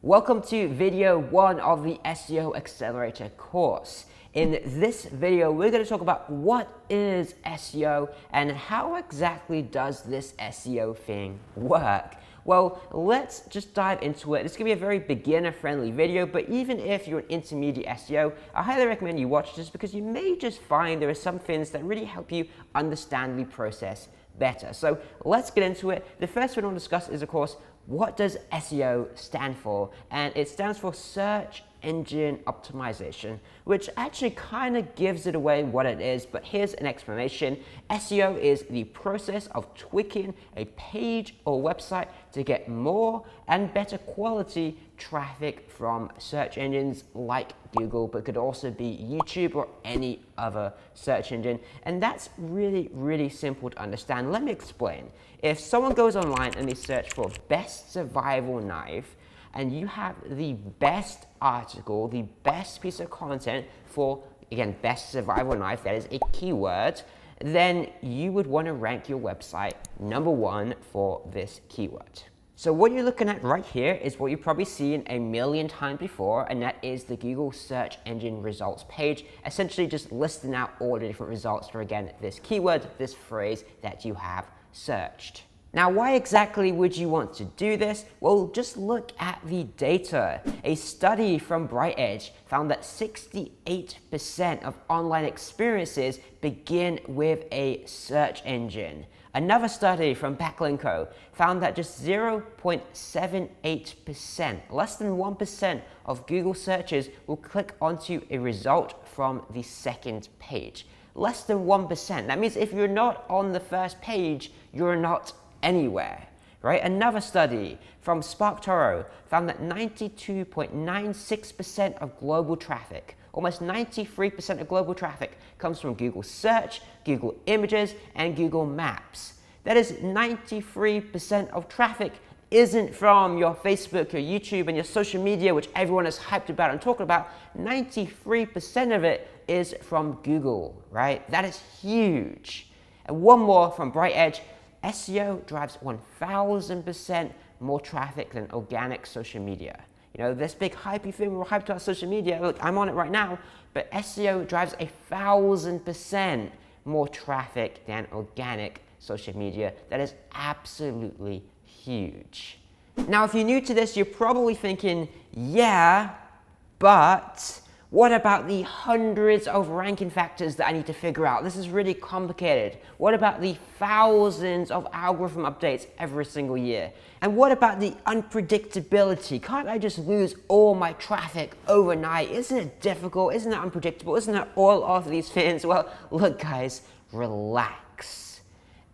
Welcome to video 1 of the SEO Accelerator course. In this video, we're going to talk about what is SEO and how exactly does this SEO thing work. Well, let's just dive into it. It's going to be a very beginner-friendly video, but even if you're an intermediate SEO, I highly recommend you watch this because you may just find there are some things that really help you understand the process better. So let's get into it. The first thing I want to discuss is, of course, what does SEO stand for? And it stands for Search Engine Optimization, which actually kind of gives it away what it is, but here's an explanation. SEO is the process of tweaking a page or website to get more and better quality traffic from search engines like Google, but could also be YouTube or any other search engine. And that's really, really simple to understand. Let me explain. If someone goes online and they search for best survival knife, and you have the best article, the best piece of content for, again, best survival knife, that is a keyword, then you would want to rank your website #1 for this keyword. So what you're looking at right here is what you've probably seen a million times before, and that is the Google search engine results page, essentially just listing out all the different results for, again, this keyword, this phrase that you have searched. Now, why exactly would you want to do this? Well, just look at the data. A study from BrightEdge found that 68% of online experiences begin with a search engine. Another study from Backlink Audits found that just 0.78%, less than 1% of Google searches will click onto a result from the second page. Less than 1%. That means if you're not on the first page, you're not anywhere, right? Another study from SparkToro found that 92.96% of global traffic, almost 93% of global traffic, comes from Google Search, Google Images, and Google Maps. That is 93% of traffic isn't from your Facebook, your YouTube, and your social media, which everyone is hyped about and talking about. 93% of it is from Google, right? That is huge. And one more from BrightEdge. SEO drives 1,000% more traffic than organic social media. You know, this big hypey thing, we're hyped about social media. Look, I'm on it right now, but SEO drives 1,000% more traffic than organic social media. That is absolutely huge. Now, if you're new to this, you're probably thinking, yeah, but what about the hundreds of ranking factors that I need to figure out? This is really complicated. What about the thousands of algorithm updates every single year? And what about the unpredictability? Can't I just lose all my traffic overnight? Isn't it difficult? Isn't it unpredictable? Isn't it all of these things? Well, look guys, relax.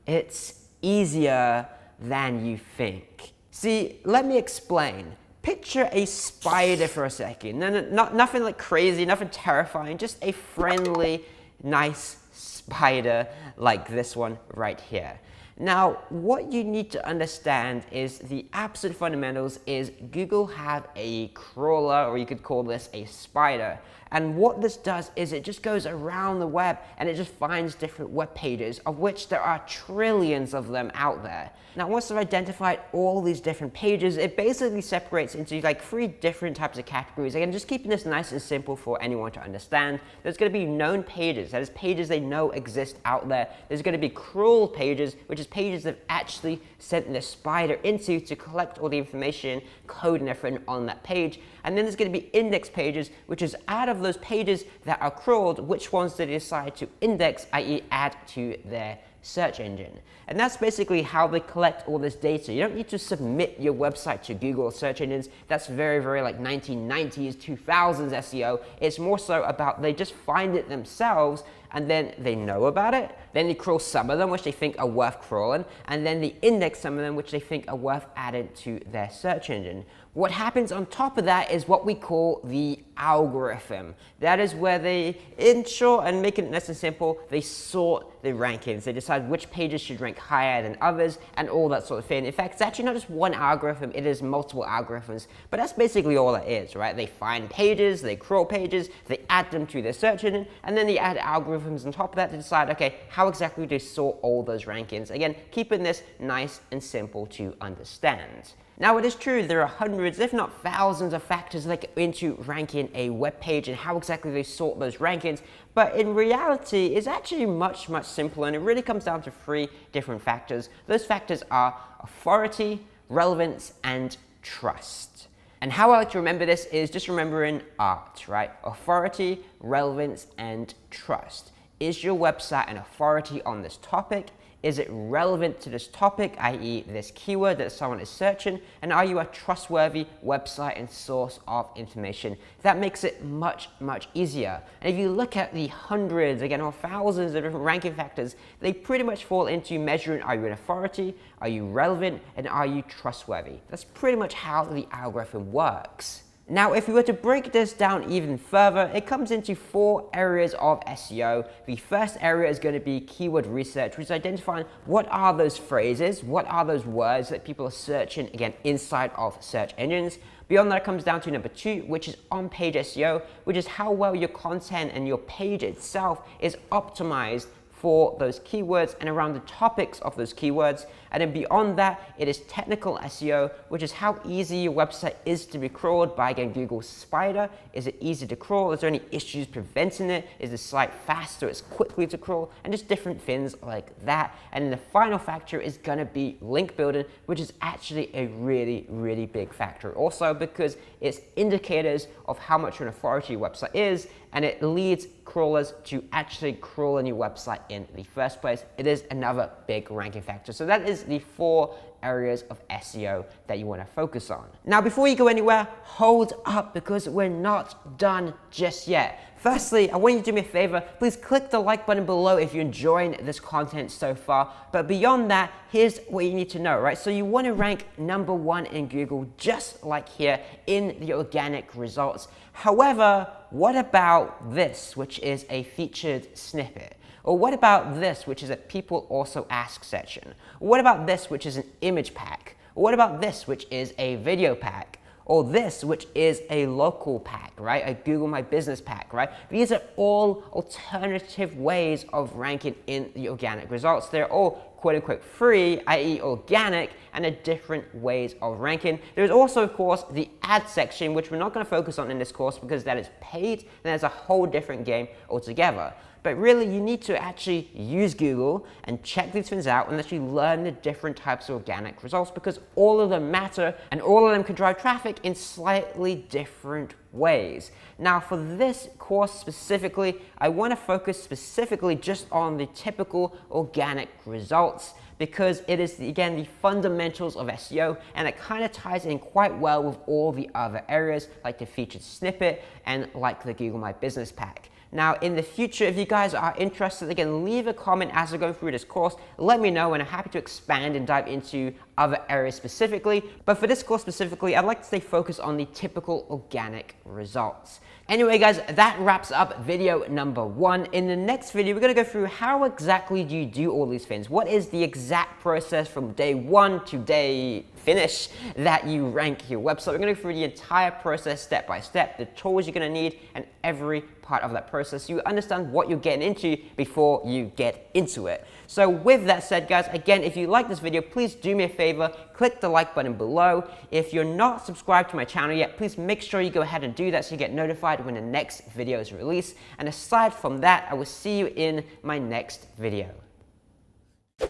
It's easier than you think. See, let me explain. Picture a spider for a second. Nothing like crazy, nothing terrifying, just a friendly, nice spider like this one right here. Now, what you need to understand is the absolute fundamentals is Google have a crawler, or you could call this a spider. And what this does is it just goes around the web and it just finds different web pages, of which there are trillions of them out there. Now, once they've identified all these different pages, it basically separates into like 3 different types of categories. Again, just keeping this nice and simple for anyone to understand. There's going to be known pages, that is pages they know exist out there. There's going to be crawl pages, which is pages they've actually sent the spider into to collect all the information, code and everything on that page. And then there's going to be index pages, which is out of those pages that are crawled, which ones they decide to index, i.e. add to their search engine. And that's basically how they collect all this data. You don't need to submit your website to Google search engines. That's very, very like 1990s, 2000s SEO. It's more so about they just find it themselves and then they know about it. Then they crawl some of them, which they think are worth crawling, and then they index some of them, which they think are worth adding to their search engine. What happens on top of that is what we call the algorithm. That is where they, in short, and making it nice and simple, they sort the rankings. They decide which pages should rank higher than others and all that sort of thing. In fact, it's actually not just one algorithm, it is multiple algorithms. But that's basically all it is, right? They find pages, they crawl pages, they add them to their search engine, and then they add algorithms on top of that to decide, okay, how exactly do they sort all those rankings? Again, keeping this nice and simple to understand. Now, it is true there are hundreds, if not thousands, of factors that go into ranking a web page and how exactly they sort those rankings, but in reality, it's actually much simpler, and it really comes down to 3 different factors. Those factors are authority, relevance, and trust. And how I like to remember this is just remembering ART, right? Authority, relevance, and trust. Is your website an authority on this topic? Is it relevant to this topic, i.e. this keyword that someone is searching? And are you a trustworthy website and source of information? That makes it much easier. And if you look at the hundreds, again, or thousands of different ranking factors, they pretty much fall into measuring, are you an authority, are you relevant, and are you trustworthy? That's pretty much how the algorithm works. Now, if we were to break this down even further, it comes into 4 areas of SEO. The first area is going to be keyword research, which is identifying what are those phrases, what are those words that people are searching, again, inside of search engines. Beyond that, it comes down to number 2, which is on-page SEO, which is how well your content and your page itself is optimized for those keywords and around the topics of those keywords. And then beyond that, it is technical SEO, which is how easy your website is to be crawled by, again, Google Spider. Is it easy to crawl? Is there any issues preventing it? Is the site fast so it's quickly to crawl? And just different things like that. And then the final factor is gonna be link building, which is actually a really big factor also, because it's indicators of how much an authority your website is, and it leads crawlers to actually crawl on your website in the first place. It is another big ranking factor. So that is the 4 areas of SEO that you want to focus on. Now, before you go anywhere, hold up, because we're not done just yet. Firstly, I want you to do me a favor, please click the like button below if you're enjoying this content so far. But beyond that, here's what you need to know, right? So you want to rank number 1 in Google, just like here in the organic results. However, what about this, which is a featured snippet? Or what about this, which is a people also ask section? Or what about this, which is an image pack? Or what about this, which is a video pack? Or this, which is a local pack, right? A Google My Business pack, right? These are all alternative ways of ranking in the organic results. They're all quote unquote free, i.e. organic, and are different ways of ranking. There's also, of course, the ad section, which we're not going to focus on in this course because that is paid, and that's a whole different game altogether. But really, you need to actually use Google and check these things out and actually learn the different types of organic results, because all of them matter and all of them can drive traffic in slightly different ways. Now, for this course specifically, I want to focus specifically just on the typical organic results, because it is, again, the fundamentals of SEO, and it kind of ties in quite well with all the other areas like the featured snippet and like the Google My Business pack. Now, in the future, if you guys are interested, again, leave a comment as I go through this course. Let me know, and I'm happy to expand and dive into other areas specifically. But for this course specifically, I'd like to stay focused on the typical organic results. Anyway, guys, that wraps up video number 1. In the next video, we're going to go through how exactly do you do all these things. What is the exact process from day 1 to day finish that you rank your website? We're going to go through the entire process step by step, the tools you're going to need, and every part of that process, so you understand what you're getting into before you get into it. So with that said, guys, again, if you like this video, please do me a favor, click the like button below. If you're not subscribed to my channel yet, please make sure you go ahead and do that so you get notified when the next video is released. And aside from that, I will see you in my next video.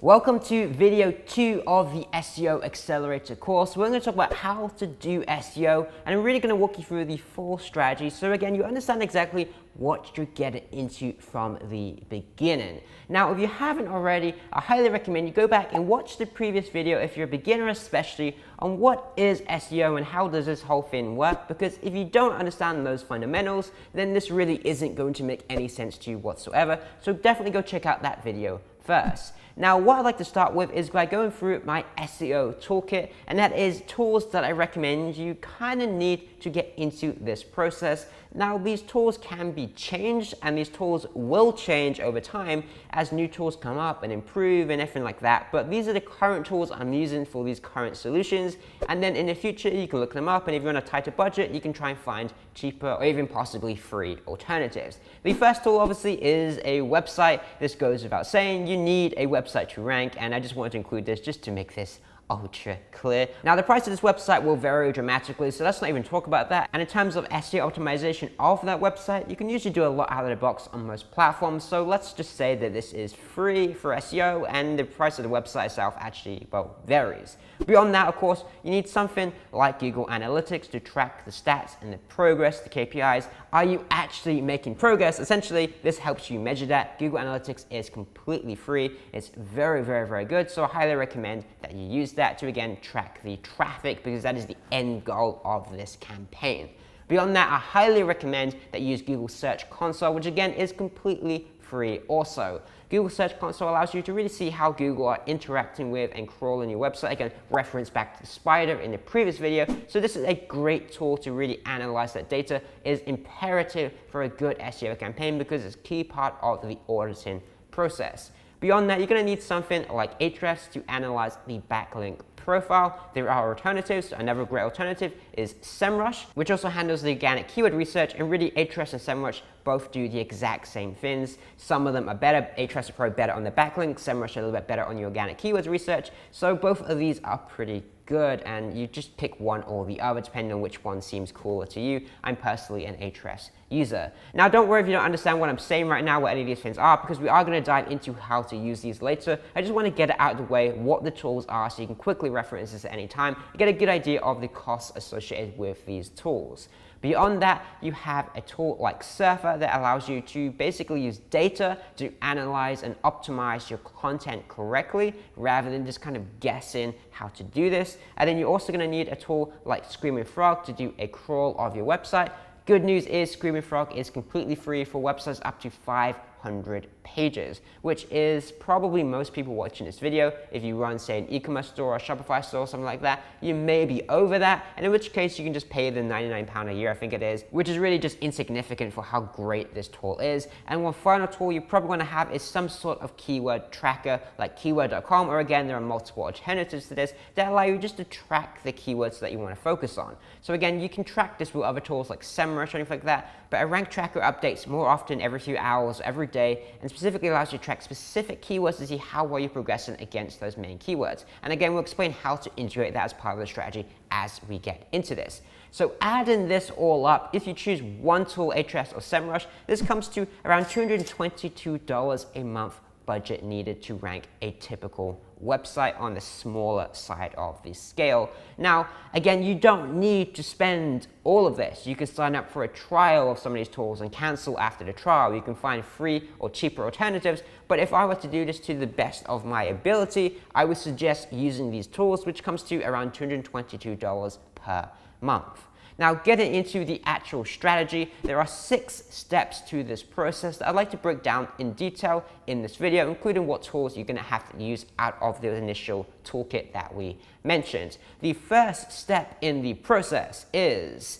Welcome to video 2 of the SEO Accelerator course. We're going to talk about how to do SEO, and I'm really going to walk you through the full strategy. So again, you understand exactly what you're getting into from the beginning. Now, if you haven't already, I highly recommend you go back and watch the previous video if you're a beginner especially, on what is SEO and how does this whole thing work, because if you don't understand those fundamentals, then this really isn't going to make any sense to you whatsoever. So definitely go check out that video first. Now, what I'd like to start with is by going through my SEO toolkit, and that is tools that I recommend you kind of need to get into this process. Now, these tools can be changed, and these tools will change over time as new tools come up and improve and everything like that. But these are the current tools I'm using for these current solutions. And then in the future, you can look them up, and if you're on a tighter budget, you can try and find cheaper or even possibly free alternatives. The first tool, obviously, is a website. This goes without saying, you need a website to rank, and I just wanted to include this just to make this ultra clear. Now the price of this website will vary dramatically, so let's not even talk about that. And in terms of SEO optimization of that website, you can usually do a lot out of the box on most platforms. So let's just say that this is free for SEO and the price of the website itself actually, well, varies. Beyond that, of course, you need something like Google Analytics to track the stats and the progress, the KPIs. Are you actually making progress? Essentially, this helps you measure that. Google Analytics is completely free. It's very, very, very good. So I highly recommend that you use that to, again, track the traffic, because that is the end goal of this campaign. Beyond that, I highly recommend that you use Google Search Console, which again is completely free also. Google Search Console allows you to really see how Google are interacting with and crawling your website. Again, reference back to the spider in the previous video. So this is a great tool to really analyze that data. It is imperative for a good SEO campaign because it's a key part of the auditing process. Beyond that, you're going to need something like Ahrefs to analyze the backlink profile. There are alternatives. Another great alternative is SEMrush, which also handles the organic keyword research, and really Ahrefs and SEMrush both do the exact same things. Some of them are better. Ahrefs are probably better on the backlink, SEMrush a little bit better on your organic keywords research. So both of these are pretty good, and you just pick one or the other depending on which one seems cooler to you. I'm personally an Ahrefs user. Now don't worry if you don't understand what I'm saying right now, what any of these things are, because we are going to dive into how to use these later. I just want to get it out of the way, what the tools are, so you can quickly reference this at any time and get a good idea of the costs associated with these tools. Beyond that, you have a tool like Surfer that allows you to basically use data to analyze and optimize your content correctly rather than just kind of guessing how to do this. And then you're also going to need a tool like Screaming Frog to do a crawl of your website. Good news is Screaming Frog is completely free for websites up to 500 pages, which is probably most people watching this video. If you run, say, an e-commerce store or a Shopify store or something like that, you may be over that, and in which case you can just pay the £99 a year, I think it is, which is really just insignificant for how great this tool is. And one final tool you probably want to have is some sort of keyword tracker like keyword.com, or again, there are multiple alternatives to this that allow you just to track the keywords that you want to focus on. So again, you can track this with other tools like SEMrush or anything like that, but a rank tracker updates more often every few hours, every day, and specifically allows you to track specific keywords to see how well you're progressing against those main keywords. And again, we'll explain how to integrate that as part of the strategy as we get into this. So adding this all up, if you choose one tool, Ahrefs or SEMrush, this comes to around $222 a month budget needed to rank a typical website on the smaller side of the scale. Now, again, you don't need to spend all of this. You can sign up for a trial of some of these tools and cancel after the trial. You can find free or cheaper alternatives, but if I were to do this to the best of my ability, I would suggest using these tools, which comes to around $222 per month. Now, getting into the actual strategy, there are 6 steps to this process that I'd like to break down in detail in this video, including what tools you're going to have to use out of the initial toolkit that we mentioned. The first step in the process is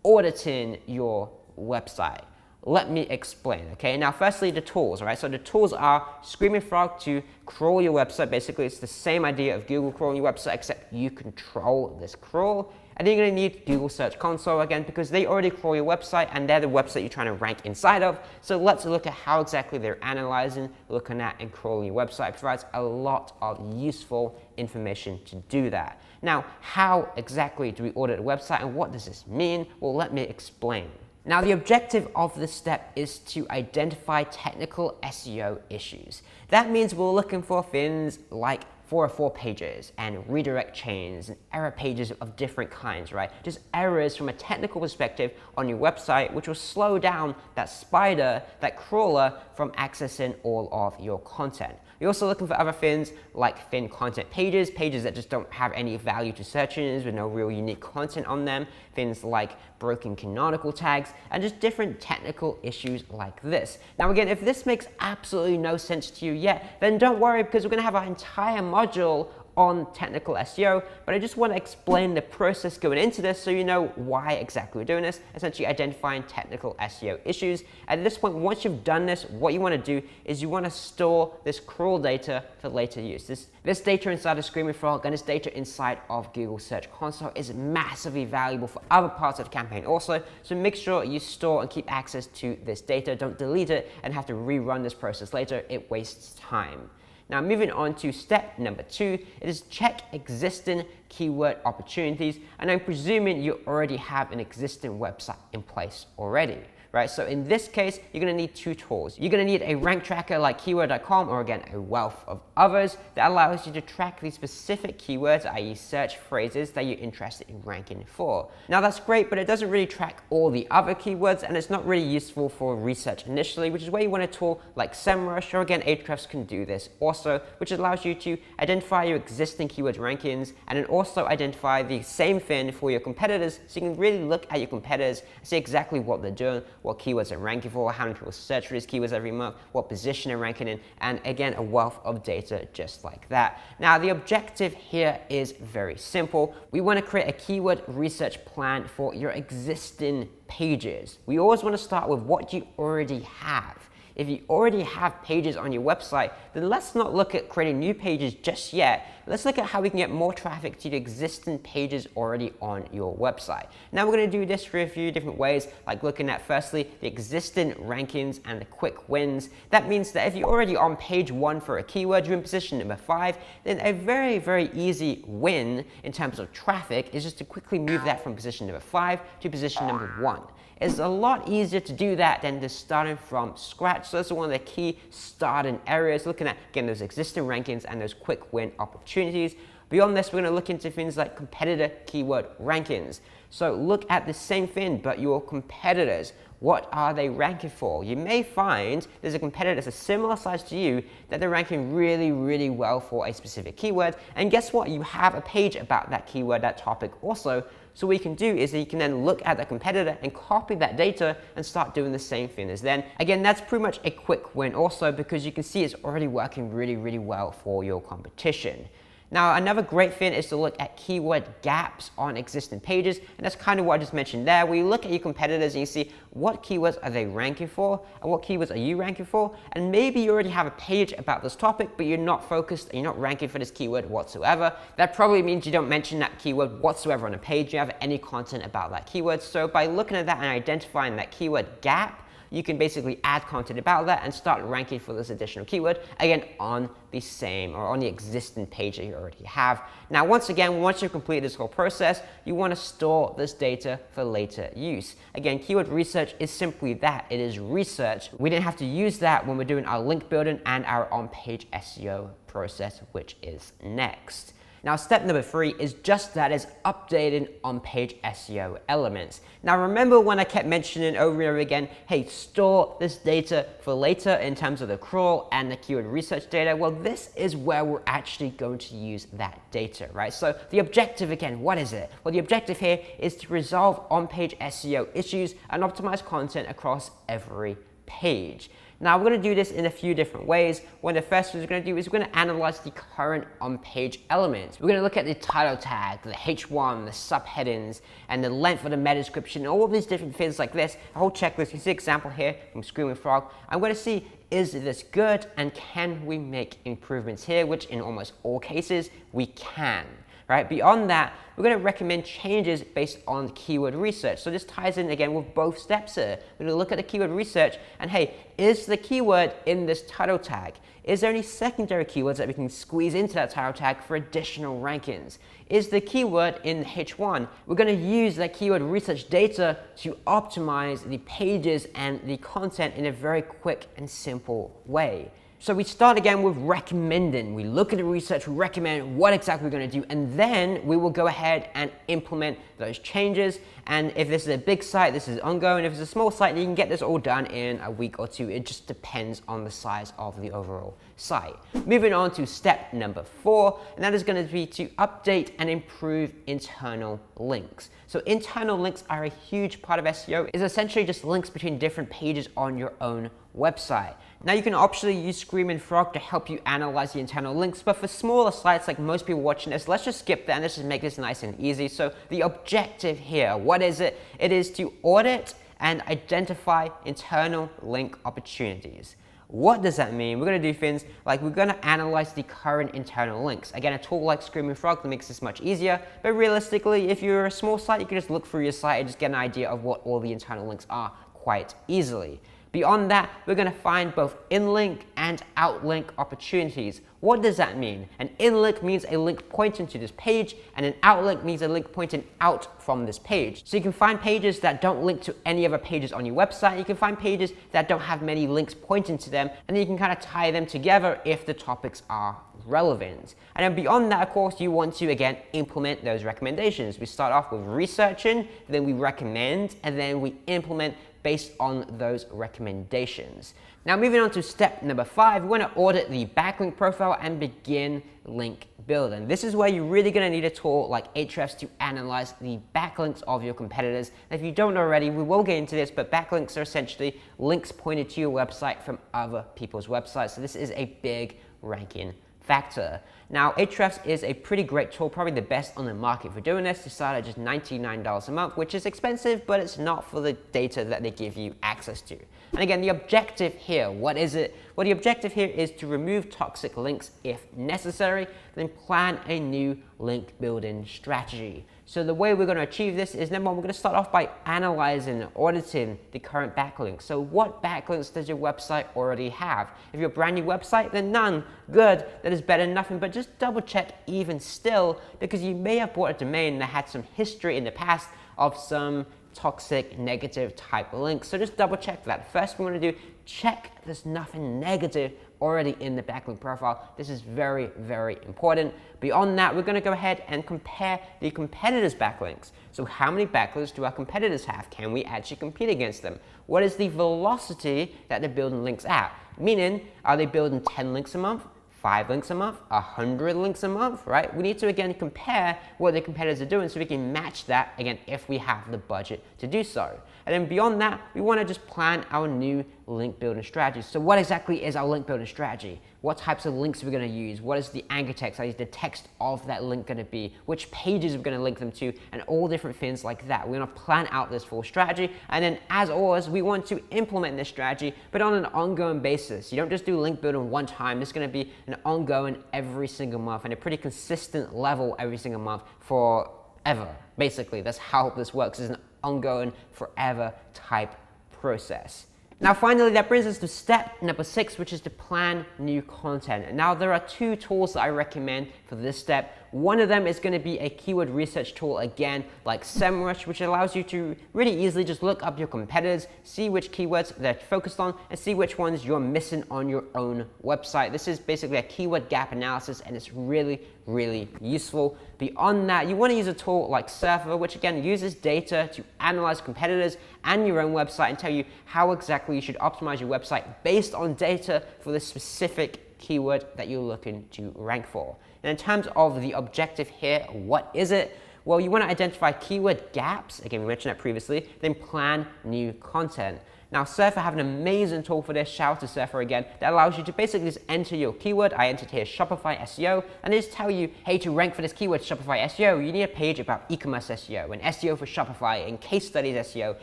auditing your website. Let me explain, okay? Now, firstly, the tools, all right? So the tools are Screaming Frog to crawl your website. Basically, it's the same idea of Google crawling your website, except you control this crawl. And then you're going to need Google Search Console again, because they already crawl your website and they're the website you're trying to rank inside of. So let's look at how exactly they're analyzing, looking at, and crawling your website. It provides a lot of useful information to do that. Now, how exactly do we audit a website and what does this mean? Well, let me explain. Now, the objective of this step is to identify technical SEO issues. That means we're looking for things like 404 pages and redirect chains and error pages of different kinds, right? Just errors from a technical perspective on your website, which will slow down that spider, that crawler, from accessing all of your content. You're also looking for other things like thin content pages, pages that just don't have any value to search engines with no real unique content on them, things like broken canonical tags, and just different technical issues like this. Now again, if this makes absolutely no sense to you yet, then don't worry, because we're going to have an entire module on technical SEO, but I just want to explain the process going into this so you know why exactly we're doing this, essentially identifying technical SEO issues. At this point, once you've done this, what you want to do is you want to store this crawl data for later use. This data inside of Screaming Frog and this data inside of Google Search Console is massively valuable for other parts of the campaign also, so make sure you store and keep access to this data. Don't delete it and have to rerun this process later. It wastes time. Now moving on to step number 2, it is check existing keyword opportunities, and I'm presuming you already have an existing website in place already. Right, so in this case, you're going to need 2 tools. You're going to need a rank tracker like keyword.com, or again, a wealth of others that allows you to track these specific keywords, i.e. search phrases that you're interested in ranking for. Now that's great, but it doesn't really track all the other keywords, and it's not really useful for research initially, which is where you want a tool like SEMrush, or again, Ahrefs can do this also, which allows you to identify your existing keyword rankings, and then also identify the same thing for your competitors, so you can really look at your competitors and see exactly what they're doing, what keywords they're ranking for, how many people search for these keywords every month, what position they're ranking in, and again, a wealth of data just like that. Now, the objective here is very simple. We want to create a keyword research plan for your existing pages. We always want to start with what you already have. If you already have pages on your website, then let's not look at creating new pages just yet. Let's look at how we can get more traffic to the existing pages already on your website. Now we're going to do this through a few different ways, like looking at firstly the existing rankings and the quick wins. That means that if you're already on page 1 for a keyword, you're in position number 5, then a very easy win in terms of traffic is just to quickly move that from position number 5 to position number 1. It's a lot easier to do that than just starting from scratch. So that's one of the key starting areas, looking at, again, those existing rankings and those quick win opportunities. Beyond this, we're going to look into things like competitor keyword rankings. So look at the same thing, but your competitors. What are they ranking for? You may find there's a competitor that's a similar size to you that they're ranking really well for a specific keyword. And guess what? You have a page about that keyword, that topic also. So what you can do is that you can then look at that competitor and copy that data and start doing the same thing as them. Again, that's pretty much a quick win also, because you can see it's already working really well for your competition. Now, another great thing is to look at keyword gaps on existing pages, and that's kind of what I just mentioned there, where you look at your competitors and you see what keywords are they ranking for and what keywords are you ranking for, and maybe you already have a page about this topic, but you're not focused and you're not ranking for this keyword whatsoever. That probably means you don't mention that keyword whatsoever on a page, you have any content about that keyword. So by looking at that and identifying that keyword gap, you can basically add content about that and start ranking for this additional keyword, again, on the same or on the existing page that you already have. Now, once again, once you complete this whole process, you want to store this data for later use. Again, keyword research is simply that. It is research. We didn't have to use that when we're doing our link building and our on-page SEO process, which is next. Now, step number 3 is just that, is updating on-page SEO elements. Now, remember when I kept mentioning over and over again, hey, store this data for later in terms of the crawl and the keyword research data? Well, this is where we're actually going to use that data, right? So the objective, again, what is it? Well, the objective here is to resolve on-page SEO issues and optimize content across every page. Now, we're going to do this in a few different ways. One of the first things we're going to do is we're going to analyze the current on-page elements. We're going to look at the title tag, the H1, the subheadings, and the length of the meta description, all of these different things like this, a whole checklist. You see an example here from Screaming Frog. I'm going to see, is this good and can we make improvements here, which in almost all cases we can. Right? Beyond that, we're going to recommend changes based on keyword research. So this ties in again with both steps here. We're going to look at the keyword research and hey, is the keyword in this title tag? Is there any secondary keywords that we can squeeze into that title tag for additional rankings? Is the keyword in H1? We're going to use that keyword research data to optimize the pages and the content in a very quick and simple way. So we start again with recommending. We look at the research, we recommend what exactly we're going to do, and then we will go ahead and implement those changes. And if this is a big site, this is ongoing. If it's a small site, you can get this all done in a week or two. It just depends on the size of the overall site. Moving on to step number 4, and that is going to be to update and improve internal links. So internal links are a huge part of SEO. It's essentially just links between different pages on your own website. Now you can optionally use Screaming Frog to help you analyze the internal links, but for smaller sites like most people watching this, let's just skip that and let's just make this nice and easy. So the objective here, what is it? It is to audit and identify internal link opportunities. What does that mean? We're going to do things like we're going to analyze the current internal links. Again, a tool like Screaming Frog that makes this much easier, but realistically, if you're a small site, you can just look through your site and just get an idea of what all the internal links are quite easily. Beyond that, we're going to find both in-link and out-link opportunities. What does that mean? An in-link means a link pointing to this page, and an out-link means a link pointing out from this page. So you can find pages that don't link to any other pages on your website. You can find pages that don't have many links pointing to them, and then you can kind of tie them together if the topics are relevant. And then beyond that, of course, you want to, again, implement those recommendations. We start off with researching, then we recommend, and then we implement based on those recommendations. Now moving on to step number 5, we want to audit the backlink profile and begin link building. This is where you're really going to need a tool like Ahrefs to analyze the backlinks of your competitors. And if you don't know already, we will get into this, but backlinks are essentially links pointed to your website from other people's websites. So this is a big ranking factor. Now, Ahrefs is a pretty great tool, probably the best on the market for doing this. They start at just $99 a month, which is expensive, but it's not for the data that they give you access to. And again, the objective here, what is it? Well, the objective here is to remove toxic links if necessary, then plan a new link building strategy. So the way we're going to achieve this is, number one, we're going to start off by analyzing and auditing the current backlinks. So what backlinks does your website already have? If you're a brand new website, then none. Good, that is better than nothing, but just double check even still, because you may have bought a domain that had some history in the past of some toxic, negative type links. So just double check that. First, we want to do, check there's nothing negative already in the backlink profile. This is very, very important. Beyond that, we're going to go ahead and compare the competitors' backlinks. So how many backlinks do our competitors have? Can we actually compete against them? What is the velocity that they're building links at? Meaning, are they building 10 links a month? 5 links a month, 100 links a month, right? We need to, again, compare what the competitors are doing so we can match that, again, if we have the budget to do so. And then beyond that, we want to just plan our new link building strategy. So what exactly is our link building strategy? What types of links are we going to use? What is the anchor text, the text of that link going to be? Which pages are we going to link them to? And all different things like that. We're going to plan out this full strategy. And then as always, we want to implement this strategy, but on an ongoing basis. You don't just do link building one time. This is going to be an ongoing every single month and a pretty consistent level every single month forever. Basically, that's how this works. It's an ongoing forever type process. Now finally, that brings us to step number 6, which is to plan new content. And now there are 2 tools that I recommend for this step. One of them is going to be a keyword research tool, again, like SEMrush, which allows you to really easily just look up your competitors, see which keywords they're focused on, and see which ones you're missing on your own website. This is basically a keyword gap analysis, and it's really, really useful. Beyond that, you want to use a tool like Surfer, which again uses data to analyze competitors and your own website and tell you how exactly you should optimize your website based on data for the specific keyword that you're looking to rank for. And in terms of the objective here, what is it? Well, you want to identify keyword gaps, again we mentioned that previously, then plan new content. Now Surfer have an amazing tool for this, shout out to Surfer again, that allows you to basically just enter your keyword. I entered here Shopify SEO, and they just tell you, hey, to rank for this keyword Shopify SEO, you need a page about e-commerce SEO, and SEO for Shopify, and case studies SEO,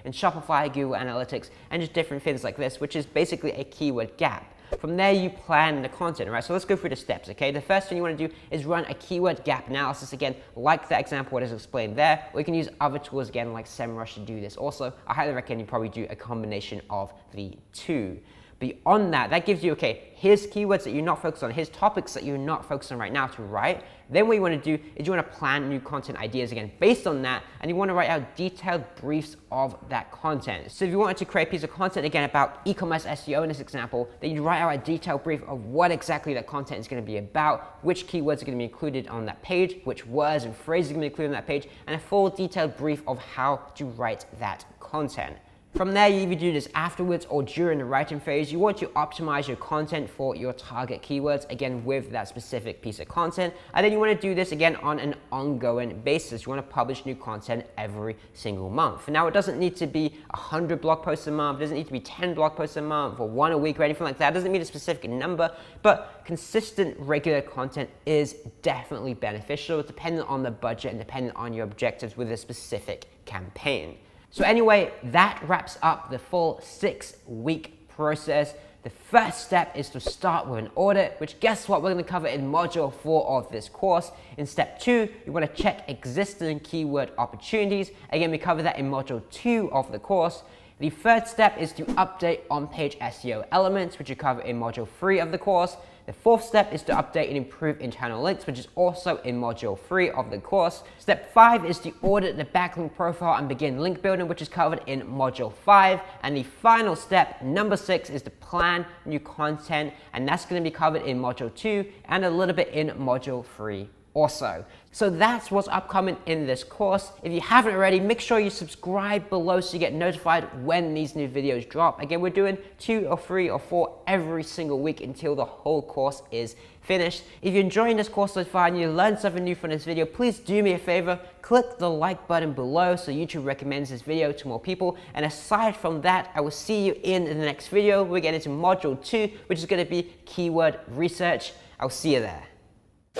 and Shopify, Google Analytics, and just different things like this, which is basically a keyword gap. From there, you plan the content, right? So let's go through the steps, okay? The first thing you want to do is run a keyword gap analysis, again, like that example what is explained there, or you can use other tools, again, like SEMrush to do this. Also, I highly recommend you probably do a combination of the 2. Beyond that, that gives you, okay, here's keywords that you're not focused on, here's topics that you're not focused on right now to write. Then what you want to do is you want to plan new content ideas again based on that, and you want to write out detailed briefs of that content. So if you wanted to create a piece of content again about e-commerce SEO in this example, then you write out a detailed brief of what exactly that content is going to be about, which keywords are going to be included on that page, which words and phrases are going to be included on that page, and a full detailed brief of how to write that content. From there, you either do this afterwards or during the writing phase. You want to optimize your content for your target keywords, again, with that specific piece of content. And then you want to do this again on an ongoing basis. You want to publish new content every single month. Now, it doesn't need to be 100 blog posts a month. It doesn't need to be 10 blog posts a month or 1 a week or anything like that. It doesn't mean a specific number, but consistent, regular content is definitely beneficial, depending on the budget and depending on your objectives with a specific campaign. So anyway, that wraps up the full 6-week process. The first step is to start with an audit, which guess what we're going to cover in module 4 of this course. In step 2, you want to check existing keyword opportunities. Again, we cover that in module 2 of the course. The third step is to update on-page SEO elements, which you cover in Module 3 of the course. The fourth step is to update and improve internal links, which is also in Module 3 of the course. Step 5 is to audit the backlink profile and begin link building, which is covered in Module 5. And the final step, number 6, is to plan new content, and that's going to be covered in Module 2 and a little bit in Module 3 also. So that's what's upcoming in this course. If you haven't already, make sure you subscribe below so you get notified when these new videos drop. Again, we're doing 2 or 3 or 4 every single week until the whole course is finished. If you're enjoying this course so far and you learned something new from this video, please do me a favor, click the like button below so YouTube recommends this video to more people. And aside from that, I will see you in the next video. We're getting into Module 2, which is going to be keyword research. I'll see you there.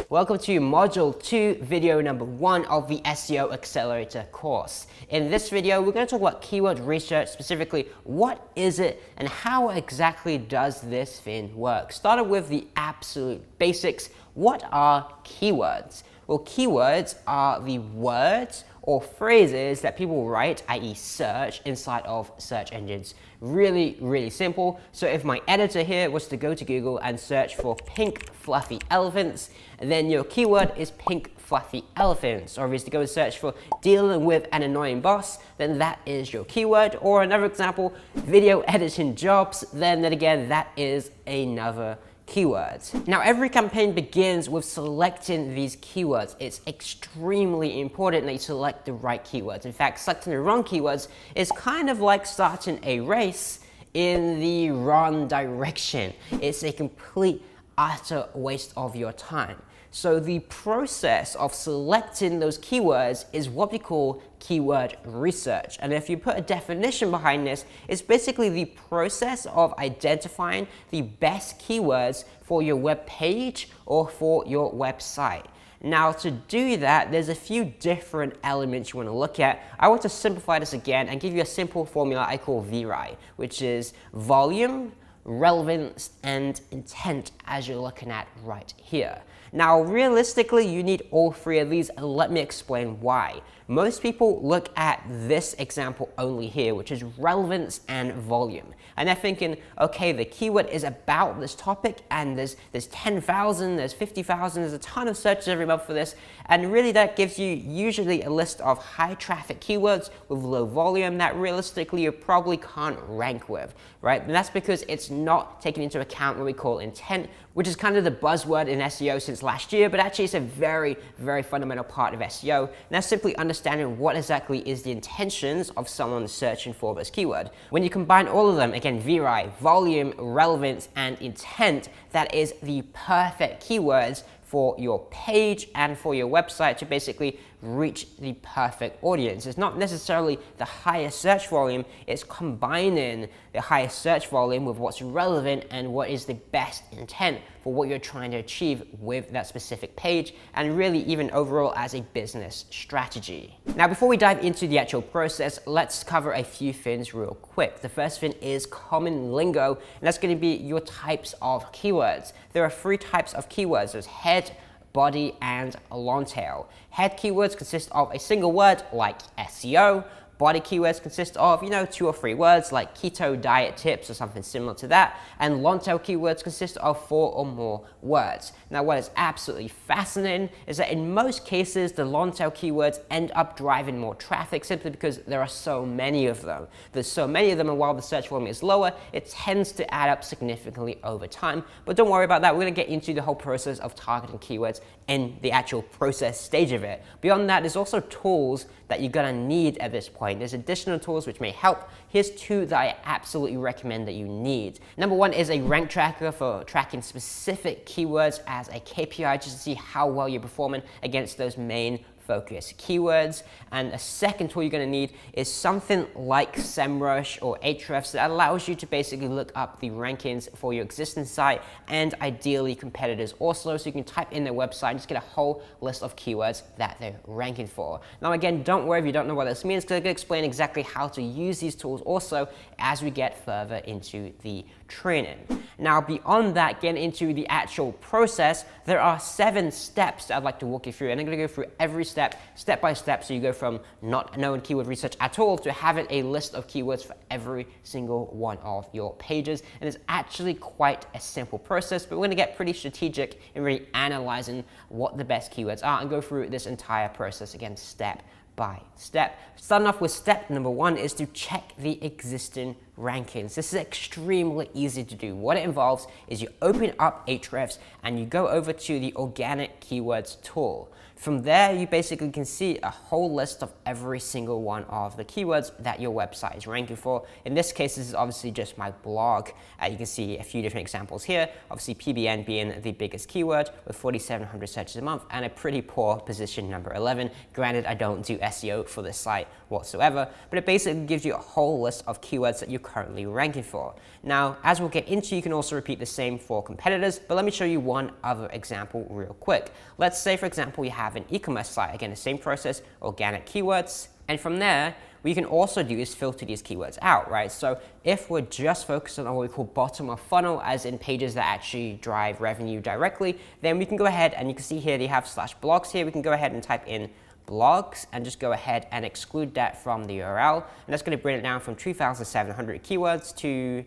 Welcome to Module 2, video number 1 of the SEO Accelerator course. In this video, we're going to talk about keyword research, specifically what is it and how exactly does this thing work. Starting with the absolute basics, what are keywords? Well, keywords are the words or phrases that people write, i.e. search, inside of search engines. Really, really simple. So if my editor here was to go to Google and search for pink fluffy elephants, then your keyword is pink fluffy elephants. Or if it's to go and search for dealing with an annoying boss, then that is your keyword. Or another example, video editing jobs, then again, that is another keywords. Now, every campaign begins with selecting these keywords. It's extremely important that you select the right keywords. In fact, selecting the wrong keywords is kind of like starting a race in the wrong direction. It's a complete, utter waste of your time. So the process of selecting those keywords is what we call keyword research. And if you put a definition behind this, it's basically the process of identifying the best keywords for your web page or for your website. Now, to do that, there's a few different elements you want to look at. I want to simplify this again and give you a simple formula I call VRI, which is volume, relevance, and intent, as you're looking at right here. Now, realistically, you need all 3 of these, and let me explain why. Most people look at this example only here, which is relevance and volume. And they're thinking, okay, the keyword is about this topic, and there's 10,000, there's 50,000, there's a ton of searches every month for this. And really that gives you usually a list of high traffic keywords with low volume that realistically you probably can't rank with, right? And that's because it's not taking into account what we call intent, which is kind of the buzzword in SEO since last year, but actually it's a very, very fundamental part of SEO. And that's simply understanding what exactly is the intentions of someone searching for this keyword. When you combine all of them, again, VRI, volume, relevance, and intent, that is the perfect keywords for your page and for your website to basically reach the perfect audience. It's not necessarily the highest search volume, it's combining the highest search volume with what's relevant and what is the best intent for what you're trying to achieve with that specific page, and really even overall as a business strategy. Now, before we dive into the actual process, let's cover a few things real quick. The first thing is common lingo, and that's going to be your types of keywords. There are 3 types of keywords. There's head, body, and long tail. Head keywords consist of a single word like SEO. Body keywords consist of, 2 or 3 words like keto diet tips or something similar to that. And long tail keywords consist of 4 or more words. Now, what is absolutely fascinating is that in most cases, the long tail keywords end up driving more traffic simply because there are so many of them. There's so many of them, and while the search volume is lower, it tends to add up significantly over time. But don't worry about that. We're going to get into the whole process of targeting keywords in the actual process stage of it. Beyond that, there's also tools that you're going to need at this point. There's additional tools which may help. Here's 2 that I absolutely recommend that you need. Number 1 is a rank tracker for tracking specific keywords as a KPI, just to see how well you're performing against those main focus keywords. And a second tool you're going to need is something like SEMrush or Ahrefs that allows you to basically look up the rankings for your existing site and ideally competitors also, so you can type in their website and just get a whole list of keywords that they're ranking for. Now, again, don't worry if you don't know what this means, because I'm going to explain exactly how to use these tools also as we get further into the training. Now, beyond that, getting into the actual process, there are 7 steps that I'd like to walk you through, and I'm going to go through every step by step, so you go from not knowing keyword research at all to having a list of keywords for every single one of your pages. And it's actually quite a simple process, but we're going to get pretty strategic in really analyzing what the best keywords are and go through this entire process again step by step. Starting off with step number 1 is to check the existing rankings. This is extremely easy to do. What it involves is you open up Ahrefs and you go over to the organic keywords tool. From there, you basically can see a whole list of every single one of the keywords that your website is ranking for. In this case, this is obviously just my blog. You can see a few different examples here. Obviously, PBN being the biggest keyword with 4,700 searches a month and a pretty poor position number 11. Granted, I don't do SEO for this site whatsoever, but it basically gives you a whole list of keywords that you're currently ranking for. Now, as we'll get into, you can also repeat the same for competitors, but let me show you one other example real quick. Let's say, for example, you have an e-commerce site. Again, the same process, organic keywords. And from there, what you can also do is filter these keywords out, right? So if we're just focusing on what we call bottom of funnel, as in pages that actually drive revenue directly, then we can go ahead and you can see here they have /blogs here. We can go ahead and type in blogs and just go ahead and exclude that from the URL. And that's going to bring it down from 2,700 keywords to,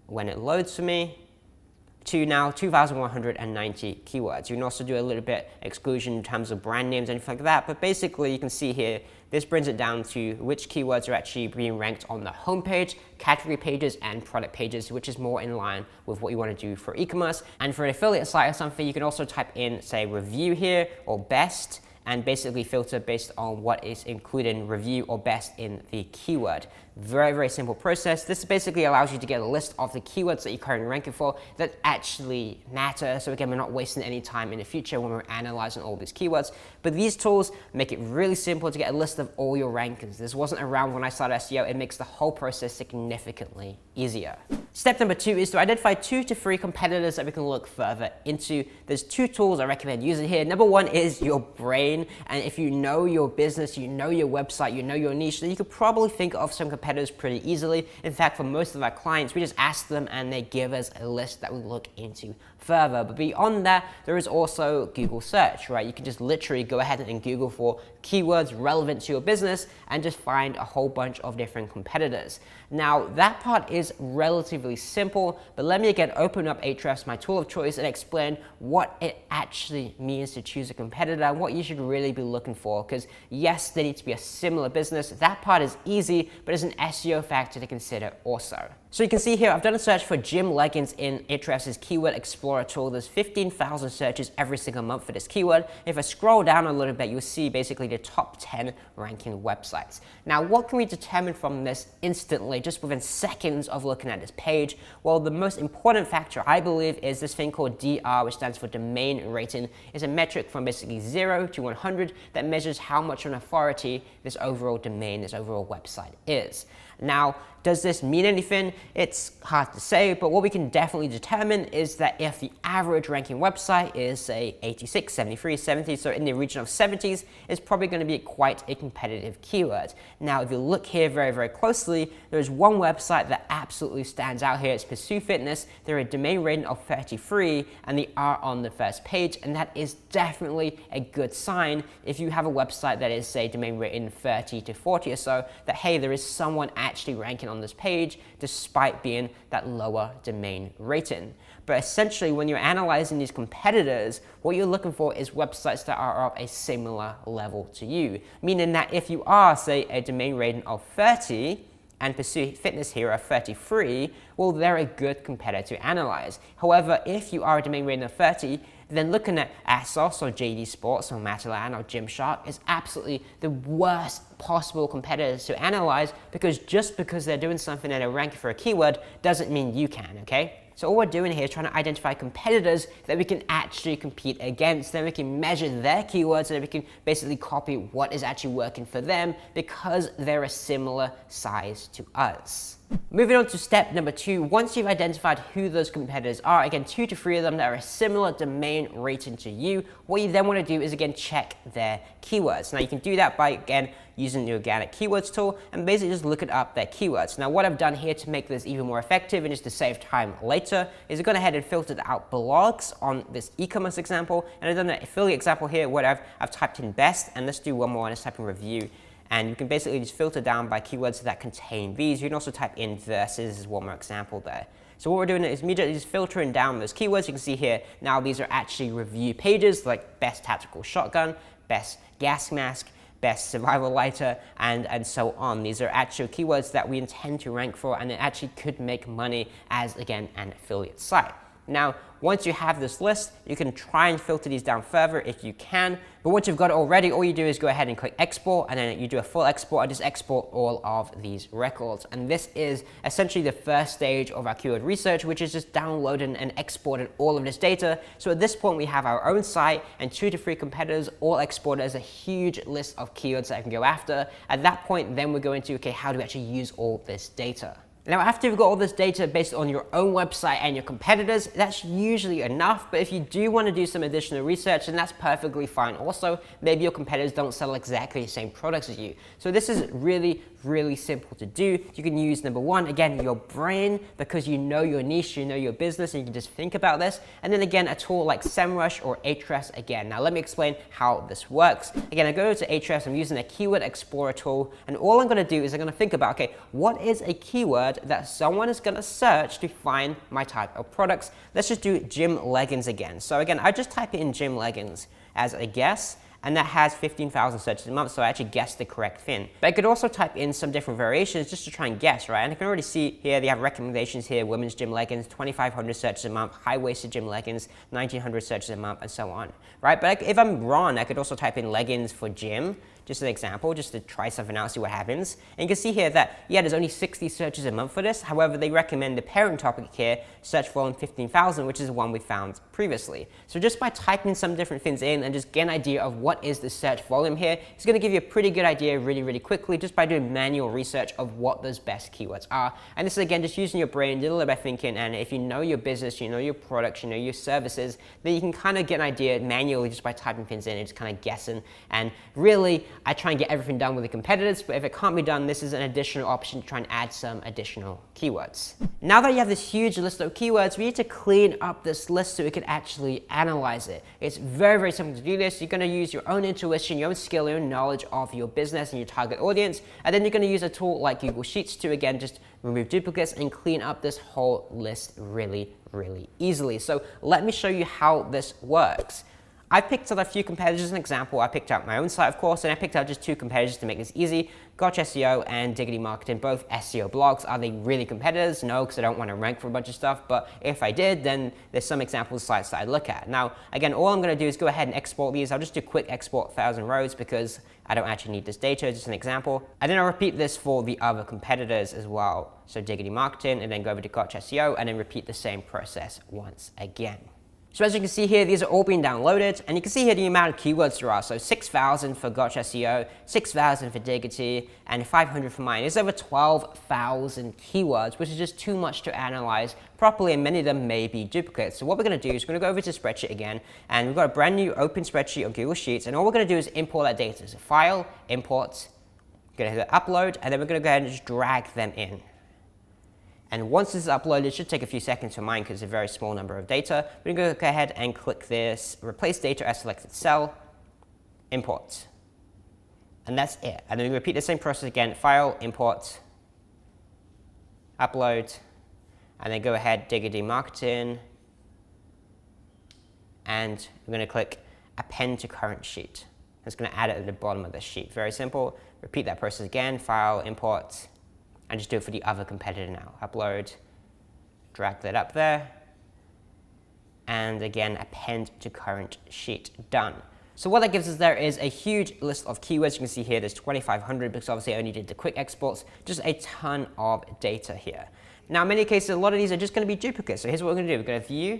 when it loads for me, to now 2,190 keywords. You can also do a little bit exclusion in terms of brand names and anything like that, but basically you can see here, this brings it down to which keywords are actually being ranked on the homepage, category pages, and product pages, which is more in line with what you want to do for e-commerce. And for an affiliate site or something, you can also type in, say, review here or best, and basically filter based on what is included in review or best in the keyword. Very, very simple process. This basically allows you to get a list of the keywords that you're currently ranking for that actually matter. So again, we're not wasting any time in the future when we're analyzing all these keywords. But these tools make it really simple to get a list of all your rankings. This wasn't around when I started SEO. It makes the whole process significantly easier. Step number 2 is to identify 2 to 3 competitors that we can look further into. There's 2 tools I recommend using here. Number 1 is your brain. And if you know your business, you know your website, you know your niche, then you could probably think of some competitors pretty easily. In fact, for most of our clients, we just ask them and they give us a list that we look into further. But beyond that, there is also Google search, right? You can just literally go ahead and Google for keywords relevant to your business and just find a whole bunch of different competitors. Now, that part is relatively simple, but let me again open up Ahrefs, my tool of choice, and explain what it actually means to choose a competitor and what you should really be looking for. Because yes, they need to be a similar business. That part is easy, but it's an SEO factor to consider also. So you can see here, I've done a search for gym leggings in Ahrefs' Keyword Explorer tool. There's 15,000 searches every single month for this keyword. If I scroll down a little bit, you'll see basically the top 10 ranking websites. Now, what can we determine from this instantly, just within seconds of looking at this page? Well, the most important factor, I believe, is this thing called DR, which stands for domain rating. It's a metric from basically 0 to 100 that measures how much of an authority this overall domain, this overall website is. Now, does this mean anything? It's hard to say, but what we can definitely determine is that if the average ranking website is, say, 86, 73, 70, so in the region of 70s, it's probably going to be quite a competitive keyword. Now, if you look here very, very closely, there's one website that absolutely stands out here. It's Pursue Fitness. They're a domain rating of 33, and they are on the first page, and that is definitely a good sign if you have a website that is, say, domain rating 30 to 40 or so, that, hey, there is someone actually ranking on this page despite being that lower domain rating. But essentially, when you're analyzing these competitors, what you're looking for is websites that are of a similar level to you, meaning that if you are, say, a domain rating of 30 and Pursue Fitness here are 33, well, they're a good competitor to analyze. However, if you are a domain rating of 30, then looking at ASOS or JD Sports or Matalan or Gymshark is absolutely the worst possible competitors to analyze, because just because they're doing something and they're ranking for a keyword doesn't mean you can, okay? So all we're doing here is trying to identify competitors that we can actually compete against. Then we can measure their keywords and we can basically copy what is actually working for them because they're a similar size to us. Moving on to step number 2, once you've identified who those competitors are, again 2 to 3 of them that are a similar domain rating to you, what you then want to do is again check their keywords. Now you can do that by again using the organic keywords tool and basically just looking up their keywords. Now what I've done here to make this even more effective and just to save time later is I've gone ahead and filtered out blogs on this e-commerce example, and I've done an affiliate example here where I've typed in best, and let's do one more and let's type in review. And you can basically just filter down by keywords that contain these. You can also type in versus as one more example there. So what we're doing is immediately just filtering down those keywords. You can see here, now these are actually review pages like best tactical shotgun, best gas mask, best survival lighter, and so on. These are actual keywords that we intend to rank for, and it actually could make money as, again, an affiliate site. Now, once you have this list, you can try and filter these down further if you can, but once you've got it already, all you do is go ahead and click export, and then you do a full export and just export all of these records. And this is essentially the first stage of our keyword research, which is just downloading and exporting all of this data. So at this point, we have our own site and 2 to 3 competitors all exported as a huge list of keywords that I can go after. At that point, then we're going to, okay, how do we actually use all this data? Now, after you've got all this data based on your own website and your competitors, that's usually enough. But if you do want to do some additional research, then that's perfectly fine. Also, maybe your competitors don't sell exactly the same products as you. So this is really, really simple to do. You can use, number one, again, your brain, because you know your niche, you know your business, and you can just think about this. And then again, a tool like SEMrush or Ahrefs again. Now, let me explain how this works. Again, I go to Ahrefs, I'm using a keyword explorer tool, and all I'm going to do is I'm going to think about, okay, what is a keyword that someone is going to search to find my type of products? Let's just do gym leggings again. So again, I just type in gym leggings as a guess, and that has 15,000 searches a month, so I actually guessed the correct thing. But I could also type in some different variations just to try and guess, right? And I can already see here they have recommendations here: women's gym leggings, 2,500 searches a month; high-waisted gym leggings, 1,900 searches a month, and so on, right? But if I'm wrong, I could also type in leggings for gym, just an example, just to try something out, see what happens. And you can see here that, yeah, there's only 60 searches a month for this. However, they recommend the parent topic here, search volume 15,000, which is the one we found previously. So just by typing some different things in and just get an idea of what is the search volume here, it's going to give you a pretty good idea really, really quickly just by doing manual research of what those best keywords are. And this is, again, just using your brain, a little bit of thinking, and if you know your business, you know your products, you know your services, then you can kind of get an idea manually just by typing things in and just kind of guessing. And really, I try and get everything done with the competitors, but if it can't be done, this is an additional option to try and add some additional keywords. Now that you have this huge list of keywords, we need to clean up this list so we can actually analyze it. It's very, very simple to do this. You're going to use your own intuition, your own skill, your own knowledge of your business and your target audience, and then you're going to use a tool like Google Sheets to, again, just remove duplicates and clean up this whole list really, really easily. So let me show you how this works. I picked out a few competitors as an example. I picked out my own site, of course, and I picked out just 2 competitors to make this easy: Gotcha SEO and Diggity Marketing, both SEO blogs. Are they really competitors? No, because I don't want to rank for a bunch of stuff, but if I did, then there's some example sites that I look at. Now, again, all I'm going to do is go ahead and export these. I'll just do quick export 1,000 rows because I don't actually need this data, just an example. And then I'll repeat this for the other competitors as well. So Diggity Marketing, and then go over to Gotcha SEO, and then repeat the same process once again. So as you can see here, these are all being downloaded, and you can see here the amount of keywords there are. So 6,000 for Gotcha SEO, 6,000 for Diggity, and 500 for mine. It's over 12,000 keywords, which is just too much to analyze properly, and many of them may be duplicates. So what we're going to do is we're going to go over to spreadsheet again, and we've got a brand new open spreadsheet on Google Sheets, and all we're going to do is import that data. So File, Import, we're going to hit Upload, and then we're going to go ahead and just drag them in. And once this is uploaded, it should take a few seconds for mine because it's a very small number of data. We're going to go ahead and click this Replace Data as Selected Cell, Import. And that's it. And then we repeat the same process again: File, Import, Upload, and then go ahead, Diggity Marketing, and we're going to click Append to Current Sheet. It's going to add it at the bottom of the sheet. Very simple. Repeat that process again: File, Import, and just do it for the other competitor now. Upload, drag that up there, and again, append to current sheet. Done. So what that gives us there is a huge list of keywords. You can see here there's 2,500 because obviously I only did the quick exports, just a ton of data here. Now in many cases, a lot of these are just going to be duplicates. So here's what we're going to do. We're going to view,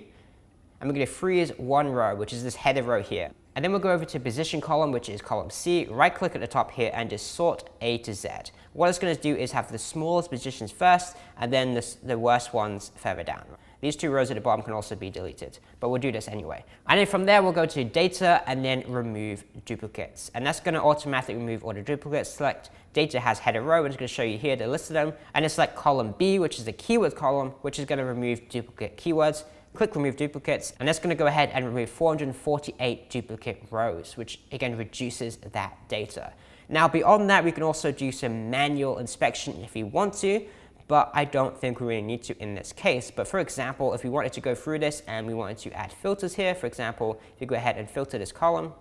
and we're going to freeze one row, which is this header row here. And then we'll go over to position column, which is column C, right click at the top here and just sort A to Z. What it's going to do is have the smallest positions first and then the worst ones further down. These 2 rows at the bottom can also be deleted, but we'll do this anyway. And then from there, we'll go to data and then remove duplicates. And that's going to automatically remove all the duplicates. Select data has header row, and it's going to show you here the list of them. And then select column B, which is the keyword column, which is going to remove duplicate keywords. Click remove duplicates, and that's going to go ahead and remove 448 duplicate rows, which again reduces that data. Now beyond that, we can also do some manual inspection if we want to, but I don't think we really need to in this case. But for example, if we wanted to go through this and we wanted to add filters here, for example, if you go ahead and filter this column,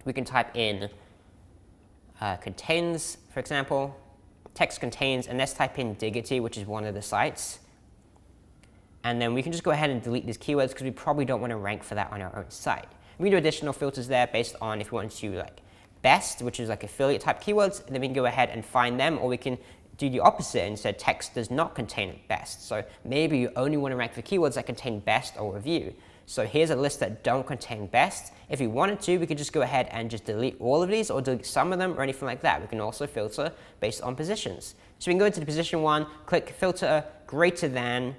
we can type in contains, for example, text contains, and let's type in Diggity, which is one of the sites. And then we can just go ahead and delete these keywords because we probably don't want to rank for that on our own site. We can do additional filters there based on if we want to like best, which is like affiliate type keywords, and then we can go ahead and find them, or we can do the opposite and say text does not contain best. So maybe you only want to rank for keywords that contain best or review. So here's a list that don't contain best. If we wanted to, we could just go ahead and just delete all of these or delete some of them or anything like that. We can also filter based on positions. So we can go into the position one, click filter greater than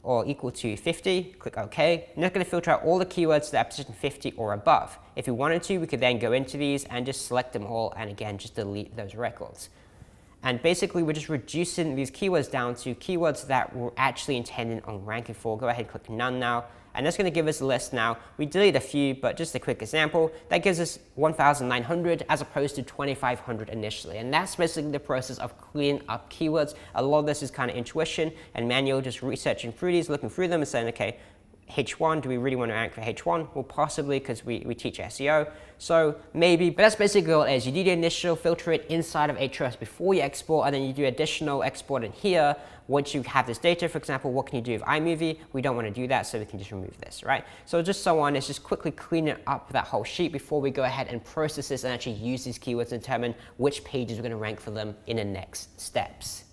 or equal to 50, click OK. And that's going to filter out all the keywords that are position 50 or above. If we wanted to, we could then go into these and just select them all and again, just delete those records. And basically, we're just reducing these keywords down to keywords that we're actually intending on ranking for. Go ahead and click none now. And that's going to give us a list now. We deleted a few, but just a quick example. That gives us 1,900 as opposed to 2,500 initially. And that's basically the process of cleaning up keywords. A lot of this is kind of intuition and manual, just researching through these, looking through them and saying, okay, H1, do we really want to rank for H1? Well, possibly because we teach SEO. So maybe, but that's basically all it is. You do the initial filter it inside of Ahrefs before you export, and then you do additional export in here. Once you have this data, for example, what can you do with iMovie? We don't want to do that, so we can just remove this, right? So just so on, it's just quickly cleaning up that whole sheet before we go ahead and process this and actually use these keywords to determine which pages we're going to rank for them in the next steps.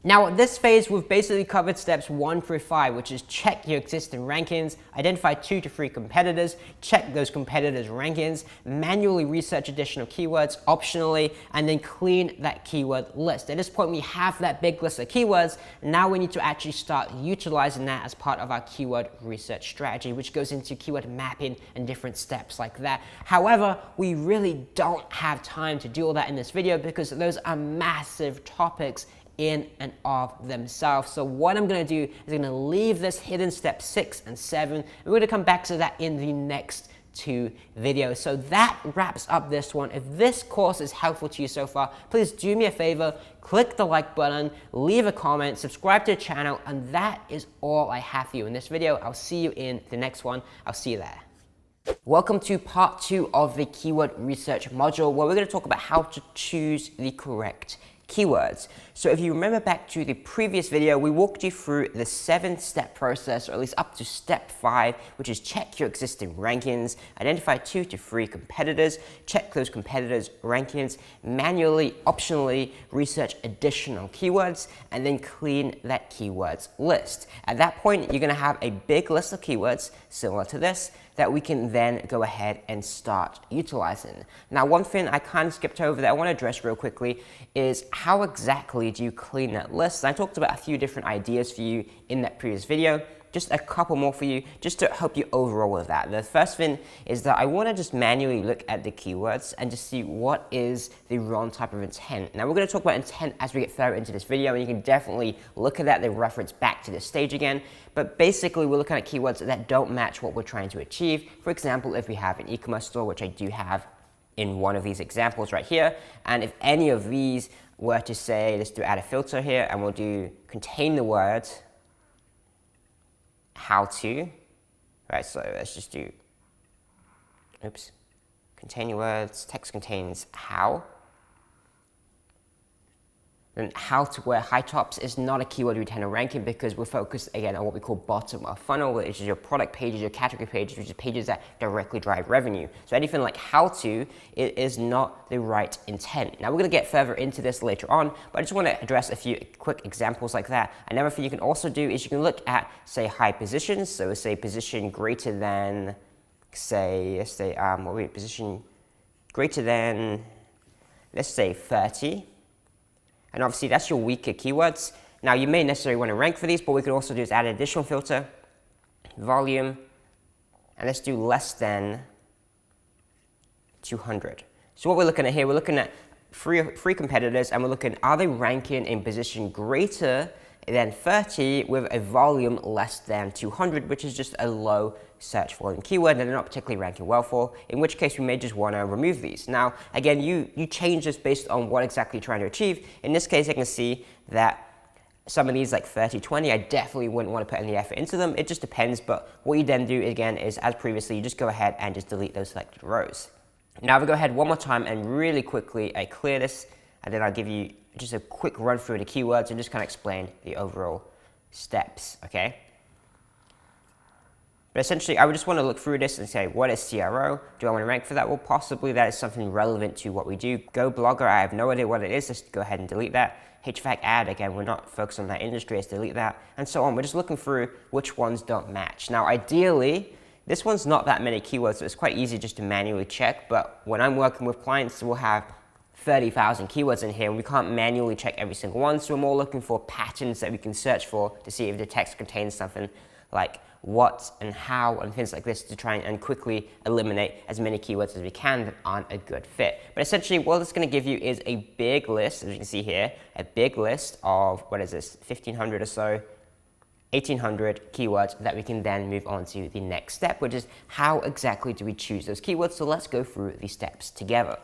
Now at this phase, we've basically covered steps 1 through 5, which is check your existing rankings, identify 2 to 3 competitors, check those competitors' rankings, manually research additional keywords optionally, and then clean that keyword list. At this point, we have that big list of keywords. Now we need to actually start utilizing that as part of our keyword research strategy, which goes into keyword mapping and different steps like that. However, we really don't have time to do all that in this video because those are massive topics in and of themselves. So what I'm going to do is I'm going to leave this hidden step 6 and 7. And we're going to come back to that in the next 2 videos. So that wraps up this one. If this course is helpful to you so far, please do me a favor, click the like button, leave a comment, subscribe to the channel, and that is all I have for you in this video. I'll see you in the next one. I'll see you there. Welcome to part 2 of the keyword research module, where we're going to talk about how to choose the correct keywords. So if you remember back to the previous video, we walked you through the 7-step process, or at least up to step 5, which is check your existing rankings, identify 2 to 3 competitors, check those competitors' rankings, manually, optionally research additional keywords, and then clean that keywords list. At that point, you're going to have a big list of keywords similar to this that we can then go ahead and start utilizing. Now, one thing I kind of skipped over that I want to address real quickly is how exactly do you clean that list? I talked about a few different ideas for you in that previous video. Just a couple more for you, just to help you overall with that. The first thing is that I want to just manually look at the keywords and just see what is the wrong type of intent. Now, we're going to talk about intent as we get further into this video, and you can definitely look at that, then reference back to this stage again. But basically, we're looking at keywords that don't match what we're trying to achieve. For example, if we have an e-commerce store, which I do have in one of these examples right here, and if any of these were to say, let's do add a filter here, and we'll do contain the word how to, right? So let's just do, contain your words, text contains how. Then how to wear high tops is not a keyword we tend to rank in because we're focused again on what we call bottom of funnel, which is your product pages, your category pages, which is pages that directly drive revenue. So anything like how to, it is not the right intent. Now we're going to get further into this later on, but I just want to address a few quick examples like that. Another thing you can also do is you can look at, say, high positions. So let's say position greater than, position greater than, let's say 30. And obviously that's your weaker keywords. Now, you may necessarily want to rank for these, but what we can also do is add an additional filter, volume, and let's do less than 200. So what we're looking at here, we're looking at three competitors, and we're looking, are they ranking in position greater than 30 with a volume less than 200, which is just a low search volume keyword that they're not particularly ranking well for, in which case we may just want to remove these. Now, again, you change this based on what exactly you're trying to achieve. In this case, I can see that some of these, like 30, 20, I definitely wouldn't want to put any effort into them. It just depends, but what you then do, again, is as previously, you just go ahead and just delete those selected rows. Now, if I go ahead one more time and really quickly I clear this, and then I'll give you just a quick run through the keywords and just kind of explain the overall steps, okay? But essentially, I would just want to look through this and say, what is CRO? Do I want to rank for that? Well, possibly that is something relevant to what we do. Go Blogger, I have no idea what it is. Just go ahead and delete that. HVAC ad, again, we're not focused on that industry, let's delete that, and so on. We're just looking through which ones don't match. Now, ideally, this one's not that many keywords, so it's quite easy just to manually check, but when I'm working with clients, we'll have 30,000 keywords in here, and we can't manually check every single one, so we're more looking for patterns that we can search for to see if the text contains something like what and how and things like this to try and quickly eliminate as many keywords as we can that aren't a good fit. But essentially what it's going to give you is a big list, as you can see here, a big list of, what is this, 1,500 or so, 1,800 keywords that we can then move on to the next step, which is how exactly do we choose those keywords. So let's go through these steps together.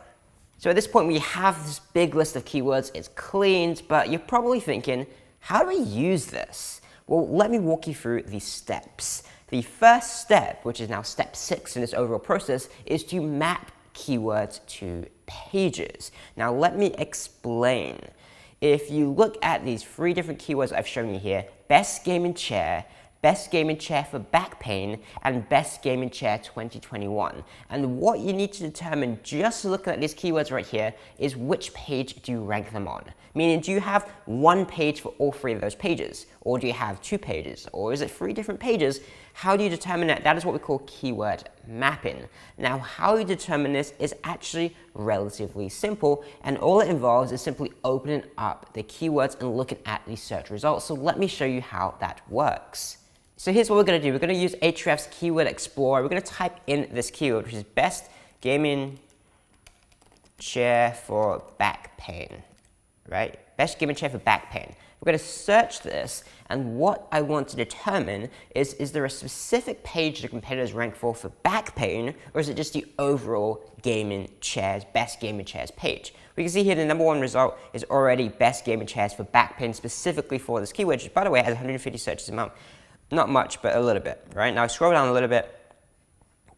So at this point we have this big list of keywords, it's cleaned, but you're probably thinking, how do we use this? Well, let me walk you through these steps. The first step, which is now step 6 in this overall process, is to map keywords to pages. Now, let me explain. If you look at these 3 different keywords I've shown you here, best gaming chair for back pain, and best gaming chair 2021. And what you need to determine just looking at these keywords right here is which page do you rank them on? Meaning, do you have one page for all 3 of those pages? Or do you have 2 pages? Or is it 3 different pages? How do you determine that? That is what we call keyword mapping. Now, how you determine this is actually relatively simple, and all it involves is simply opening up the keywords and looking at the search results. So let me show you how that works. So here's what we're going to do. We're going to use Ahrefs Keyword Explorer. We're going to type in this keyword, which is best gaming chair for back pain, right? Best gaming chair for back pain. We're going to search this, and what I want to determine is there a specific page the competitors rank for back pain, or is it just the overall gaming chairs, best gaming chairs page? We can see here the #1 result is already best gaming chairs for back pain, specifically for this keyword, which by the way has 150 searches a month. Not much, but a little bit, right? Now scroll down a little bit.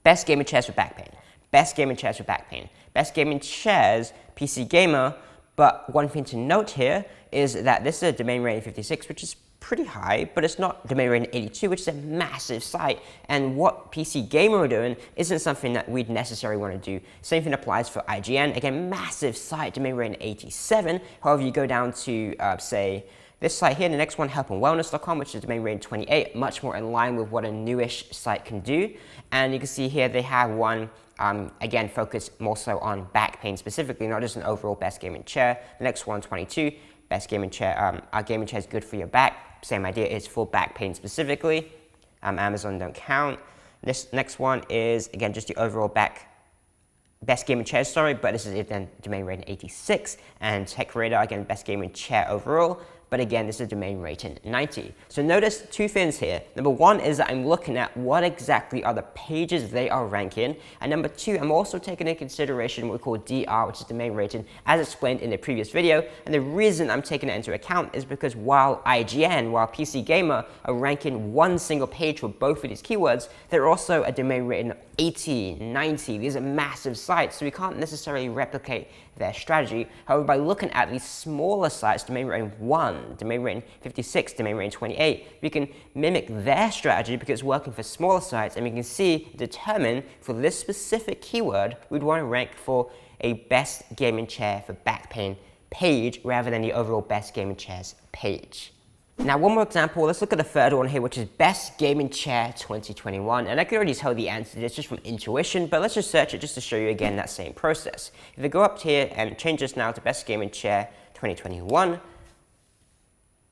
Best gaming chairs for back pain. Best gaming chairs for back pain. Best gaming chairs, PC Gamer. But one thing to note here is that this is a domain rating 56, which is pretty high, but it's not domain rating 82, which is a massive site. And what PC Gamer are doing isn't something that we'd necessarily want to do. Same thing applies for IGN. Again, massive site, domain rating 87. However, you go down to, say, this site here, the next one, healthandwellness.com, which is domain rating 28, much more in line with what a newish site can do. And you can see here they have one, again, focused more so on back pain specifically, not just an overall best gaming chair. The next one, 22, best gaming chair, our gaming chair is good for your back. Same idea, is for back pain specifically. Amazon don't count. This next one is, again, just the overall best gaming chair, sorry, but this is then domain rating 86. And TechRadar, again, best gaming chair overall. But again, this is domain rating 90. So notice 2 things here. #1 is that I'm looking at what exactly are the pages they are ranking. And #2, I'm also taking into consideration what we call DR, which is domain rating, as explained in the previous video. And the reason I'm taking it into account is because while IGN, while PC Gamer are ranking one single page for both of these keywords, they're also a domain rating 80, 90. These are massive sites, so we can't necessarily replicate their strategy. However, by looking at these smaller sites, domain rating 1, domain rating 56, domain rating 28, we can mimic their strategy because it's working for smaller sites, and we can determine for this specific keyword, we'd want to rank for a best gaming chair for back pain page rather than the overall best gaming chairs page. Now, one more example, let's look at the third one here, which is Best Gaming Chair 2021. And I can already tell the answer to this just from intuition, but let's just search it just to show you again that same process. If I go up here and change this now to Best Gaming Chair 2021,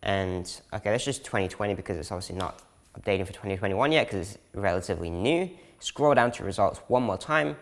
And okay, that's just 2020 because it's obviously not updating for 2021 yet because it's relatively new. Scroll down to results one more time.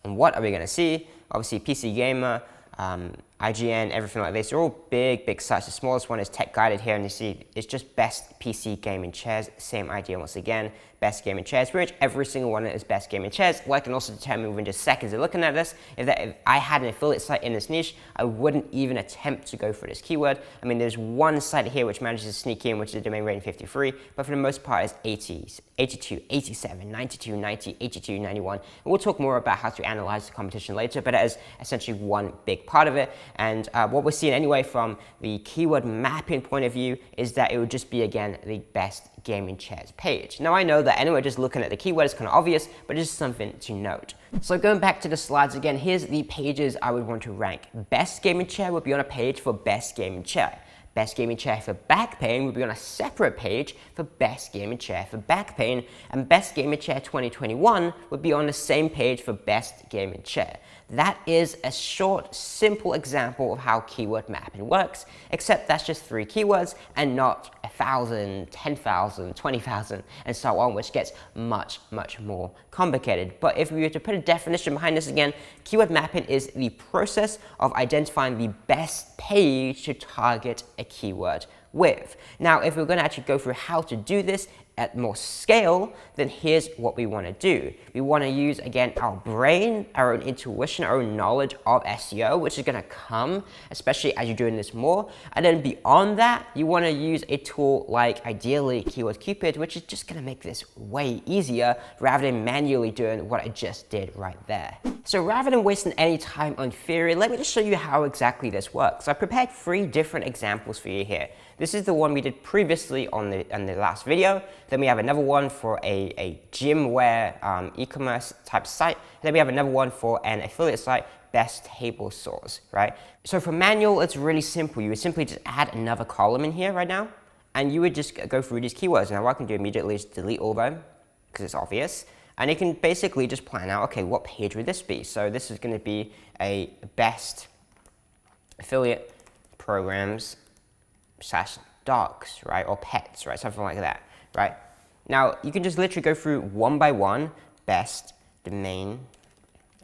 And what are we going to see? Obviously, PC Gamer, IGN, everything like this. They're all big sites. The smallest one is Tech Guided here, and you see it's just best PC gaming chairs. Same idea once again. Best gaming chairs. Pretty much every single one is best gaming chairs. What I can also determine within just seconds of looking at this is that if I had an affiliate site in this niche, I wouldn't even attempt to go for this keyword. I mean, there's one site here which manages to sneak in, which is a domain rating 53, but for the most part, it's 80s, 82, 87, 92, 90, 82, 91. And we'll talk more about how to analyze the competition later, but that is essentially one big part of it. And what we're seeing anyway from the keyword mapping point of view is that it would just be, again, the best gaming chairs page. Now I know that anyway, just looking at the keyword is kind of obvious, but it's just something to note. So going back to the slides again, here's the pages I would want to rank. Best gaming chair would be on a page for best gaming chair. Best gaming chair for back pain would be on a separate page for best gaming chair for back pain, and best gaming chair 2021 would be on the same page for best gaming chair. That is a short, simple example of how keyword mapping works, except that's just 3 keywords and not 1,000, 10,000, 20,000, and so on, which gets much more complicated. But if we were to put a definition behind this again, keyword mapping is the process of identifying the best page to target a keyword with. Now, if we're going to actually go through how to do this at more scale, then here's what we want to do. We want to use, again, our brain, our own intuition, our own knowledge of SEO, which is going to come, especially as you're doing this more. And then beyond that, you want to use a tool like, ideally, Keyword Cupid, which is just going to make this way easier rather than manually doing what I just did right there. So rather than wasting any time on theory, let me just show you how exactly this works. I prepared 3 different examples for you here. This is the one we did previously on the last video. Then we have another one for a gym wear e-commerce type site. And then we have another one for an affiliate site, best table saws, right? So for manual, it's really simple. You would simply just add another column in here right now, and you would just go through these keywords. Now what I can do immediately is delete all of them, because it's obvious. And you can basically just plan out, okay, what page would this be? So this is going to be a best affiliate programs / dogs, right? Or pets, right? Something like that, right? Now, you can just literally go through one by one, best domain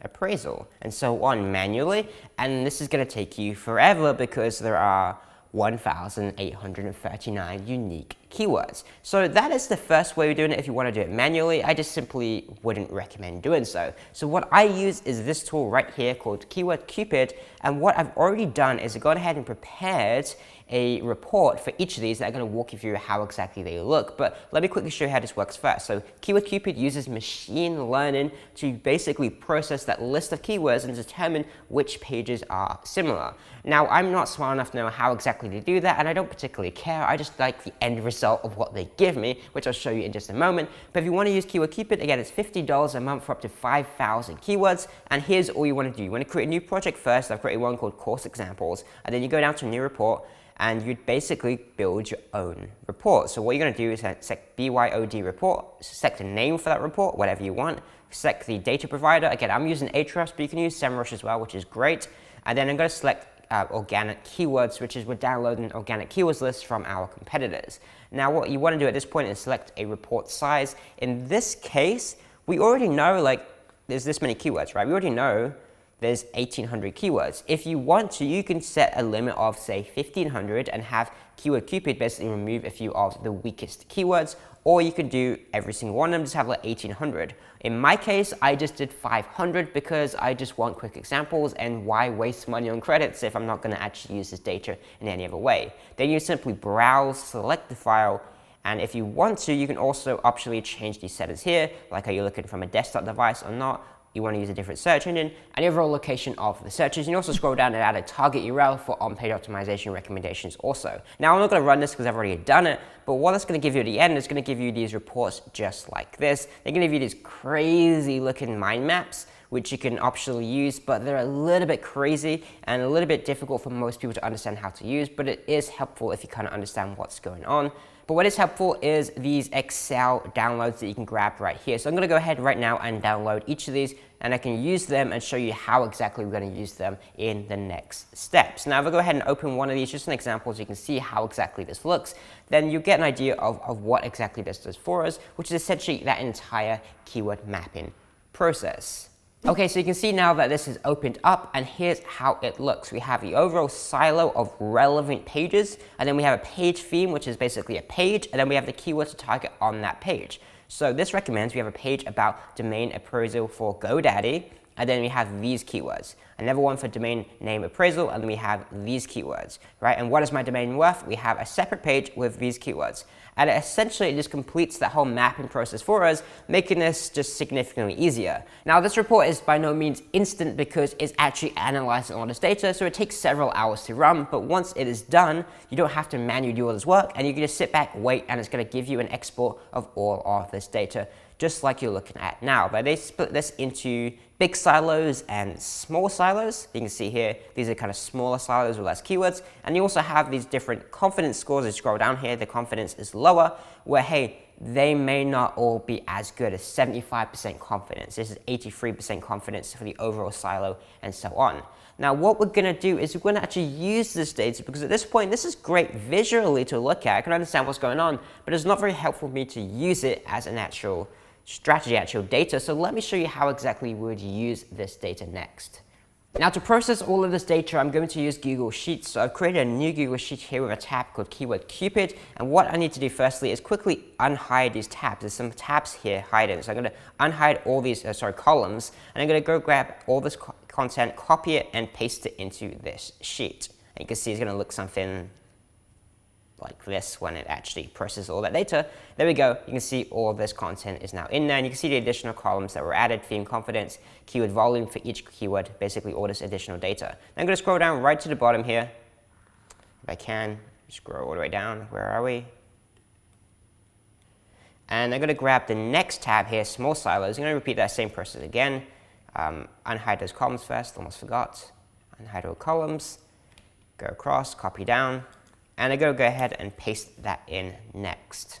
appraisal, and so on manually. And this is going to take you forever because there are 1,839 unique keywords. So that is the first way of doing it. If you want to do it manually, I just simply wouldn't recommend doing so. So what I use is this tool right here called Keyword Cupid, and what I've already done is I've gone ahead and prepared a report for each of these that are going to walk you through how exactly they look. But let me quickly show you how this works first. So Keyword Cupid uses machine learning to basically process that list of keywords and determine which pages are similar. Now, I'm not smart enough to know how exactly to do that, and I don't particularly care. I just like the end result of what they give me, which I'll show you in just a moment. But if you want to use Keyword Cupid, again, it's $50 a month for up to 5,000 keywords. And here's all you want to do. You want to create a new project first. I've created one called Course Examples, and then you go down to New Report, and you'd basically build your own report. So what you're going to do is select BYOD report, select a name for that report, whatever you want, select the data provider. Again, I'm using Ahrefs, but you can use SEMrush as well, which is great. And then I'm going to select organic keywords, which is we're downloading organic keywords lists from our competitors. Now, what you want to do at this point is select a report size. In this case, we already know, like, there's this many keywords, right? We already know there's 1,800 keywords. If you want to, you can set a limit of, say, 1,500 and have Keyword Cupid basically remove a few of the weakest keywords, or you can do every single one of them, just have like 1,800. In my case, I just did 500 because I just want quick examples, and why waste money on credits if I'm not going to actually use this data in any other way? Then you simply browse, select the file, and if you want to, you can also optionally change these settings here, like are you looking from a desktop device or not. You want to use a different search engine, and the overall location of the searches. You can also scroll down and add a target URL for on-page optimization recommendations also. Now, I'm not going to run this because I've already done it, but what it's going to give you at the end is going to give you these reports just like this. They're going to give you these crazy looking mind maps, which you can optionally use, but they're a little bit crazy and a little bit difficult for most people to understand how to use, but it is helpful if you kind of understand what's going on. But what is helpful is these Excel downloads that you can grab right here. So I'm going to go ahead right now and download each of these, and I can use them and show you how exactly we're going to use them in the next steps. Now, if I go ahead and open one of these, just an example, so you can see how exactly this looks, then you get an idea of what exactly this does for us, which is essentially that entire keyword mapping process. Okay, so you can see now that this is opened up, and here's how it looks. We have the overall silo of relevant pages, and then we have a page theme, which is basically a page, and then we have the keywords to target on that page. So this recommends we have a page about domain appraisal for GoDaddy, and then we have these keywords. Another one for domain name appraisal, and then we have these keywords, right? And what is my domain worth? We have a separate page with these keywords. And essentially, it just completes that whole mapping process for us, making this just significantly easier. Now, this report is by no means instant because it's actually analyzing all this data, so it takes several hours to run, but once it is done, you don't have to manually do all this work, and you can just sit back, wait, and it's going to give you an export of all of this data, just like you're looking at now. But they split this into big silos and small silos. You can see here, these are kind of smaller silos with less keywords. And you also have these different confidence scores. As you scroll down here, the confidence is lower, where, hey, they may not all be as good as 75% confidence. This is 83% confidence for the overall silo, and so on. Now, what we're going to do is we're going to actually use this data, because at this point, this is great visually to look at. I can understand what's going on, but it's not very helpful for me to use it as an actual strategy, actual data. So let me show you how exactly we would use this data next. Now, to process all of this data, I'm going to use Google Sheets. So I've created a new Google Sheet here with a tab called Keyword Cupid. And what I need to do firstly is quickly unhide these tabs. There's some tabs here hidden. So I'm going to unhide all these columns, and I'm going to go grab all this content, copy it, and paste it into this sheet. And you can see it's going to look something like this when it actually processes all that data. There we go. You can see all this content is now in there, and you can see the additional columns that were added: theme confidence, keyword volume for each keyword, basically all this additional data. I'm going to scroll down right to the bottom here. If I can, scroll all the way down. Where are we? And I'm going to grab the next tab here, small silos. I'm going to repeat that same process again. Unhide those columns first, almost forgot. Unhide all columns, go across, copy down. And I'm going to go ahead and paste that in next.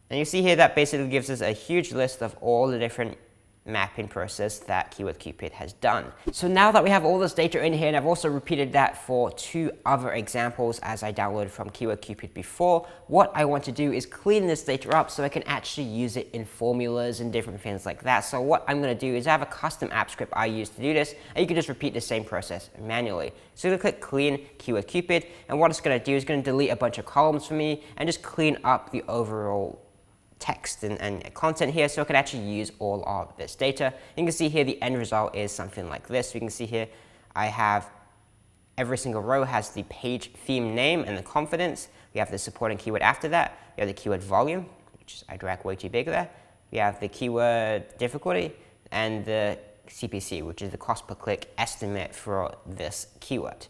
And you see here that basically gives us a huge list of all the different mapping process that Keyword Cupid has done. So now that we have all this data in here, and I've also repeated that for 2 other examples as I downloaded from Keyword Cupid before, what I want to do is clean this data up so I can actually use it in formulas and different things like that. So what I'm going to do is I have a custom app script I use to do this, and you can just repeat the same process manually. So I'm going to click Clean Keyword Cupid, and what it's going to do is going to delete a bunch of columns for me and just clean up the overall text and content here, so I can actually use all of this data. You can see here the end result is something like this. You can see here I have every single row has the page theme name and the confidence. We have the supporting keyword after that. We have the keyword volume, which I drag way too big there. We have the keyword difficulty and the CPC, which is the cost per click estimate for this keyword.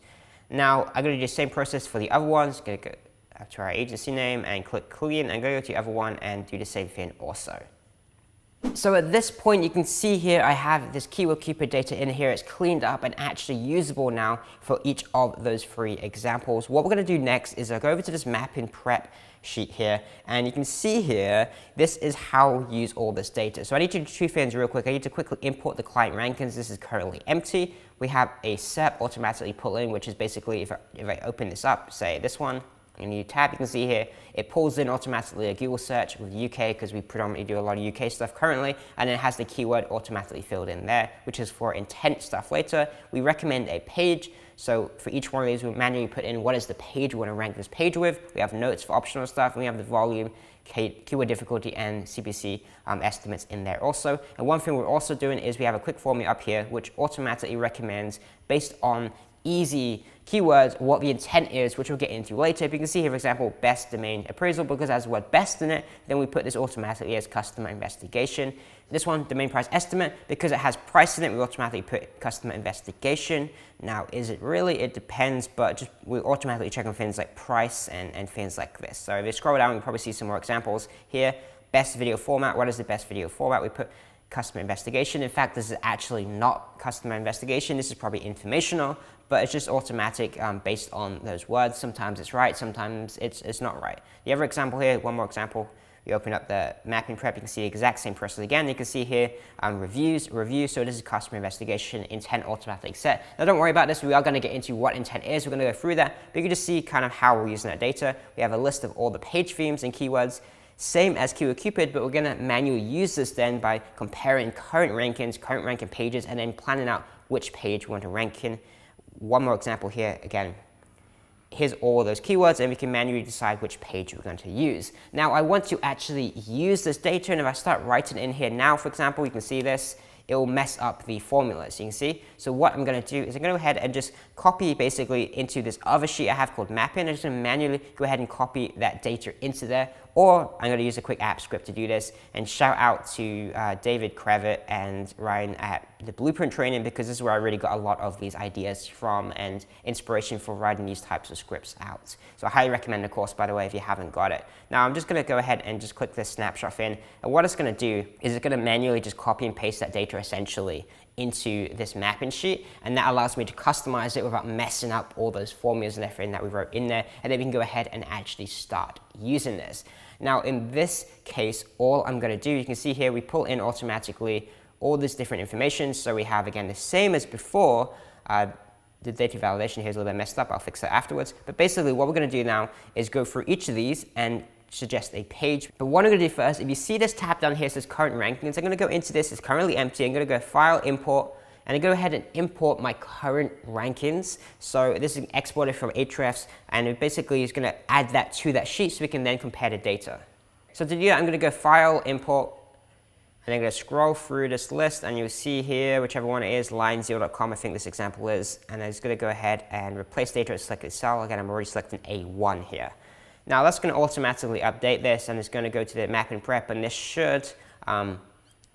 Now I'm going to do the same process for the other ones. Going to go to our agency name and click clean, and go to the other one and do the same thing also. So at this point, you can see here I have this Keyword Cupid data in here. It's cleaned up and actually usable now for each of those 3 examples. What we're going to do next is I'll go over to this mapping prep sheet here, and you can see here this is how we use all this data. So I need to do 2 things real quick. I need to quickly import the client rankings. This is currently empty. We have a SERP automatically pull in, which is basically if I open this up, say this one, a new tab, you can see here it pulls in automatically a Google search with UK, because we predominantly do a lot of UK stuff currently, and then it has the keyword automatically filled in there, which is for intent stuff later. We recommend a page, so for each one of these we manually put in what is the page we want to rank this page with. We have notes for optional stuff, and we have the volume, keyword difficulty, and CPC estimates in there also. And one thing we're also doing is we have a quick formula up here which automatically recommends, based on easy keywords, what the intent is, which we'll get into later. If you can see here, for example, best domain appraisal, because it has the word best in it, then we put this automatically as customer investigation. This one, domain price estimate, because it has price in it, we automatically put customer investigation. Now, is it really? It depends, but just we automatically check on things like price and things like this. So if you scroll down, you'll probably see some more examples here. Best video format, what is the best video format? We put customer investigation. In fact, this is actually not customer investigation. This is probably informational, but it's just automatic based on those words. Sometimes it's right, sometimes it's not right. The other example here, one more example. You open up the mapping prep, you can see the exact same process again. You can see here reviews, so this is customer investigation, intent automatically set. Now don't worry about this, we are going to get into what intent is, we're going to go through that, but you can just see kind of how we're using that data. We have a list of all the page themes and keywords, same as KeywordCupid, but we're going to manually use this then by comparing current rankings, current ranking pages, and then planning out which page we want to rank in. One more example here, again. Here's all those keywords, and we can manually decide which page we're going to use. Now, I want to actually use this data, and if I start writing in here now, for example, you can see this, it will mess up the formulas, you can see. So what I'm going to do is I'm going to go ahead and just copy basically into this other sheet I have called mapping. I'm just going to manually go ahead and copy that data into there, or I'm going to use a quick app script to do this, and shout out to David Crevitt and Ryan at the Blueprint Training, because this is where I really got a lot of these ideas from and inspiration for writing these types of scripts out. So I highly recommend the course, by the way, if you haven't got it. Now I'm just going to go ahead and just click this snapshot in, and what it's going to do is it's going to manually just copy and paste that data essentially into this mapping sheet, and that allows me to customize it without messing up all those formulas and everything that we wrote in there, and then we can go ahead and actually start using this. Now in this case, all I'm going to do, you can see here we pull in automatically all this different information, so we have again the same as before. The data validation here is a little bit messed up, I'll fix that afterwards, but basically what we're going to do now is go through each of these and suggest a page. But what I'm going to do first, if you see this tab down here, it says current rankings, I'm going to go into this, it's currently empty, I'm going to go file, import, and I go ahead and import my current rankings. So this is exported from Ahrefs, and it basically is going to add that to that sheet so we can then compare the data. So to do that, I'm going to go file, import, and I'm going to scroll through this list, and you'll see here, whichever one it is, line0.com, I think this example is, and I'm just going to go ahead and replace data with selected cell. Again, I'm already selecting A1 here. Now that's going to automatically update this, and it's going to go to the mapping prep, and this should,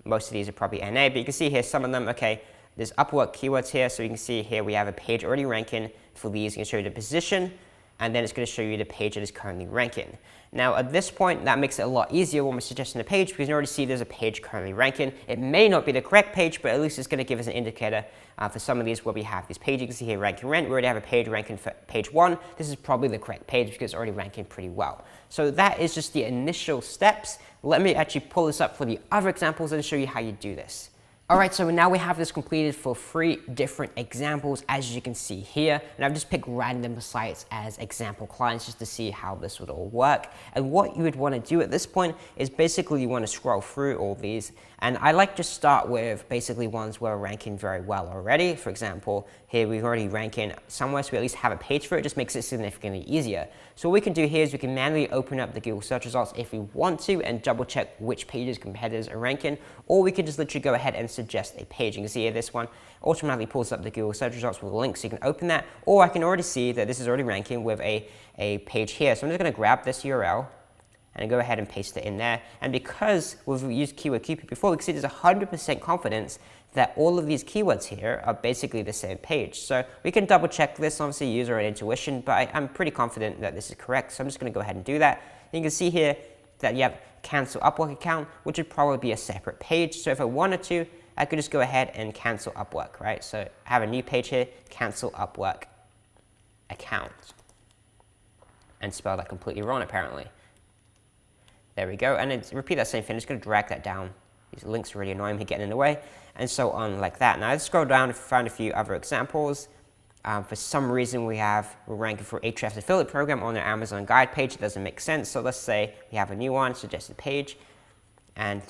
most of these are probably NA, but you can see here some of them, okay, there's Upwork keywords here, so you can see here we have a page already ranking for these. It's going to show you the position, and then it's going to show you the page that is currently ranking. Now at this point, that makes it a lot easier when we're suggesting a page, because you already see there's a page currently ranking. It may not be the correct page, but at least it's going to give us an indicator for some of these where we have these pages. You can see here ranking rent, we already have a page ranking for page 1. This is probably the correct page because it's already ranking pretty well. So that is just the initial steps. Let me actually pull this up for the other examples and show you how you do this. Alright, so now we have this completed for 3 different examples, as you can see here, and I've just picked random sites as example clients just to see how this would all work. And what you would want to do at this point is basically you want to scroll through all these, and I like to start with basically ones where we're ranking very well already. For example, here we've already ranking somewhere, so we at least have a page for it. It just makes it significantly easier. So what we can do here is we can manually open up the Google search results if we want to and double check which pages competitors are ranking, or we can just literally go ahead and suggest a page. You can see here this one automatically pulls up the Google search results with a link, so you can open that, or I can already see that this is already ranking with a page here. So I'm just going to grab this URL and go ahead and paste it in there. And because we've used KeywordCupid before, we can see there's 100% confidence that all of these keywords here are basically the same page. So we can double check this, obviously use our intuition, but I'm pretty confident that this is correct. So I'm just going to go ahead and do that. And you can see here that you have cancel Upwork account, which would probably be a separate page. So if I wanted to, I could just go ahead and cancel Upwork, right? So I have a new page here, cancel Upwork account, and spell that completely wrong apparently. There we go, and then repeat that same thing. I'm just going to drag that down. These links are really annoying me getting in the way, and so on like that. Now let's scroll down and find a few other examples. For some reason we're ranking for Ahrefs affiliate program on their Amazon guide page. It doesn't make sense. So let's say we have a new one, suggested page, and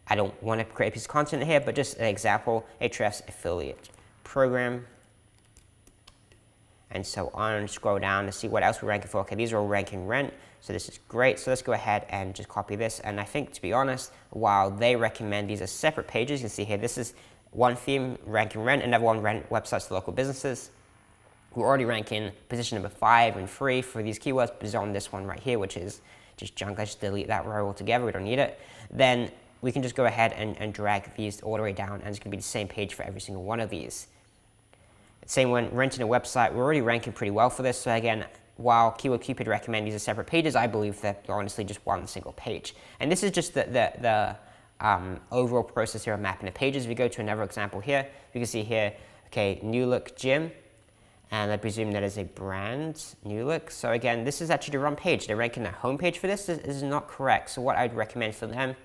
I don't want to create a piece of content here, but just an example, Ahrefs affiliate program, and so on. Scroll down to see what else we're ranking for. Okay, these are all ranking rent, so this is great. So let's go ahead and just copy this. And I think, to be honest, while they recommend these as separate pages, you can see here, this is one theme, ranking rent, another one, rent websites to local businesses. We're already ranking position number 5 and 3 for these keywords, but it's on this one right here, which is just junk. Let's just delete that row altogether, we don't need it. Then we can just go ahead and drag these all the way down, and it's going to be the same page for every single one of these. Same when renting a website, we're already ranking pretty well for this. So again, while KeywordCupid recommend these as separate pages, I believe that they're honestly just one single page. And this is just the overall process here of mapping the pages. If we go to another example here, you can see here, okay, New Look Gym, and I presume that is a brand, New Look. So again, this is actually the wrong page. They're ranking the home page for this. This is not correct. So what I'd recommend for them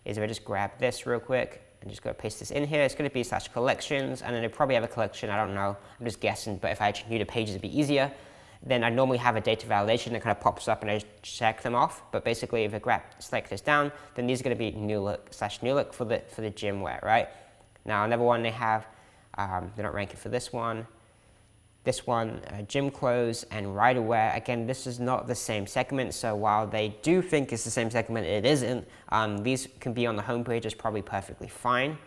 is if I just grab this real quick and just go paste this in here, it's going to be /collections, and then they probably have a collection, I don't know, I'm just guessing, but if I actually knew the pages, it'd be easier. Then I normally have a data validation that kind of pops up and I check them off. But basically, if I select this down, then these are going to be New Look /New Look for the gym wear, right? Now another one they have, they're not ranking for this one. This one, gym clothes and rider wear. Again, this is not the same segment, so while they do think it's the same segment, it isn't. These can be on the homepage, it's probably perfectly fine.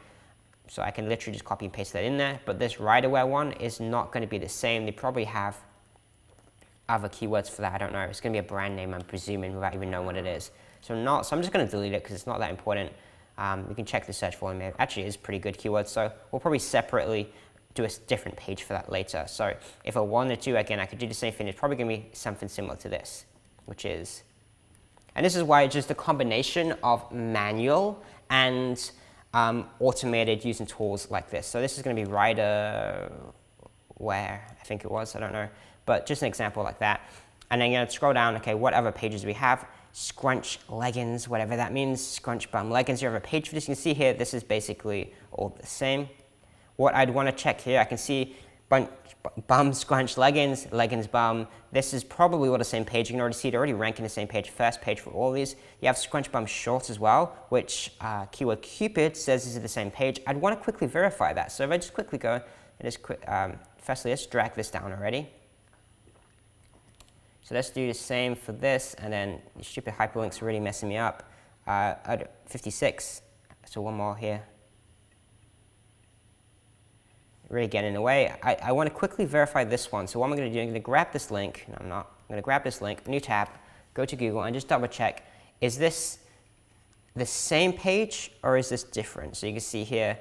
So I can literally just copy and paste that in there. But this rider wear one is not going to be the same. They probably have other keywords for that, I don't know. It's going to be a brand name, I'm presuming, without even knowing what it is. So I'm just going to delete it because it's not that important. You can check the search volume. It actually is pretty good keywords, so we'll probably separately do a different page for that later. So if I wanted to, again, I could do the same thing. It's probably going to be something similar to this, which is, and this is why it's just a combination of manual and automated using tools like this. So this is going to be rider wear, I think it was, I don't know, but just an example like that. And then you're going to scroll down, okay, what other pages do we have? Scrunch leggings, whatever that means, scrunch bum leggings. You have a page for this. You can see here, this is basically all the same. What I'd want to check here, I can see bum scrunch leggings, leggings bum. This is probably all the same page. You can already see it already ranking the same page, first page for all these. You have scrunch bum shorts as well, which Keyword Cupid says is the same page. I'd want to quickly verify that. So if I just quickly go and just firstly, let's drag this down already. So let's do the same for this, and then the stupid hyperlinks are really messing me up. 56, so one more here. Really getting in the way. I want to quickly verify this one. So what I'm going to do, I'm going to grab this link. No, I'm not. I'm going to grab this link, new tab, go to Google, and just double check. Is this the same page or is this different? So you can see here,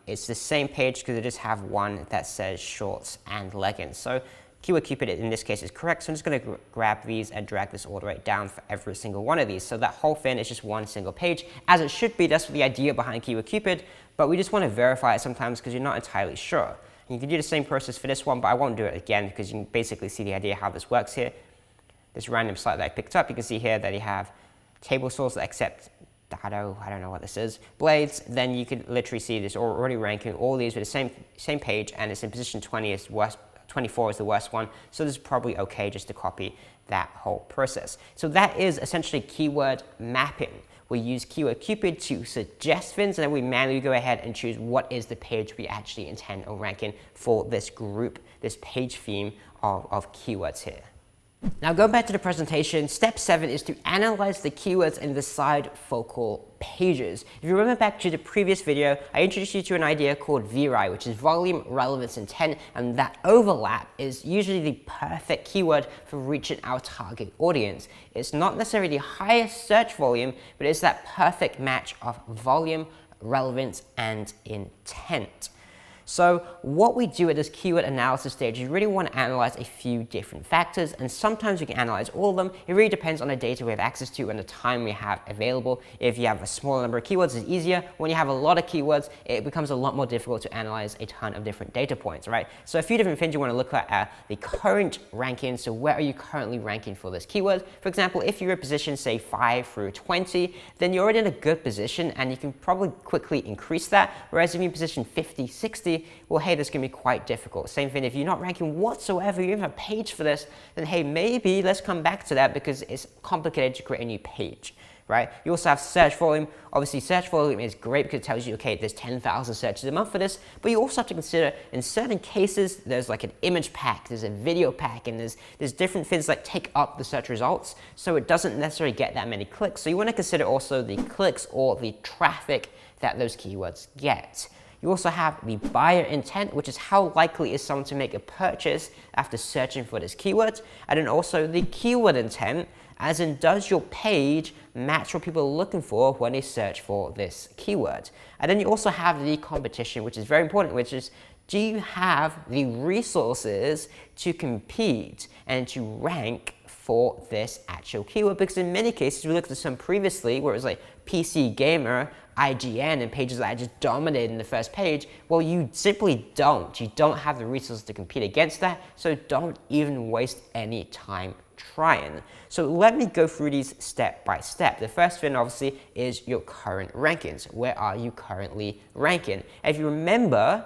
it's the same page because I just have one that says shorts and leggings. So Keyword Cupid in this case is correct. So I'm just going to grab these and drag this all the way down for every single one of these. So that whole thing is just one single page, as it should be. That's the idea behind Keyword Cupid. But we just want to verify it sometimes because you're not entirely sure. And you can do the same process for this one, but I won't do it again because you can basically see the idea how this works here. This random site that I picked up, you can see here that you have table saws that accept dado, I don't know what this is, blades. Then you could literally see this already ranking all these with the same page, and it's in position 20 is worst. 24 is the worst one, so this is probably okay just to copy that whole process. So that is essentially keyword mapping. We use Keyword Cupid to suggest things, and then we manually go ahead and choose what is the page we actually intend on ranking for this group, this page theme of keywords here. Now going back to the presentation, step 7 is to analyze the keywords in the side focal pages. If you remember back to the previous video, I introduced you to an idea called VRI, which is volume, relevance, intent, and that overlap is usually the perfect keyword for reaching our target audience. It's not necessarily the highest search volume, but it's that perfect match of volume, relevance, and intent. So what we do at this keyword analysis stage is you really want to analyze a few different factors, and sometimes we can analyze all of them. It really depends on the data we have access to and the time we have available. If you have a smaller number of keywords, it's easier. When you have a lot of keywords, it becomes a lot more difficult to analyze a ton of different data points, right? So a few different things you want to look at are the current ranking. So where are you currently ranking for this keyword? For example, if you're in position, say 5 through 20, then you're already in a good position and you can probably quickly increase that. Whereas if you're in position 50, 60, well, hey, this can be quite difficult. Same thing, if you're not ranking whatsoever, you don't have a page for this, then hey, maybe let's come back to that because it's complicated to create a new page, right? You also have search volume. Obviously, search volume is great because it tells you, okay, there's 10,000 searches a month for this, but you also have to consider in certain cases, there's like an image pack, there's a video pack, and there's different things that take up the search results, so it doesn't necessarily get that many clicks. So you want to consider also the clicks or the traffic that those keywords get. You also have the buyer intent, which is how likely is someone to make a purchase after searching for this keyword. And then also the keyword intent, as in does your page match what people are looking for when they search for this keyword. And then you also have the competition, which is very important, which is do you have the resources to compete and to rank for this actual keyword, because in many cases, we looked at some previously where it was like PC gamer, IGN, and pages that just dominated in the first page. Well, you simply don't. You don't have the resources to compete against that, so don't even waste any time trying. So let me go through these step by step. The first thing obviously is your current rankings. Where are you currently ranking? If you remember,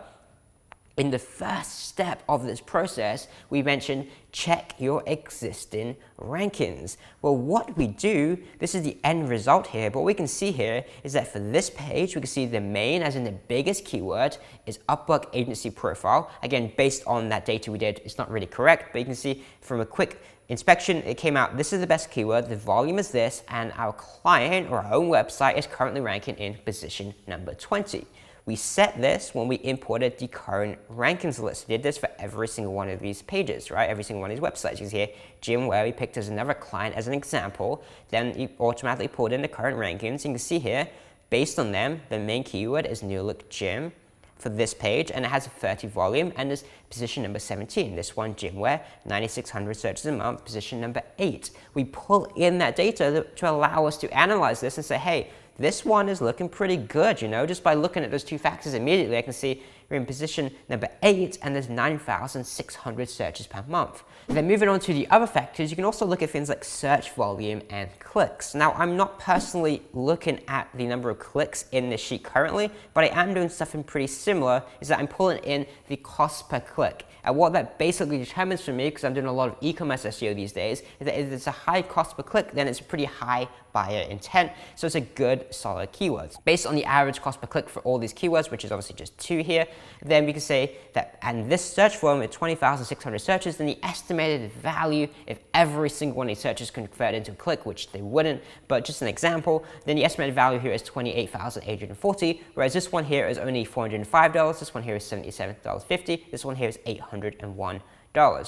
in the first step of this process, we mentioned check your existing rankings. Well, what we do, this is the end result here, but what we can see here is that for this page, we can see the main, as in the biggest keyword, is Upwork agency profile. Again, based on that data we did, it's not really correct, but you can see from a quick inspection, it came out, this is the best keyword, the volume is this, and our client or our own website is currently ranking in position number 20. We set this when we imported the current rankings list. We did this for every single one of these pages, right? Every single one of these websites. You can see here, Gym where we picked as another client as an example. Then you automatically pulled in the current rankings. You can see here, based on them, the main keyword is New Look Gym for this page, and it has a 30 volume, and is position number 17. This one, gymwear, 9,600 searches a month, position number 8. We pull in that data to allow us to analyze this and say, hey, this one is looking pretty good, you know, just by looking at those two factors immediately, I can see we're in position number 8 and there's 9,600 searches per month. And then moving on to the other factors, you can also look at things like search volume and clicks. Now, I'm not personally looking at the number of clicks in this sheet currently, but I am doing something pretty similar, is that I'm pulling in the cost per click. And what that basically determines for me, because I'm doing a lot of e-commerce SEO these days, is that if it's a high cost per click, then it's a pretty high buyer intent. So it's a good, solid keyword. Based on the average cost per click for all these keywords, which is obviously just 2 here, then we can say that, and this search volume with 20,600 searches, then the estimated value, if every single one of these searches convert into a click, which they wouldn't, but just an example, then the estimated value here is 28,840, whereas this one here is only $405, this one here is $77.50, this one here is $801,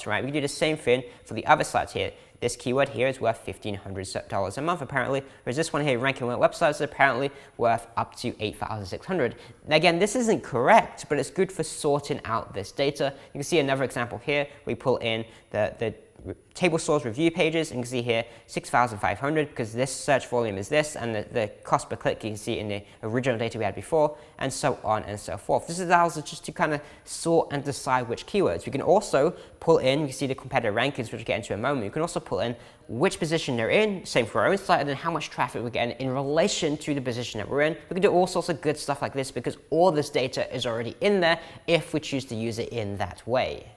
right? We can do the same thing for the other sites here. This keyword here is worth $1,500 a month apparently, whereas this one here, ranking on websites, is apparently worth up to $8,600. Again, this isn't correct, but it's good for sorting out this data. You can see another example here. We pull in the table source review pages, and you can see here 6,500 because this search volume is this, and the cost per click you can see in the original data we had before, and so on and so forth. This allows us just to kind of sort and decide which keywords. We can also pull in, you can see the competitor rankings, which we'll get into in a moment. You can also pull in which position they're in, same for our own site, and then how much traffic we're getting in relation to the position that we're in. We can do all sorts of good stuff like this because all this data is already in there if we choose to use it in that way.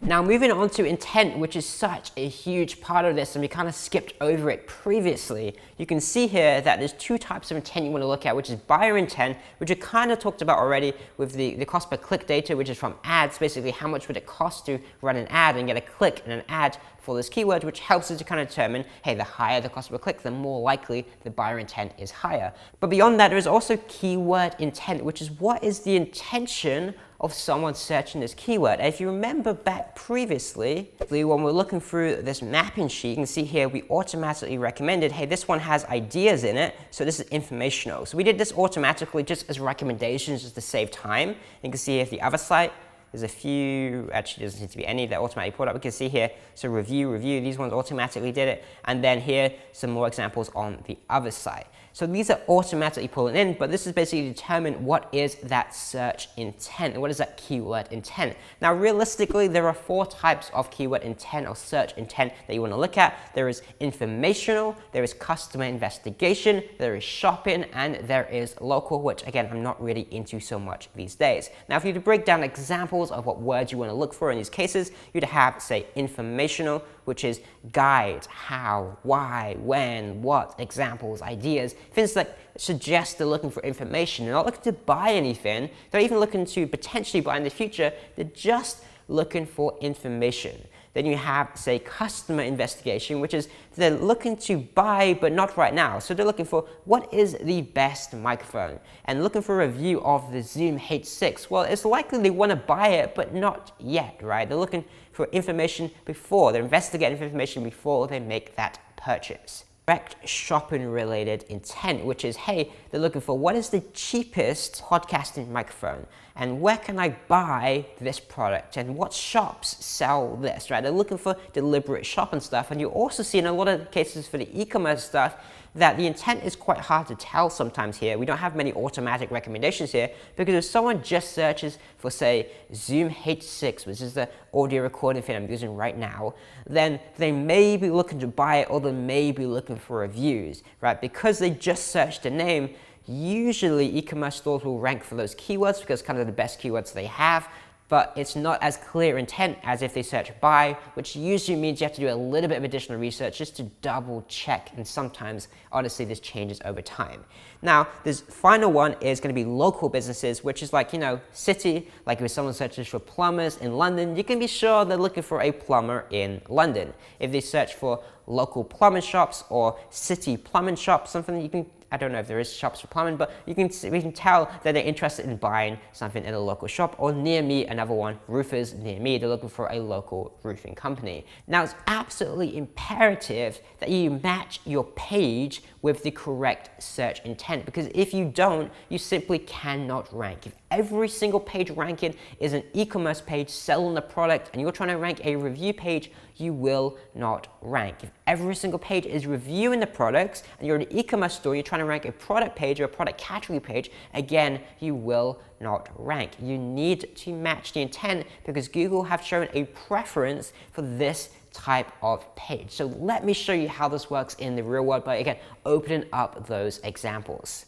Now moving on to intent, which is such a huge part of this, and we kind of skipped over it previously. You can see here that there's 2 types of intent you want to look at, which is buyer intent, which I kind of talked about already with the cost per click data, which is from ads. Basically, how much would it cost to run an ad and get a click and an ad for this keyword, which helps us to kind of determine, hey, the higher the cost per click, the more likely the buyer intent is higher. But beyond that, there is also keyword intent, which is what is the intention of someone searching this keyword. And if you remember back previously, when we're looking through this mapping sheet, you can see here we automatically recommended, hey, this one has ideas in it, so this is informational. So we did this automatically just as recommendations, just to save time. You can see here the other site, there's a few, actually there doesn't seem to be any that automatically pulled up. We can see here, so review, these ones automatically did it. And then here, some more examples on the other side. So these are automatically pulling in, but this is basically to determine what is that search intent, and what is that keyword intent. Now, realistically, there are 4 types of keyword intent or search intent that you want to look at. There is informational, there is customer investigation, there is shopping, and there is local, which again, I'm not really into so much these days. Now, if you were to break down examples of what words you want to look for in these cases, you'd have, say, informational, which is guide, how, why, when, what, examples, ideas, things that suggest they're looking for information. They're not looking to buy anything. They're not even looking to potentially buy in the future. They're just looking for information. Then you have, say, customer investigation, which is they're looking to buy, but not right now. So they're looking for what is the best microphone, and looking for a review of the Zoom H6. Well, it's likely they want to buy it, but not yet, right? They're looking for information before, they're investigating information before they make that purchase. Direct shopping related intent, which is, hey, they're looking for what is the cheapest podcasting microphone. and where can I buy this product, and what shops sell this, right? They're looking for deliberate shopping stuff, and you also see in a lot of cases for the e-commerce stuff that the intent is quite hard to tell sometimes here. We don't have many automatic recommendations here, because if someone just searches for, say, Zoom H6, which is the audio recording thing I'm using right now, then they may be looking to buy it, or they may be looking for reviews, right? Because they just searched the name, usually e-commerce stores will rank for those keywords because kind of the best keywords they have, but it's not as clear intent as if they search buy, which usually means you have to do a little bit of additional research just to double check, and sometimes, honestly, this changes over time. Now, this final one is going to be local businesses, which is like, you know, city, like if someone searches for plumbers in London, you can be sure they're looking for a plumber in London. If they search for local plumbing shops or city plumbing shops, something that you can, I don't know if there is shops for plumbing, but we can tell that they're interested in buying something in a local shop. Or near me, another one, roofers near me, they're looking for a local roofing company. Now, it's absolutely imperative that you match your page with the correct search intent, because if you don't, you simply cannot rank. If every single page ranking is an e-commerce page selling the product and you're trying to rank a review page, you will not rank. If every single page is reviewing the products and you're an e-commerce store, you're trying to rank a product page or a product category page, again, you will not rank. You need to match the intent, because Google have shown a preference for this type of page. So let me show you how this works in the real world by, again, opening up those examples.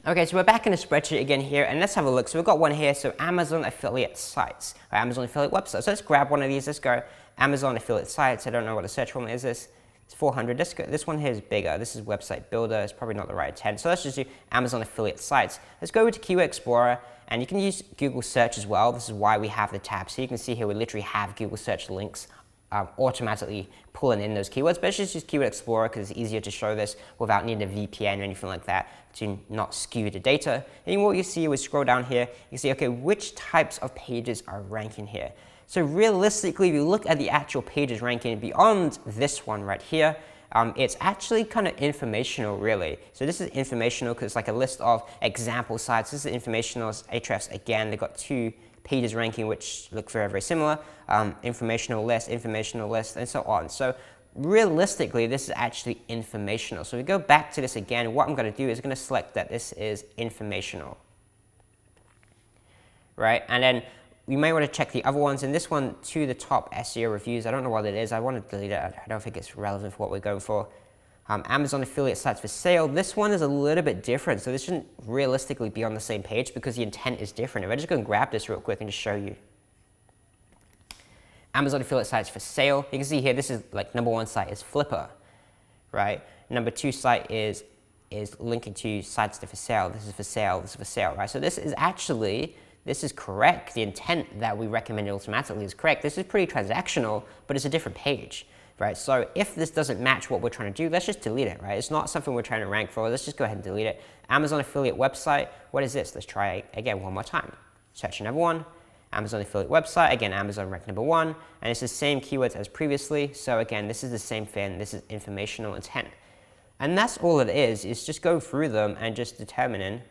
Okay, so we're back in the spreadsheet again here, and let's have a look. So we've got one here, so Amazon affiliate sites, or Amazon affiliate websites. So let's grab one of these. Let's go Amazon affiliate sites. I don't know what the search formula is. It's 400. This one here is bigger. This is website builder. It's probably not the right intent. So let's just do Amazon affiliate sites. Let's go over to Keyword Explorer, and you can use Google search as well. This is why we have the tab. So you can see here we literally have Google search links automatically pulling in those keywords, but let's just use Keyword Explorer because it's easier to show this without needing a VPN or anything like that to not skew the data. And what you see is scroll down here, you see, okay, which types of pages are ranking here? So realistically, if you look at the actual pages ranking beyond this one right here, it's actually kind of informational, really. So this is informational because it's like a list of example sites. This is informational. Ahrefs, again, they've got two pages ranking which look very, very similar. Informational list, and so on. So realistically, this is actually informational. So we go back to this again. What I'm going to do is I'm going to select that this is informational, right? And then we may want to check the other ones. And this one to the top SEO reviews, I don't know what it is. I want to delete it. I don't think it's relevant for what we're going for. Amazon affiliate sites for sale. This one is a little bit different. So this shouldn't realistically be on the same page because the intent is different. If I just go and grab this real quick and just show you. Amazon affiliate sites for sale. You can see here, this is like #1 site is Flipper, right? #2 site is linking to sites that are for sale. This is for sale, this is for sale, right? So this is actually, this is correct. The intent that we recommended automatically is correct. This is pretty transactional, but it's a different page, right? So if this doesn't match what we're trying to do, let's just delete it, right? It's not something we're trying to rank for. Let's just go ahead and delete it. Amazon affiliate website. What is this? Let's try again one more time. Search #1. Amazon affiliate website, again, Amazon ranked #1, and it's the same keywords as previously. So again, this is the same thing. This is informational intent. And that's all it is just going through them and just determining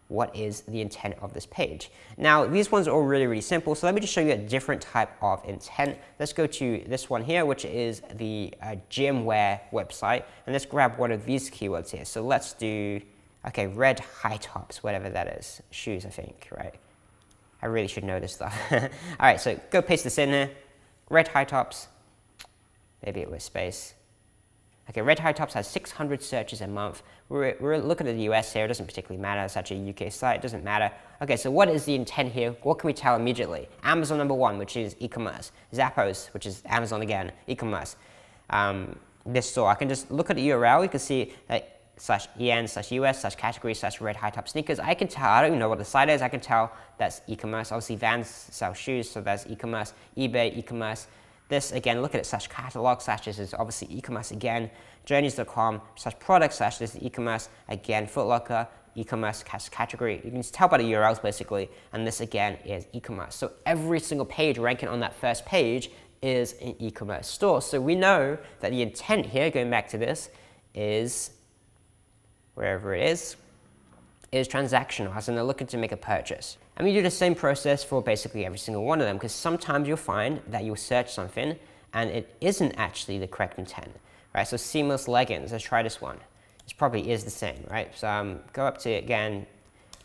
what is the intent of this page. Now, these ones are all really, really simple. So let me just show you a different type of intent. Let's go to this one here, which is the gym wear website. And let's grab one of these keywords here. So let's do, okay, red high tops, whatever that is. Shoes, I think, right? I really should know this stuff. All right, so go paste this in there. Red high tops. Maybe it was space. Okay, red high tops has 600 searches a month. We're looking at the US here. It doesn't particularly matter. It's actually a UK site. It doesn't matter. Okay, so what is the intent here? What can we tell immediately? Amazon #1, which is e-commerce. Zappos, which is Amazon again, e-commerce. This store, I can just look at the URL. You can see /en/US/category/red high top sneakers. I can tell, I don't even know what the site is. I can tell that's e-commerce. Obviously, Vans sell shoes, so that's e-commerce. eBay, e-commerce. This, again, look at it, /catalog/ this is obviously e-commerce again. Journeys.com/product/ this is e-commerce. Again, Foot Locker, e-commerce category. You can just tell by the URLs basically, and this again is e-commerce. So every single page ranking on that first page is an e-commerce store. So we know that the intent here, going back to this, is wherever it is transactional, as in they're looking to make a purchase. And we do the same process for basically every single one of them, because sometimes you'll find that you'll search something and it isn't actually the correct intent, right? So seamless leggings, let's try this one. This probably is the same, right? So go up to it again,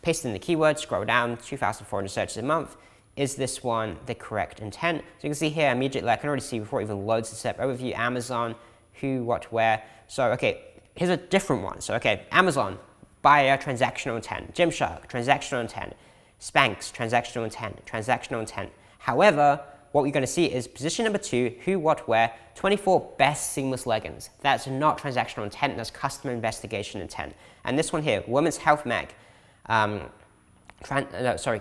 paste in the keyword, scroll down, 2,400 searches a month. Is this one the correct intent? So you can see here immediately, I can already see before it even loads the step overview, Amazon, who, what, where. So, okay, here's a different one. So, okay, Amazon, buyer, transactional intent. Gymshark, transactional intent. Spanx, transactional intent, transactional intent. However, what we're going to see is position number 2, who, what, where, 24 best seamless leggings. That's not transactional intent, that's customer investigation intent. And this one here, Women's Health Mag,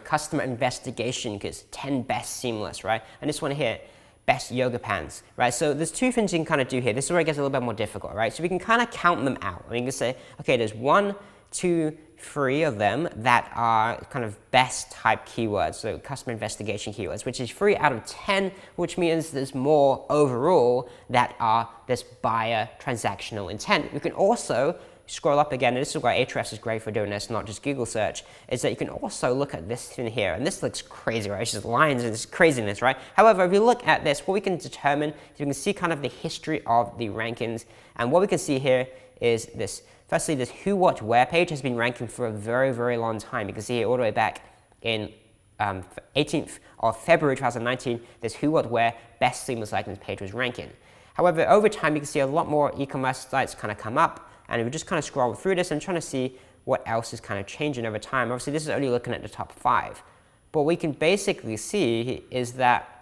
customer investigation kits, 10 best seamless, right? And this one here, best yoga pants, right? So there's two things you can kind of do here. This is where it gets a little bit more difficult, right? So we can kind of count them out. I mean, you can say, okay, there's 1, 2, 3 of them that are kind of best type keywords, so customer investigation keywords, which is 3 out of 10, which means there's more overall that are this buyer transactional intent. We can also scroll up again, and this is why Ahrefs is great for doing this, not just Google search, is that you can also look at this thing here, and this looks crazy, right? It's just lines and this craziness, right? However, if you look at this, what we can determine, you can see kind of the history of the rankings, and what we can see here is this. Firstly, this who, what, where page has been ranking for a very, very long time. You can see here all the way back in 18th of February 2019, this who, what, where best seamless leggings page was ranking. However, over time, you can see a lot more e-commerce sites kind of come up, and we just kind of scroll through this and trying to see what else is kind of changing over time. Obviously, this is only looking at the top 5. But what we can basically see is that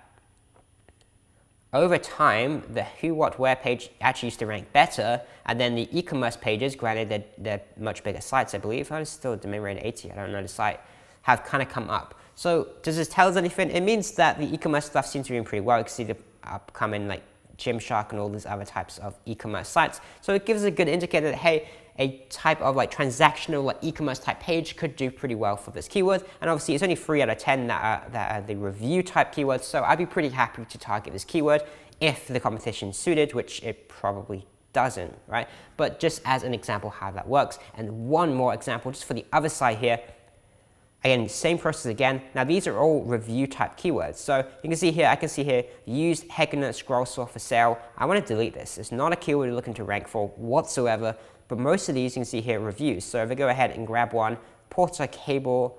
over time, the who, what, where page actually used to rank better, and then the e-commerce pages, granted they're much bigger sites, I believe. Oh, it's still domain rating 80, I don't know the site, have kind of come up. So does this tell us anything? It means that the e-commerce stuff seems to be doing pretty well. You can see the upcoming like Gymshark and all these other types of e-commerce sites. So it gives us a good indicator that, hey, a type of like transactional like e-commerce type page could do pretty well for this keyword. And obviously it's only 3 out of 10 that are the review type keywords. So I'd be pretty happy to target this keyword if the competition suited, which it probably doesn't, right? But just as an example how that works. And one more example just for the other side here. Again, same process again. Now these are all review type keywords. So you can see here, I can see here, used Hegner scroll saw for sale. I want to delete this. It's not a keyword we're looking to rank for whatsoever, but most of these you can see here reviews. So if I go ahead and grab one, Porter Cable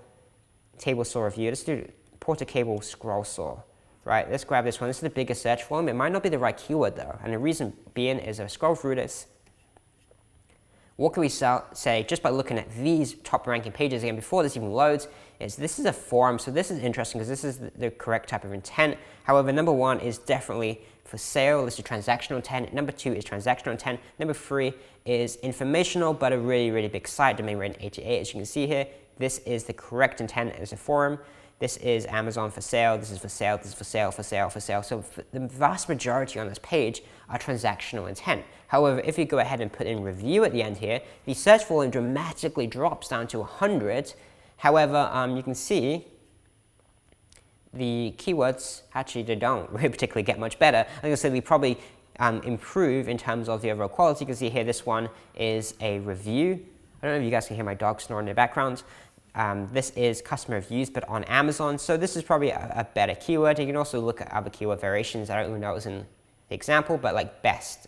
table saw review, let's do Porter Cable scroll saw, right? Let's grab this one. This is the biggest search volume. It might not be the right keyword though. And the reason being is if I scroll through this, what can we say just by looking at these top ranking pages again before this even loads is this is a forum, so this is interesting because this is the correct type of intent. However, number 1 is definitely for sale. This is transactional intent. Number 2 is transactional intent. Number 3 is informational, but a really, really big site, domain rating 88. As you can see here, this is the correct intent as a forum. This is Amazon for sale, this is for sale, this is for sale, for sale, for sale. So the vast majority on this page are transactional intent. However, if you go ahead and put in review at the end here, the search volume dramatically drops down to 100. However, you can see the keywords, actually they don't really particularly get much better. Like I said, we probably improve in terms of the overall quality. You can see here this one is a review. I don't know if you guys can hear my dog snoring in the background. This is customer reviews, but on Amazon. So this is probably a better keyword. You can also look at other keyword variations. I don't even know it was in the example, but like best.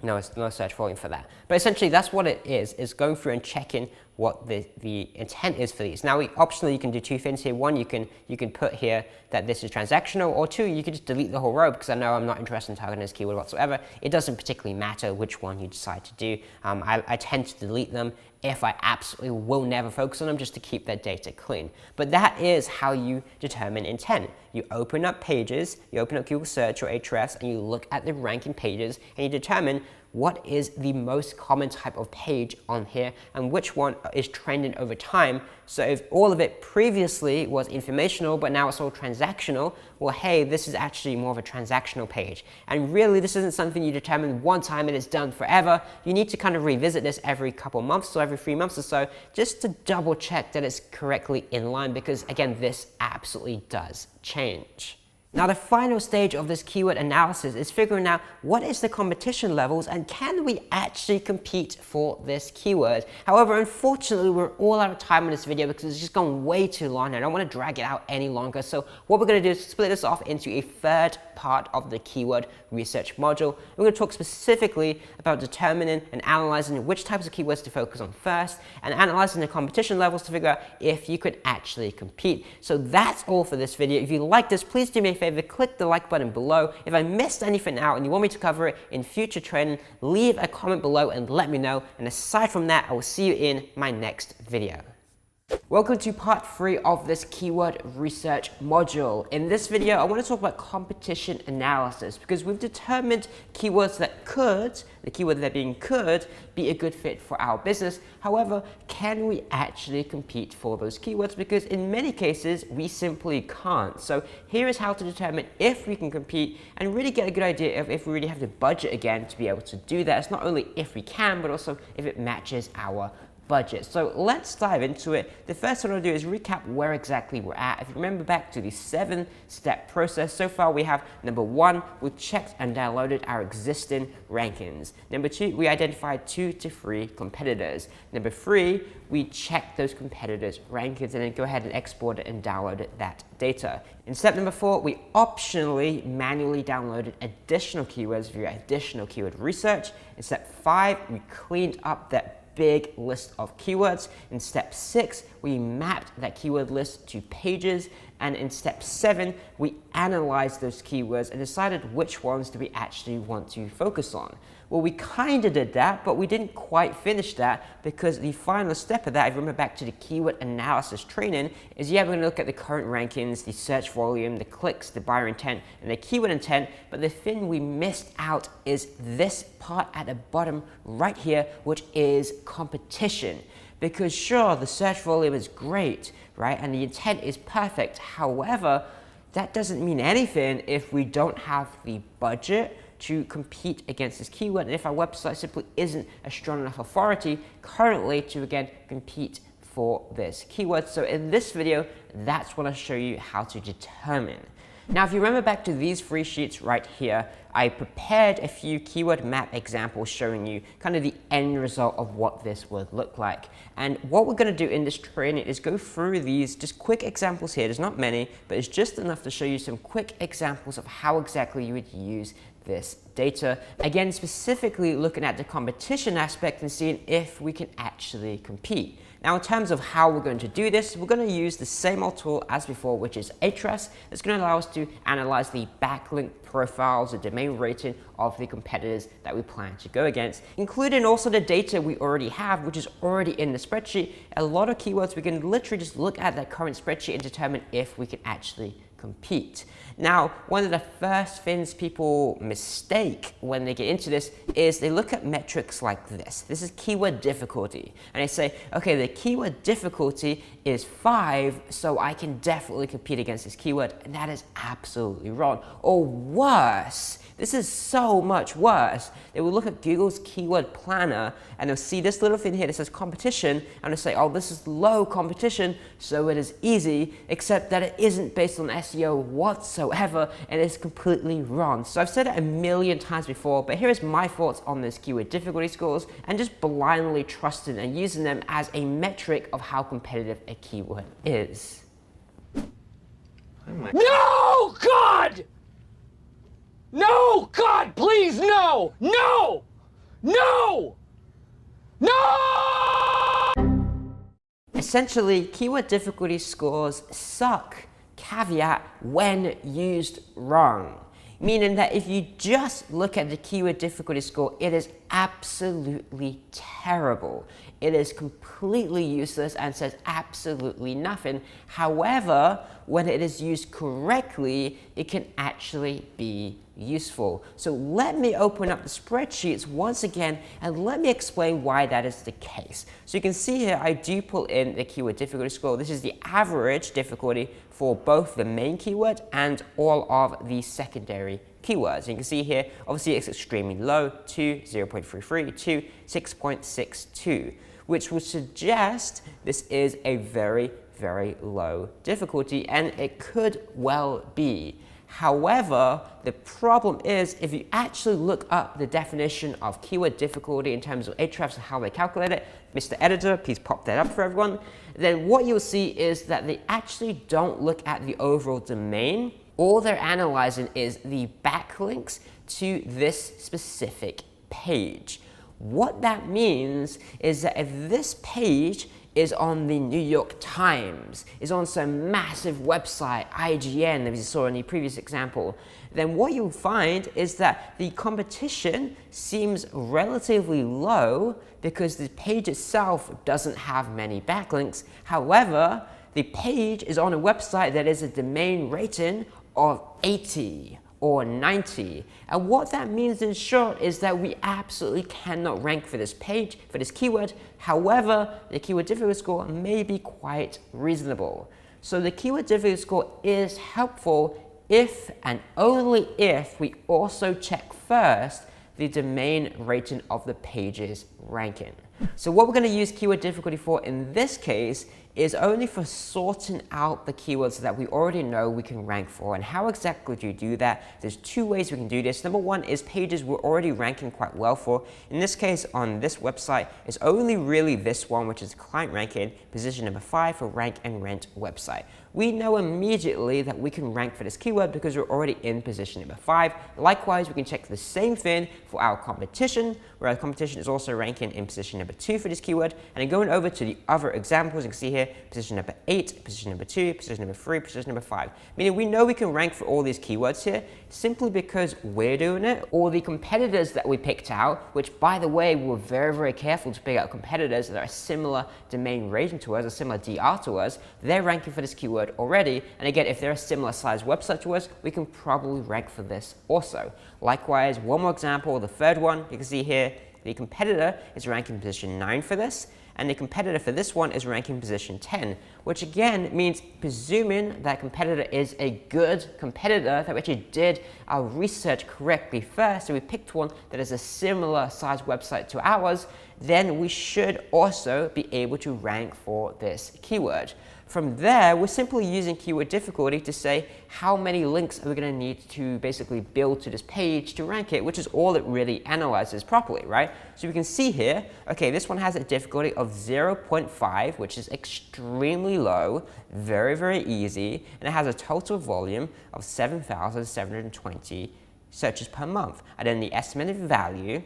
No, it's no search volume for that. But essentially, that's what it is going through and checking what the intent is for these. Now, optionally, you can do 2 things here. 1, you can put here that this is transactional, or 2, you can just delete the whole row because I know I'm not interested in targeting this keyword whatsoever. It doesn't particularly matter which one you decide to do. I tend to delete them if I absolutely will never focus on them just to keep that data clean. But that is how you determine intent. You open up pages, you open up Google Search or Ahrefs, and you look at the ranking pages, and you determine what is the most common type of page on here and which one is trending over time. So if all of it previously was informational, but now it's all transactional, well, hey, this is actually more of a transactional page. And really, this isn't something you determine one time and it's done forever. You need to kind of revisit this every couple months or every 3 months or so, just to double check that it's correctly in line, because again, this absolutely does change. Now, the final stage of this keyword analysis is figuring out what is the competition levels and can we actually compete for this keyword. However, unfortunately, we're all out of time in this video because it's just gone way too long and I don't want to drag it out any longer. So what we're going to do is split this off into a third part of the keyword research module. We're going to talk specifically about determining and analyzing which types of keywords to focus on first and analyzing the competition levels to figure out if you could actually compete. So that's all for this video. If you like this, please do me a favor, click the like button below. If I missed anything out and you want me to cover it in future training, leave a comment below and let me know. And aside from that, I will see you in my next video. Welcome to part 3 of this keyword research module. In this video, I want to talk about competition analysis because we've determined keywords that could, the keyword there being could, be a good fit for our business. However, can we actually compete for those keywords? Because in many cases, we simply can't. So here is how to determine if we can compete and really get a good idea of if we really have the budget again to be able to do that. It's not only if we can, but also if it matches our budget. So let's dive into it. The first thing I'll do is recap where exactly we're at. If you remember back to the 7-step process, so far we have number 1, we checked and downloaded our existing rankings. Number 2, we identified 2 to 3 competitors. Number 3, we checked those competitors' rankings and then go ahead and export it and downloaded that data. In step number 4, we optionally manually downloaded additional keywords via additional keyword research. In step 5, we cleaned up that big list of keywords. In step 6, we mapped that keyword list to pages. And in step 7, we analyzed those keywords and decided which ones do we actually want to focus on. Well, we kind of did that, but we didn't quite finish that because the final step of that, if you remember back to the keyword analysis training, is we're going to look at the current rankings, the search volume, the clicks, the buyer intent, and the keyword intent. But the thing we missed out is this part at the bottom right here, which is competition. Because sure, the search volume is great, right? And the intent is perfect. However, that doesn't mean anything if we don't have the budget to compete against this keyword, and if our website simply isn't a strong enough authority currently to again compete for this keyword. So in this video, that's what I'll show you how to determine. Now, if you remember back to these 3 sheets right here, I prepared a few keyword map examples showing you kind of the end result of what this would look like. And what we're going to do in this training is go through these just quick examples here. There's not many, but it's just enough to show you some quick examples of how exactly you would use this data. Again, specifically looking at the competition aspect and seeing if we can actually compete. Now, in terms of how we're going to do this, we're going to use the same old tool as before, which is Ahrefs. It's going to allow us to analyze the backlink profiles, the domain rating of the competitors that we plan to go against, including also the data we already have, which is already in the spreadsheet. A lot of keywords, we can literally just look at that current spreadsheet and determine if we can actually compete. Now, one of the first things people mistake when they get into this is they look at metrics like this. This is keyword difficulty. And they say, okay, the keyword difficulty is 5, so I can definitely compete against this keyword. And that is absolutely wrong. Or worse, this is so much worse. They will look at Google's keyword planner and they'll see this little thing here that says competition and they'll say, oh, this is low competition, so it is easy, except that it isn't based on SEO whatsoever and it's completely wrong. So I've said it a million times before, but here is my thoughts on this keyword difficulty scores and just blindly trusting and using them as a metric of how competitive a keyword is. No, God! No, God, please, no! No! No! No! Essentially, keyword difficulty scores suck, caveat, when used wrong. Meaning that if you just look at the keyword difficulty score, it is absolutely terrible. It is completely useless and says absolutely nothing. However, when it is used correctly, it can actually be useful. So let me open up the spreadsheets once again and let me explain why that is the case. So you can see here I do pull in the keyword difficulty score. This is the average difficulty for both the main keyword and all of the secondary keywords. And you can see here, obviously it's extremely low, 0.33 to 6.62, which would suggest this is a very, very low difficulty, and it could well be. However, the problem is if you actually look up the definition of keyword difficulty in terms of Ahrefs and how they calculate it, Mr. Editor, please pop that up for everyone, then what you'll see is that they actually don't look at the overall domain. All they're analyzing is the backlinks to this specific page. What that means is that if this page is on the New York Times, is on some massive website, IGN, as you saw in the previous example, then what you'll find is that the competition seems relatively low because the page itself doesn't have many backlinks. However, the page is on a website that is a domain rating of 80 or 90. And what that means in short is that we absolutely cannot rank for this page, for this keyword. However, the keyword difficulty score may be quite reasonable. So the keyword difficulty score is helpful if and only if we also check first the domain rating of the page's ranking. So what we're going to use keyword difficulty for in this case is only for sorting out the keywords that we already know we can rank for. And how exactly do you do that? There's two ways we can do this. Number one is pages we're already ranking quite well for. In this case, on this website, it's only really this one, which is client ranking, position number 5 for rank and rent website. We know immediately that we can rank for this keyword because we're already in position number 5. Likewise, we can check the same thing for our competition, where our competition is also ranking in position number 2 for this keyword. And then going over to the other examples, you can see here, position number 8, position number 2, position number 3, position number 5. Meaning we know we can rank for all these keywords here simply because we're doing it, or the competitors that we picked out, which by the way, we were very, very careful to pick out competitors that are a similar domain rating to us, a similar DR to us, they're ranking for this keyword already. And again, if they're a similar size website to us, we can probably rank for this also. Likewise, one more example, the third one, you can see here, the competitor is ranking position 9 for this, and the competitor for this one is ranking position 10, which again means presuming that competitor is a good competitor, that we actually did our research correctly first, so we picked one that is a similar size website to ours, then we should also be able to rank for this keyword. From there, we're simply using keyword difficulty to say how many links are we going to need to basically build to this page to rank it, which is all it really analyzes properly, right? So we can see here, okay, this one has a difficulty of 0.5, which is extremely low, very, very easy, and it has a total volume of 7,720 searches per month. And then the estimated value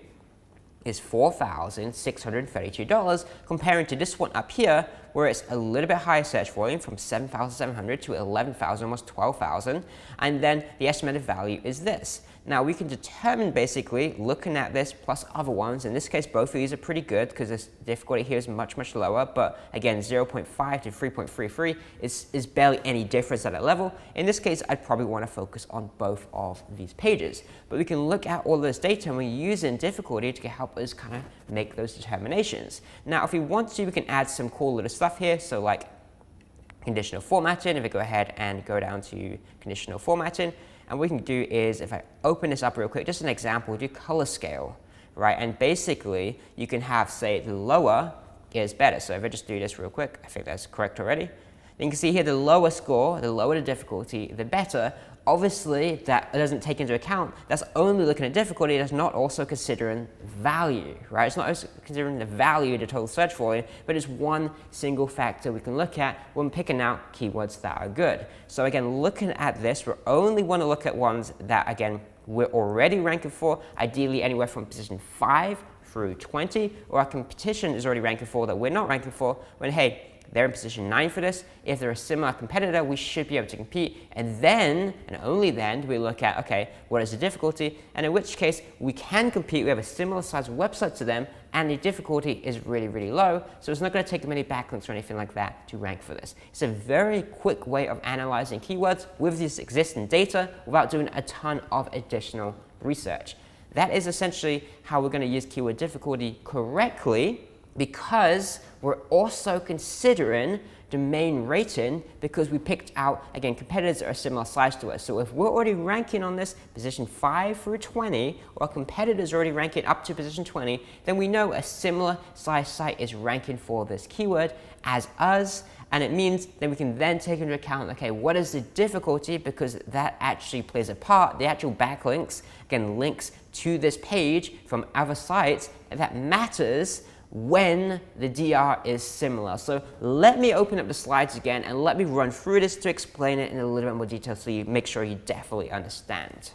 is $4,632, comparing to this one up here, where it's a little bit higher search volume from 7,700 to 11,000, almost 12,000, and then the estimated value is this. Now we can determine basically, looking at this plus other ones, in this case both of these are pretty good because this difficulty here is much, much lower, but again 0.5 to 3.33 is barely any difference at that level. In this case, I'd probably want to focus on both of these pages. But we can look at all this data and we're using difficulty to help us kind of make those determinations. Now if we want to, we can add some cool little stuff here, so like conditional formatting. If we go ahead and go down to conditional formatting, and what we can do is, if I open this up real quick, just an example, do color scale, right? And basically, you can have, say, the lower is better. So if I just do this real quick, I think that's correct already. Then you can see here the lower score, the lower the difficulty, the better. Obviously, that doesn't take into account, that's only looking at difficulty, that's not also considering value, right? It's not also considering the value of the total search volume, but it's one single factor we can look at when picking out keywords that are good. So again, looking at this, we only want to look at ones that, again, we're already ranking for, ideally anywhere from position 5 through 20, or our competition is already ranking for that we're not ranking for, when, hey, they're in position 9 for this. If they're a similar competitor, we should be able to compete. And then, and only then, do we look at, okay, what is the difficulty? And in which case, we can compete. We have a similar size website to them, and the difficulty is really, really low. So it's not going to take many backlinks or anything like that to rank for this. It's a very quick way of analyzing keywords with this existing data without doing a ton of additional research. That is essentially how we're going to use keyword difficulty correctly, because we're also considering domain rating because we picked out, again, competitors that are a similar size to us. So if we're already ranking on this position 5 through 20, or our competitors are already ranking up to position 20, then we know a similar size site is ranking for this keyword as us, And it means that we can then take into account, okay, what is the difficulty, because that actually plays a part. The actual backlinks, again, links to this page from other sites, that matters when the DR is similar. So let me open up the slides again and let me run through this to explain it in a little bit more detail so you make sure you definitely understand.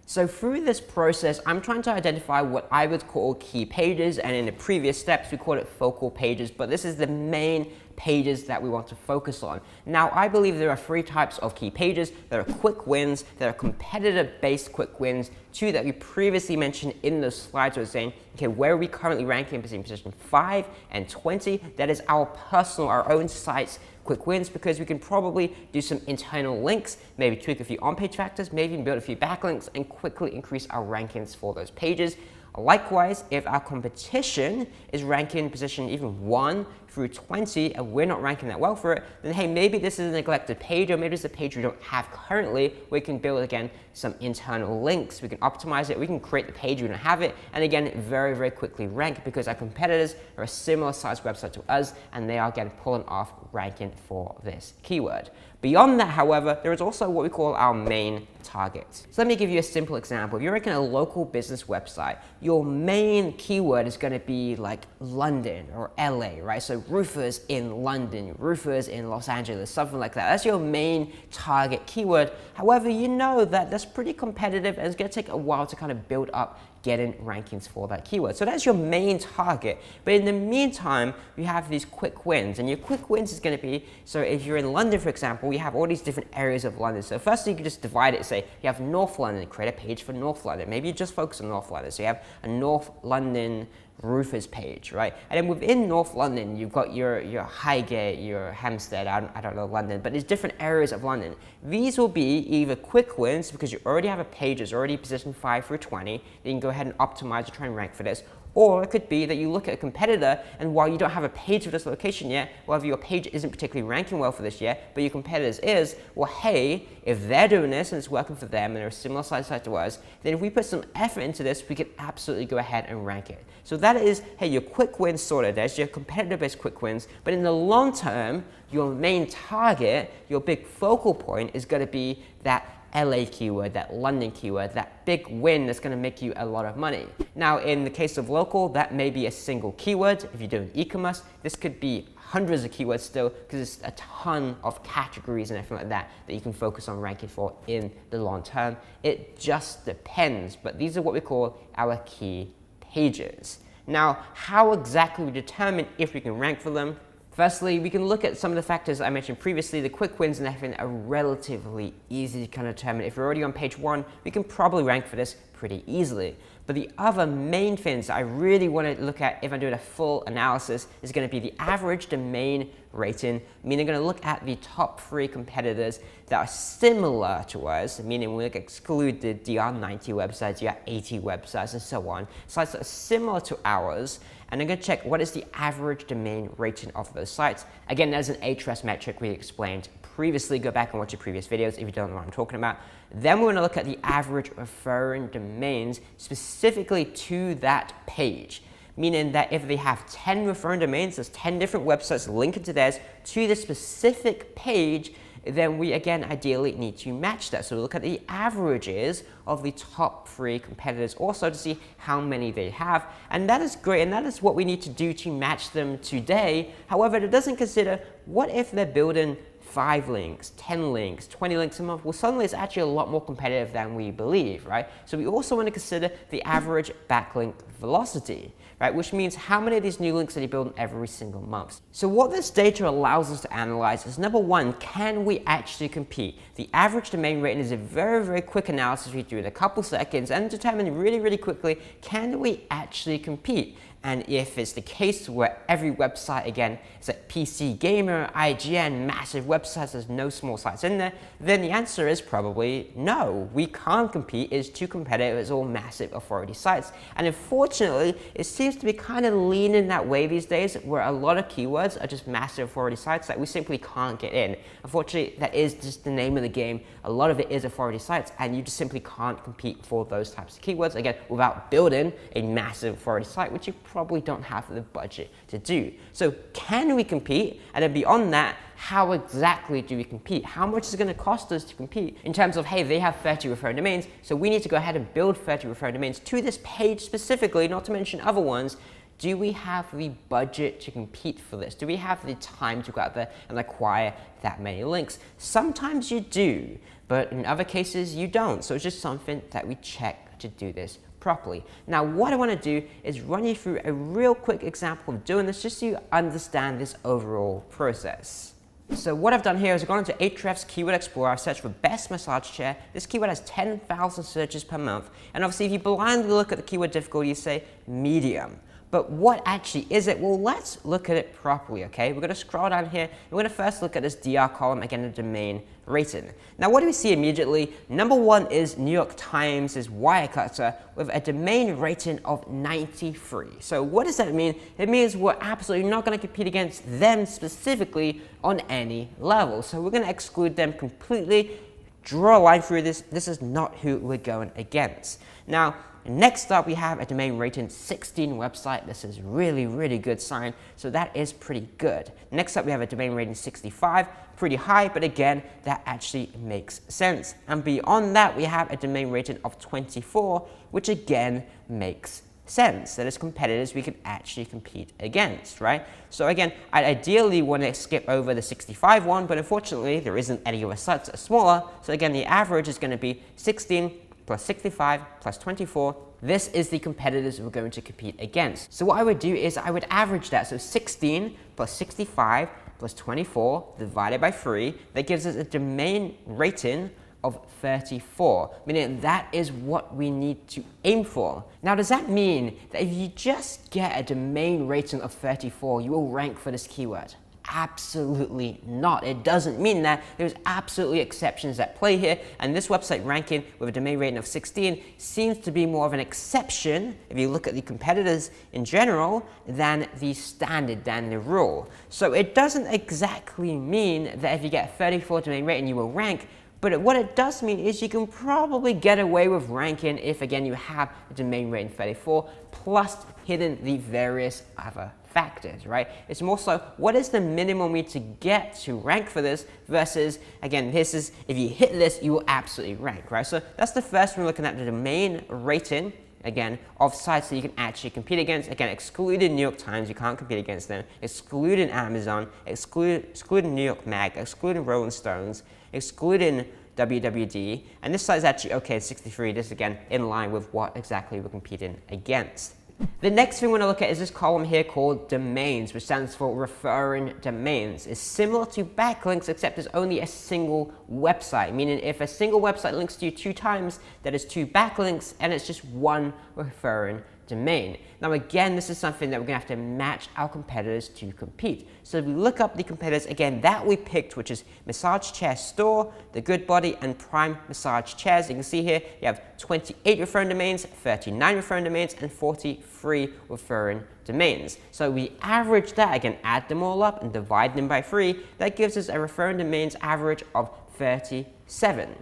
So through this process, I'm trying to identify what I would call key pages, and in the previous steps we called it focal pages, but this is the main pages that we want to focus on. Now, I believe there are 3 types of key pages. There are quick wins, there are competitor-based quick wins, 2 that we previously mentioned in those slides. I was saying, okay, where are we currently ranking in position 5 and 20? That is our personal, our own site's quick wins, because we can probably do some internal links, maybe tweak a few on-page factors, maybe even build a few backlinks and quickly increase our rankings for those pages. Likewise, if our competition is ranking position even 1 through 20 and we're not ranking that well for it, then hey, maybe this is a neglected page, or maybe it's a page we don't have currently. We can build, again, some internal links. We can optimize it. We can create the page, we don't have it, and again, very, very quickly rank, because our competitors are a similar size website to us, and they are, again, pulling off ranking for this keyword. Beyond that, however, there is also what we call our main target. So let me give you a simple example. If you're ranking a local business website, your main keyword is going to be like London or LA, right? So roofers in London, roofers in Los Angeles, something like that. That's your main target keyword. However, you know that that's pretty competitive and it's going to take a while to kind of build up getting rankings for that keyword. So that's your main target. But in the meantime, you have these quick wins, and your quick wins is going to be, so if you're in London, for example, you have all these different areas of London. So firstly, you can just divide it, say you have North London, create a page for North London. Maybe you just focus on North London. So you have a North London roofers page, right? And then within North London, you've got your Highgate, your Hampstead, I don't know London, but there's different areas of London. These will be either quick wins, because you already have a page that's already positioned 5 through 20, you can go ahead and optimize to try and rank for this. Or it could be that you look at a competitor, and while you don't have a page for this location yet, whether your page isn't particularly ranking well for this yet, but your competitors is, well, hey, if they're doing this and it's working for them and they're a similar size site to us, then if we put some effort into this, we can absolutely go ahead and rank it. So that is, hey, your quick wins sorted. There's your competitor-based quick wins, but in the long term, your main target, your big focal point is going to be that LA keyword, that London keyword, that big win that's going to make you a lot of money. Now, in the case of local, that may be a single keyword. If you're doing e-commerce, this could be hundreds of keywords still, because it's a ton of categories and everything like that that you can focus on ranking for in the long term. It just depends, but these are what we call our key pages. Now, how exactly we determine if we can rank for them? Firstly, we can look at some of the factors I mentioned previously. The quick wins and everything are relatively easy to kind of determine. If you're already on page 1, we can probably rank for this pretty easily. But the other main things I really want to look at if I'm doing a full analysis is going to be the average domain rating, meaning I'm going to look at the top 3 competitors that are similar to us, meaning we exclude the DR90 websites, DR80 websites, and so on. Sites that are similar to ours, and I'm going to check what is the average domain rating of those sites. Again, there's an Ahrefs metric we explained previously. Go back and watch the previous videos if you don't know what I'm talking about. Then we're going to look at the average referring domains specifically to that page, meaning that if they have 10 referring domains, there's 10 different websites linked to theirs to the specific page, then we again ideally need to match that. So we look at the averages of the top 3 competitors also to see how many they have, and that is great, and that is what we need to do to match them today. However, it doesn't consider what if they're building 5 links, 10 links, 20 links a month. Well, suddenly it's actually a lot more competitive than we believe, right? So we also want to consider the average backlink velocity, right? Which means how many of these new links are they building every single month. So what this data allows us to analyze is, number 1, can we actually compete? The average domain rating is a very, very quick analysis we do in a couple seconds and determine really, really quickly, can we actually compete? And if it's the case where every website, again, is like PC Gamer, IGN, massive websites, there's no small sites in there, then the answer is probably no. We can't compete, it's too competitive, it's all massive authority sites. And unfortunately, it seems to be kind of leaning that way these days, where a lot of keywords are just massive authority sites that we simply can't get in. Unfortunately, that is just the name of the game. A lot of it is authority sites, and you just simply can't compete for those types of keywords, again, without building a massive authority site, which you probably don't have the budget to do. So can we compete? And then beyond that, how exactly do we compete? How much is it going to cost us to compete in terms of, hey, they have 30 referring domains, so we need to go ahead and build 30 referring domains to this page specifically, not to mention other ones. Do we have the budget to compete for this? Do we have the time to go out there and acquire that many links? Sometimes you do, but in other cases you don't. So it's just something that we check to do this properly. Now, what I want to do is run you through a real quick example of doing this just so you understand this overall process. So what I've done here is I've gone into Ahrefs Keyword Explorer, I've searched for best massage chair. This keyword has 10,000 searches per month. And obviously if you blindly look at the keyword difficulty, you say medium. But what actually is it? Well, let's look at it properly, okay? We're going to scroll down here. We're going to first look at this DR column, again, the domain rating. Now, what do we see immediately? Number one is New York Times' Wirecutter with a domain rating of 93. So what does that mean? It means we're absolutely not going to compete against them specifically on any level. So we're going to exclude them completely, draw a line through this. This is not who we're going against. Now, next up, we have a domain rating 16 website. This is really, really good sign. So that is pretty good. Next up, we have a domain rating 65, pretty high, but again, that actually makes sense. And beyond that, we have a domain rating of 24, which again makes sense. That is competitors we can actually compete against, right? So again, I ideally want to skip over the 65 one, but unfortunately, there isn't any other sites that are smaller. So again, the average is going to be 16 plus 65 plus 24. This is the competitors we're going to compete against. So what I would do is I would average that. So 16 plus 65 plus 24 divided by 3. That gives us a domain rating of 34, meaning that is what we need to aim for. Now, does that mean that if you just get a domain rating of 34, you will rank for this keyword? Absolutely not. It doesn't mean that. There's absolutely exceptions at play here, and this website ranking with a domain rating of 16 seems to be more of an exception, if you look at the competitors in general, than the standard, than the rule. So it doesn't exactly mean that if you get a 34 domain rating, you will rank. But what it does mean is you can probably get away with ranking if, again, you have a domain rating 34 plus hidden the various other factors, right? It's more so, what is the minimum we need to get to rank for this versus, again, this is, if you hit this, you will absolutely rank, right? So that's the first one, we're looking at the domain rating, again, of sites that you can actually compete against. Again, excluding New York Times, you can't compete against them. Excluding Amazon, excluding New York Mag, excluding Rolling Stones, excluding WWD, and this site is actually okay, 63. This is again in line with what exactly we're competing against. The next thing we're going to look at is this column here called domains, which stands for referring domains. It's similar to backlinks, except there's only a single website, meaning if a single website links to you 2 times, that is 2 backlinks, and it's just 1 referring domain. Now again, this is something that we're going to have to match our competitors to compete. So if we look up the competitors, again, that we picked, which is Massage Chair Store, The Good Body, and Prime Massage Chairs. You can see here, you have 28 referring domains, 39 referring domains, and 43 referring domains. So we average that, again, add them all up and divide them by 3. That gives us a referring domains average of 37.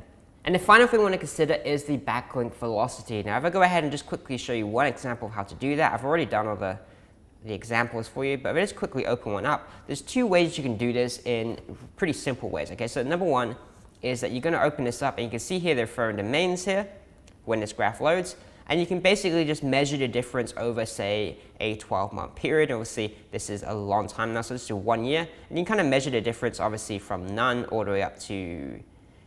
And the final thing we want to consider is the backlink velocity. Now, if I go ahead and just quickly show you one example of how to do that, I've already done all the examples for you, but if I just quickly open one up, there's 2 ways you can do this in pretty simple ways. Okay, so number one is that you're going to open this up, and you can see here the referring domains here when this graph loads, and you can basically just measure the difference over, say, a 12-month period. Obviously, this is a long time now, so this is 1 year, and you can kind of measure the difference, obviously, from none all the way up to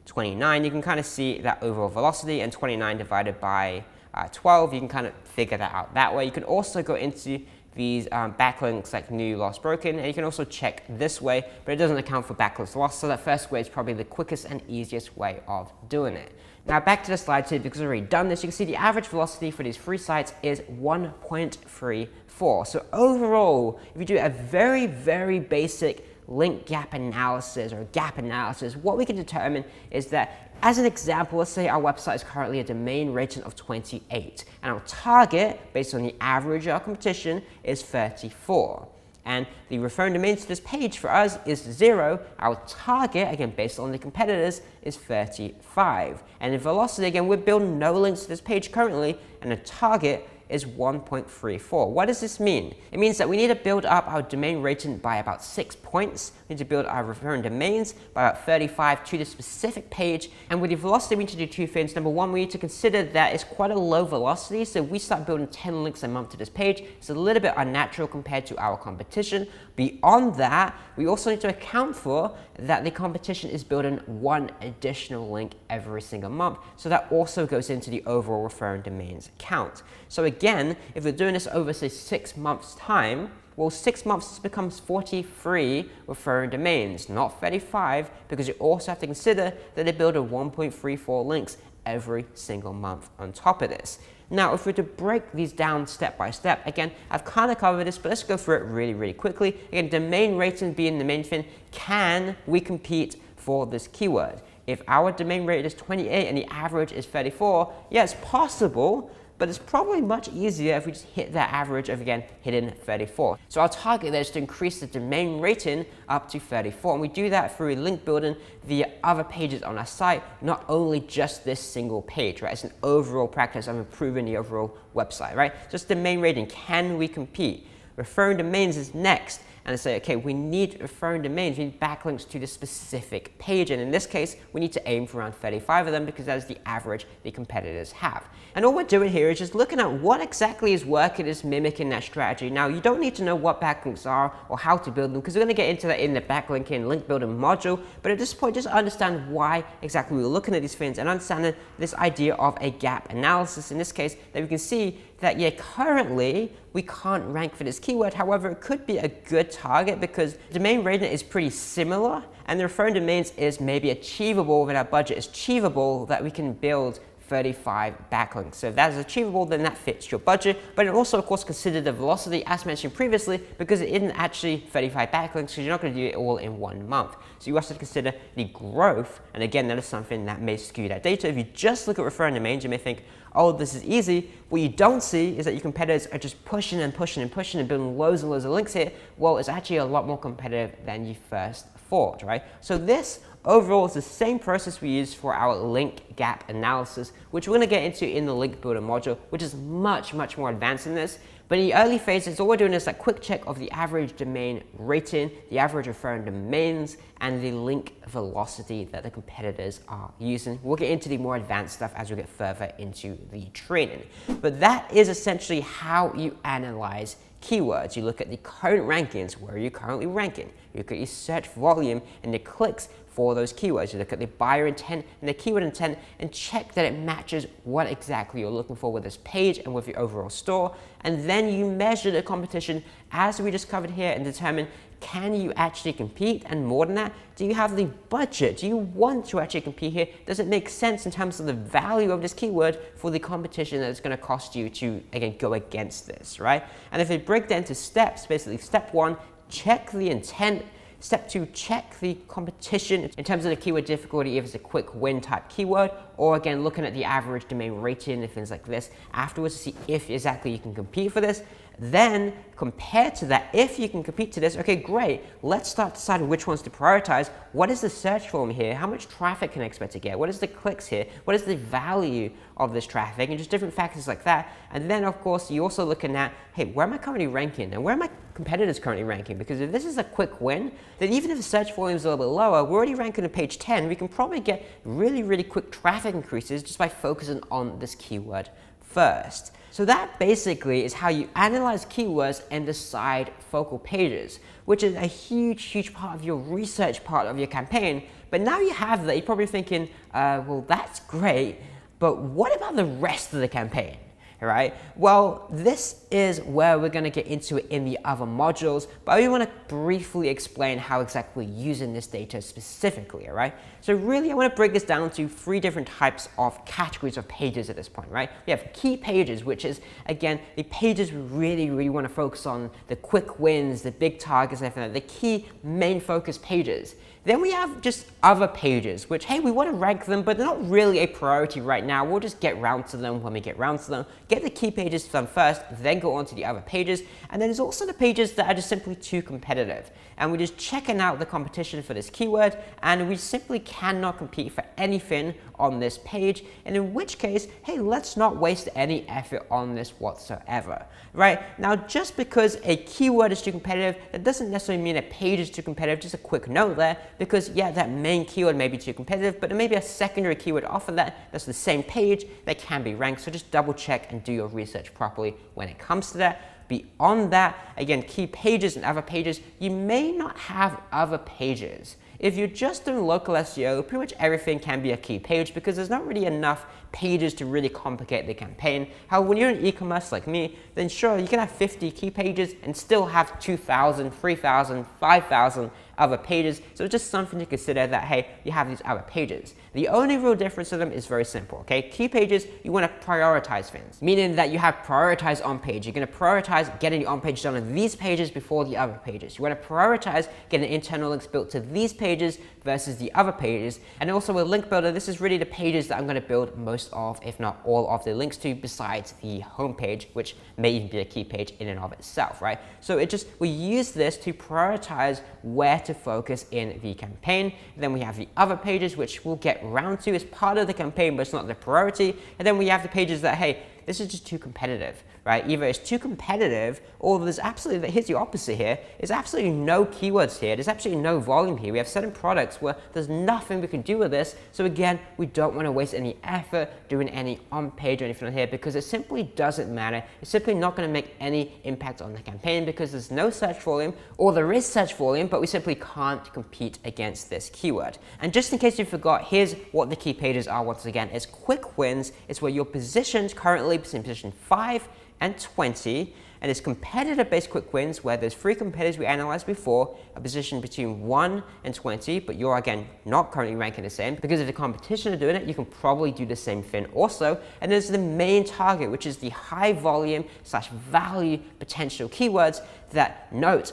29, you can kind of see that overall velocity, and 29 divided by 12, you can kind of figure that out that way. You can also go into these backlinks like new, lost, broken, and you can also check this way, but it doesn't account for backlinks lost, so that first way is probably the quickest and easiest way of doing it. Now back to the slide too, because we've already done this, you can see the average velocity for these 3 sites is 1.34. So overall, if you do a very, very basic link gap analysis or gap analysis, what we can determine is that, as an example, let's say our website is currently a domain rating of 28, and our target, based on the average of our competition, is 34. And the referring domains to this page for us is 0. Our target, again, based on the competitors, is 35. And in velocity, again, we're building no links to this page currently, and the target is 1.34. What does this mean? It means that we need to build up our domain rating by about 6 points. We need to build our referring domains by about 35 to the specific page. And with the velocity, we need to do two things. Number one, we need to consider that it's quite a low velocity. So if we start building 10 links a month to this page, it's a little bit unnatural compared to our competition. Beyond that, we also need to account for that the competition is building one additional link every single month. So that also goes into the overall referring domains count. So again, if we're doing this over, say, 6 months time, well, 6 months becomes 43 referring domains, not 35, because you also have to consider that they build a 1.34 links every single month on top of this. Now, if we're to break these down step by step, again, I've kind of covered this, but let's go through it really, really quickly. Again, domain rating being the main thing, can we compete for this keyword? If our domain rating is 28 and the average is 34, yeah, it's possible, but it's probably much easier if we just hit that average of, again, hitting 34. So our target there is to increase the domain rating up to 34. And we do that through link building via other pages on our site, not only just this single page, right? It's an overall practice of improving the overall website, right? Just domain rating, can we compete? Referring domains is next. And say, okay, we need referring domains, we need backlinks to the specific page. And in this case, we need to aim for around 35 of them because that is the average the competitors have. And all we're doing here is just looking at what exactly is working, is mimicking that strategy. Now, you don't need to know what backlinks are or how to build them because we're going to get into that in the backlinking link building module. But at this point, just understand why exactly we're looking at these things and understanding this idea of a gap analysis. In this case, that we can see that, yeah, currently we can't rank for this keyword. However, it could be a good target because domain rating is pretty similar and the referring domains is maybe achievable within our budget. It's achievable that we can build 35 backlinks. So if that is achievable, then that fits your budget. But it also, of course, consider the velocity as mentioned previously because it isn't actually 35 backlinks because you're not going to do it all in 1 month. So you also have to consider the growth. And again, that is something that may skew that data. If you just look at referring domains, you may think, oh, this is easy. What you don't see is that your competitors are just pushing and pushing and pushing and building loads and loads of links here. Well, it's actually a lot more competitive than you first thought, right? So this overall is the same process we use for our link gap analysis, which we're going to get into in the link builder module, which is much, much more advanced than this. But in the early phases, all we're doing is a quick check of the average domain rating, the average referring domains, and the link velocity that the competitors are using. We'll get into the more advanced stuff as we get further into the training. But that is essentially how you analyze keywords. You look at the current rankings, where are you currently ranking? You look at your search volume and the clicks for those keywords. You look at the buyer intent and the keyword intent and check that it matches what exactly you're looking for with this page and with your overall store. And then you measure the competition as we just covered here and determine, can you actually compete? And more than that, do you have the budget? Do you want to actually compete here? Does it make sense in terms of the value of this keyword for the competition that it's going to cost you to, again, go against this, right? And if we break that into steps, basically step 1, check the intent. Step 2, check the competition in terms of the keyword difficulty, if it's a quick win type keyword, or again, looking at the average domain rating and things like this afterwards to see if exactly you can compete for this. Then compared to that, if you can compete to this, okay, great. Let's start deciding which ones to prioritize. What is the search volume here? How much traffic can I expect to get? What is the clicks here? What is the value of this traffic? And just different factors like that. And then, of course, you're also looking at, hey, where am I currently ranking? And where are my competitors currently ranking? Because if this is a quick win, then even if the search volume is a little bit lower, we're already ranking on page 10. We can probably get really, really quick traffic increases just by focusing on this keyword first. So that basically is how you analyze keywords and decide focal pages, which is a huge, huge part of your research part of your campaign. But now you have that, you're probably thinking, well, that's great, but what about the rest of the campaign? Right? Well, this is where we're going to get into it in the other modules, but I want to briefly explain how exactly we're using this data specifically, all right? So really, I want to break this down to 3 different types of categories of pages at this point, right? We have key pages, which is, again, the pages we really, really want to focus on, the quick wins, the big targets, and everything like that, the key main focus pages. Then we have just other pages, which, hey, we want to rank them, but they're not really a priority right now. We'll just get round to them when we get round to them. Get the key pages done first, then go on to the other pages. And then there's also the pages that are just simply too competitive. And we're just checking out the competition for this keyword, and we simply cannot compete for anything on this page. And in which case, hey, let's not waste any effort on this whatsoever, right? Now, just because a keyword is too competitive, that doesn't necessarily mean a page is too competitive. Just a quick note there, because yeah, that main keyword may be too competitive, but there may be a secondary keyword off of that that's the same page that can be ranked. So just double check and do your research properly when it comes to that. Beyond that, again, key pages and other pages, you may not have other pages. If you're just doing local SEO, pretty much everything can be a key page because there's not really enough pages to really complicate the campaign. However, when you're in e-commerce like me, then sure, you can have 50 key pages and still have 2,000, 3,000, 5,000 other pages. So it's just something to consider that, hey, you have these other pages. The only real difference of them is very simple, okay? Key pages, you want to prioritize things, meaning that you have prioritized on page. You're going to prioritize getting the on page done on these pages before the other pages. You want to prioritize getting internal links built to these pages versus the other pages. And also with link builder, this is really the pages that I'm going to build most of, if not all of the links to, besides the home page, which may even be a key page in and of itself, right? So we use this to prioritize where to focus in the campaign. And then we have the other pages, which we'll get around to as part of the campaign, but it's not the priority. And then we have the pages that, hey, this is just too competitive, right? Either it's too competitive, or there's absolutely, here's the opposite here, there's absolutely no keywords here, there's absolutely no volume here. We have certain products where there's nothing we can do with this. So again, we don't want to waste any effort doing any on-page or anything on here because it simply doesn't matter. It's simply not going to make any impact on the campaign because there's no search volume, or there is search volume, but we simply can't compete against this keyword. And just in case you forgot, here's what the key pages are once again. It's quick wins. It's where you're positioned currently in position 5 and 20, and it's competitor-based quick wins where there's 3 competitors we analyzed before, a position between 1 and 20, but you're again not currently ranking the same because if the competition are doing it, you can probably do the same thing also. And there's the main target, which is the high volume / value potential keywords that, note,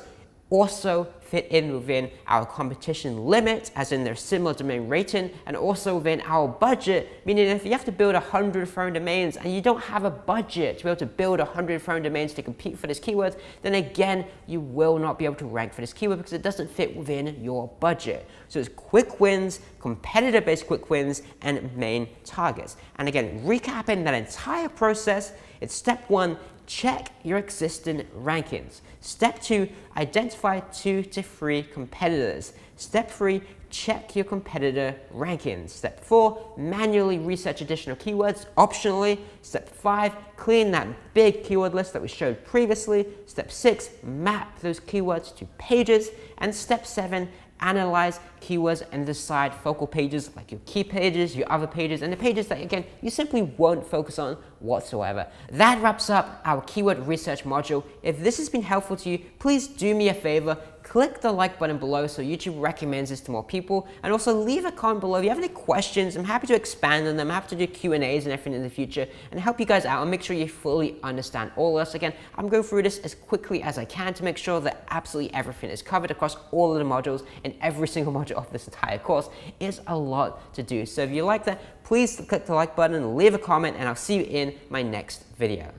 also fit in within our competition limit, as in their similar domain rating, and also within our budget, meaning if you have to build 100 foreign domains and you don't have a budget to be able to build 100 foreign domains to compete for this keyword, then again, you will not be able to rank for this keyword because it doesn't fit within your budget. So it's quick wins, competitor-based quick wins, and main targets. And again, recapping that entire process, it's step 1, check your existing rankings. Step 2, identify 2 to 3 competitors. Step 3, check your competitor rankings. Step 4, manually research additional keywords optionally. Step 5, clean that big keyword list that we showed previously. Step 6, map those keywords to pages. And step 7, analyze keywords and decide focal pages like your key pages, your other pages, and the pages that, again, you simply won't focus on whatsoever. That wraps up our keyword research module. If this has been helpful to you, please do me a favor, click the like button below so YouTube recommends this to more people, and also leave a comment below if you have any questions. I'm happy to expand on them. I'm happy to do Q&As and everything in the future and help you guys out and make sure you fully understand all of this. Again, I'm going through this as quickly as I can to make sure that absolutely everything is covered across all of the modules in every single module of this entire course. It's a lot to do. So if you like that, please click the like button and leave a comment, and I'll see you in my next video.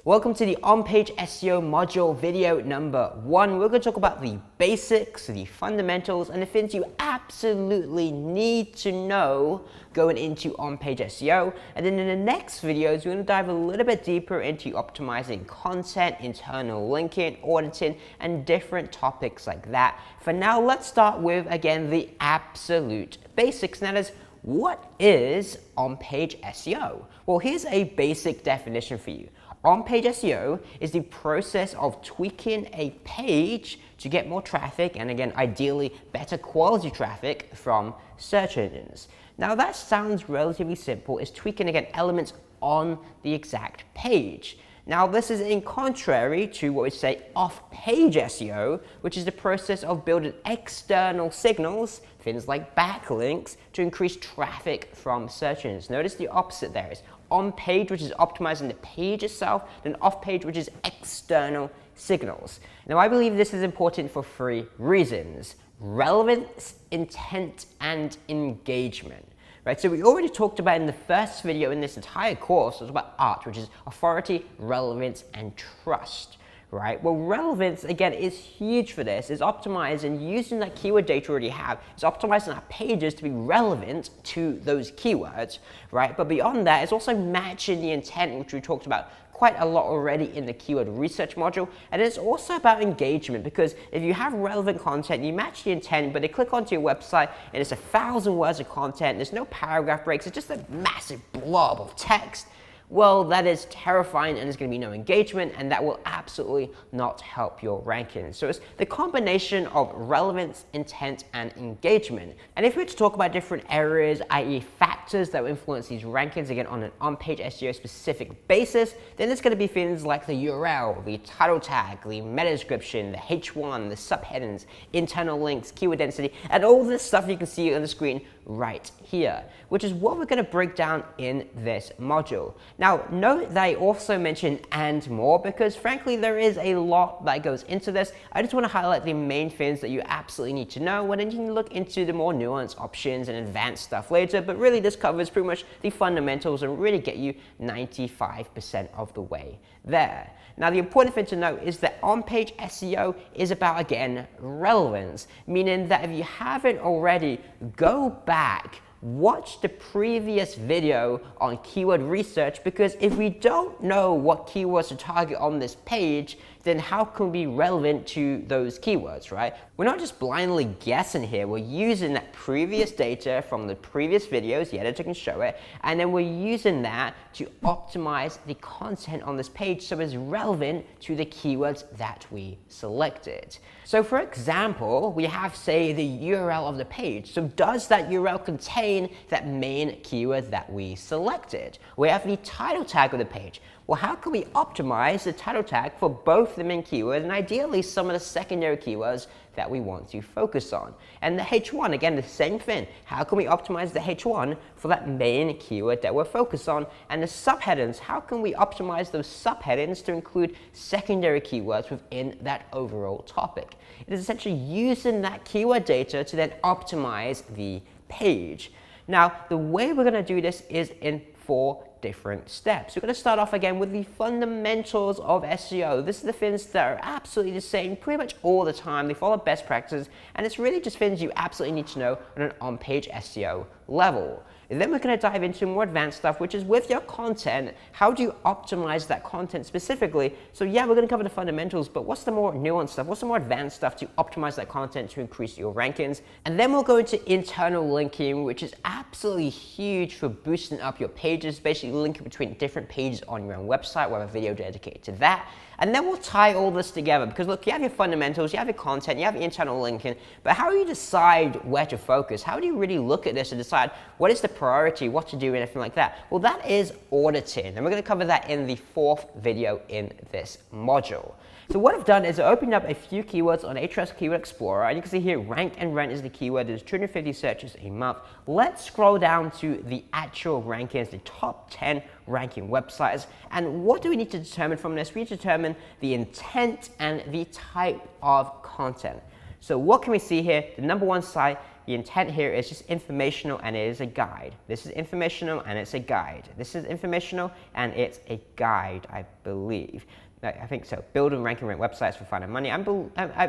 Welcome to the OnPage SEO module video number 1. We're going to talk about the basics, the fundamentals, and the things you absolutely need to know going into OnPage SEO. And then in the next videos, we're going to dive a little bit deeper into optimizing content, internal linking, auditing, and different topics like that. For now, let's start with, again, the absolute basics. And that is, what is OnPage SEO? Well, here's a basic definition for you. OnPage SEO is the process of tweaking a page to get more traffic, and again, ideally better quality traffic from search engines. Now that sounds relatively simple. It's tweaking, again, elements on the exact page. Now this is in contrary to what we say off-page SEO, which is the process of building external signals, things like backlinks, to increase traffic from search engines. Notice the opposite there is on-page, which is optimizing the page itself, then off-page, which is external signals. Now I believe this is important for 3 reasons. relevance, intent, and engagement. Right, so we already talked about in the first video in this entire course, it was about ART, which is authority, relevance, and trust. Right, well, relevance again is huge for this. It's optimizing using that keyword data we already have. It's optimizing our pages to be relevant to those keywords, right? But beyond that, it's also matching the intent, which we talked about quite a lot already in the keyword research module. And it's also about engagement, because if you have relevant content, you match the intent, but they click onto your website and it's 1,000 words of content, there's no paragraph breaks, it's just a massive blob of text. Well, that is terrifying, and there's going to be no engagement, and that will absolutely not help your rankings. So it's the combination of relevance, intent, and engagement. And if we were to talk about different areas, i.e. factors that will influence these rankings, again on an on-page SEO specific basis, then it's going to be things like the URL, the title tag, the meta description, the H1, the subheadings, internal links, keyword density, and all this stuff you can see on the screen right here, which is what we're going to break down in this module. Now, note that I also mentioned and more, because frankly, there is a lot that goes into this. I just want to highlight the main things that you absolutely need to know, and then you can look into the more nuanced options and advanced stuff later, but really this covers pretty much the fundamentals and really get you 95% of the way there. Now, the important thing to note is that on-page SEO is about, again, relevance, meaning that if you haven't already, go back, watch the previous video on keyword research, because if we don't know what keywords to target on this page, then how can we be relevant to those keywords, right? We're not just blindly guessing here, we're using that previous data from the previous videos, the editor can show it, and then we're using that to optimize the content on this page so it's relevant to the keywords that we selected. So for example, we have, say, the URL of the page. So does that URL contain that main keyword that we selected? We have the title tag of the page. Well, how can we optimize the title tag for both the main keywords and ideally some of the secondary keywords that we want to focus on? And the H1, again, the same thing. How can we optimize the H1 for that main keyword that we're focused on? And the subheadings, how can we optimize those subheadings to include secondary keywords within that overall topic? It is essentially using that keyword data to then optimize the page. Now, the way we're going to do this is in 4 different steps. We're going to start off again with the fundamentals of SEO. This is the things that are absolutely the same pretty much all the time. They follow best practices, and it's really just things you absolutely need to know on an on-page SEO level. And then we're going to dive into more advanced stuff, which is with your content, how do you optimize that content specifically? So yeah, we're going to cover the fundamentals, but what's the more nuanced stuff? What's the more advanced stuff to optimize that content to increase your rankings? And then we'll go into internal linking, which is absolutely huge for boosting up your pages, basically linking between different pages on your own website. We'll have a video dedicated to that. And then we'll tie all this together, because look, you have your fundamentals, you have your content, you have your internal linking, but how do you decide where to focus? How do you really look at this and decide what is the priority, what to do, and everything like that? Well, that is auditing, and we're going to cover that in the 4th video in this module. So what I've done is I opened up a few keywords on Ahrefs Keyword Explorer, and you can see here rank and rent is the keyword. There's 250 searches a month. Let's scroll down to the actual rankings, the top 10 ranking websites. And what do we need to determine from this? We need to determine the intent and the type of content. So what can we see here? The number 1 site, the intent here is just informational, and it is a guide. This is informational and it's a guide. This is informational and it's a guide, I believe. I think so. Build and rank and rent websites for finding money. I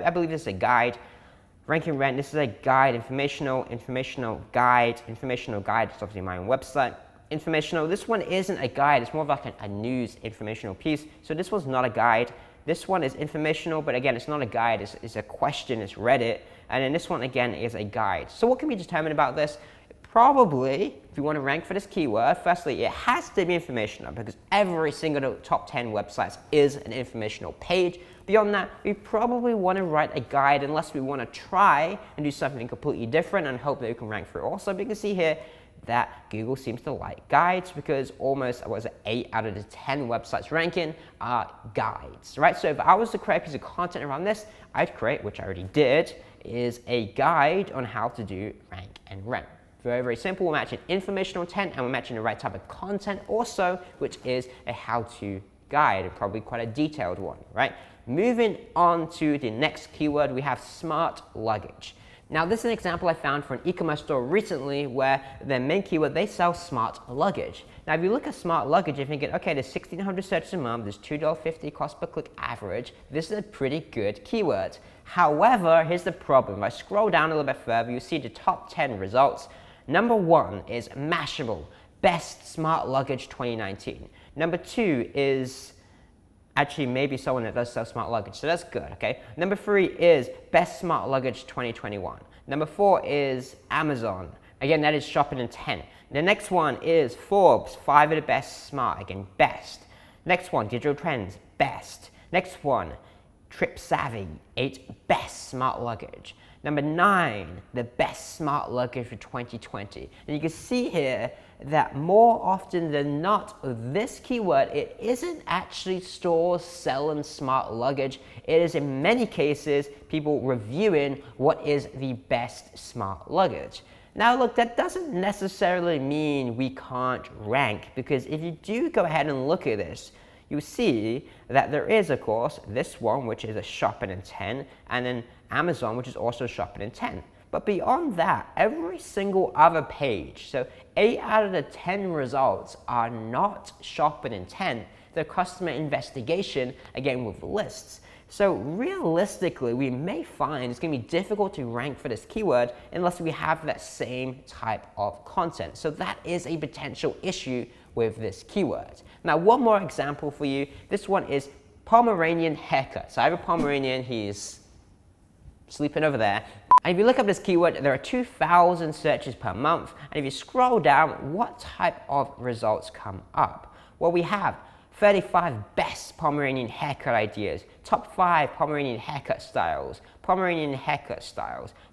believe this is a guide. Rank and rent, this is a guide. Informational guide. Informational guide, it's obviously my own website. Informational, this one isn't a guide. It's more of like a news informational piece. So this one's not a guide. This one is informational, but again, it's not a guide. It's a question. It's Reddit. And then this one, again, is a guide. So what can we determine about this? Probably, if you want to rank for this keyword, firstly, it has to be informational, because every single top 10 websites is an informational page. Beyond that, we probably want to write a guide unless we want to try and do something completely different and hope that we can rank for it. Also, you can see here that Google seems to like guides, because almost, 8 out of the 10 websites ranking are guides, right? So if I was to create a piece of content around this, I'd create, which I already did, is a guide on how to do rank and rank. Very, very simple. We're matching informational intent, and we're matching the right type of content also, which is a how-to guide, and probably quite a detailed one, right? Moving on to the next keyword, we have smart luggage. Now this is an example I found for an e-commerce store recently where their main keyword, they sell smart luggage. Now if you look at smart luggage, you're thinking, okay, there's 1,600 searches a month, there's $2.50 cost per click average. This is a pretty good keyword. However, here's the problem. If I scroll down a little bit further, you see the top 10 results. Number 1 is Mashable, best smart luggage 2019. Number 2 is actually maybe someone that does sell smart luggage, so that's good, okay? Number 3 is best smart luggage 2021. Number 4 is Amazon. Again, that is shopping intent. The next one is Forbes, 5 of the best smart, again, best. Next one, Digital Trends, best. Next one, Trip Savvy, 8 best smart luggage. Number 9, the best smart luggage for 2020. And you can see here that more often than not, this keyword, it isn't actually stores selling smart luggage. It is in many cases people reviewing what is the best smart luggage. Now look, that doesn't necessarily mean we can't rank, because if you do go ahead and look at this, you see that there is, of course, this one, which is a shopping intent, and then Amazon, which is also shopping intent. But beyond that, every single other page, so 8 out of the 10 results are not shopping intent. They're customer investigation, again with lists. So realistically, we may find it's going to be difficult to rank for this keyword unless we have that same type of content. So that is a potential issue with this keyword. Now, one more example for you. This one is Pomeranian haircut. So I have a Pomeranian, he's sleeping over there. And if you look up this keyword, there are 2,000 searches per month. And if you scroll down, what type of results come up? Well, we have 35 best Pomeranian haircut ideas, top 5 Pomeranian haircut styles,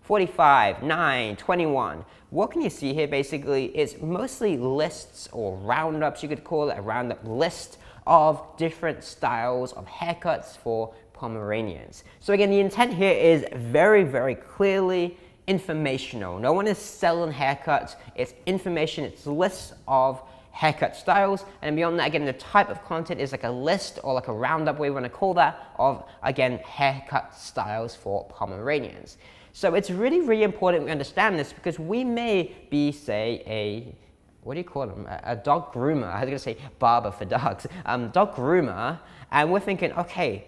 45, 9, 21. What can you see here basically is mostly lists or roundups, you could call it a roundup list of different styles of haircuts for Pomeranians. So again, the intent here is very, very clearly informational. No one is selling haircuts, it's information, it's lists of haircut styles, and beyond that, again, the type of content is like a list or like a roundup, we want to call that, of, again, haircut styles for Pomeranians. So it's really, really important we understand this, because we may be, say, what do you call them? A dog groomer. I was going to say barber for dogs. Dog groomer, and we're thinking, okay,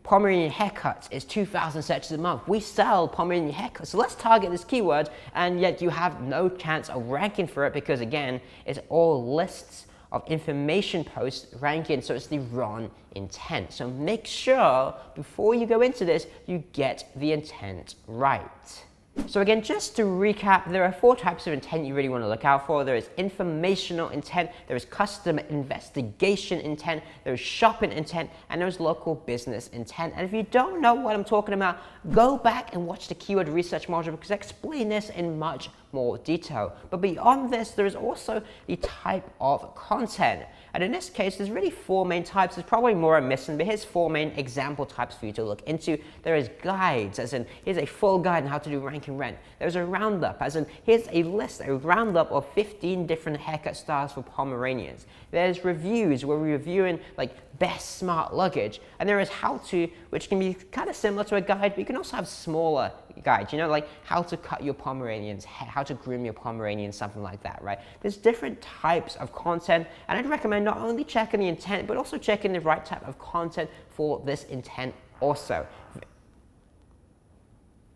Pomeranian haircuts is 2,000 searches a month. We sell Pomeranian haircuts, so let's target this keyword, and yet you have no chance of ranking for it because, again, it's all lists of information posts ranking, so it's the wrong intent. So make sure before you go into this, you get the intent right. So again, just to recap, there are 4 types of intent you really want to look out for. There is informational intent, there is customer investigation intent, there is shopping intent, and there is local business intent. And if you don't know what I'm talking about, go back and watch the keyword research module, because I explain this in much more detail. But beyond this, there is also the type of content. And in this case, there's really 4 main types. There's probably more I'm missing, but here's 4 main example types for you to look into. There is guides, as in here's a full guide on how to do rank and rent. There's a roundup, as in here's a list, a roundup of 15 different haircut styles for Pomeranians. There's reviews, where we're reviewing like best smart luggage. And there is how to, which can be kind of similar to a guide, but you can also have smaller guides, you know, like how to cut your Pomeranian's hair, how to groom your Pomeranian, something like that, right? There's different types of content, and I'd recommend not only checking the intent, but also checking the right type of content for this intent also.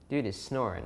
Dude is snoring.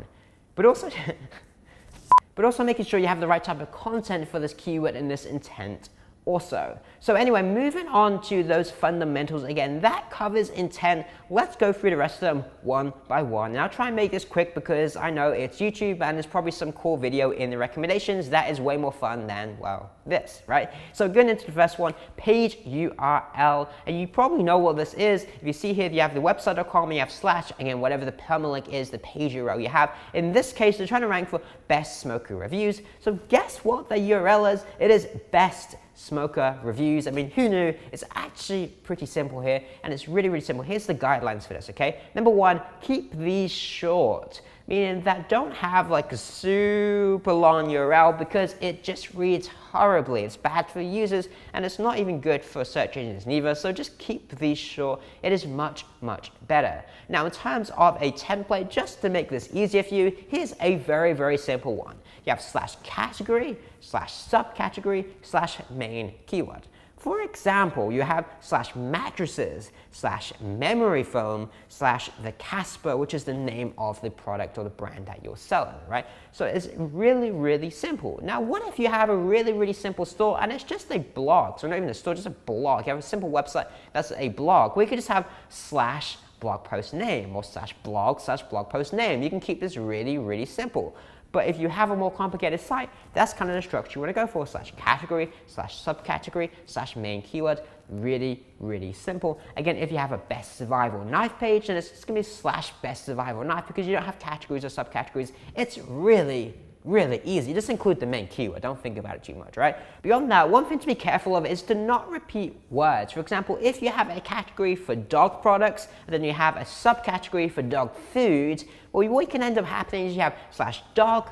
But also making sure you have the right type of content for this keyword and this intent also. So anyway, moving on to those fundamentals again, that covers intent. Let's go through the rest of them one by one. Now I'll try and make this quick because I know it's YouTube and there's probably some cool video in the recommendations that is way more fun than, well, this, right? So going into the first one, page URL, and you probably know what this is. If you see here, you have the website.com, you have / again, whatever the permalink is, the page URL you have. In this case, they're trying to rank for best smoker reviews. So guess what the URL is? It is best smoker, reviews. I mean, who knew? It's actually pretty simple here, and it's really, really simple. Here's the guidelines for this, okay? Number one, keep these short, meaning that don't have like a super long URL because it just reads horribly. It's bad for users, and it's not even good for search engines neither, so just keep these short. It is much, much better. Now, in terms of a template, just to make this easier for you, here's a very, very simple one. You have /category, /subcategory, /main keyword. For example, you have /mattresses, /memory foam, /the Casper, which is the name of the product or the brand that you're selling, right? So it's really, really simple. Now, what if you have a really, really simple store and it's just a blog? So not even a store, just a blog. You have a simple website that's a blog. We could just have /blog post name or /blog post name. You can keep this really, really simple. But if you have a more complicated site, that's kind of the structure you want to go for. /category, /subcategory, /main keyword. Really, really simple. Again, if you have a best survival knife page, then it's just going to be /best survival knife because you don't have categories or subcategories. It's really, really easy. Just include the main keyword. Don't think about it too much, right? Beyond that, one thing to be careful of is to not repeat words. For example, if you have a category for dog products, and then you have a subcategory for dog food, well, what can end up happening is you have /dog,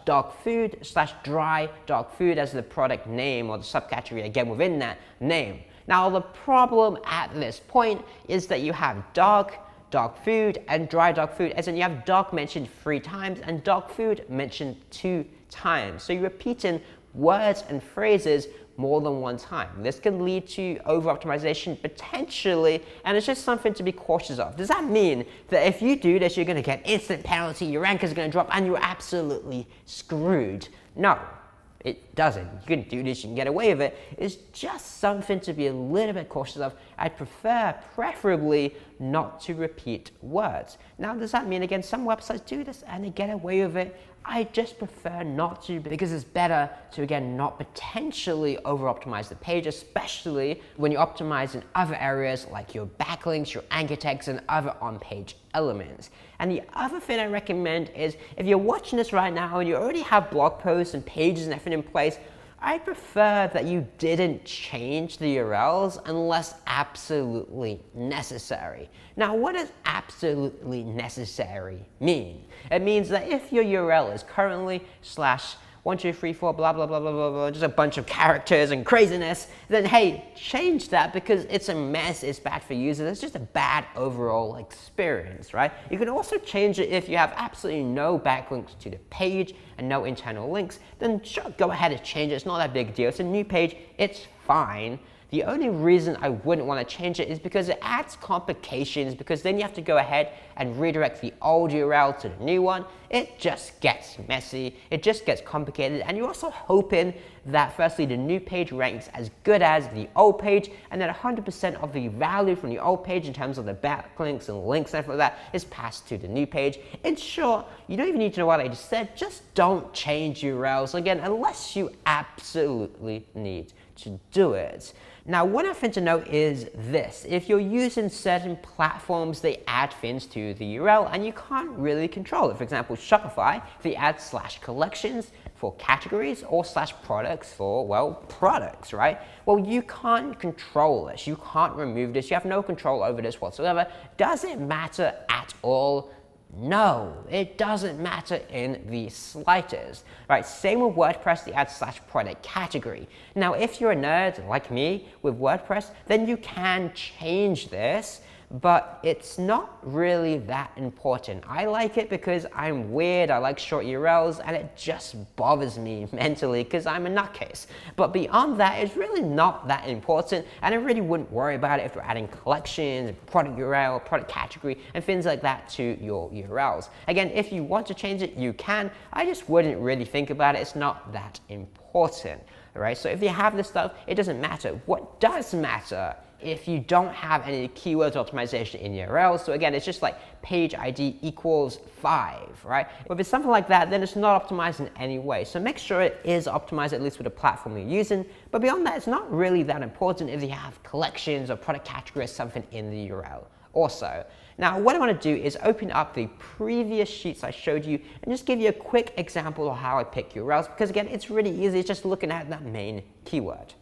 /dog food, /dry dog food as the product name or the subcategory again within that name. Now, the problem at this point is that you have dog food, and dry dog food, as in you have dog mentioned 3 times and dog food mentioned 2 times. So you're repeating words and phrases more than 1 time. This can lead to over-optimization potentially, and it's just something to be cautious of. Does that mean that if you do this, you're going to get instant penalty, your rank is going to drop, and you're absolutely screwed? No. It doesn't. You can do this, you can get away with it. It's just something to be a little bit cautious of. I'd preferably not to repeat words. Now, does that mean, again, some websites do this and they get away with it? I just prefer not to because it's better to, again, not potentially over-optimize the page, especially when you optimize in other areas like your backlinks, your anchor text, and other on-page elements. And the other thing I recommend is if you're watching this right now and you already have blog posts and pages and everything in place, I prefer that you didn't change the URLs unless absolutely necessary. Now, what does absolutely necessary mean? It means that if your URL is currently /1234 blah blah blah blah blah blah, just a bunch of characters and craziness, then hey, change that because it's a mess, it's bad for users, it's just a bad overall experience, right? You can also change it if you have absolutely no backlinks to the page and no internal links, then sure, go ahead and change it. It's not that big a deal. It's a new page, it's fine. The only reason I wouldn't want to change it is because it adds complications, because then you have to go ahead and redirect the old URL to the new one. It just gets messy, it just gets complicated, and you're also hoping that firstly the new page ranks as good as the old page, and that 100% of the value from the old page in terms of the backlinks and links and everything like that is passed to the new page. In short, you don't even need to know what I just said, just don't change URLs, again, unless you absolutely need to do it. Now, one other thing to note is this. If you're using certain platforms, they add things to the URL and you can't really control it. For example, Shopify, they add /collections for categories or /products for, well, products, right? Well, you can't control this. You can't remove this. You have no control over this whatsoever. Does it matter at all? No, it doesn't matter in the slightest, right? Same with WordPress, they add /product category. Now, if you're a nerd like me with WordPress, then you can change this, but it's not really that important. I like it because I'm weird, I like short URLs, and it just bothers me mentally because I'm a nutcase. But beyond that, it's really not that important, and I really wouldn't worry about it if you're adding collections, product URL, product category, and things like that to your URLs. Again, if you want to change it, you can. I just wouldn't really think about it. It's not that important, all right? So if you have this stuff, it doesn't matter. What does matter if you don't have any keywords optimization in your URL? So again, it's just like page ID equals 5, right? But if it's something like that, then it's not optimized in any way. So make sure it is optimized, at least with the platform you're using. But beyond that, it's not really that important if you have collections or product categories, something in the URL also. Now, what I want to do is open up the previous sheets I showed you and just give you a quick example of how I pick URLs, because again, it's really easy. It's just looking at that main keyword.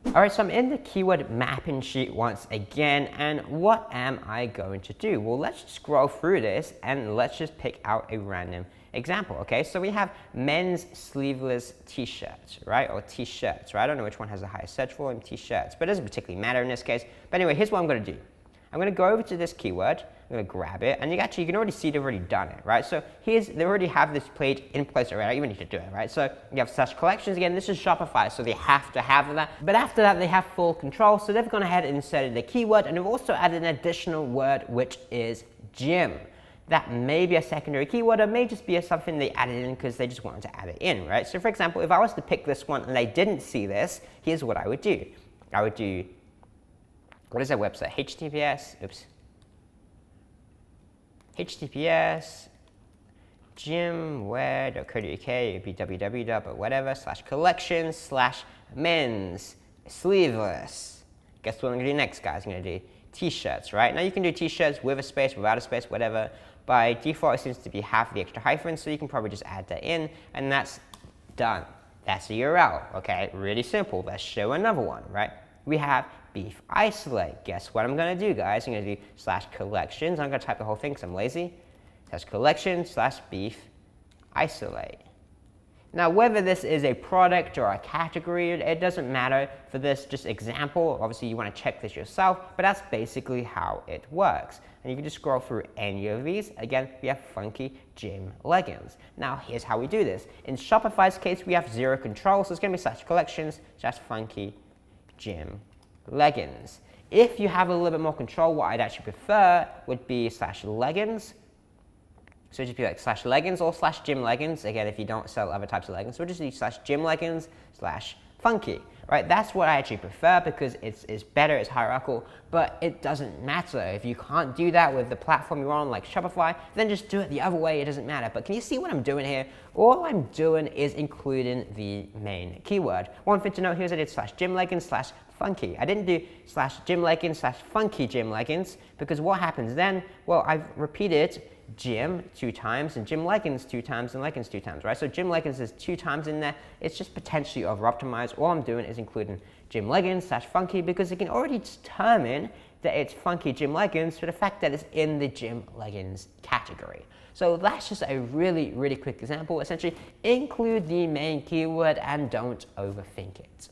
Alright, so I'm in the keyword mapping sheet once again, and what am I going to do? Well, let's just scroll through this and let's just pick out a random example, okay? So we have men's sleeveless t-shirts, right? Or t-shirts, right? I don't know which one has the highest search volume, t-shirts, but it doesn't particularly matter in this case. But anyway, here's what I'm going to do. I'm going to go over to this keyword, I'm going to grab it, and you can already see they've already done it, right? So they already have this page in place already. I don't even need to do it, right? So you have slash collections again. This is Shopify, so they have to have that. But after that, they have full control. So they've gone ahead and inserted the keyword, and they've also added an additional word, which is gym. That may be a secondary keyword, or may just be something they added in because they just wanted to add it in, right? So for example, if I was to pick this one and I didn't see this, here's what I would do. I would do, what is their website? HTTPS gymwear.co.uk, it'd be www, but whatever, /collections /men's sleeveless. Guess what I'm gonna do next, guys? I'm gonna do t-shirts, right? Now you can do t-shirts with a space, without a space, whatever. By default, it seems to be half the extra hyphen, so you can probably just add that in, and that's done. That's the URL, okay? Really simple. Let's show another one, right? We have beef isolate. Guess what I'm going to do, guys? I'm going to do /collections. I'm going to type the whole thing because I'm lazy. /collections /beef isolate. Now, whether this is a product or a category, it doesn't matter for this just example. Obviously, you want to check this yourself, but that's basically how it works. And you can just scroll through any of these. Again, we have funky gym leggings. Now, here's how we do this. In Shopify's case, we have zero control, so it's going to be /collections /funky gym leggings. If you have a little bit more control, what I'd actually prefer would be /leggings. So it'd just be like /leggings or /gym leggings. Again, if you don't sell other types of leggings, we'll just do /gym leggings /funky. Right? That's what I actually prefer because it's better, it's hierarchical, but it doesn't matter. If you can't do that with the platform you're on, like Shopify, then just do it the other way, it doesn't matter. But can you see what I'm doing here? All I'm doing is including the main keyword. One thing to note here is I did /gym leggings /funky. I didn't do /gym leggings /funky gym leggings because what happens then? Well, I've repeated gym 2 times and gym leggings 2 times and leggings 2 times, right? So gym leggings is 2 times in there. It's just potentially over optimized. All I'm doing is including gym leggings /funky because it can already determine that it's funky gym leggings for the fact that it's in the gym leggings category. So that's just a really, really quick example. Essentially, include the main keyword and don't overthink it.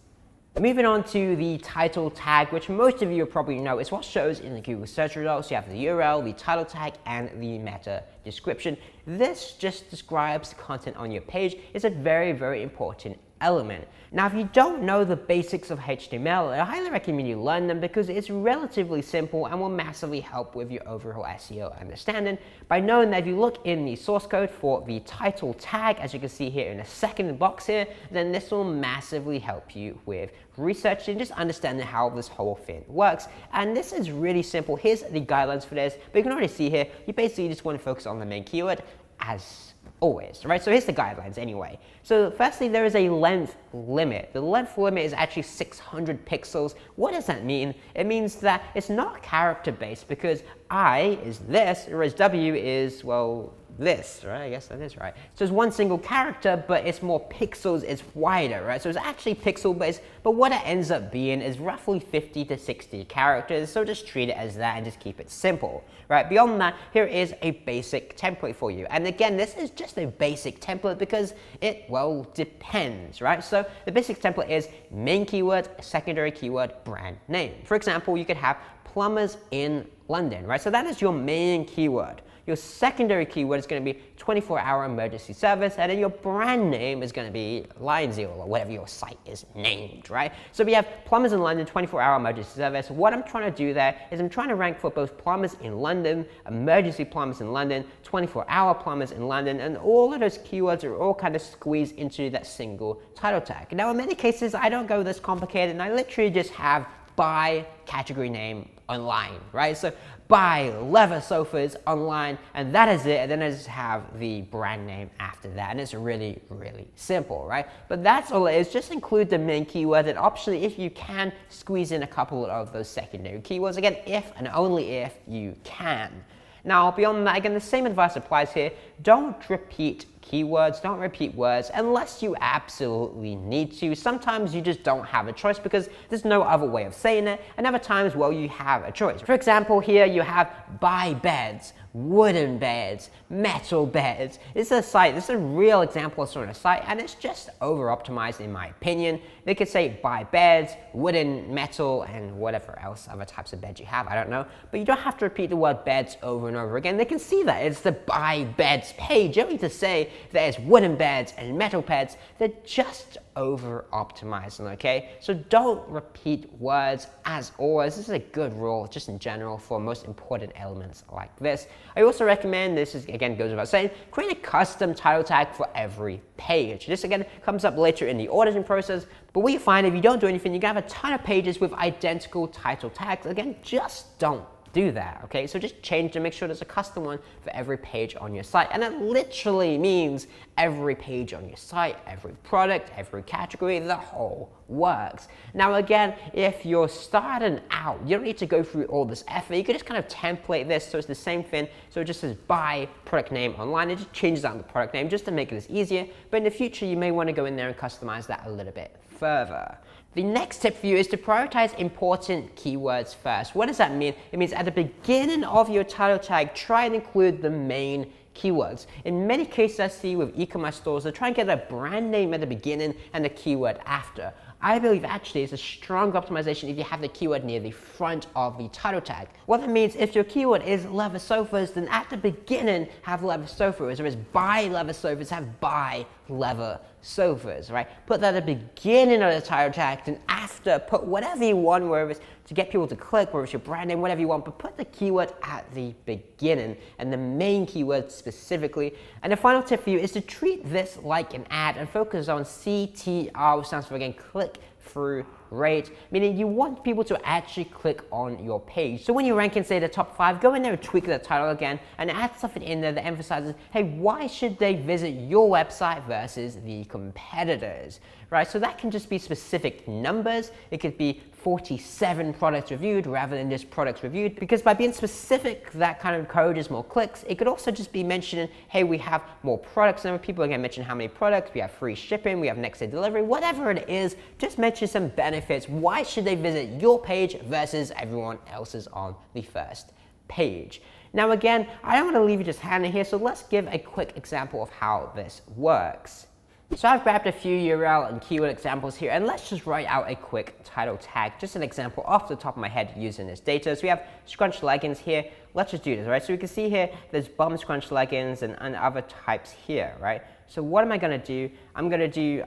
Moving on to the title tag, which most of you probably know is what shows in the Google search results. You have the URL, the title tag, and the meta description. This just describes the content on your page. It's a very, very important element. Now, if you don't know the basics of HTML, I highly recommend you learn them because it's relatively simple and will massively help with your overall SEO understanding by knowing that if you look in the source code for the title tag, as you can see here in the second box here, then this will massively help you with researching, just understanding how this whole thing works. And this is really simple. Here's the guidelines for this, but you can already see here, you basically just want to focus on the main keyword as always, right? So here's the guidelines anyway. So firstly, there is a length limit. The length limit is actually 600 pixels. What does that mean? It means that it's not character-based because I is this, whereas W is, well, this, right? I guess that is right. So it's one single character, but it's more pixels, it's wider, right? So it's actually pixel-based, but what it ends up being is roughly 50 to 60 characters. So just treat it as that and just keep it simple, right? Beyond that, here is a basic template for you. And again, this is just a basic template because it, well, depends, right? So the basic template is main keyword, secondary keyword, brand name. For example, you could have plumbers in London, right? So that is your main keyword. Your secondary keyword is going to be 24-hour emergency service, and then your brand name is going to be Lionzeel or whatever your site is named, right? So we have plumbers in London, 24-hour emergency service. What I'm trying to do there is I'm trying to rank for both plumbers in London, emergency plumbers in London, 24-hour plumbers in London, and all of those keywords are all kind of squeezed into that single title tag. Now, in many cases, I don't go this complicated, and I literally just have by category name online, right? So buy leather sofas online, and that is it. And then I just have the brand name after that, and it's really, really simple, right? But that's all it is. Just include the main keyword, and optionally, if you can, squeeze in a couple of those secondary keywords. Again, if and only if you can. Now, beyond that, again, the same advice applies here. Don't repeat keywords. Don't repeat words unless you absolutely need to. Sometimes you just don't have a choice because there's no other way of saying it, and other times, well, you have a choice. For example, here you have buy beds, wooden beds, metal beds. This is a site, this is a real example of sort of a site, and it's just over-optimized in my opinion. They could say buy beds, wooden, metal, and whatever else, other types of beds you have, I don't know. But you don't have to repeat the word beds over and over again. They can see that it's the buy beds page. You don't need to say there's wooden beds and metal beds. They're just over-optimizing, okay? So don't repeat words as always. This is a good rule just in general for most important elements like this. I also recommend, this is again goes without saying, create a custom title tag for every page. This again comes up later in the auditing process, but what you find if you don't do anything, you can have a ton of pages with identical title tags. Again, just don't do that, okay? So just change to make sure there's a custom one for every page on your site. And that literally means every page on your site, every product, every category, the whole works. Now again, if you're starting out, you don't need to go through all this effort. You can just kind of template this so it's the same thing. So it just says buy product name online. It just changes out the product name just to make it easier. But in the future, you may want to go in there and customize that a little bit further. The next tip for you is to prioritize important keywords first. What does that mean? It means at the beginning of your title tag, try and include the main keywords. In many cases I see with e-commerce stores, they try and get a brand name at the beginning and the keyword after. I believe actually it's a strong optimization if you have the keyword near the front of the title tag. What that means, if your keyword is leather sofas, then at the beginning have leather sofas, or is buy leather sofas, have buy leather sofas, right? Put that at the beginning of the title tag, and after, put whatever you want, wherever it's to get people to click, whether it's your brand name, whatever you want, but put the keyword at the beginning and the main keyword specifically. And the final tip for you is to treat this like an ad and focus on CTR, which stands for, again, click through rate, meaning you want people to actually click on your page. So when you rank in, say, the top 5, go in there and tweak the title again and add something in there that emphasizes, hey, why should they visit your website versus the competitors, right? So that can just be specific numbers. It could be 47 products reviewed rather than just products reviewed, because by being specific, that kind of encourages more clicks. It could also just be mentioning, hey, we have more products than people. Again, mention how many products, we have free shipping, we have next day delivery, whatever it is, just mention some benefits. Why should they visit your page versus everyone else's on the first page? Now again, I don't want to leave you just hanging here, so let's give a quick example of how this works. So I've grabbed a few URL and keyword examples here, and let's just write out a quick title tag, just an example off the top of my head using this data. So we have scrunch leggings here. Let's just do this, right? So we can see here, there's bum scrunch leggings and other types here, right? So what am I going to do? I'm going to do,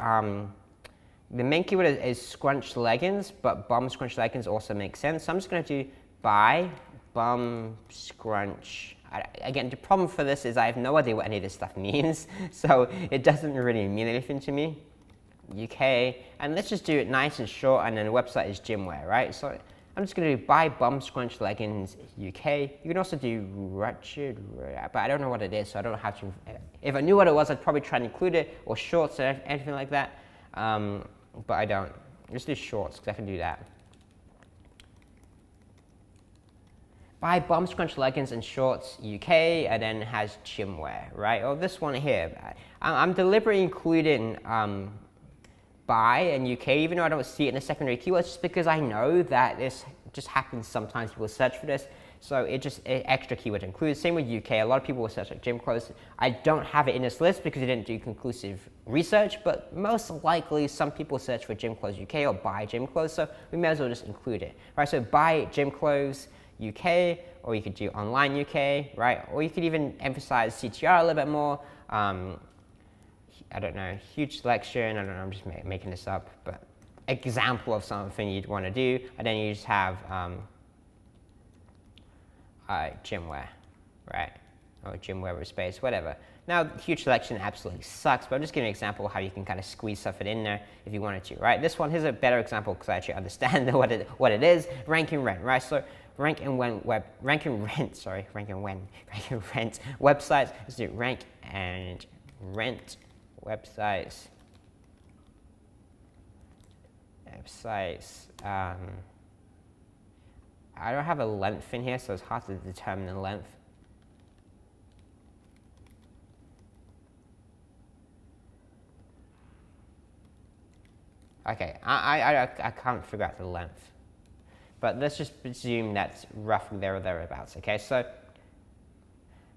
the main keyword is scrunch leggings, but bum scrunch leggings also makes sense. So I'm just going to do buy bum scrunch. Again, the problem for this is I have no idea what any of this stuff means, so it doesn't really mean anything to me. UK, and let's just do it nice and short, and then the website is gymwear, right? So I'm just going to do buy bum scrunch leggings UK. You can also do wretched, but I don't know what it is, so I don't know how to. If I knew what it was, I'd probably try and include it, or shorts or anything like that, but I don't. Just do shorts, because I can do that. Buy bum scrunch leggings and shorts UK, and then it has gymwear, right? Or this one here. I'm deliberately including buy and UK, even though I don't see it in the secondary keywords, just because I know that this just happens sometimes. People search for this, so it just extra keyword included. Same with UK. A lot of people will search like gym clothes. I don't have it in this list because I didn't do conclusive research, but most likely some people search for gym clothes UK or buy gym clothes, so we may as well just include it, right? So buy gym clothes UK, or you could do online UK, right? Or you could even emphasize CTR a little bit more. I don't know, huge selection. I don't know, I'm just making this up, but example of something you'd want to do. And then you just have gymwear, right? Or gymwear with space, whatever. Now, huge selection absolutely sucks, but I'm just giving an example of how you can kind of squeeze stuff in there if you wanted to, right? This one, here's a better example because I actually understand what it is. Rank and rent, right? So rank and rent websites. Let's do rank and rent websites. I don't have a length in here, so it's hard to determine the length. Okay, I can't figure out the length, but let's just presume that's roughly there or thereabouts. Okay, so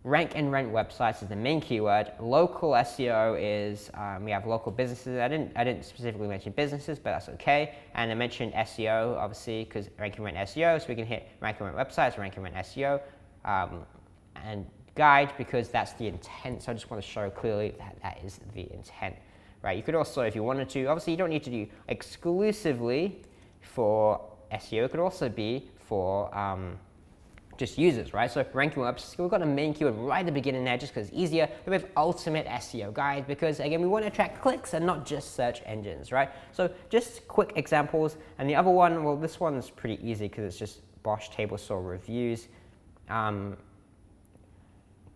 rank and rent websites is the main keyword. Local SEO is we have local businesses. I didn't specifically mention businesses, but that's okay. And I mentioned SEO obviously because rank and rent SEO, so we can hit rank and rent websites, rank and rent SEO, and guide because that's the intent. So I just want to show clearly that that is the intent. Right, you could also, if you wanted to, obviously you don't need to do exclusively for SEO, it could also be for just users, right? So ranking websites, we've got a main keyword right at the beginning there just because it's easier. Then we have ultimate SEO guide because again, we want to attract clicks and not just search engines, right? So just quick examples. And the other one, well, this one's pretty easy because it's just Bosch table saw reviews. But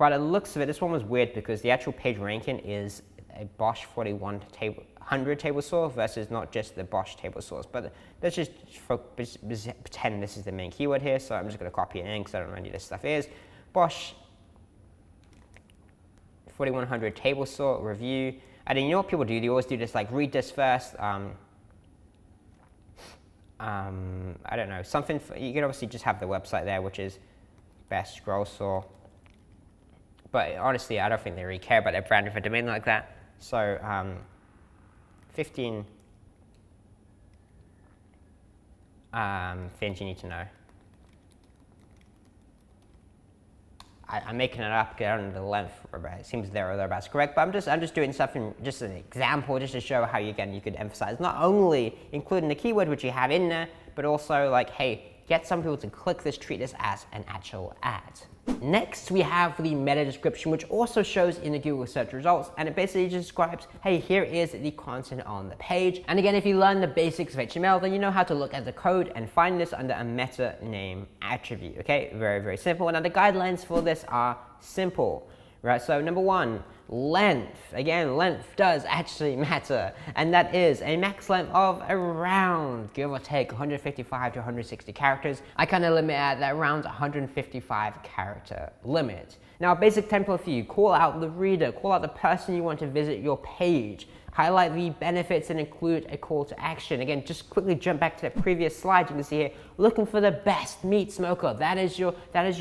it looks of it, this one was weird because the actual page ranking is a Bosch 4100 table saw versus not just the Bosch table saws. But let's just pretend this is the main keyword here. So I'm just going to copy it in because I don't know what this stuff is. Bosch 4100 table saw review. And then you know what people do? They always do this like read this first. I don't know, something. You can obviously just have the website there, which is best scroll saw. But honestly, I don't think they really care about their branding for a domain like that. So 15 things you need to know. I'm making it up because I don't know the length. It seems there or thereabouts correct, but I'm just doing something, just an example, just to show how you could emphasize not only including the keyword which you have in there, but also like, hey, get some people to click this, treat this as an actual ad. Next, we have the meta description, which also shows in the Google search results, and it basically just describes, hey, here is the content on the page. And again, if you learn the basics of HTML, then you know how to look at the code and find this under a meta name attribute, okay? Very, very simple. Now, the guidelines for this are simple, right? So number one, length. Again, length does actually matter, and that is a max length of around, give or take, 155 to 160 characters. I kind of limit at that around 155 character limit. Now, a basic template for you: call out the reader, call out the person you want to visit your page, highlight the benefits and include a call to action. Again, just quickly jump back to that previous slide. You can see here, looking for the best meat smoker. That is your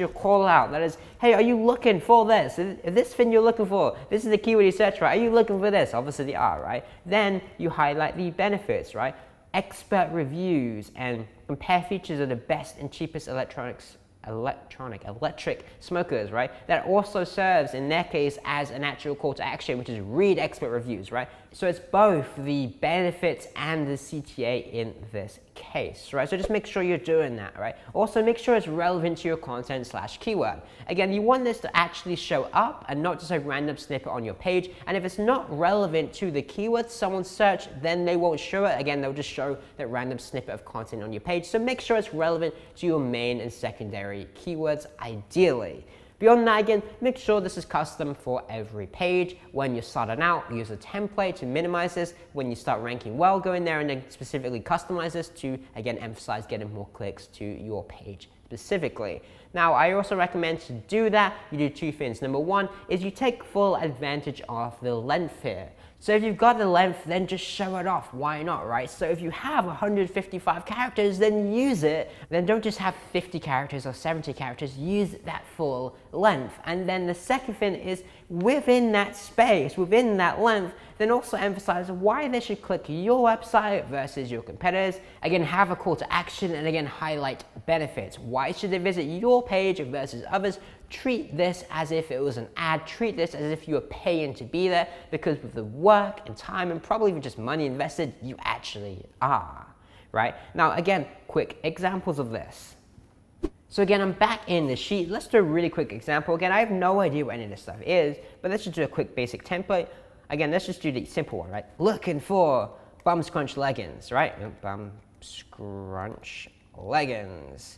call out. That is, hey, are you looking for this? Is this thing you're looking for? This is the keyword you search, right? Are you looking for this? Obviously they are, right? Then you highlight the benefits, right? Expert reviews and compare features of the best and cheapest electric smokers, right? That also serves in their case as an actual call to action, which is read expert reviews, right? So it's both the benefits and the CTA in this case, right? So just make sure you're doing that, right? Also make sure it's relevant to your content / keyword. Again, you want this to actually show up and not just a random snippet on your page. And if it's not relevant to the keyword someone searched, then they won't show it. Again, they'll just show that random snippet of content on your page. So make sure it's relevant to your main and secondary keywords, ideally. Beyond that, again, make sure this is custom for every page. When you're starting out, use a template to minimize this. When you start ranking well, go in there and then specifically customize this to, again, emphasize getting more clicks to your page specifically. Now, I also recommend to do that, you do two things. Number one is you take full advantage of the length here. So if you've got the length, then just show it off. Why not, right? So if you have 155 characters, then use it. Then don't just have 50 characters or 70 characters. Use that full length. And then the second thing is within that space, within that length, then also emphasize why they should click your website versus your competitors. Again, have a call to action and again, highlight benefits. Why should they visit your page versus others? Treat this as if it was an ad. Treat this as if you were paying to be there, because with the work and time and probably even just money invested, you actually are, right? Now, again, quick examples of this. So again, I'm back in the sheet. Let's do a really quick example. Again, I have no idea what any of this stuff is, but let's just do a quick basic template. Again, let's just do the simple one, right? Looking for bum scrunch leggings, right? Bum scrunch leggings.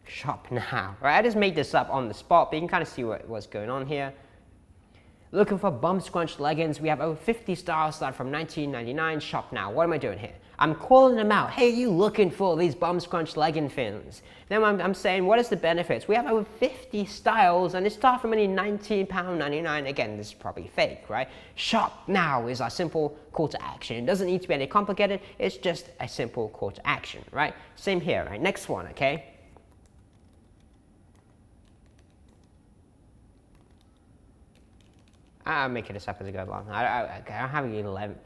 Shop now, right? I just made this up on the spot, but you can kind of see what's going on here. Looking for bum scrunch leggings. We have over 50 styles, start from $19.99. Shop now. What am I doing here? I'm calling them out. Hey, you looking for these bum scrunch legging fins? Then I'm saying, what is the benefits? We have over 50 styles, and they start from only £19.99. Again, this is probably fake, right? Shop now is our simple call to action. It doesn't need to be any complicated. It's just a simple call to action, right? Same here, right? Next one, okay? I'm making this up as I go along. I don't have a length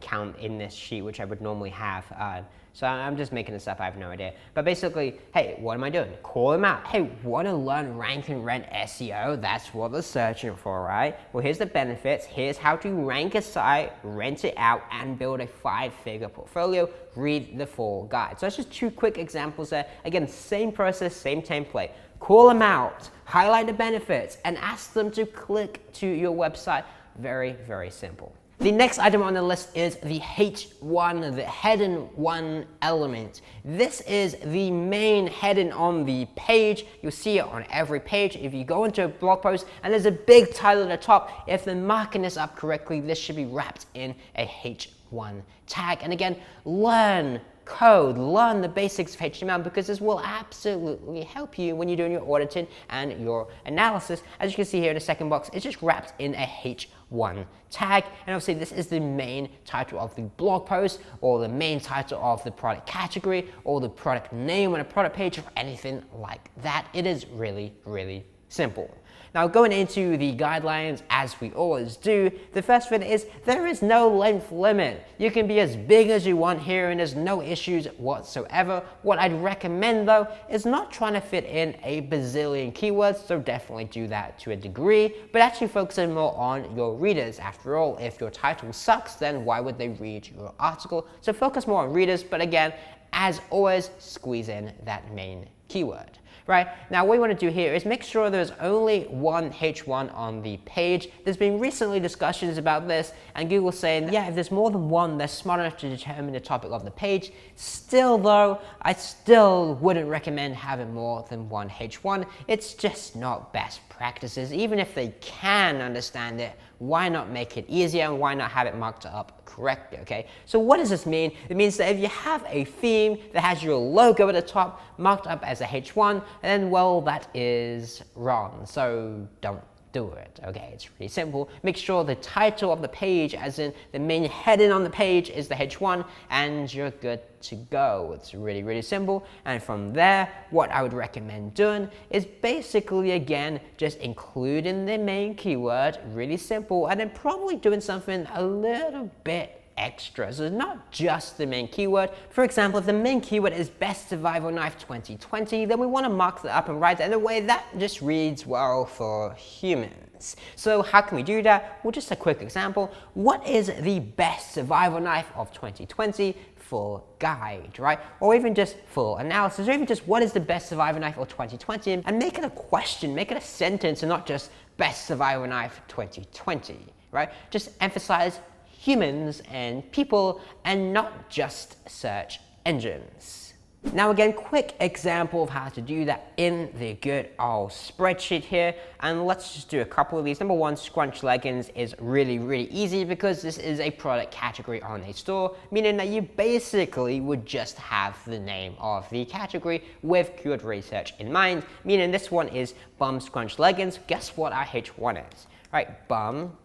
count in this sheet, which I would normally have. So I'm just making this up. I have no idea. But basically, hey, what am I doing? Call them out. Hey, want to learn rank and rent SEO? That's what they're searching for, right? Well, here's the benefits. Here's how to rank a site, rent it out, and build a 5-figure portfolio. Read the full guide. So that's just 2 quick examples there. Again, same process, same template. Call them out, highlight the benefits, and ask them to click to your website. Very, very simple. The next item on the list is the H1, the heading 1 element. This is the main heading on the page. You'll see it on every page. If you go into a blog post and there's a big title at the top, if the marking is up correctly, this should be wrapped in a H1 tag. And again, learn code, learn the basics of HTML, because this will absolutely help you when you're doing your auditing and your analysis. As you can see here in the second box, it's just wrapped in a H1 tag, and obviously this is the main title of the blog post, or the main title of the product category, or the product name on a product page, or anything like that. It is really, really simple. Now, going into the guidelines, as we always do, the first thing is there is no length limit. You can be as big as you want here, and there's no issues whatsoever. What I'd recommend, though, is not trying to fit in a bazillion keywords, so definitely do that to a degree, but actually focusing more on your readers. After all, if your title sucks, then why would they read your article? So focus more on readers, but again, as always, squeeze in that main keyword. Right, now what you want to do here is make sure there's only one H1 on the page. There's been recently discussions about this, and Google's saying, yeah, if there's more than one, they're smart enough to determine the topic of the page. Still though, I still wouldn't recommend having more than one H1. It's just not best practices. Even if they can understand it, why not make it easier, and why not have it marked up correctly, okay? So what does this mean? It means that if you have a theme that has your logo at the top marked up as a H1, then, well, that is wrong. So don't do it, okay? It's really simple. Make sure the title of the page, as in the main heading on the page, is the H1, and you're good to go. It's really, really simple. And from there, what I would recommend doing is basically, again, just including the main keyword, really simple, and then probably doing something a little bit extra. So not just the main keyword. For example, if the main keyword is Best Survival Knife 2020, then we want to mark that up and write that in a way that just reads well for humans. So how can we do that? Well, just a quick example. What is the best survival knife of 2020? Full guide, right? Or even just full analysis, or even just what is the best survival knife of 2020? And make it a question, make it a sentence, and not just best survival knife 2020, right? Just emphasize humans and people, and not just search engines. Now again, quick example of how to do that in the good old spreadsheet here, and let's just do a couple of these. Number one, scrunch leggings is really, really easy because this is a product category on a store, meaning that you basically would just have the name of the category with keyword research in mind, meaning this one is bum scrunch leggings. Guess what our H1 is? Right, bum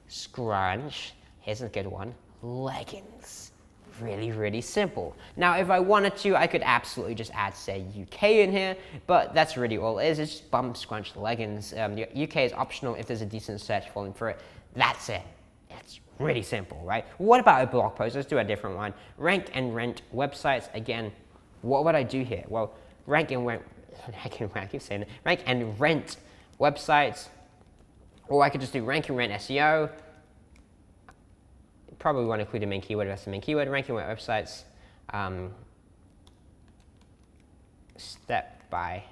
scrunch. Here's a good one, leggings. Really, really simple. Now, if I wanted to, I could absolutely just add, say, UK in here, but that's really all it is. It's just bum scrunch leggings. UK is optional if there's a decent search volume for it. That's it. It's really simple, right? What about a blog post? Let's do a different one. Rank and rent websites. Again, what would I do here? Well, rank and rent, I keep saying it. Rank and rent websites, or I could just do rank and rent SEO. Probably want to include the main keyword. That's the main keyword. Ranking web websites, step-by-step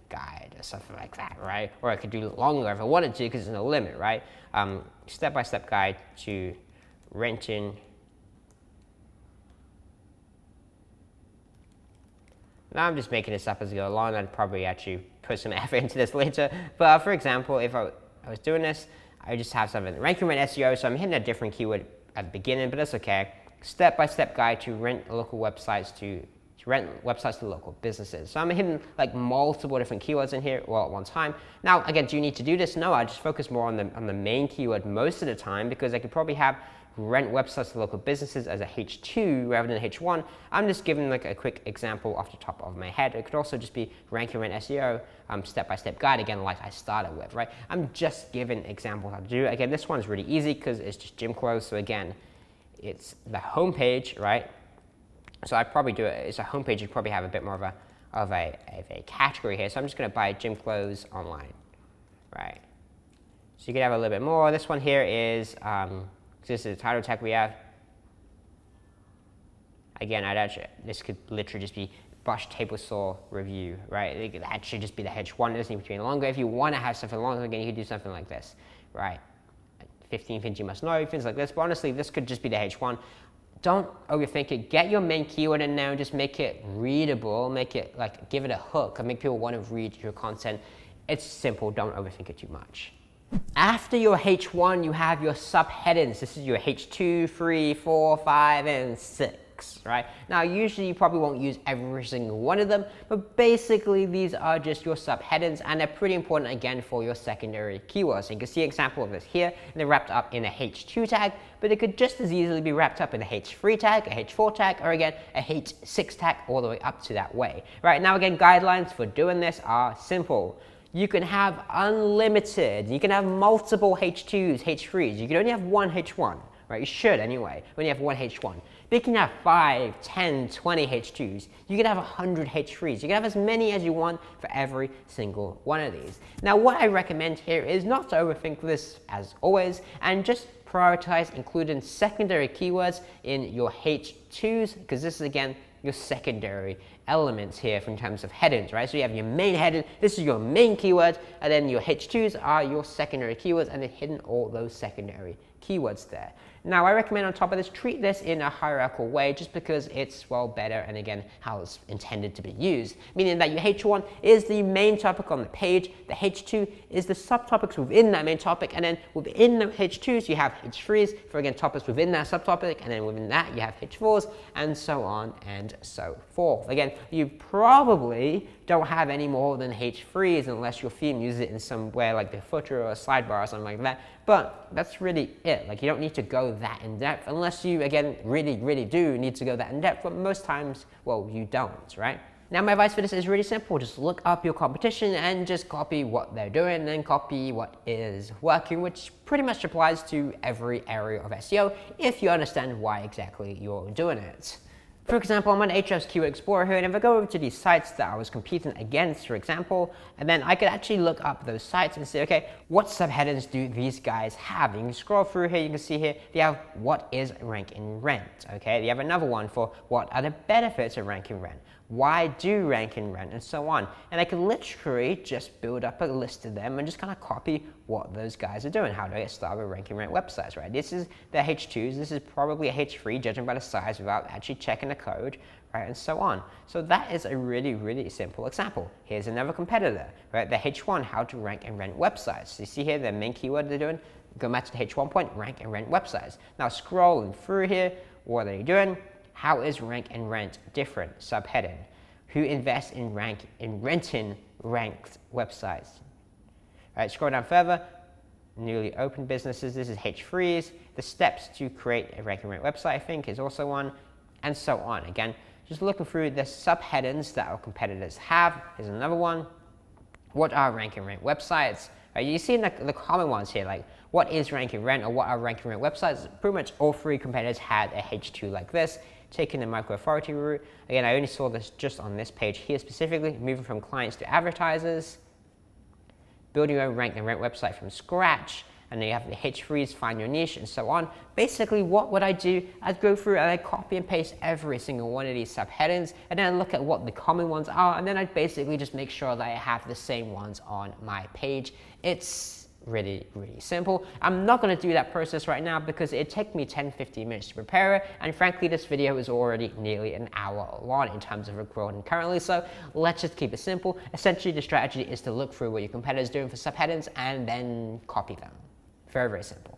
guide or something like that, right? Or I could do longer if I wanted to, because there's no limit, right? Step-by-step guide to renting. Now I'm just making this up as I go along. I'd probably actually put some effort into this later. But for example, if I I was doing this, I just have something rank and rent SEO, so I'm hitting a different keyword at the beginning, but that's okay. Step-by-step guide to rent local websites to rent websites to local businesses. So I'm hitting like multiple different keywords in here all at one time. Now, again, do you need to do this? No, I just focus more on the main keyword most of the time, because I could probably have rent websites to local businesses as a H2 rather than a H1. I'm just giving like a quick example off the top of my head. It could also just be rank and rent SEO, step-by-step guide, again, like I started with, right? I'm just giving examples how to do it. Again, this one's really easy because it's just gym clothes. So again, it's the homepage, right? So I'd probably do it, it's a homepage, you'd probably have a bit more of a category here. So I'm just gonna buy gym clothes online, right? So you can have a little bit more. This one here is, this is the title tag we have. Again, this could literally just be brush table saw review, right? That should just be the H1, it doesn't need to be longer. If you wanna have something longer, again, you could do something like this, right? 15 things you must know, things like this, but honestly, this could just be the H1. Don't overthink it. Get your main keyword in there and just make it readable, make it like, give it a hook and make people want to read your content. It's simple, don't overthink it too much. After your H1, you have your subheadings. This is your H2, 3, 4, 5, and 6. Right? Now, usually you probably won't use every single one of them, but basically these are just your subheadings, and they're pretty important again for your secondary keywords. So you can see an example of this here, and they're wrapped up in a H2 tag, but it could just as easily be wrapped up in a H3 tag, a H4 tag, or again, a H6 tag all the way up to that way. Right? Now, again, guidelines for doing this are simple. You can have unlimited, you can have multiple H2s, H3s, you can only have one H1, right? You should anyway, when you have one H1. But you can have 5, 10, 20 H2s. You can have 100 H3s. You can have as many as you want for every single one of these. Now, what I recommend here is not to overthink this as always, and just prioritize including secondary keywords in your H2s, because this is, again, your secondary elements here in terms of headings, right? So you have your main heading, this is your main keyword, and then your H2s are your secondary keywords, and then hidden all those secondary keywords there. Now, I recommend on top of this, treat this in a hierarchical way, just because it's, well, better, and again, how it's intended to be used. Meaning that your H1 is the main topic on the page, the H2 is the subtopics within that main topic, and then within the H2s, you have H3s for, again, topics within that subtopic, and then within that, you have H4s, and so on and so forth. Again, you probably don't have any more than H3s unless your theme uses it in somewhere like the footer or a sidebar or something like that. But that's really it. Like, you don't need to go that in depth unless you, again, really do need to go that in depth. But most times, well, you don't, right? Now, my advice for this is really simple. Just look up your competition and just copy what they're doing and then copy what is working, which pretty much applies to every area of SEO if you understand why exactly you're doing it. For example, I'm on Ahrefs Keyword Explorer here, and if I go over to these sites that I was competing against, for example, and then I could actually look up those sites and say, okay, what subheadings do these guys have? You can scroll through here, you can see here, they have what is rank and rent, okay? They have another one for what are the benefits of rank and rent, why do rank and rent, and so on. And I can literally just build up a list of them and just kind of copy what those guys are doing. How do I get started with rank and rent websites, right? This is the H2s, this is probably a H3, judging by the size without actually checking the code, right, and so on. So that is a really simple example. Here's another competitor, right, the H1, how to rank and rent websites. So you see here, the main keyword they're doing, go back to the H1 point, rank and rent websites. Now scrolling through here, what are you doing? How is rank and rent different? Subheading. Who invests in renting ranked websites? All right, scroll down further. Newly opened businesses. This is H3s. The steps to create a rank and rent website, I think, is also one, and so on. Again, just looking through the subheadings that our competitors have. Here's another one. What are rank and rent websites? You see the common ones here, like what is rank and rent or what are rank and rent websites? Pretty much all three competitors had a H2 like this, taking the micro authority route. Again, I only saw this just on this page here specifically, moving from clients to advertisers, building your own rank and rent website from scratch, and then you have the H3s, find your niche, and so on. Basically, what would I do? I'd go through and I'd copy and paste every single one of these subheadings, and then look at what the common ones are, and then I'd basically just make sure that I have the same ones on my page. It's really, really simple. I'm not going to do that process right now because it took me 10-15 minutes to prepare it, and frankly this video is already nearly an hour long in terms of recording currently, so let's just keep it simple. Essentially the strategy is to look through what your competitors are doing for subheadings and then copy them. Very, very simple.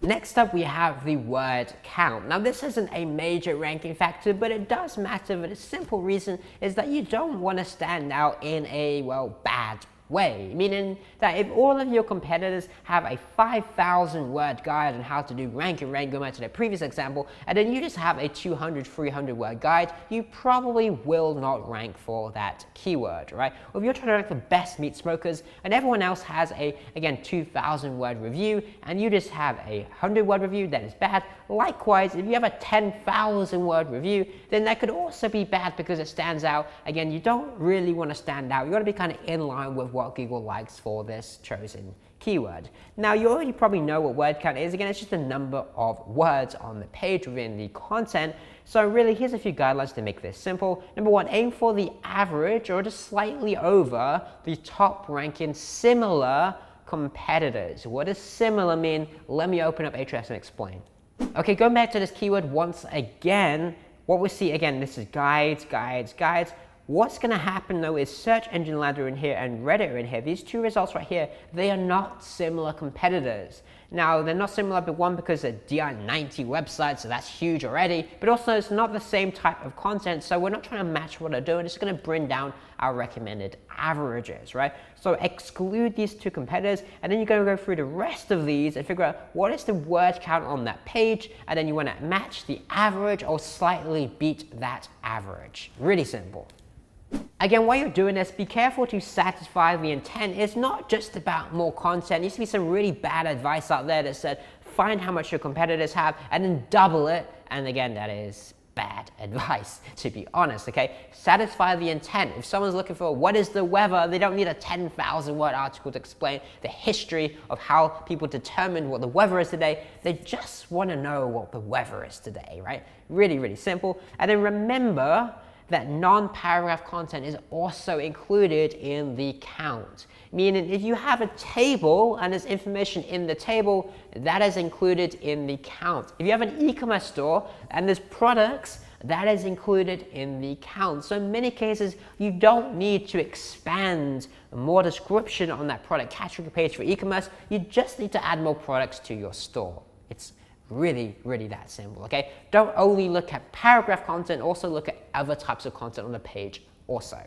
Next up, we have the word count. Now, this isn't a major ranking factor, but it does matter for the simple reason is that you don't want to stand out in a, well, bad way, meaning that if all of your competitors have a 5,000 word guide on how to do rank and rank, go back to the previous example, and then you just have a 200-300 word guide, you probably will not rank for that keyword, right? Or if you're trying to rank for best meat smokers and everyone else has a, again, 2,000 word review and you just have a 100 word review, that is bad. Likewise, if you have a 10,000 word review, then that could also be bad because it stands out. Again, you don't really want to stand out. You want to be kind of in line with what Google likes for this chosen keyword. Now, you already probably know what word count is. Again, it's just the number of words on the page within the content. So really, here's a few guidelines to make this simple. Number one, aim for the average or just slightly over the top ranking similar competitors. What does similar mean? Let me open up Ahrefs and explain. Okay, going back to this keyword once again, what we see again, this is guides, guides, guides. What's going to happen though is Search Engine Ladder in here and Reddit are in here. These two results right here, they are not similar competitors. Now, they're not similar, but one, because they're DR90 websites, so that's huge already, but also it's not the same type of content, so we're not trying to match what they're doing. It's going to bring down our recommended averages, right? So exclude these two competitors, and then you're going to go through the rest of these and figure out what is the word count on that page, and then you want to match the average or slightly beat that average. Really simple. Again, while you're doing this, be careful to satisfy the intent. It's not just about more content. There used to be some really bad advice out there that said, find how much your competitors have and then double it. And again, that is bad advice, to be honest, okay? Satisfy the intent. If someone's looking for what is the weather, they don't need a 10,000 word article to explain the history of how people determined what the weather is today. They just want to know what the weather is today, right? Really, really simple. And then remember that non-paragraph content is also included in the count. Meaning if you have a table and there's information in the table, that is included in the count. If you have an e-commerce store and there's products, that is included in the count. So in many cases, you don't need to expand more description on that product category page for e-commerce. You just need to add more products to your store. It's really, really that simple, okay? Don't only look at paragraph content, also look at other types of content on the page also.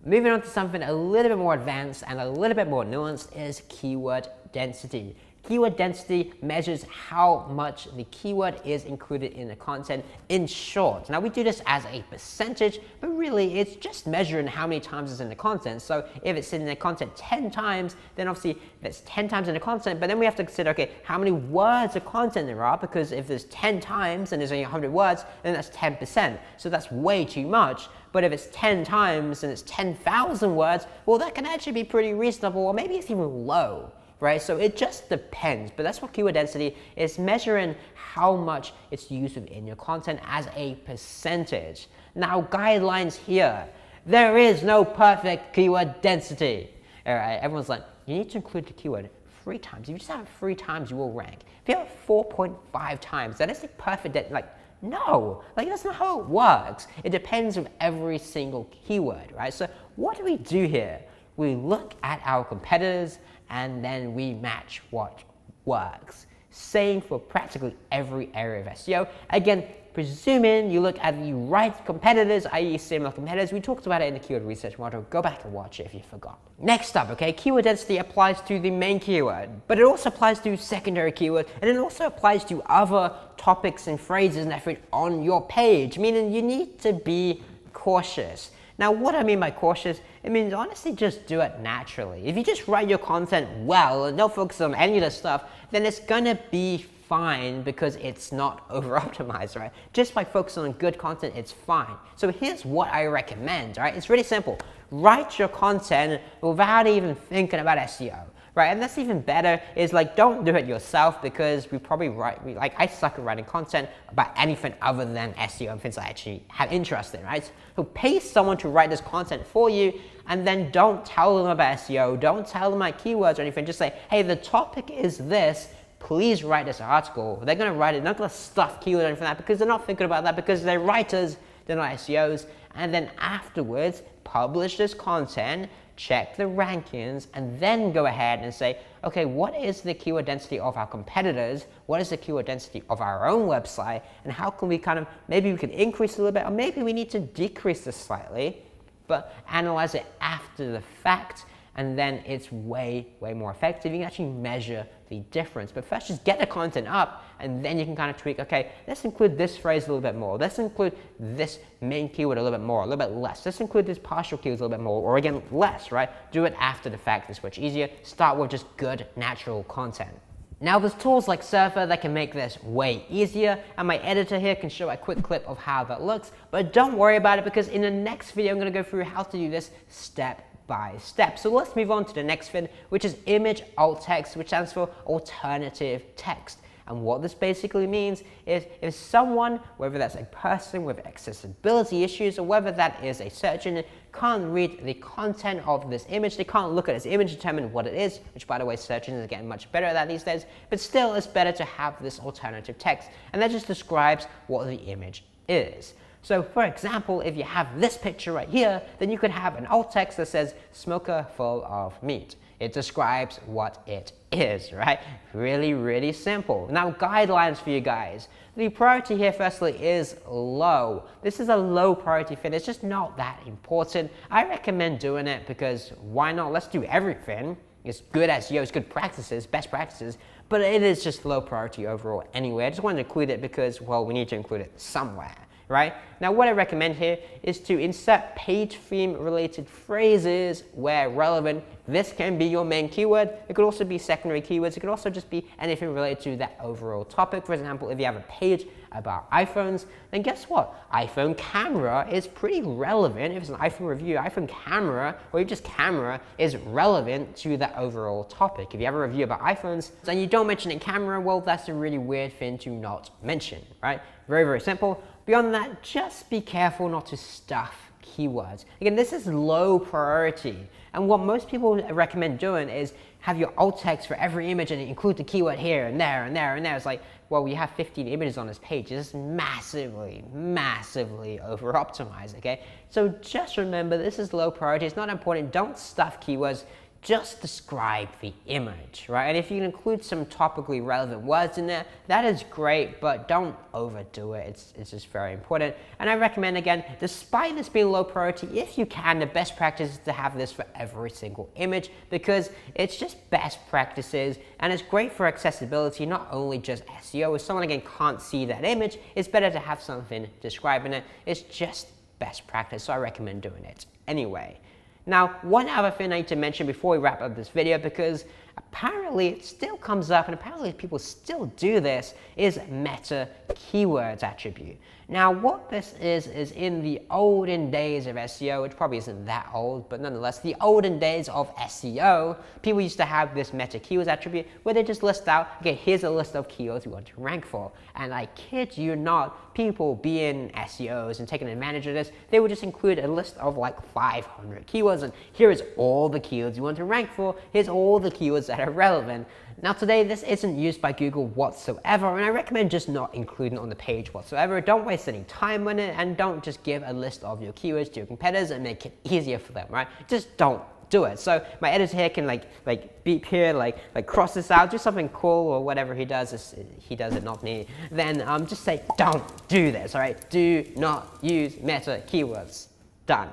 Moving on to something a little bit more advanced and a little bit more nuanced is keyword density. Keyword density measures how much the keyword is included in the content in short. Now we do this as a percentage, but really it's just measuring how many times it's in the content. So if it's in the content 10 times, then obviously that's 10 times in the content, but then we have to consider, okay, how many words of content there are, because if there's 10 times and there's only 100 words, then that's 10%. So that's way too much. But if it's 10 times and it's 10,000 words, well, that can actually be pretty reasonable, or maybe it's even low. Right? So it just depends, but that's what keyword density is, measuring how much it's used within your content as a percentage. Now, guidelines here. There is no perfect keyword density. All right, everyone's like, you need to include the keyword 3 times. If you just have it 3 times, you will rank. If you have it 4.5 times, that is the perfect, like, no, like that's not how it works. It depends on every single keyword, right? So what do we do here? We look at our competitors and then we match what works. Same for practically every area of SEO. Again, presuming you look at the right competitors, i.e. similar competitors. We talked about it in the keyword research module. Go back and watch it if you forgot. Next up, okay, keyword density applies to the main keyword, but it also applies to secondary keyword, and it also applies to other topics and phrases and everything on your page, meaning you need to be cautious. Now, what I mean by cautious, it means honestly just do it naturally. If you just write your content well and don't focus on any of this stuff, then it's gonna be fine because it's not over-optimized, right? Just by focusing on good content, it's fine. So here's what I recommend, right? It's really simple. Write your content without even thinking about SEO. right? And that's even better is like, don't do it yourself, because I suck at writing content about anything other than SEO and things I actually have interest in, right? So pay someone to write this content for you, and then don't tell them about SEO, don't tell them my keywords or anything, just say, hey, the topic is this, please write this article. They're gonna write it, they're not gonna stuff keywords or anything like that, because they're not thinking about that, because they're writers, they're not SEOs. And then afterwards, publish this content, check the rankings, and then go ahead and say, okay, what is the keyword density of our competitors? What is the keyword density of our own website? And how can we maybe we can increase a little bit, or maybe we need to decrease this slightly, but analyze it after the fact, and then it's way, way more effective. You can actually measure the difference. But first, just get the content up, and then you can tweak, okay, let's include this phrase a little bit more. Let's include this main keyword a little bit more, a little bit less. Let's include this partial keywords a little bit more, or again, less, right? Do it after the fact. It's much easier. Start with just good, natural content. Now, there's tools like Surfer that can make this way easier, and my editor here can show a quick clip of how that looks, but don't worry about it, because in the next video, I'm gonna go through how to do this step by step. So let's move on to the next thing, which is image alt text, which stands for alternative text. And what this basically means is if someone, whether that's a person with accessibility issues or whether that is a search engine, can't read the content of this image, they can't look at this image, determine what it is, which by the way, search engines are getting much better at that these days, but still it's better to have this alternative text. And that just describes what the image is. So for example, if you have this picture right here, then you could have an alt text that says smoker full of meat. It describes what it is, right? Really, really simple. Now, guidelines for you guys. The priority here firstly is low. This is a low priority thing. It's just not that important. I recommend doing it because why not? Let's do everything. It's good SEO, it's good practices, best practices, but it is just low priority overall anyway. I just wanted to include it because, well, we need to include it somewhere. Right? Now, what I recommend here is to insert page theme related phrases where relevant. This can be your main keyword. It could also be secondary keywords. It could also just be anything related to that overall topic. For example, if you have a page about iPhones, then guess what? iPhone camera is pretty relevant. If it's an iPhone review, iPhone camera, or even just camera, is relevant to that overall topic. If you have a review about iPhones and you don't mention a camera, well, that's a really weird thing to not mention, right? Very, very simple. Beyond that, just be careful not to stuff keywords. Again, this is low priority. And what most people recommend doing is have your alt text for every image and include the keyword here and there and there and there. It's like, well, we have 15 images on this page. It's massively, massively over optimized, okay? So just remember, this is low priority. It's not important. Don't stuff keywords. Just describe the image, right? And if you can include some topically relevant words in there, that is great, but don't overdo it. It's just very important. And I recommend, again, despite this being low priority, if you can, the best practice is to have this for every single image, because it's just best practices and it's great for accessibility, not only just SEO. If someone, again, can't see that image, it's better to have something describing it. It's just best practice, so I recommend doing it anyway. Now, one other thing I need to mention before we wrap up this video, because apparently it still comes up and apparently people still do this, is meta keywords attribute. Now, what this is in the olden days of SEO, which probably isn't that old, but nonetheless, the olden days of SEO, people used to have this meta keywords attribute where they just list out, okay, here's a list of keywords we want to rank for. And I kid you not, people being SEOs and taking advantage of this, they would just include a list of like 500 keywords, and here is all the keywords you want to rank for, here's all the keywords that are relevant. Now today, this isn't used by Google whatsoever, and I recommend just not including it on the page whatsoever. Don't waste any time on it, and don't just give a list of your keywords to your competitors and make it easier for them, right? Just don't do it. So my editor here can like beep here, like cross this out, do something cool or whatever he does. He does it, not me. Then just say, don't do this, all right? Do not use meta keywords. Done.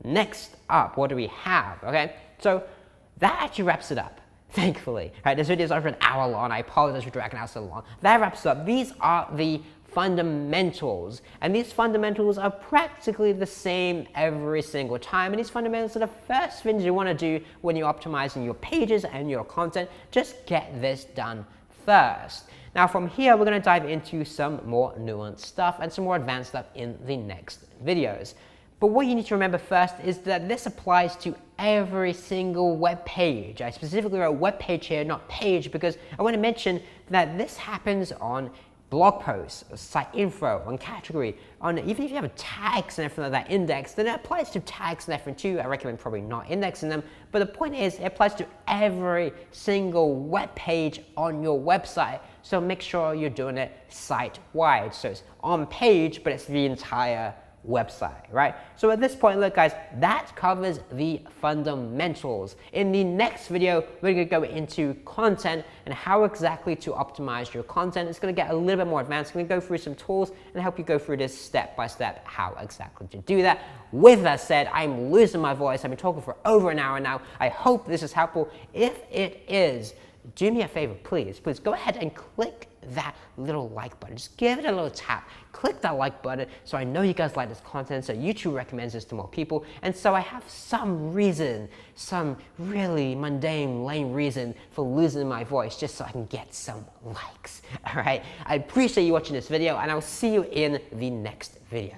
Next up, what do we have? Okay, so that actually wraps it up. Thankfully, right? This video is over an hour long. I apologize for dragging out so long. That wraps up. These are the fundamentals, and these fundamentals are practically the same every single time. And these fundamentals are the first things you want to do when you're optimizing your pages and your content. Just get this done first. Now, from here, we're going to dive into some more nuanced stuff and some more advanced stuff in the next videos. But what you need to remember first is that this applies to every single web page. I specifically wrote web page here, not page, because I want to mention that this happens on blog posts, site info, on category, on even if you have tags and everything like that indexed, then it applies to tags and everything too. I recommend probably not indexing them, but the point is it applies to every single web page on your website. So make sure you're doing it site-wide. So it's on page, but it's the entire website, right? So at this point, look guys, that covers the fundamentals. In the next video, we're gonna go into content and how exactly to optimize your content. It's gonna get a little bit more advanced. I'm gonna go through some tools and help you go through this step by step, how exactly to do that. With that said, I'm losing my voice. I've been talking for over an hour now. I hope this is helpful. If it is, do me a favor, please go ahead and click that little like button. Just give it a little tap. Click that like button so I know you guys like this content, so YouTube recommends this to more people, and so I have some reason, some really mundane, lame reason for losing my voice just so I can get some likes. All right, I appreciate you watching this video, and I'll see you in the next video.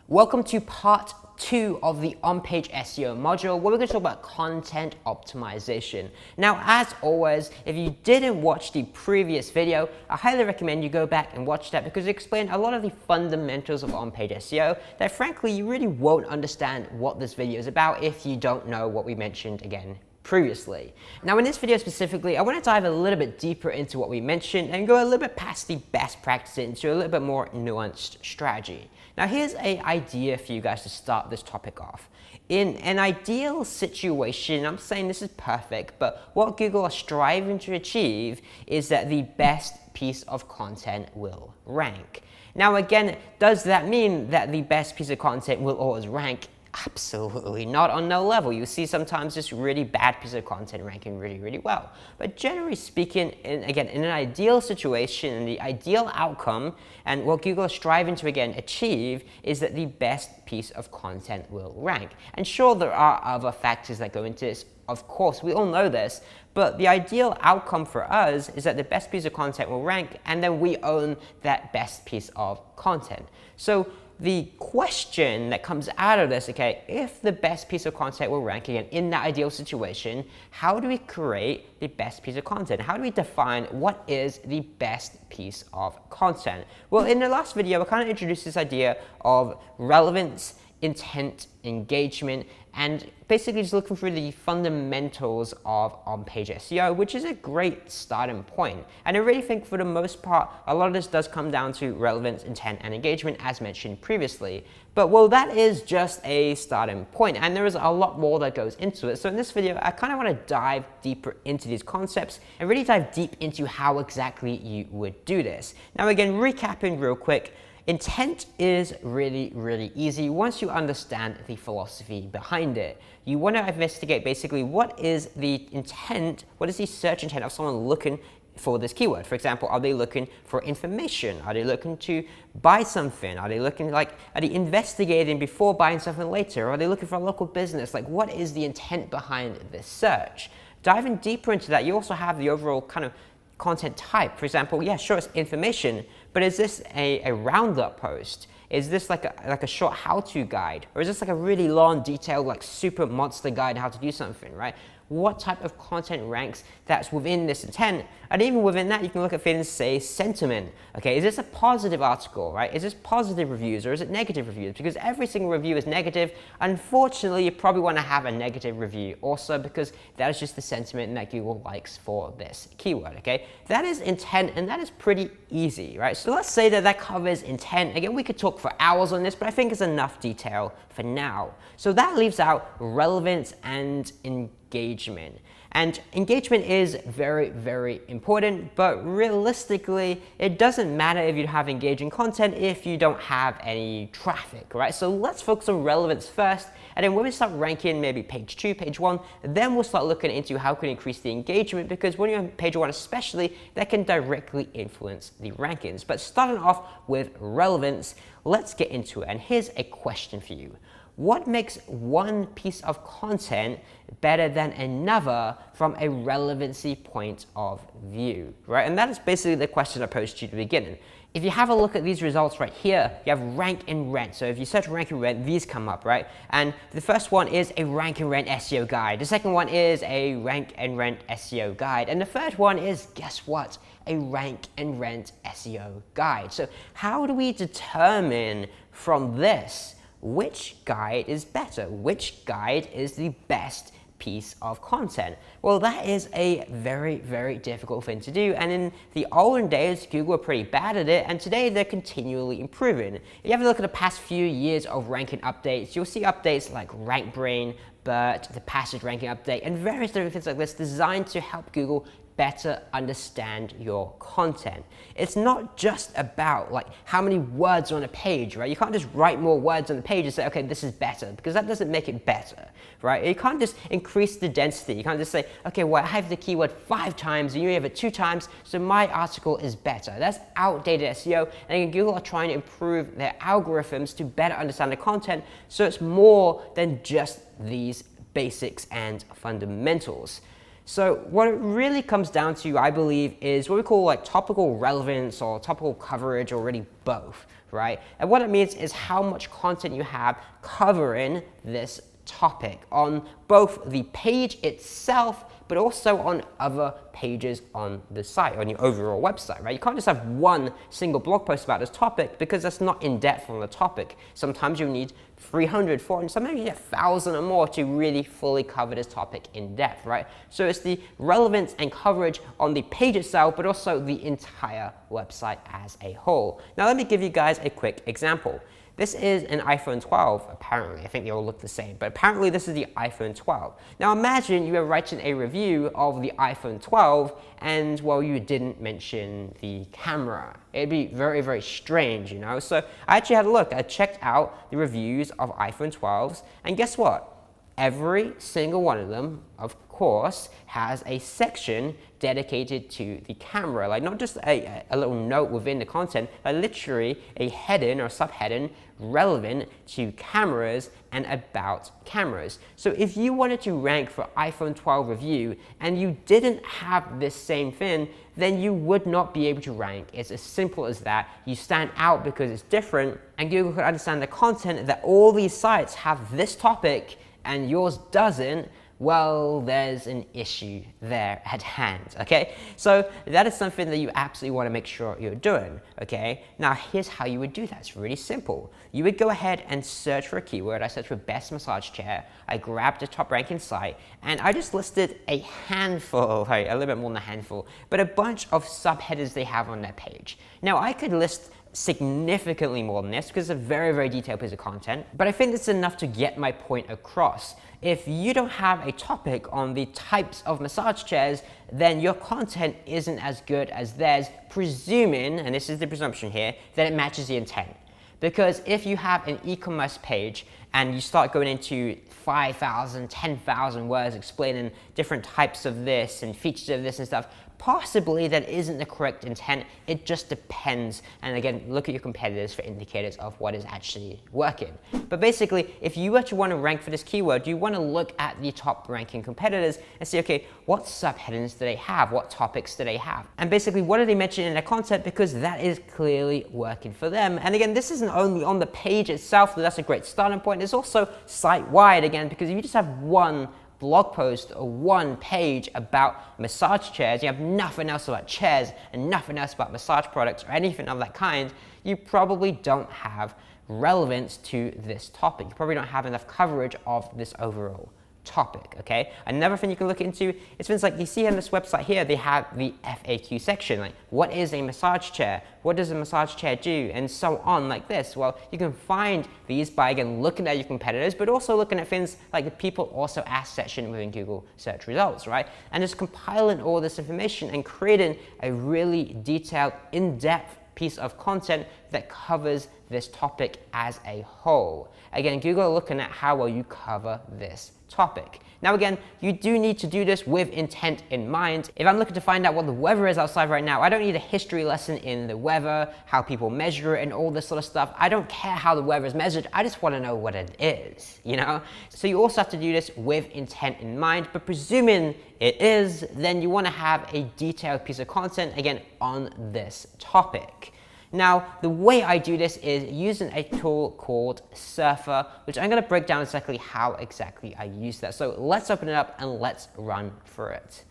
Welcome to part 2 of the OnPage SEO module, where we're going to talk about content optimization. Now, as always, if you didn't watch the previous video, I highly recommend you go back and watch that, because it explained a lot of the fundamentals of OnPage SEO that frankly you really won't understand what this video is about if you don't know what we mentioned again previously. Now in this video specifically, I want to dive a little bit deeper into what we mentioned and go a little bit past the best practices into a little bit more nuanced strategy. Now here's an idea for you guys to start this topic off. In an ideal situation, I'm saying this is perfect, but what Google are striving to achieve is that the best piece of content will rank. Now again, does that mean that the best piece of content will always rank? Absolutely not, on no level. You see sometimes this really bad piece of content ranking really well. But generally speaking, again, in an ideal situation, in the ideal outcome, and what Google is striving to again achieve is that the best piece of content will rank. And sure, there are other factors that go into this. Of course, we all know this, but the ideal outcome for us is that the best piece of content will rank, and then we own that best piece of content. So the question that comes out of this, okay, if the best piece of content will rank again in that ideal situation, how do we create the best piece of content? How do we define what is the best piece of content? Well, in the last video, I kind of introduced this idea of relevance, intent, engagement, and basically just looking through the fundamentals of on-page SEO, which is a great starting point. And I really think for the most part, a lot of this does come down to relevance, intent, and engagement, as mentioned previously. But well, that is just a starting point, and there is a lot more that goes into it. So in this video, I kind of want to dive deeper into these concepts and really dive deep into how exactly you would do this. Now again, recapping real quick, intent is really easy once you understand the philosophy behind it. You want to investigate basically what is the intent, what is the search intent of someone looking for this keyword. For example, are they looking for information? Are they looking to buy something? Are they looking are they investigating before buying something later? Are they looking for a local business? Like, what is the intent behind this search? Diving deeper into that, you also have the overall kind of content type. For example, yeah, sure, it's information, but is this a roundup post? Is this like a short how-to guide? Or is this like a really long, detailed, like super monster guide on how to do something, right? What type of content ranks that's within this intent? And even within that, you can look at things, say, sentiment. Okay, is this a positive article, right? Is this positive reviews or is it negative reviews? Because every single review is negative. Unfortunately, you probably want to have a negative review also, because that is just the sentiment that Google likes for this keyword, okay? That is intent, and that is pretty easy, right? So let's say that that covers intent. Again, we could talk for hours on this, but I think it's enough detail for now. So that leaves out relevance and engagement. And engagement is very important, but realistically, it doesn't matter if you have engaging content if you don't have any traffic, right? So let's focus on relevance first, and then when we start ranking maybe page 2, page 1, then we'll start looking into how can we increase the engagement, because when you're on page 1 especially, that can directly influence the rankings. But starting off with relevance, let's get into it. And here's a question for you. What makes one piece of content better than another from a relevancy point of view, right? And that is basically the question I posed to you at the beginning. If you have a look at these results right here, you have rank and rent. So if you search rank and rent, these come up, right? And the first one is a rank and rent SEO guide. The second one is a rank and rent SEO guide. And the third one is, guess what? A rank and rent SEO guide. So how do we determine from this which guide is better? Which guide is the best piece of content? Well, that is a very, very difficult thing to do, and in the olden days Google were pretty bad at it, and today they're continually improving. If you have a look at the past few years of ranking updates, you'll see updates like RankBrain, BERT, the passage ranking update, and various different things like this designed to help Google better understand your content. It's not just about like how many words are on a page, right? You can't just write more words on the page and say, okay, this is better, because that doesn't make it better, right? You can't just increase the density. You can't just say, okay, well, I have the keyword 5 times and you have it 2 times, so my article is better. That's outdated SEO, and again, Google are trying to improve their algorithms to better understand the content, so it's more than just these basics and fundamentals. So what it really comes down to, I believe, is what we call like topical relevance or topical coverage, or really both, right? And what it means is how much content you have covering this topic on both the page itself, but also on other pages on the site, on your overall website, right? You can't just have one single blog post about this topic, because that's not in depth on the topic. Sometimes you need 300, 400, sometimes you need 1,000 or more to really fully cover this topic in depth, right? So it's the relevance and coverage on the page itself, but also the entire website as a whole. Now let me give you guys a quick example. This is an iPhone 12, apparently. I think they all look the same, but apparently this is the iPhone 12. Now imagine you are writing a review of the iPhone 12 and, well, you didn't mention the camera. It'd be very, very strange, you know? So I actually had a look. I checked out the reviews of iPhone 12s, and guess what? Every single one of them, of course, has a section dedicated to the camera. Like not just a little note within the content, but literally a heading or subheading relevant to cameras and about cameras. So if you wanted to rank for iPhone 12 review and you didn't have this same thing, then you would not be able to rank. It's as simple as that. You stand out because it's different, and Google could understand the content that all these sites have this topic and yours doesn't. Well, there's an issue there at hand, okay? So that is something that you absolutely want to make sure you're doing, okay? Now, here's how you would do that. It's really simple. You would go ahead and search for a keyword. I searched for best massage chair. I grabbed a top ranking site, and I just listed a handful, right, a little bit more than a handful, but a bunch of subheaders they have on their page. Now, I could list significantly more than this because it's a very, very detailed piece of content, but I think it's enough to get my point across. If you don't have a topic on the types of massage chairs, then your content isn't as good as theirs, presuming, and this is the presumption here, that it matches the intent. Because if you have an e-commerce page and you start going into 5,000, 10,000 words explaining different types of this and features of this and stuff, possibly that isn't the correct intent. It just depends. And again, look at your competitors for indicators of what is actually working. But basically, if you were to want to rank for this keyword, you want to look at the top ranking competitors and see, okay, what subheadings do they have? What topics do they have? And basically, what are they mentioning in their content? Because that is clearly working for them. And again, this isn't only on the page itself, that's a great starting point. It's also site-wide, again, because if you just have one blog post or one page about massage chairs, you have nothing else about chairs and nothing else about massage products or anything of that kind, you probably don't have relevance to this topic. You probably don't have enough coverage of this overall topic, okay? Another thing you can look into is things like, you see on this website here, they have the FAQ section, like what is a massage chair? What does a massage chair do? And so on like this. Well, you can find these by, again, looking at your competitors, but also looking at things like the people also ask section within Google search results, right? And just compiling all this information and creating a really detailed, in-depth piece of content that covers this topic as a whole. Again, Google are looking at how well you cover this topic. Now again, you do need to do this with intent in mind. If I'm looking to find out what the weather is outside right now, I don't need a history lesson in the weather, how people measure it and all this sort of stuff. I don't care how the weather is measured, I just want to know what it is, you know? So you also have to do this with intent in mind, but presuming it is, then you want to have a detailed piece of content, again, on this topic. Now, the way I do this is using a tool called Surfer, which I'm going to break down exactly how exactly I use that. So let's open it up and let's run through it.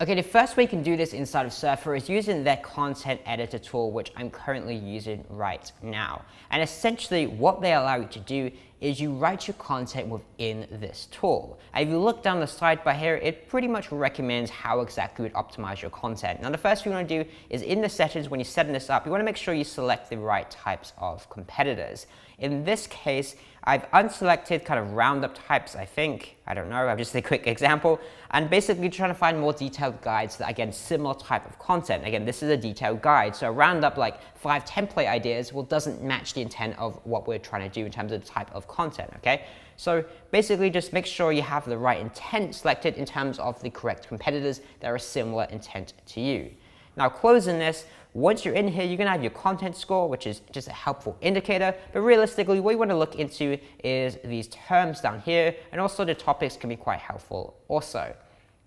Okay, the first way you can do this inside of Surfer is using their content editor tool, which I'm currently using right now. And essentially what they allow you to do is you write your content within this tool. And if you look down the sidebar here, it pretty much recommends how exactly you would optimize your content. Now, the first thing you want to do is in the settings, when you're setting this up, you want to make sure you select the right types of competitors. In this case, I've unselected kind of roundup types, I think. I don't know, I've just a quick example. And basically trying to find more detailed guides that, again, similar type of content. Again, this is a detailed guide. So a roundup like 5 template ideas, well, doesn't match the intent of what we're trying to do in terms of the type of content, okay? So basically just make sure you have the right intent selected in terms of the correct competitors that are similar intent to you. Now, closing this, once you're in here, you're going to have your content score, which is just a helpful indicator. But realistically, what you want to look into is these terms down here, and also the topics can be quite helpful also.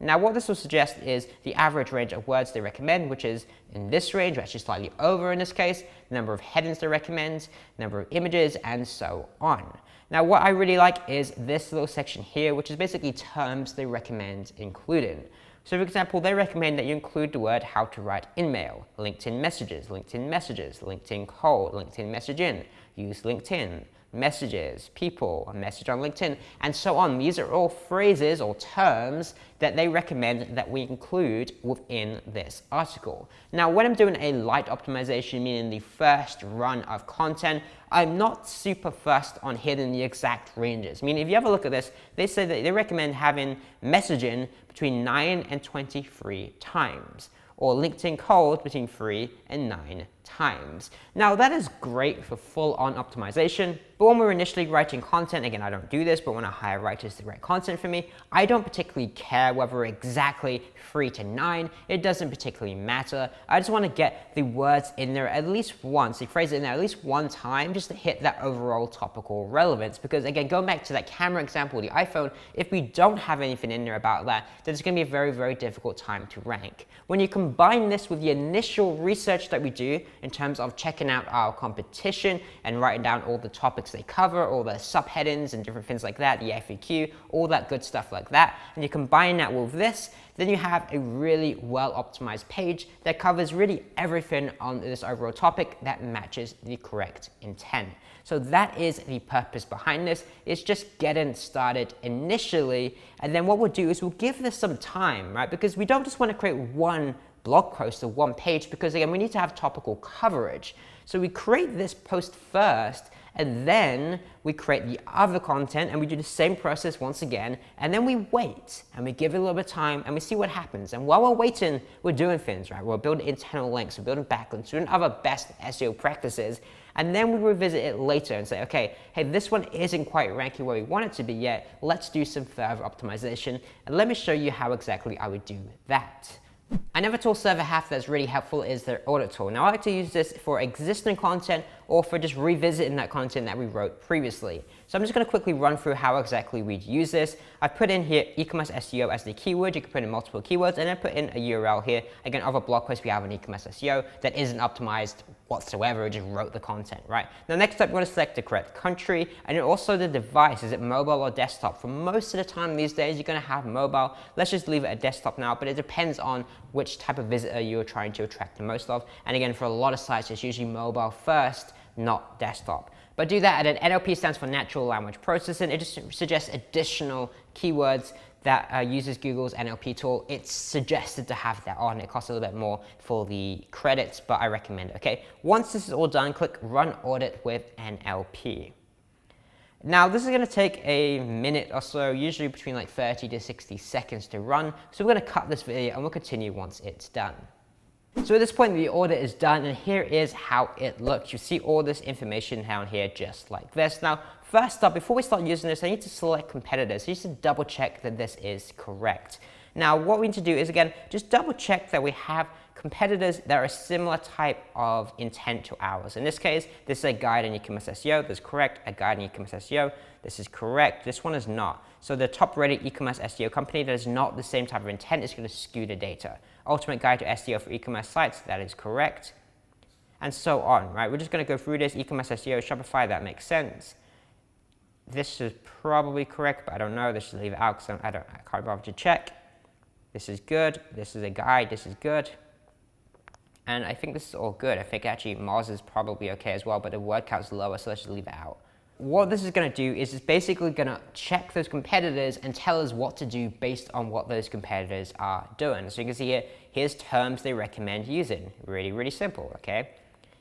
Now, what this will suggest is the average range of words they recommend, which is in this range, or actually slightly over in this case, the number of headings they recommend, number of images, and so on. Now, what I really like is this little section here, which is basically terms they recommend including. So for example, they recommend that you include the word how to write in mail, LinkedIn messages, LinkedIn cold, LinkedIn message in, use LinkedIn, messages, people, a message on LinkedIn, and so on. These are all phrases or terms that they recommend that we include within this article. Now, when I'm doing a light optimization, meaning the first run of content, I'm not super fussed on hitting the exact ranges. I mean, if you have a look at this, they say that they recommend having messaging between 9 and 23 times, or LinkedIn cold between 3 and 9 times. Now, that is great for full-on optimization, but when we're initially writing content, again, I don't do this, but when I hire writers to write content for me, I don't particularly care whether exactly 3 to 9, it doesn't particularly matter. I just want to get the words in there at least once, the phrase in there at least one time, just to hit that overall topical relevance. Because again, going back to that camera example, the iPhone, if we don't have anything in there about that, then it's going to be a very, very difficult time to rank. When you combine this with the initial research that we do in terms of checking out our competition and writing down all the topics they cover, all the subheadings and different things like that, the FAQ, all that good stuff like that, and you combine that with this, then you have a really well optimized page that covers really everything on this overall topic that matches the correct intent. So that is the purpose behind this. It's just getting started initially, and then what we'll do is we'll give this some time, right? Because we don't just want to create one blog post or one page, because again, we need to have topical coverage. So we create this post first, and then we create the other content, and we do the same process once again, and then we wait, and we give it a little bit of time, and we see what happens. And while we're waiting, we're doing things, right? We're building internal links, we're building backlinks, we're doing other best SEO practices, and then we revisit it later and say, okay, hey, this one isn't quite ranking where we want it to be yet, let's do some further optimization, and let me show you how exactly I would do that. Another tool Surfer have that's really helpful is their audit tool. Now, I like to use this for existing content or for just revisiting that content that we wrote previously. So I'm just going to quickly run through how exactly we'd use this. I've put in here e-commerce SEO as the keyword. You can put in multiple keywords, and then put in a URL here. Again, other blog posts we have on e-commerce SEO that isn't optimized whatsoever, we just wrote the content, right? Now, next up, we're going to select the correct country, and then also the device. Is it mobile or desktop? For most of the time these days, you're going to have mobile. Let's just leave it at desktop now, but it depends on which type of visitor you're trying to attract the most of. And again, for a lot of sites, it's usually mobile first, not desktop. But do that, and then NLP stands for Natural Language Processing. It just suggests additional keywords that uses Google's NLP tool. It's suggested to have that on. It costs a little bit more for the credits, but I recommend it, okay? Once this is all done, click Run Audit with NLP. Now, this is going to take a minute or so, usually between like 30 to 60 seconds to run. So we're going to cut this video and we'll continue once it's done. So at this point, the audit is done, and here is how it looks. You see all this information down here just like this. Now, first up, before we start using this, I need to select competitors. So you need to double check that this is correct. Now, what we need to do is, again, just double check that we have competitors that are a similar type of intent to ours. In this case, this is a guide in e-commerce SEO. This is correct. A guide in e-commerce SEO. This is correct. This one is not. So the top rated e-commerce SEO company that is not the same type of intent is going to skew the data. Ultimate guide to SEO for e-commerce sites. That is correct. and so on, right? We're just going to go through this. E-commerce SEO, Shopify, that makes sense. This is probably correct, but I don't know. Let's just leave it out because I can't bother to check. This is good. This is a guide. This is good. And I think this is all good. I think actually Moz is probably okay as well, but the word count's lower, so let's just leave it out. What this is going to do is it's basically going to check those competitors and tell us what to do based on what those competitors are doing. So you can see here, here's terms they recommend using. Really, really simple, okay?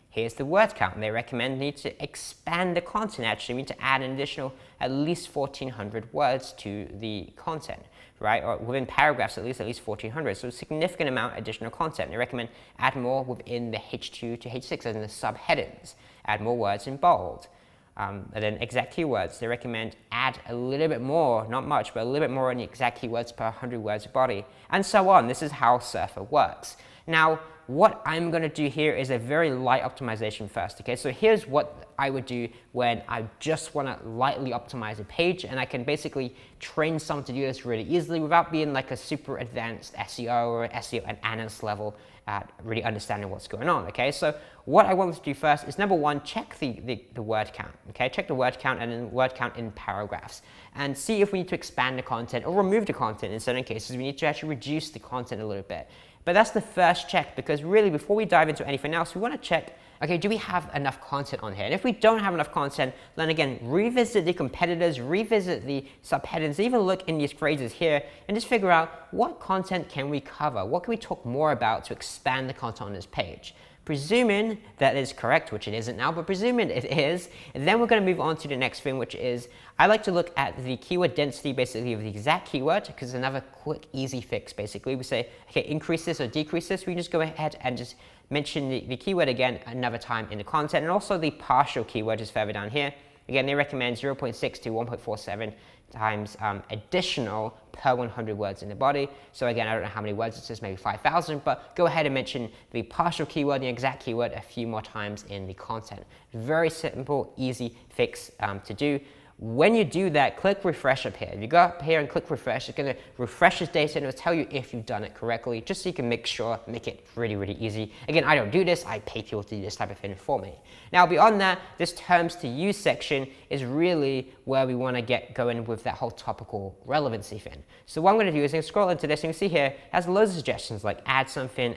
Here's the word count. They recommend need to expand the content. Actually, we need to add an additional at least 1,400 words to the content, right? Or within paragraphs, at least 1,400. So a significant amount additional content. They recommend add more within the H2 to H6 as in the subheadings. Add more words in bold. And then exact keywords, they recommend add a little bit more, not much, but a little bit more on the exact keywords per 100 words a body, and so on. This is how Surfer works. Now, what I'm going to do here is a very light optimization first, okay? So here's what I would do when I just want to lightly optimize a page, and I can basically train someone to do this really easily without being like a super advanced SEO or SEO and analyst level at really understanding what's going on, okay? So what I want to do first is, number one, check the word count, okay? Check the word count and then word count in paragraphs and see if we need to expand the content or remove the content. In certain cases, we need to actually reduce the content a little bit. But that's the first check, because really before we dive into anything else, we want to check, okay, do we have enough content on here? And if we don't have enough content, then again, revisit the competitors, revisit the subheadings, even look in these phrases here and just figure out what content can we cover? What can we talk more about to expand the content on this page? Presuming that is correct, which it isn't now, but presuming it is, and then we're going to move on to the next thing, which is I like to look at the keyword density basically of the exact keyword, because it's another quick, easy fix basically. We say, okay, increase this or decrease this. We can just go ahead and just mention the keyword again another time in the content, and also the partial keyword is further down here. Again, they recommend 0.6 to 1.47 times additional per 100 words in the body. So again, I don't know how many words it is, maybe 5,000, but go ahead and mention the partial keyword, the exact keyword a few more times in the content. Very simple, easy fix to do. When you do that, click refresh up here. If you go up here and click refresh, it's going to refresh this data and it'll tell you if you've done it correctly, just so you can make it really, really easy. Again, I don't do this, I pay people to do this type of thing for me. Now, beyond that, this terms to use section is really where we want to get going with that whole topical relevancy thing. So what I'm going to do is I'm going to scroll into this and you see here, it has loads of suggestions like add something,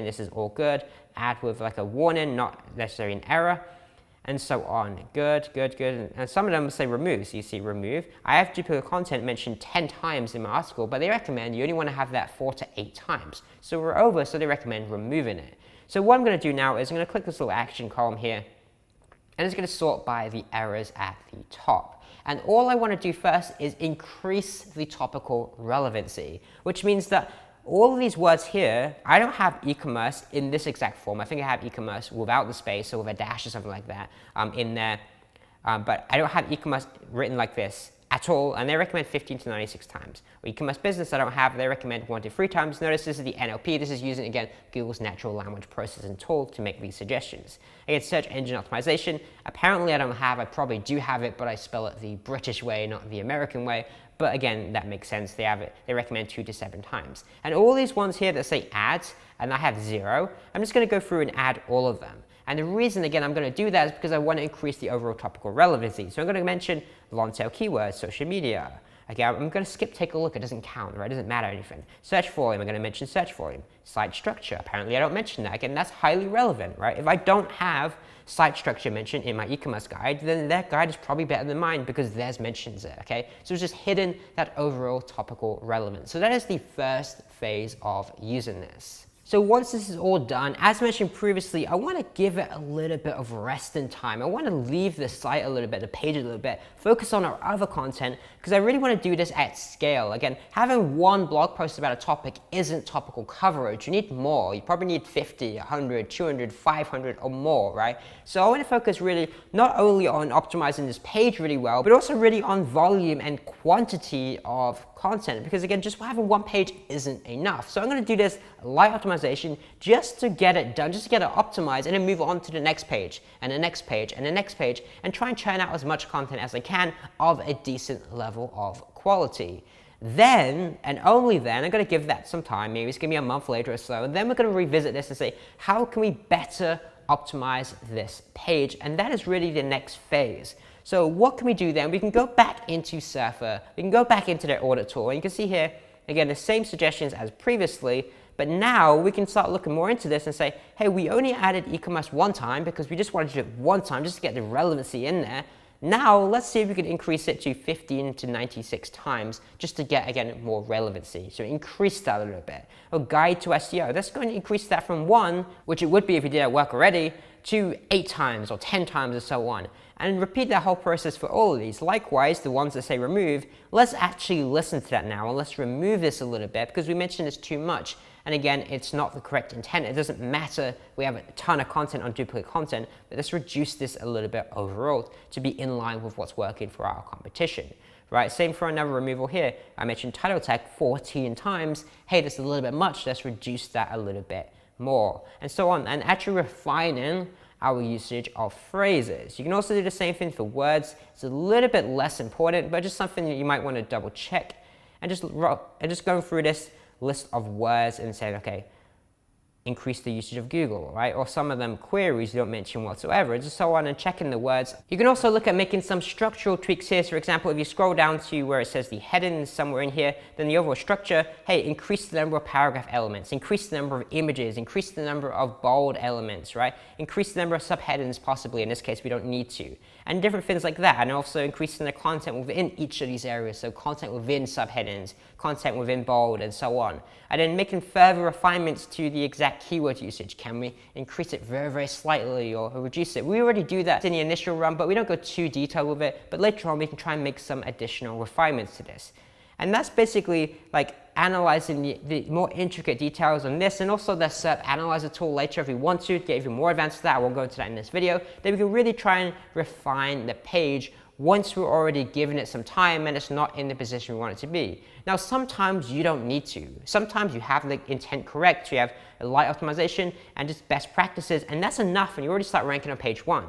this is all good, add with like a warning, not necessarily an error, and so on. Good. And some of them say remove. So you see remove. I have duplicate content mentioned 10 times in my article, but they recommend you only want to have that 4 to 8 times. So we're over, so they recommend removing it. So what I'm going to do now is I'm going to click this little action column here, and it's going to sort by the errors at the top. And all I want to do first is increase the topical relevancy, which means that all of these words here, I don't have e-commerce in this exact form. I think I have e-commerce without the space or with a dash or something like that in there. But I don't have e-commerce written like this at all, and they recommend 15 to 96 times. Or e-commerce business I don't have, they recommend 1 to 3 times. Notice this is the NLP. This is using, again, Google's natural language processing tool to make these suggestions. Again, search engine optimization, apparently I don't have, I probably do have it, but I spell it the British way, not the American way. But again, that makes sense. They have it. They recommend 2 to 7 times. And all these ones here that say ads, and I have 0, I'm just going to go through and add all of them. And the reason, again, I'm going to do that is because I want to increase the overall topical relevancy. So I'm going to mention long tail keywords, social media. Okay, I'm going to skip take a look. It doesn't count, right? It doesn't matter anything. Search volume, I'm going to mention search volume. Site structure, apparently I don't mention that. Again, that's highly relevant, right? If I don't have site structure mentioned in my e-commerce guide, then that guide is probably better than mine because theirs mentions it, okay? So it's just hidden that overall topical relevance. So that is the first phase of using this. So once this is all done, as mentioned previously, I want to give it a little bit of rest and time. I want to leave the site a little bit, the page a little bit, focus on our other content, because I really want to do this at scale. Again, having one blog post about a topic isn't topical coverage. You need more. You probably need 50, 100, 200, 500 or more, right? So I want to focus really not only on optimizing this page really well, but also really on volume and quantity of content, because again, just having one page isn't enough. So I'm going to do this light optimization just to get it done, just to get it optimized, and then move on to the next page and the next page and the next page, and try and churn out as much content as I can of a decent level of quality. Then, and only then, I'm going to give that some time, maybe it's going to be a month later or so, and then we're going to revisit this and say, how can we better optimize this page, and that is really the next phase. So what can we do then? We can go back into Surfer, we can go back into their audit tool, and you can see here, again, the same suggestions as previously, but now we can start looking more into this and say, hey, we only added e-commerce one time because we just wanted to do it one time just to get the relevancy in there. Now, let's see if we can increase it to 15 to 96 times just to get, again, more relevancy. So increase that a little bit. A guide to SEO, that's going to increase that from 1, which it would be if you did that work already, to 8 times or 10 times and so on. And repeat that whole process for all of these. Likewise, the ones that say remove, let's actually listen to that now and let's remove this a little bit because we mentioned it's too much. And again, it's not the correct intent. It doesn't matter. We have a ton of content on duplicate content, but let's reduce this a little bit overall to be in line with what's working for our competition. Right? Same for another removal here. I mentioned title tag 14 times. Hey, that's a little bit much. Let's reduce that a little bit more, and so on. And actually refining our usage of phrases. You can also do the same thing for words. It's a little bit less important, but just something that you might want to double check. And just going through this list of words and saying, okay, increase the usage of Google, right? Or some of them queries you don't mention whatsoever, and so on, and checking the words. You can also look at making some structural tweaks here. So for example, if you scroll down to where it says the heading somewhere in here, then the overall structure, hey, increase the number of paragraph elements, increase the number of images, increase the number of bold elements, right? Increase the number of subheadings possibly. In this case, we don't need to. And different things like that, and also increasing the content within each of these areas. So content within subheadings, content within bold, and so on. And then making further refinements to the exact keyword usage. Can we increase it very, very slightly or reduce it? We already do that in the initial run, but we don't go too detailed with it. But later on, we can try and make some additional refinements to this. And that's basically like analyzing the more intricate details on this, and also the SERP Analyzer tool later if we want to get even more advanced to that. I won't go into that in this video. Then we can really try and refine the page once we're already giving it some time and it's not in the position we want it to be. Now, sometimes you don't need to. Sometimes you have the intent correct, you have a light optimization and just best practices, and that's enough, and you already start ranking on page 1.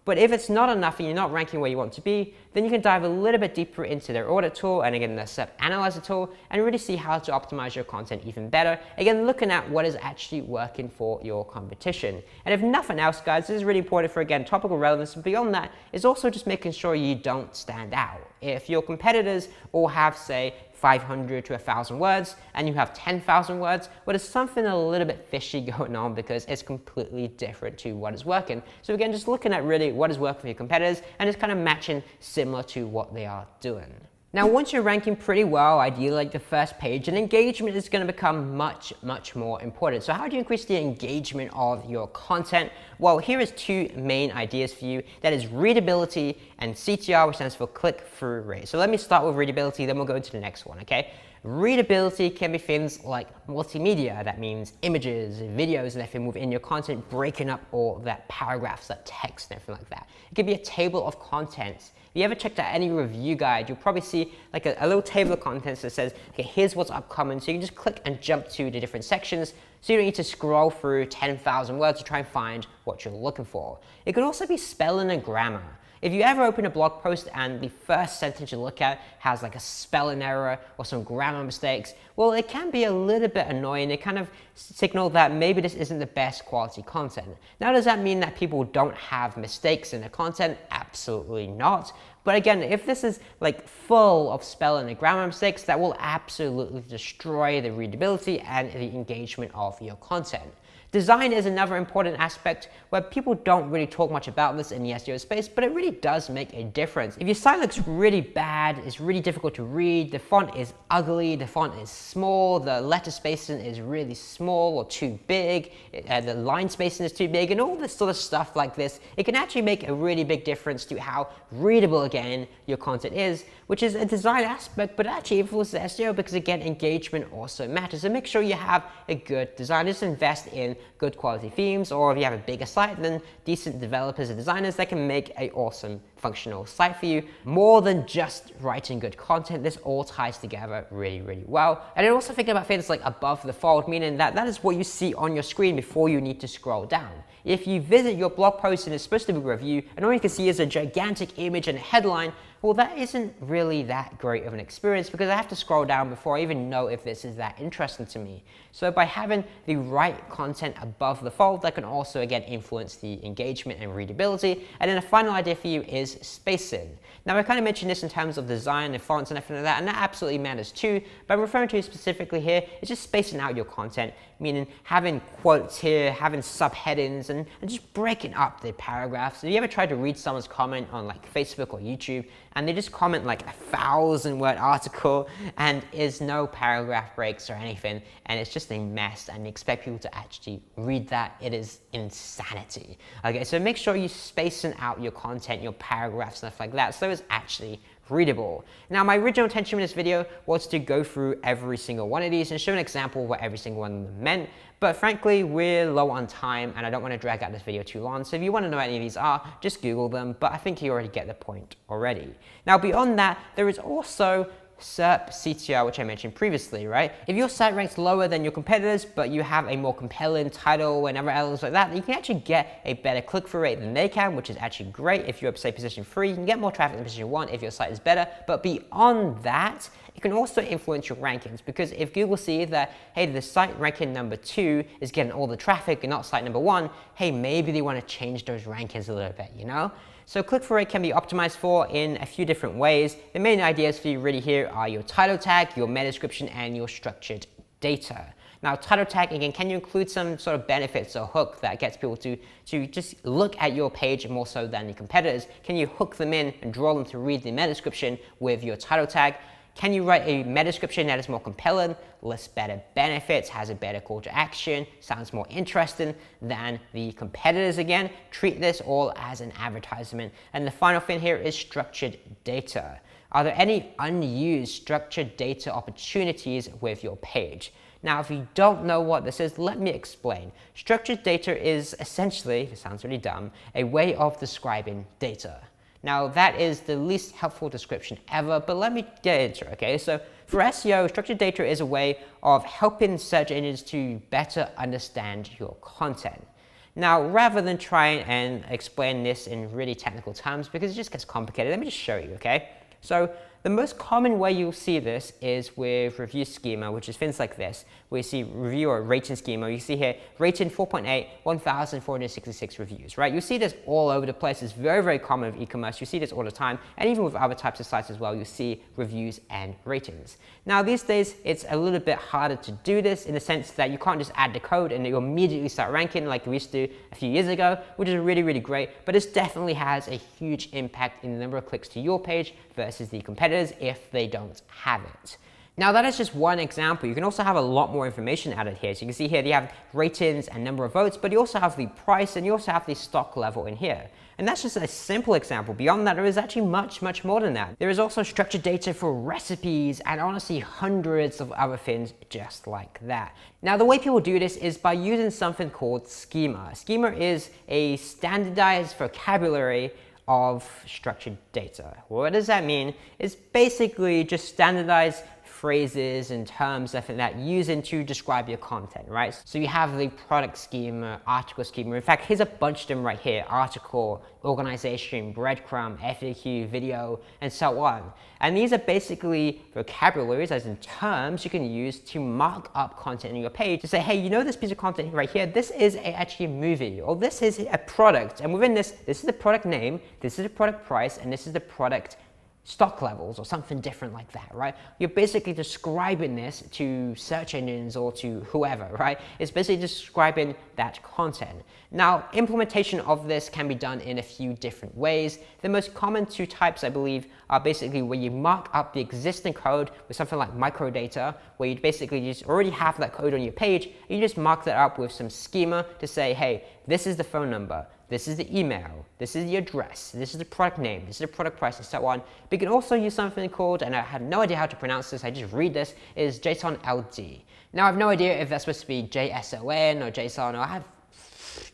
But if it's not enough and you're not ranking where you want to be, then you can dive a little bit deeper into their audit tool and again the SERP Analyzer tool and really see how to optimize your content even better. Again, looking at what is actually working for your competition. And if nothing else, guys, this is really important for, again, topical relevance. But beyond that is also just making sure you don't stand out. If your competitors all have, say, 500 to 1,000 words and you have 10,000 words, well, there's something a little bit fishy going on because it's completely different to what is working. So again, just looking at really what is working for your competitors and just kind of matching similar to what they are doing. Now, once you're ranking pretty well, ideally like the first page, and engagement is going to become much, much more important. So how do you increase the engagement of your content? Well, here is 2 main ideas for you. That is readability and CTR, which stands for click-through rate. So let me start with readability, then we'll go into the next one, okay? Readability can be things like multimedia. That means images, videos, and everything within your content, breaking up all that paragraphs, that text, and everything like that. It could be a table of contents. If you ever checked out any review guide, you'll probably see like a little table of contents that says, okay, here's what's upcoming. So you can just click and jump to the different sections. So you don't need to scroll through 10,000 words to try and find what you're looking for. It could also be spelling and grammar. If you ever open a blog post and the first sentence you look at has like a spelling error or some grammar mistakes, well, it can be a little bit annoying. It kind of signals that maybe this isn't the best quality content. Now, does that mean that people don't have mistakes in their content? Absolutely not. But again, if this is like full of spelling and grammar mistakes, that will absolutely destroy the readability and the engagement of your content. Design is another important aspect where people don't really talk much about this in the SEO space, but it really does make a difference. If your site looks really bad, it's really difficult to read, the font is ugly, the font is small, the letter spacing is really small or too big, the line spacing is too big, and all this sort of stuff like this, it can actually make a really big difference to how readable, again, your content is, which is a design aspect, but actually influences SEO because, again, engagement also matters. So make sure you have a good design. Just invest in good quality themes, or if you have a bigger site, then decent developers and designers that can make an awesome functional site for you. More than just writing good content, this all ties together really, really well. And then also thinking about things like above the fold, meaning that that is what you see on your screen before you need to scroll down. If you visit your blog post and it's supposed to be a review, and all you can see is a gigantic image and a headline, well, that isn't really that great of an experience because I have to scroll down before I even know if this is that interesting to me. So by having the right content above the fold, that can also, again, influence the engagement and readability. And then a final idea for you is spacing. Now, I kind of mentioned this in terms of design and fonts and everything like that, and that absolutely matters too. But I'm referring to specifically here, it's just spacing out your content, meaning having quotes here, having subheadings, and just breaking up the paragraphs. Have you ever tried to read someone's comment on like Facebook or YouTube, and they just comment like 1,000-word article, and there's no paragraph breaks or anything, and it's just a mess, and you expect people to actually read that? It is insanity. Okay, so make sure you're spacing out your content, your paragraphs, stuff like that, so it's actually readable. Now, my original intention in this video was to go through every single one of these and show an example of what every single one of them meant, but frankly, we're low on time and I don't want to drag out this video too long, so if you want to know what any of these are, just Google them, but I think you already get the point already. Now, beyond that, there is also SERP CTR, which I mentioned previously, right? If your site ranks lower than your competitors, but you have a more compelling title and other elements like that, you can actually get a better click-through rate than they can, which is actually great. If you're, say, position 3, you can get more traffic than position 1 if your site is better. But beyond that, it can also influence your rankings, because if Google sees that, hey, the site ranking number 2 is getting all the traffic and not site number 1, hey, maybe they want to change those rankings a little bit, you know? So click-through rate can be optimized for in a few different ways. The main ideas for you really here are your title tag, your meta description, and your structured data. Now, title tag, again, can you include some sort of benefits or hook that gets people to just look at your page more so than the competitors? Can you hook them in and draw them to read the meta description with your title tag? Can you write a meta description that is more compelling, lists better benefits, has a better call to action, sounds more interesting than the competitors? Again, treat this all as an advertisement. And the final thing here is structured data. Are there any unused structured data opportunities with your page? Now, if you don't know what this is, let me explain. Structured data is essentially, it sounds really dumb, a way of describing data. Now, that is the least helpful description ever, but let me get into it, okay? So for SEO, structured data is a way of helping search engines to better understand your content. Now, rather than try and explain this in really technical terms, because it just gets complicated, let me just show you, okay? So the most common way you'll see this is with review schema, which is things like this, where you see review or rating schema. You see here, rating 4.8, 1,466 reviews, right? You see this all over the place. It's very, very common with e-commerce. You see this all the time. And even with other types of sites as well, you see reviews and ratings. Now, these days, it's a little bit harder to do this in the sense that you can't just add the code and you immediately start ranking like we used to a few years ago, which is really, really great. But this definitely has a huge impact in the number of clicks to your page versus the competitors if they don't have it. Now, that is just one example. You can also have a lot more information added here. So you can see here you have ratings and number of votes, but you also have the price and you also have the stock level in here. And that's just a simple example. Beyond that, there is actually much, much more than that. There is also structured data for recipes and honestly hundreds of other things just like that. Now, the way people do this is by using something called schema. Schema is a standardized vocabulary of structured data. What does that mean? It's basically just standardized phrases and terms that using to describe your content, right? So you have the product schema, article schema. In fact, here's a bunch of them right here: article, organization, breadcrumb, FAQ, video, and so on. And these are basically vocabularies, as in terms you can use to mark up content on your page to say, hey, you know this piece of content right here, this is actually a movie, or this is a product. And within this is the product name, this is the product price, and this is the product stock levels, or something different like that, right? You're basically describing this to search engines or to whoever, right? It's basically describing that content. Now, implementation of this can be done in a few different ways. The most common two types, I believe, are basically where you mark up the existing code with something like microdata, where you basically just already have that code on your page, and you just mark that up with some schema to say, hey, this is the phone number, this is the email, this is the address, this is the product name, this is the product price, and so on. But you can also use something called, and I had no idea how to pronounce this, I just read this, is JSON LD. Now, I have no idea if that's supposed to be JSON or JSON, or I have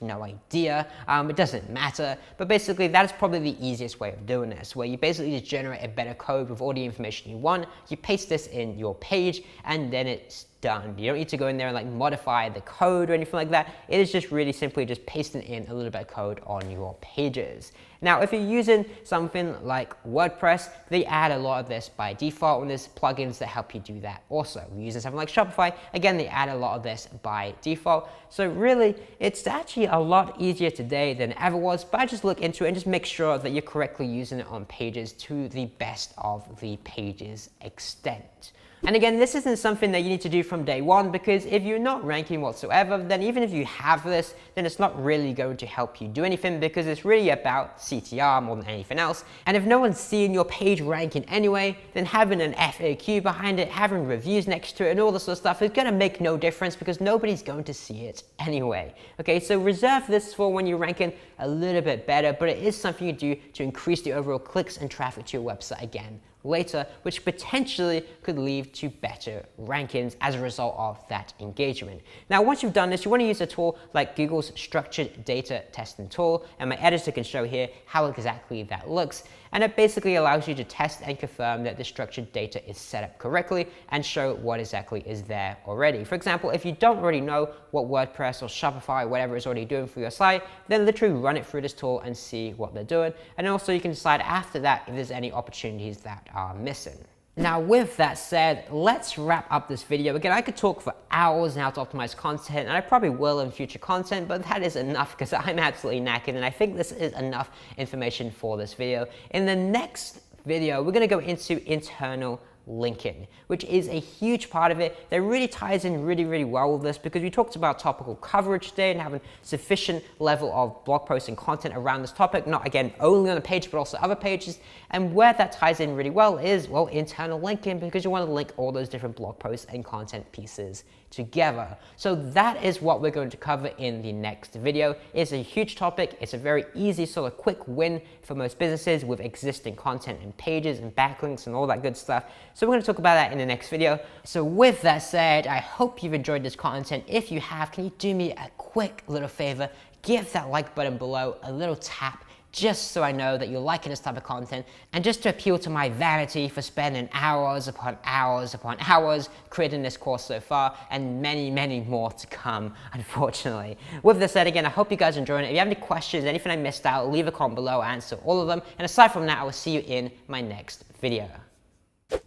no idea. It doesn't matter, but basically that is probably the easiest way of doing this, where you basically just generate a better code with all the information you want, you paste this in your page, and then it's done. You don't need to go in there and like modify the code or anything like that. It is just really simply just pasting in a little bit of code on your pages. Now, if you're using something like WordPress, they add a lot of this by default, and there's plugins that help you do that also. If you're using something like Shopify, again, they add a lot of this by default. So really, it's actually a lot easier today than it ever was, but just look into it and just make sure that you're correctly using it on pages to the best of the page's extent. And again, this isn't something that you need to do from day one, because if you're not ranking whatsoever, then even if you have this, then it's not really going to help you do anything, because it's really about CTR more than anything else. And if no one's seeing your page ranking anyway, then having an FAQ behind it, having reviews next to it, and all this sort of stuff is going to make no difference, because nobody's going to see it anyway. Okay, so reserve this for when you're ranking a little bit better, but it is something you do to increase the overall clicks and traffic to your website again later, which potentially could lead to better rankings as a result of that engagement. Now, once you've done this, you want to use a tool like Google's structured data testing tool, and my editor can show here how exactly that looks. And it basically allows you to test and confirm that the structured data is set up correctly and show what exactly is there already. For example, if you don't already know what WordPress or Shopify, whatever is already doing for your site, then literally run it through this tool and see what they're doing. And also you can decide after that if there's any opportunities that are missing. Now, with that said, let's wrap up this video. Again, I could talk for hours on how to optimize content, and I probably will in future content, but that is enough because I'm absolutely knackered, and I think this is enough information for this video. In the next video, we're going to go into internal linking, which is a huge part of it that really ties in really well with this, because we talked about topical coverage today and having sufficient level of blog posts and content around this topic, not again only on the page but also other pages. And where that ties in really well is, well, internal linking, because you want to link all those different blog posts and content pieces together. So that is what we're going to cover in the next video. It's a huge topic. It's a very easy sort of quick win for most businesses with existing content and pages and backlinks and all that good stuff. So we're going to talk about that in the next video. So with that said, I hope you've enjoyed this content. If you have, can you do me a quick little favor? Give that like button below a little tap, just so I know that you're liking this type of content, and just to appeal to my vanity for spending hours upon hours upon hours creating this course so far, and many more to come, unfortunately. With this said, again, I hope you guys are enjoying it. If you have any questions, anything I missed out, leave a comment below, I'll answer all of them. And aside from that, I will see you in my next video.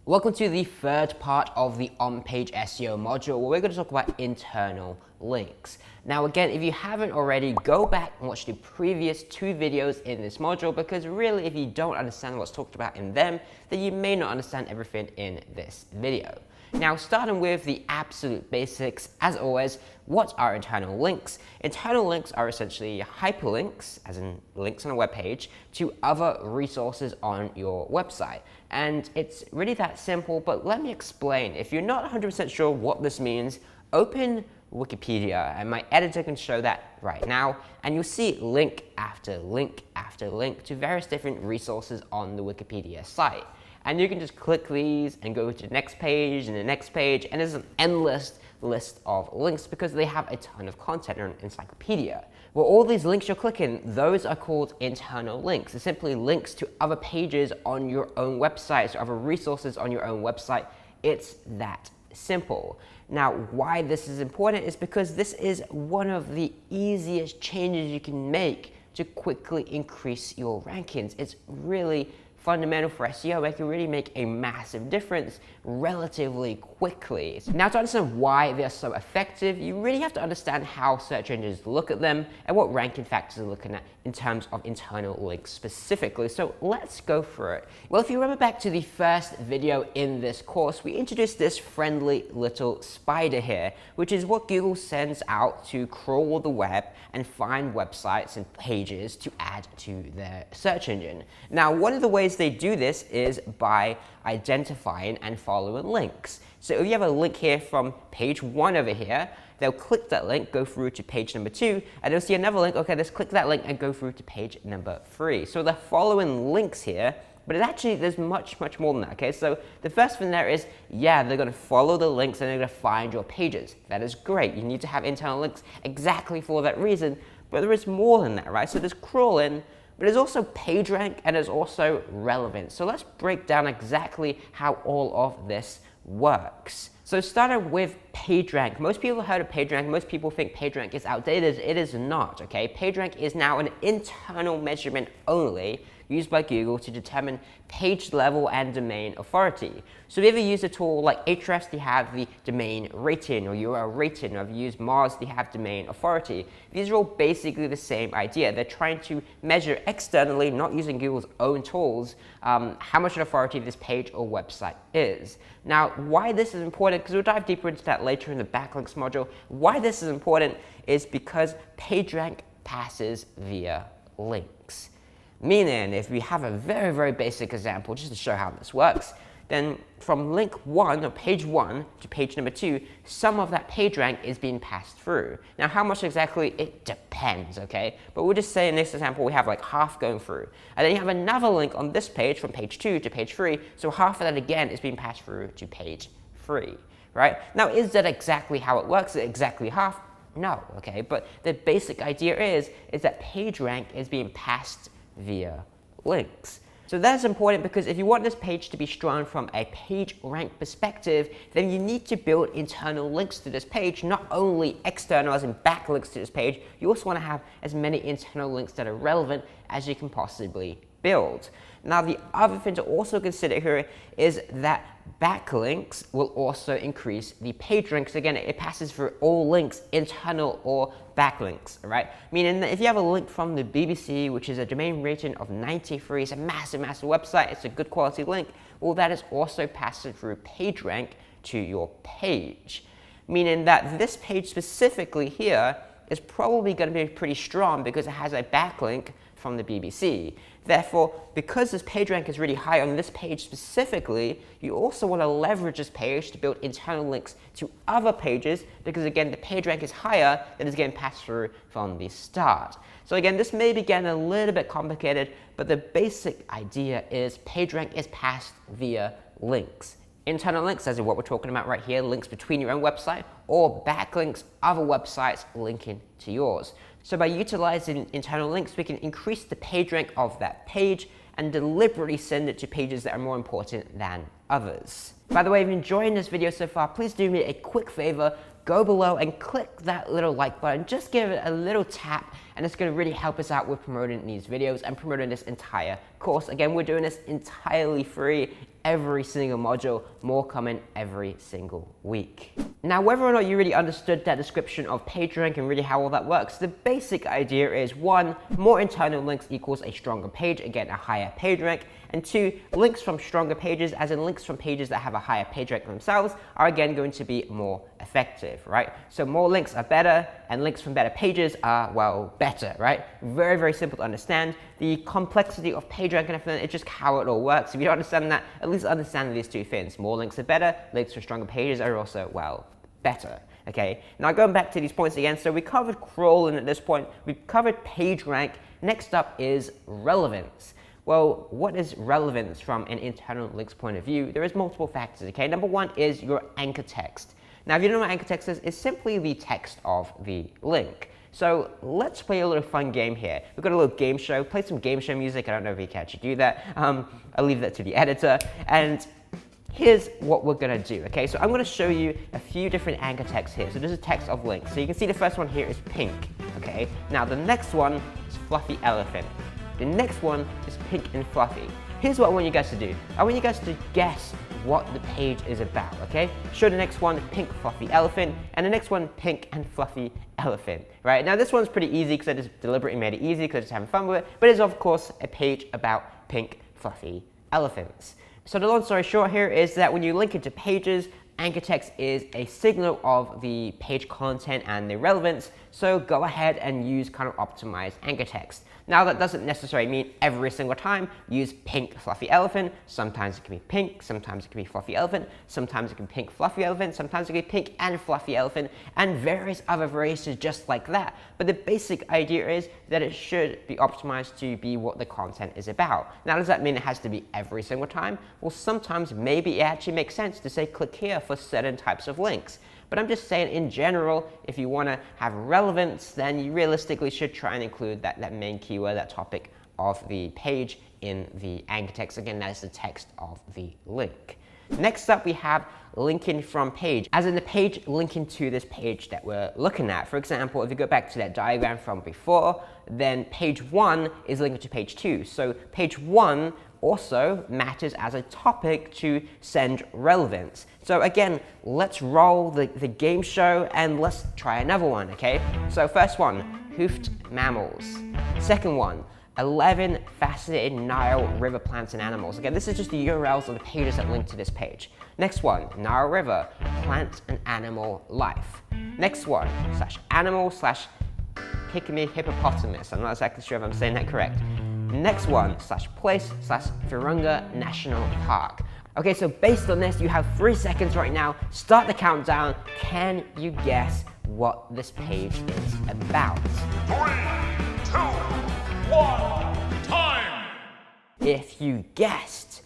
Welcome to the third part of the OnPage SEO module, where we're going to talk about internal links. Now again, if you haven't already, go back and watch the previous 2 videos in this module, because really if you don't understand what's talked about in them, then you may not understand everything in this video. Now, starting with the absolute basics, as always, what are internal links? Internal links are essentially hyperlinks, as in links on a web page, to other resources on your website. And it's really that simple, but let me explain. If you're not 100% sure what this means, open Wikipedia, and my editor can show that right now, and you'll see link after link after link to various different resources on the Wikipedia site. And you can just click these and go to the next page and the next page, and there's an endless list of links because they have a ton of content in an encyclopedia. Well, all these links you're clicking, those are called internal links. They're simply links to other pages on your own website, or other resources on your own website. It's that simple. Now, why this is important is because this is one of the easiest changes you can make to quickly increase your rankings. It's really fundamental for SEO. It can really make a massive difference relatively quickly. Now, to understand why they're so effective, you really have to understand how search engines look at them and what ranking factors they're looking at in terms of internal links specifically. So let's go through it. Well, if you remember back to the first video in this course, we introduced this friendly little spider here, which is what Google sends out to crawl the web and find websites and pages to add to their search engine. Now, one of the ways they do this is by identifying and following links. So if you have a link here from page 1 over here, they'll click that link, go through to page number 2, and they'll see another link. Okay, let's click that link and go through to page number 3. So they're following links here, but there's much more than that. Okay, so the first thing there is, yeah, they're going to follow the links and they're going to find your pages. That is great. You need to have internal links exactly for that reason. but there is more than that, right? So there's crawling, but there's also PageRank and there's also relevance. So let's break down exactly how all of this works. So starting with PageRank. Most people have heard of PageRank. Most people think PageRank is outdated. It is not, okay? PageRank is now an internal measurement only used by Google to determine page level and domain authority. So if you ever use a tool like Ahrefs, they have the domain rating, or URL rating, or if you use Mars, they have domain authority. These are all basically the same idea. They're trying to measure externally, not using Google's own tools, how much authority this page or website is. Now, why this is important, because we'll dive deeper into that later in the backlinks module, why this is important is because PageRank passes via links. Meaning, if we have a very, very basic example, just to show how this works, then from link 1 or page 1 to page number 2, some of that page rank is being passed through. Now, how much exactly? It depends, okay? But we'll just say in this example, we have like half going through. And then you have another link on this page from page 2 to page 3, so half of that again is being passed through to page 3, right? Now, is that exactly how it works? Is it exactly half? No, okay? But the basic idea is that page rank is being passed via links. So that's important because if you want this page to be strong from a page rank perspective, then you need to build internal links to this page, not only external as in backlinks to this page, you also want to have as many internal links that are relevant as you can possibly build. Now, the other thing to also consider here is that backlinks will also increase the page ranks. Again, it passes through all links, internal or backlinks, right? Meaning that if you have a link from the BBC, which is a domain rating of 93, it's a massive, massive website, it's a good quality link, well, that is also passing through PageRank to your page. Meaning that this page specifically here is probably going to be pretty strong because it has a backlink from the BBC. Therefore, because this page rank is really high on this page specifically, you also want to leverage this page to build internal links to other pages because, again, the page rank is higher than is getting passed through from the start. So again, this may be getting a little bit complicated, but the basic idea is page rank is passed via links. Internal links, as in what we're talking about right here, links between your own website, or backlinks, other websites linking to yours. So by utilizing internal links, we can increase the page rank of that page and deliberately send it to pages that are more important than others. By the way, if you're enjoying this video so far, please do me a quick favor, go below and click that little like button. Just give it a little tap, and it's going to really help us out with promoting these videos and promoting this entire course. Again, we're doing this entirely free, every single module, more coming every single week. Now, whether or not you really understood that description of PageRank and really how all that works, the basic idea is 1, more internal links equals a stronger page, again, a higher page rank, and 2, links from stronger pages, as in links from pages that have a higher page rank themselves, are again going to be more effective, right? So more links are better, and links from better pages are, well, better, right? Very, very simple to understand. The complexity of PageRank and everything, it's just how it all works. If you don't understand that, at least understand these two things. More links are better, links from stronger pages are also, well, better. Okay, now going back to these points again, so we covered crawling at this point, we covered page rank. Next up is relevance. Well, what is relevance from an internal links point of view? There is multiple factors, okay? Number 1 is your anchor text. Now, if you don't know what anchor text is, it's simply the text of the link. So let's play a little fun game here. We've got a little game show, play some game show music. I don't know if you can actually do that. I'll leave that to the editor. And here's what we're gonna do, okay? So I'm gonna show you a few different anchor texts here. So this is text of links. So you can see the first one here is pink, okay? Now the next one is fluffy elephant. The next one is pink and fluffy. Here's what I want you guys to do. I want you guys to guess what the page is about, okay? Show the next one, pink fluffy elephant, and the next one, pink and fluffy elephant, right? Now this one's pretty easy because I just deliberately made it easy because I'm just having fun with it, but it's of course a page about pink fluffy elephants. So the long story short here is that when you link into pages, anchor text is a signal of the page content and the relevance, so go ahead and use kind of optimized anchor text. Now that doesn't necessarily mean every single time use pink fluffy elephant. Sometimes it can be pink, sometimes it can be fluffy elephant, sometimes it can be pink fluffy elephant, sometimes it can be pink and fluffy elephant, and various other variations just like that. But the basic idea is that it should be optimized to be what the content is about. Now does that mean it has to be every single time? Well, sometimes maybe it actually makes sense to say click here for certain types of links. But I'm just saying in general, if you want to have relevance, then you realistically should try and include that main keyword, that topic of the page in the anchor text. Again, that is the text of the link. Next up, we have linking from page, as in the page linking to this page that we're looking at. For example, if you go back to that diagram from before, then page 1 is linked to page 2. So page 1 also matters as a topic to send relevance. So again, let's roll the game show and let's try another one, okay? So first one, hoofed mammals. Second one, 11 fascinated Nile River plants and animals. Again, this is just the URLs of the pages that link to this page. Next one, Nile River, plant and animal life. Next one, /animal / hippopotamus. I'm not exactly sure if I'm saying that correct. Next one, /place / Virunga National Park. Okay, so based on this, you have 3 seconds right now. Start the countdown. Can you guess what this page is about? 3, 2, 1, time! If you guessed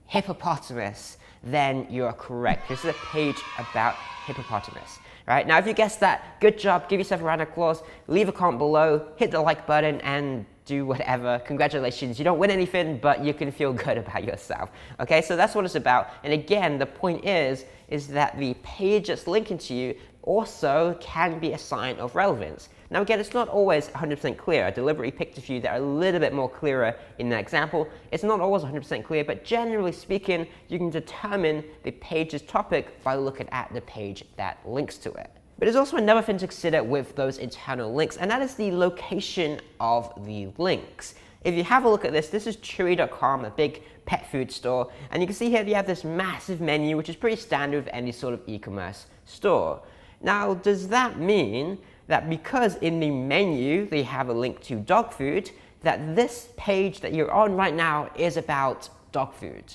hippopotamus, then you're correct. This is a page about hippopotamus. Right? Now, if you guessed that, good job. Give yourself a round of applause. Leave a comment below. Hit the like button and do whatever. Congratulations. You don't win anything, but you can feel good about yourself. Okay, so that's what it's about. And again, the point is that the page that's linking to you also can be a sign of relevance. Now again, it's not always 100% clear. I deliberately picked a few that are a little bit more clearer in that example. It's not always 100% clear, but generally speaking, you can determine the page's topic by looking at the page that links to it. But there's also another thing to consider with those internal links, and that is the location of the links. If you have a look at this, this is Chewy.com, a big pet food store, and you can see here you have this massive menu, which is pretty standard with any sort of e-commerce store. Now, does that mean that because in the menu they have a link to dog food, that this page that you're on right now is about dog food?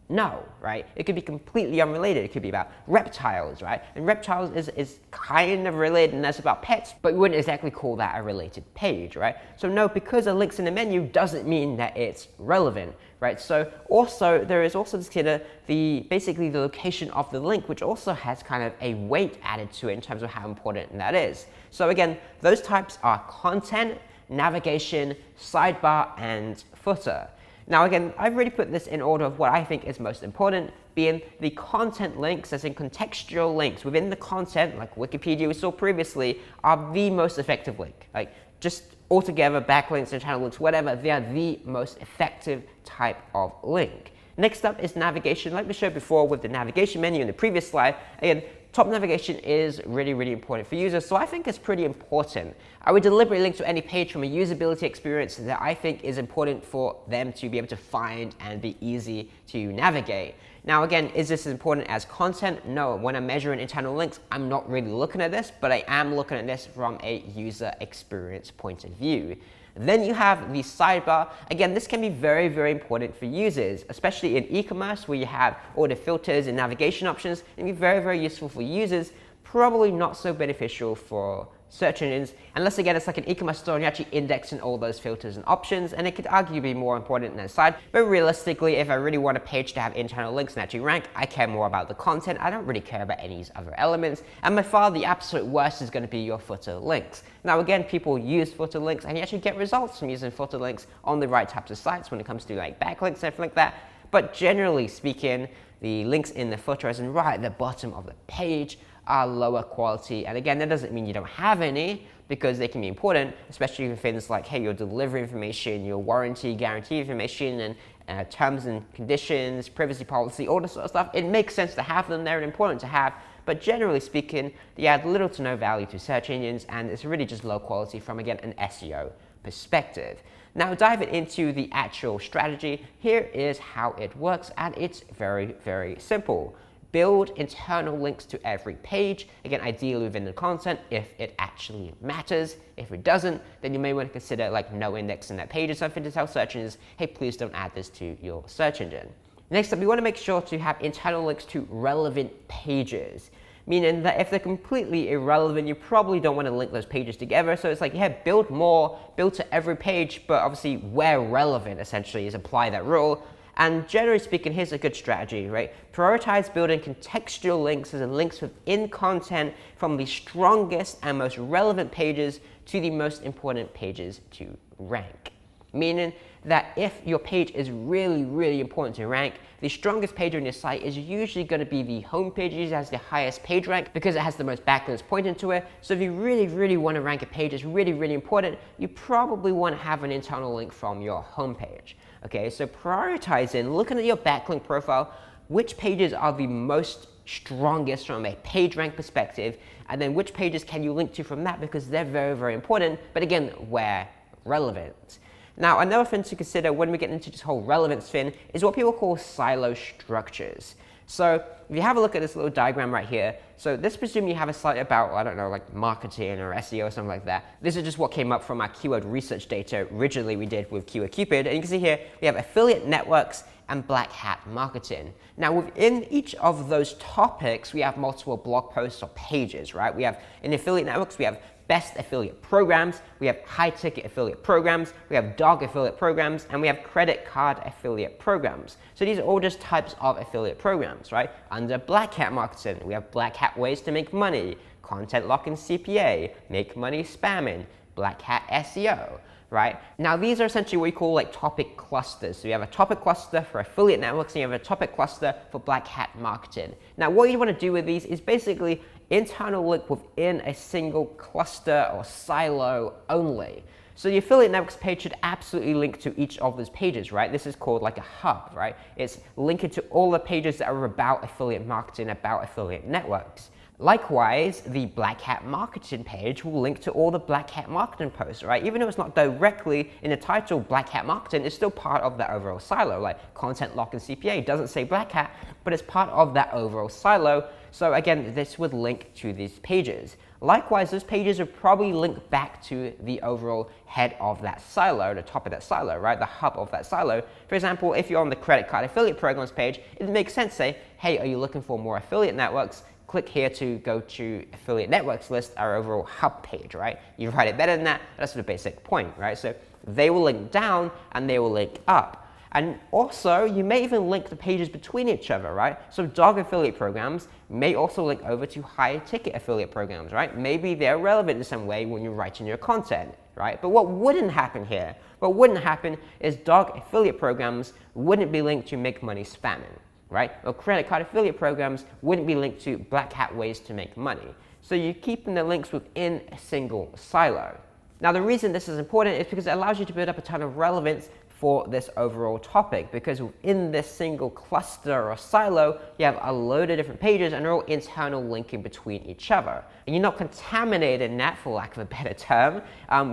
No, right? It could be completely unrelated. It could be about reptiles, right? And reptiles is kind of related and that's about pets, but we wouldn't exactly call that a related page, right? So no, because a link's in the menu doesn't mean that it's relevant, right? So also, there is also to consider basically the location of the link, which also has kind of a weight added to it in terms of how important that is. So again, those types are content, navigation, sidebar, and footer. Now again, I've already put this in order of what I think is most important, being the content links, as in contextual links within the content, like Wikipedia we saw previously, are the most effective link. Like just altogether, backlinks and channel links, whatever, they are the most effective type of link. Next up is navigation. Like we showed before with the navigation menu in the previous slide, again, top navigation is really, really important for users, so I think it's pretty important. I would deliberately link to any page from a usability experience that I think is important for them to be able to find and be easy to navigate. Now again, is this as important as content? No, when I'm measuring internal links, I'm not really looking at this, but I am looking at this from a user experience point of view. Then you have the sidebar. Again, this can be very, very important for users, especially in e-commerce where you have all the filters and navigation options. It can be very, very useful for users, probably not so beneficial for search engines, unless again it's like an e-commerce store and you're actually indexing all those filters and options, and it could arguably be more important than the side. But realistically, if I really want a page to have internal links and actually rank, I care more about the content. I don't really care about any of these other elements. And by far, the absolute worst is going to be your footer links. Now again, people use footer links and you actually get results from using footer links on the right types of sites when it comes to like backlinks and everything like that. But generally speaking, the links in the footer, as in right at the bottom of the page, are lower quality. And again, that doesn't mean you don't have any, because they can be important, especially for things like, hey, your delivery information, your warranty guarantee information, and terms and conditions, privacy policy, all this sort of stuff. It makes sense to have them. They're important to have, but generally speaking, they add little to no value to search engines, and it's really just low quality from, again, an SEO perspective. Now diving into the actual strategy, here is how it works, and it's very, very simple. Build internal links to every page, again, ideally within the content if it actually matters. If it doesn't, then you may want to consider like no indexing that page or something to tell search engines, hey, please don't add this to your search engine. Next up, we want to make sure to have internal links to relevant pages, meaning that if they're completely irrelevant, you probably don't want to link those pages together. So it's like, yeah, build more, build to every page, but obviously where relevant essentially is apply that rule. And generally speaking, here's a good strategy, right? Prioritize building contextual links and links within content from the strongest and most relevant pages to the most important pages to rank. Meaning that if your page is really, really important to rank, the strongest page on your site is usually going to be the home page. It usually has the highest page rank because it has the most backlinks pointing to it. So if you really, really want to rank a page, it's really, really important, you probably want to have an internal link from your home page. Okay, so prioritizing, looking at your backlink profile, which pages are the most strongest from a page rank perspective, and then which pages can you link to from that, because they're very, very important, but again, where relevant. Now, another thing to consider when we get into this whole relevance thing is what people call silo structures. So if you have a look at this little diagram right here, so let's presume you have a site about, I don't know, like marketing or SEO or something like that. This is just what came up from our keyword research data originally we did with Keyword Cupid. And you can see here, we have affiliate networks and black hat marketing. Now, within each of those topics, we have multiple blog posts or pages, right? We have, in affiliate networks, we have best affiliate programs, we have high ticket affiliate programs, we have dog affiliate programs, and we have credit card affiliate programs. So these are all just types of affiliate programs, right? Under black hat marketing, we have black hat ways to make money, content locking CPA, make money spamming, black hat SEO. Right? Now, these are essentially what we call like topic clusters. So you have a topic cluster for affiliate networks and you have a topic cluster for black hat marketing. Now, what you want to do with these is basically internal link within a single cluster or silo only. So the affiliate networks page should absolutely link to each of those pages, right? This is called like a hub, right? It's linking to all the pages that are about affiliate marketing, about affiliate networks. Likewise, the black hat marketing page will link to all the black hat marketing posts, right? Even though it's not directly in the title black hat marketing, it's still part of that overall silo. Like content lock and CPA doesn't say black hat, but it's part of that overall silo. So again, this would link to these pages. Likewise, those pages would probably link back to the overall head of that silo, the top of that silo, right? The hub of that silo. For example, if you're on the credit card affiliate programs page, it makes sense to say, hey, are you looking for more affiliate networks? Click here to go to affiliate networks list, our overall hub page, right? You write it better than that, that's the basic point, right? So they will link down and they will link up. And also, you may even link the pages between each other, right? So dog affiliate programs may also link over to high ticket affiliate programs, right? Maybe they're relevant in some way when you're writing your content, right? But what wouldn't happen here, what wouldn't happen is dog affiliate programs wouldn't be linked to make money spamming, right? Or credit card affiliate programs wouldn't be linked to black hat ways to make money. So you're keeping the links within a single silo. Now, the reason this is important is because it allows you to build up a ton of relevance for this overall topic, because within this single cluster or silo, you have a load of different pages and they're all internal linking between each other. And you're not contaminating that, for lack of a better term,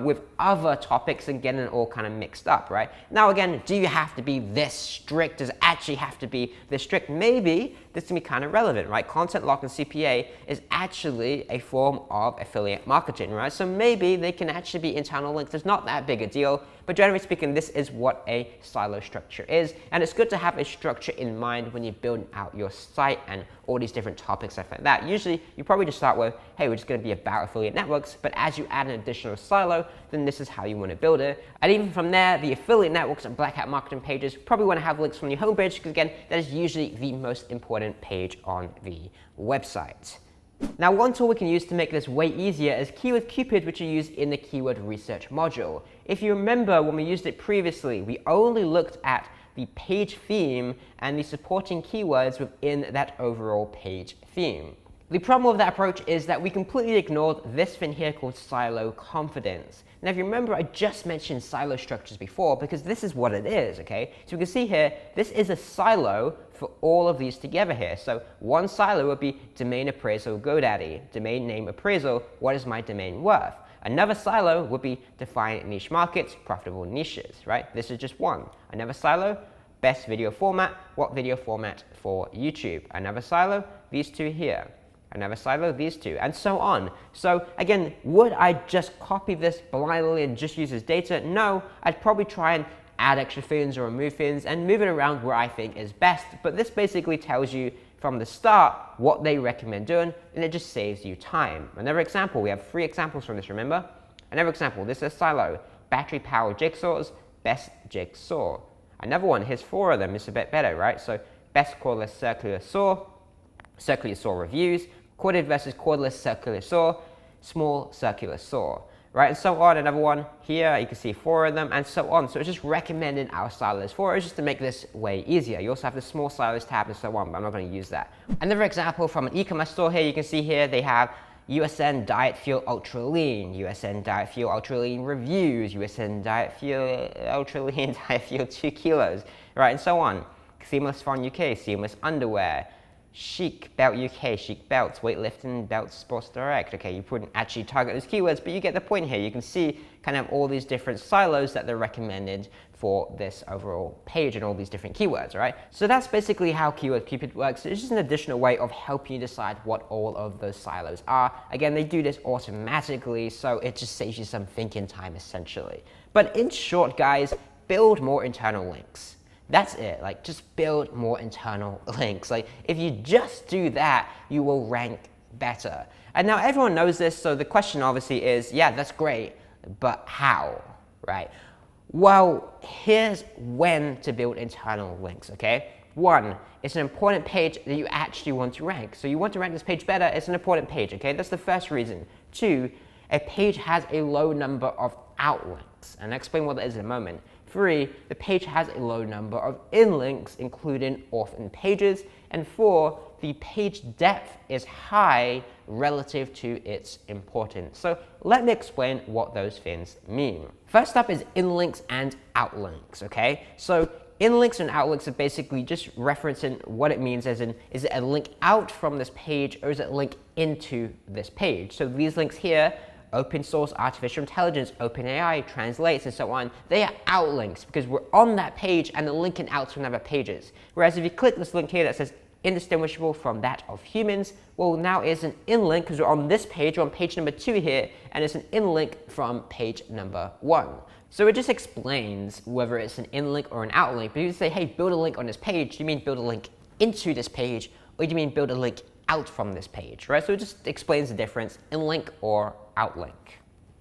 with other topics and getting it all kind of mixed up, right? Now again, do you have to be this strict? Does it actually have to be this strict? Maybe this can be kind of relevant, right? Content lock and CPA is actually a form of affiliate marketing, right? So maybe they can actually be internal links. It's not that big a deal, but generally speaking, this is what a silo structure is. And it's good to have a structure in mind when you're building out your site and all these different topics, stuff like that. Usually, you probably just start with, hey, we're just going to be about affiliate networks, but as you add an additional silo, then this is how you want to build it. And even from there, the affiliate networks and black hat marketing pages probably want to have links from your homepage, because again, that is usually the most important page on the website. Now, one tool we can use to make this way easier is Keyword Cupid, which you use in the keyword research module. If you remember when we used it previously, we only looked at the page theme and the supporting keywords within that overall page theme. The problem with that approach is that we completely ignored this thing here called silo confidence. Now, if you remember, I just mentioned silo structures before because this is what it is, okay? So we can see here, this is a silo for all of these together here. So one silo would be domain appraisal GoDaddy, domain name appraisal, what is my domain worth? Another silo would be define niche markets, profitable niches, right? This is just one. Another silo, best video format, what video format for YouTube? Another silo, these two here. Another silo, these two, and so on. So again, would I just copy this blindly and just use this data? No, I'd probably try and add extra things or remove things and move it around where I think is best. But this basically tells you from the start what they recommend doing, and it just saves you time. Another example, we have 3 examples from this, remember? Another example, this is silo, battery powered jigsaws, best jigsaw. Another one, here's 4 of them, it's a bit better, right? So best cordless circular saw reviews, corded versus cordless circular saw, small circular saw, right? And so on. Another one here, you can see 4 of them, and so on. So it's just recommending our silos for it, just to make this way easier. You also have the small silos tab and so on, but I'm not going to use that. Another example from an e-commerce store here, you can see here they have USN Diet Fuel Ultra Lean, USN Diet Fuel Ultra Lean Reviews, USN Diet Fuel Ultra Lean Diet Fuel 2 kilos, right, and so on. Seamless Fun UK, Seamless Underwear, Chic Belt UK, Chic Belts, Weightlifting Belts, Sports Direct. Okay, you wouldn't actually target those keywords, but you get the point here. You can see kind of all these different silos that they're recommended for this overall page and all these different keywords, right? So that's basically how Keyword Cupid works. It's just an additional way of helping you decide what all of those silos are. Again, they do this automatically, so it just saves you some thinking time essentially. But in short, guys, build more internal links. That's it, like just build more internal links. Like if you just do that, you will rank better. And now everyone knows this, so the question obviously is, yeah, that's great, but how, right? Well, here's when to build internal links, okay? 1, it's an important page that you actually want to rank. So you want to rank this page better, it's an important page, okay? That's the first reason. 2, a page has a low number of outlinks, and I'll explain what that is in a moment. 3, the page has a low number of inlinks, including orphan pages. And 4, the page depth is high relative to its importance. So let me explain what those things mean. First up is inlinks and outlinks, okay? So inlinks and outlinks are basically just referencing what it means, as in, is it a link out from this page or is it a link into this page? So these links here, open source artificial intelligence, OpenAI, translates, and so on, they are outlinks because we're on that page and they're linking out to other pages. Whereas if you click this link here that says indistinguishable from that of humans, well, now it's an inlink because we're on this page, we're on page number 2 here, and it's an inlink from page number 1. So it just explains whether it's an inlink or an outlink. But you say, hey, build a link on this page, do you mean build a link into this page, or do you mean build a link out from this page, right? So it just explains the difference, inlink or outlink.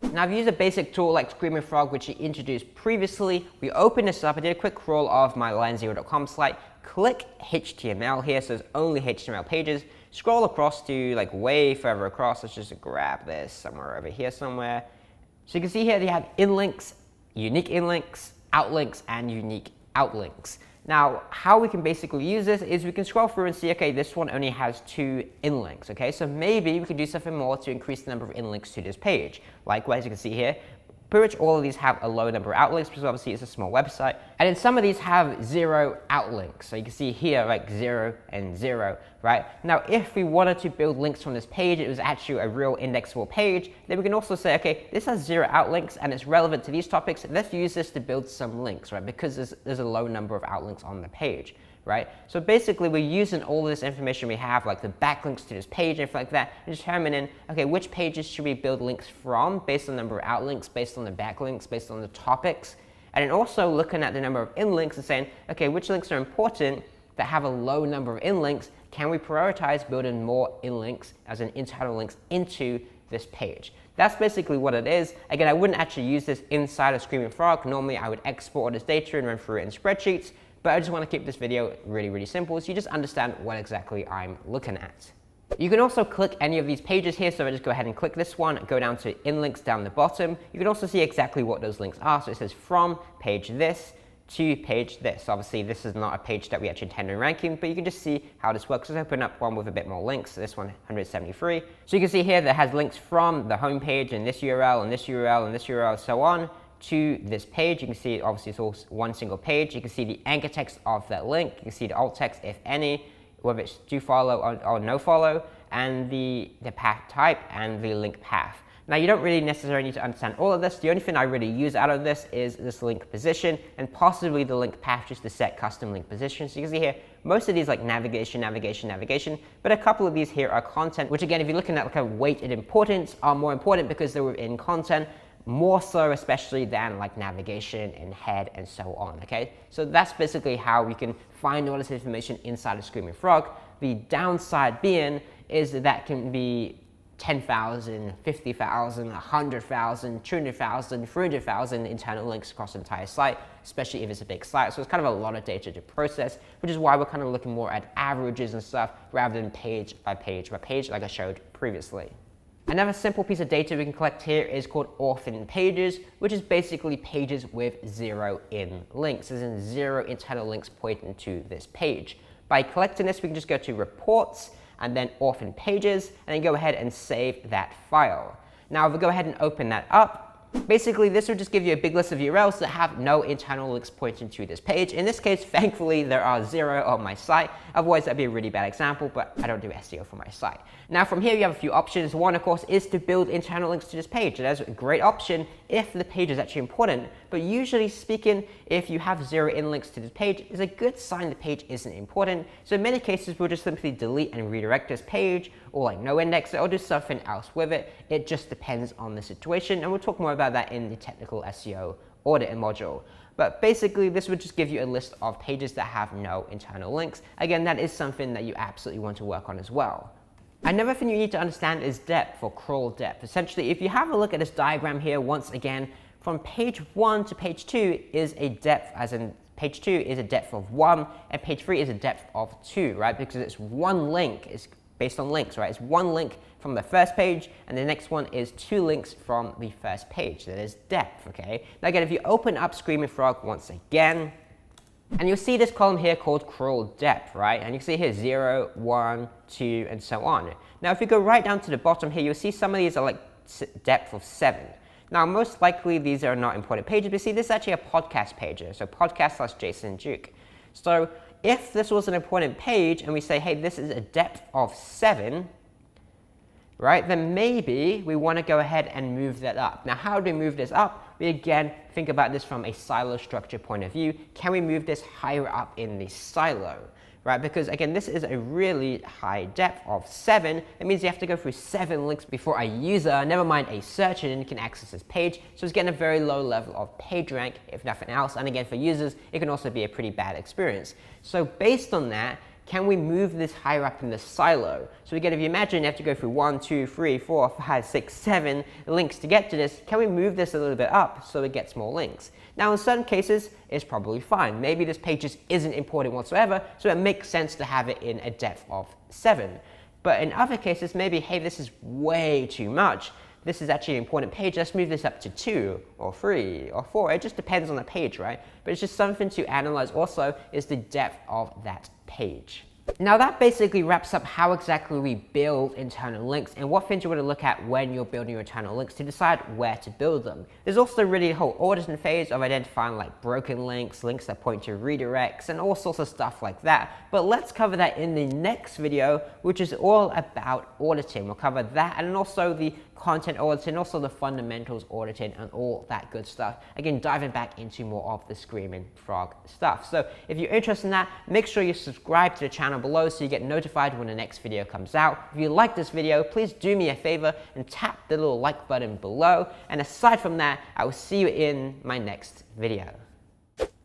Now I've used a basic tool like Screaming Frog, which I introduced previously. We open this up, I did a quick crawl of my linezero.com site, click HTML here, so there's only HTML pages, scroll across to like way further across, let's just grab this somewhere over here somewhere. So you can see here they have inlinks, unique inlinks, outlinks, and unique outlinks. Now, how we can basically use this is we can scroll through and see, okay, this one only has 2 inlinks, okay? So maybe we can do something more to increase the number of inlinks to this page. Likewise, you can see here, pretty much all of these have a low number of outlinks because obviously it's a small website. And then some of these have 0 outlinks. So you can see here like 0 and 0, right? Now, if we wanted to build links from this page, it was actually a real indexable page, then we can also say, okay, this has 0 outlinks and it's relevant to these topics. Let's use this to build some links, right? Because there's a low number of outlinks on the page, right? So basically we're using all this information we have, like the backlinks to this page and everything like that, and determining, okay, which pages should we build links from based on the number of outlinks, based on the backlinks, based on the topics, and then also looking at the number of inlinks and saying, okay, which links are important that have a low number of inlinks? Can we prioritize building more inlinks as in internal links into this page? That's basically what it is. Again, I wouldn't actually use this inside of Screaming Frog. Normally I would export all this data and run through it in spreadsheets, but I just want to keep this video really, really simple so you just understand what exactly I'm looking at. You can also click any of these pages here, so I just go ahead and click this one, go down to inlinks down the bottom. You can also see exactly what those links are. So it says from page this to page this. Obviously, this is not a page that we actually intend on ranking, but you can just see how this works. Let's open up one with a bit more links. So this one, 173. So you can see here that has links from the home page and this URL and this URL and this URL, so on, to this page. You can see obviously it's all one single page. You can see the anchor text of that link. You can see the alt text, if any, whether it's do follow or no follow, and the path type and the link path. Now you don't really necessarily need to understand all of this. The only thing I really use out of this is this link position and possibly the link path just to set custom link position. So you can see here, most of these like navigation, but a couple of these here are content, which again, if you're looking at like a weighted importance, are more important because they're within content, more so especially than like navigation and head and so on, okay? So that's basically how we can find all this information inside of Screaming Frog. The downside being is that can be 10,000, 50,000, 100,000, 200,000, 300,000 internal links across the entire site, especially if it's a big site. So it's kind of a lot of data to process, which is why we're kind of looking more at averages and stuff rather than page by page by page like I showed previously. Another simple piece of data we can collect here is called orphan pages, which is basically pages with 0 in links, as in 0 internal links pointing to this page. By collecting this, we can just go to reports and then orphan pages, and then go ahead and save that file. Now, if we go ahead and open that up, basically this will just give you a big list of URLs that have no internal links pointing to this page. In this case, thankfully, there are 0 on my site. Otherwise, that'd be a really bad example, but I don't do SEO for my site. Now, from here, you have a few options. One, of course, is to build internal links to this page. That's a great option if the page is actually important. But usually speaking, if you have 0 in links to this page, it's a good sign the page isn't important. So in many cases, we'll just simply delete and redirect this page, or like no index it, or do something else with it. It just depends on the situation, and we'll talk more about that in the technical SEO auditing module. But basically, this would just give you a list of pages that have no internal links. Again, that is something that you absolutely want to work on as well. Another thing you need to understand is depth, or crawl depth. Essentially, if you have a look at this diagram here, once again, from page 1 to page 2 is a depth, as in page 2 is a depth of 1, and page 3 is a depth of 2, right? Because it's one link, it's based on links, right? It's one link from the first page, and the next one is 2 links from the first page. So there's depth, okay? Now again, if you open up Screaming Frog once again, and you'll see this column here called crawl depth, right? And you can see here 0, 1, 2, and so on. Now, if you go right down to the bottom here, you'll see some of these are like depth of 7. Now, most likely these are not important pages, but see, this is actually a podcast page here. So podcast/Jason Duke. So if this was an important page and we say, hey, this is a depth of 7, right, then maybe we want to go ahead and move that up. Now, how do we move this up? We again think about this from a silo structure point of view. Can we move this higher up in the silo? Right, because again, this is a really high depth of 7. It means you have to go through 7 links before a user, never mind a search engine, can access this page. So it's getting a very low level of page rank, if nothing else. And again, for users, it can also be a pretty bad experience. So based on that, can we move this higher up in the silo? So again, if you imagine you have to go through 1, 2, 3, 4, 5, 6, 7 links to get to this, can we move this a little bit up so it gets more links? Now, in certain cases, it's probably fine. Maybe this page just isn't important whatsoever, so it makes sense to have it in a depth of 7. But in other cases, maybe, hey, this is way too much. This is actually an important page. Let's move this up to 2 or 3 or 4. It just depends on the page, right? But it's just something to analyze also is the depth of that page. Now that basically wraps up how exactly we build internal links and what things you want to look at when you're building your internal links to decide where to build them. There's also really a whole auditing phase of identifying like broken links, links that point to redirects, and all sorts of stuff like that. But let's cover that in the next video, which is all about auditing. We'll cover that and also the content auditing, also the fundamentals auditing and all that good stuff. Again, diving back into more of the Screaming Frog stuff. So if you're interested in that, make sure you subscribe to the channel below so you get notified when the next video comes out. If you like this video, please do me a favor and tap the little like button below. And aside from that, I will see you in my next video.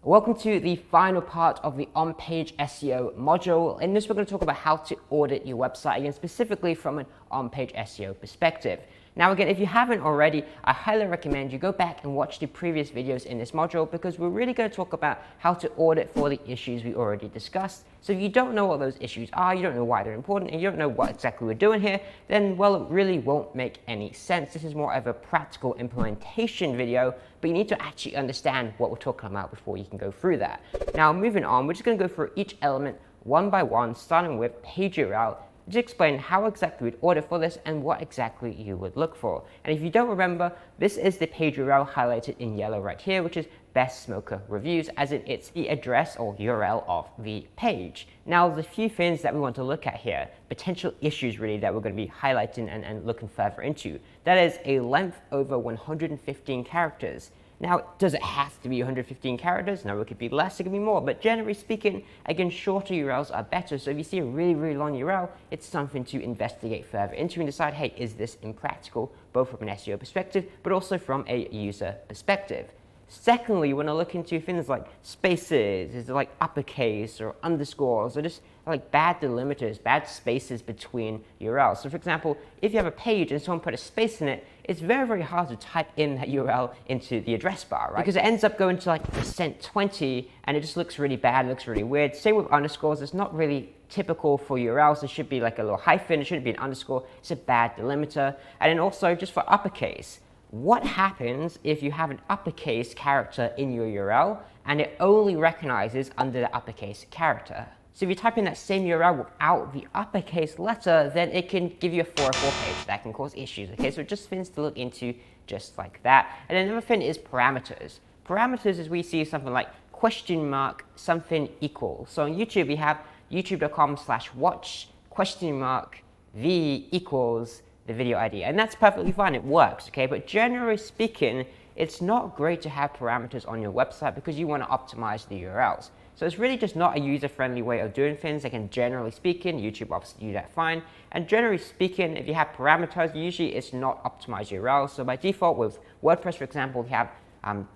Welcome to the final part of the OnPage SEO module. In this, we're going to talk about how to audit your website, again, specifically from an OnPage SEO perspective. Now again, if you haven't already, I highly recommend you go back and watch the previous videos in this module because we're really going to talk about how to audit for the issues we already discussed. So if you don't know what those issues are, you don't know why they're important, and you don't know what exactly we're doing here, then well, it really won't make any sense. This is more of a practical implementation video, but you need to actually understand what we're talking about before you can go through that. Now moving on, we're just going to go through each element one by one, starting with page URL. To explain how exactly we'd audit for this and what exactly you would look for. And if you don't remember, this is the page URL highlighted in yellow right here, which is Best Smoker Reviews, as in it's the address or URL of the page. Now, there's a few things that we want to look at here, potential issues really that we're going to be highlighting and looking further into. That is a length over 115 characters. Now, does it have to be 115 characters? No, it could be less, it could be more, but generally speaking, again, shorter URLs are better. So if you see a really, really long URL, it's something to investigate further into and decide, hey, is this impractical, both from an SEO perspective, but also from a user perspective. Secondly, you want to look into things like spaces, is it like uppercase or underscores, or just like bad delimiters, bad spaces between URLs. So for example, if you have a page and someone put a space in it, it's very, very hard to type in that URL into the address bar, right? Because it ends up going to like %20 and it just looks really bad, it looks really weird. Same with underscores, it's not really typical for URLs. It should be like a little hyphen, it shouldn't be an underscore, it's a bad delimiter. And then also just for uppercase, what happens if you have an uppercase character in your URL and it only recognizes under the uppercase character? So if you type in that same URL without the uppercase letter, then it can give you a 404 page. That can cause issues, okay? So just things to look into just like that. And then another thing is parameters. Parameters is we see something like question mark something equals. So on YouTube, we have youtube.com/watch question mark v equals the video ID. And that's perfectly fine, it works, okay? But generally speaking, it's not great to have parameters on your website because you want to optimize the URLs. So it's really just not a user-friendly way of doing things. Again, generally speaking, YouTube obviously do that fine. And generally speaking, if you have parameters, usually it's not optimized URLs. So by default with WordPress, for example, we have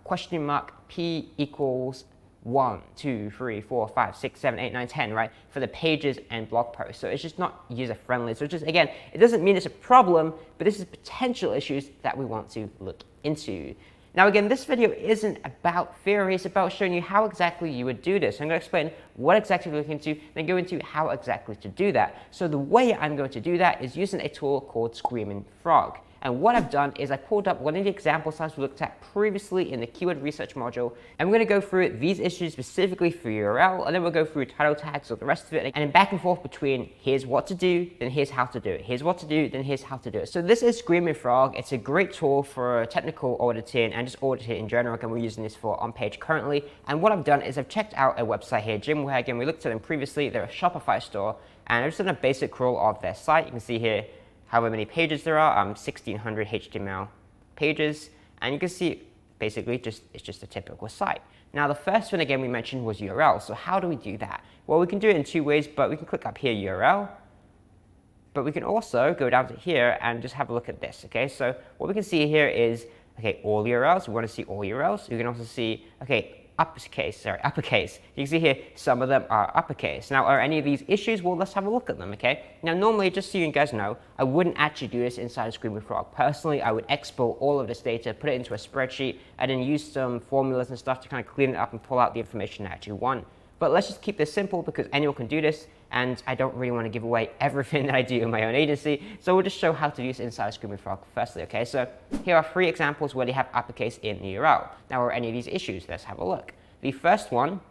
question mark p equals 1, 2, 3, 4, 5, 6, 7, 8, 9, 10, right? For the pages and blog posts. So it's just not user-friendly. So just, again, it doesn't mean it's a problem, but this is potential issues that we want to look into. Now again, this video isn't about theory, it's about showing you how exactly you would do this. I'm going to explain what exactly we're looking into, then go into how exactly to do that. So the way I'm going to do that is using a tool called Screaming Frog. And what I've done is I pulled up one of the example sites we looked at previously in the keyword research module, and we're going to go through these issues specifically for URL, and then we'll go through title tags or the rest of it, and then back and forth between here's what to do, then here's how to do it, here's what to do, then here's how to do it. So this is Screaming Frog. It's a great tool for technical auditing and just auditing in general, and we're using this for OnPage currently. And what I've done is I've checked out a website here, Gymware. Again, we looked at them previously. They're a Shopify store, and I've just done a basic crawl of their site. You can see here however many pages there are, 1600 HTML pages, and you can see basically it's just a typical site. Now the first one again we mentioned was URL, so how do we do that? Well, we can do it in two ways, but we can click up here URL, but we can also go down to here and just have a look at this, okay? So what we can see here is, okay, all URLs, we want to see all URLs. You can also see, okay, uppercase. You can see here, some of them are uppercase. Now, are any of these issues? Well, let's have a look at them, okay? Now, normally, just so you guys know, I wouldn't actually do this inside of Screaming Frog. Personally, I would export all of this data, put it into a spreadsheet, and then use some formulas and stuff to kind of clean it up and pull out the information that you want. But let's just keep this simple because anyone can do this, and I don't really want to give away everything that I do in my own agency. So we'll just show how to use inside Screaming Frog firstly, okay? So here are 3 examples where they have uppercase in the URL. Now, are any of these issues? Let's have a look. The first one,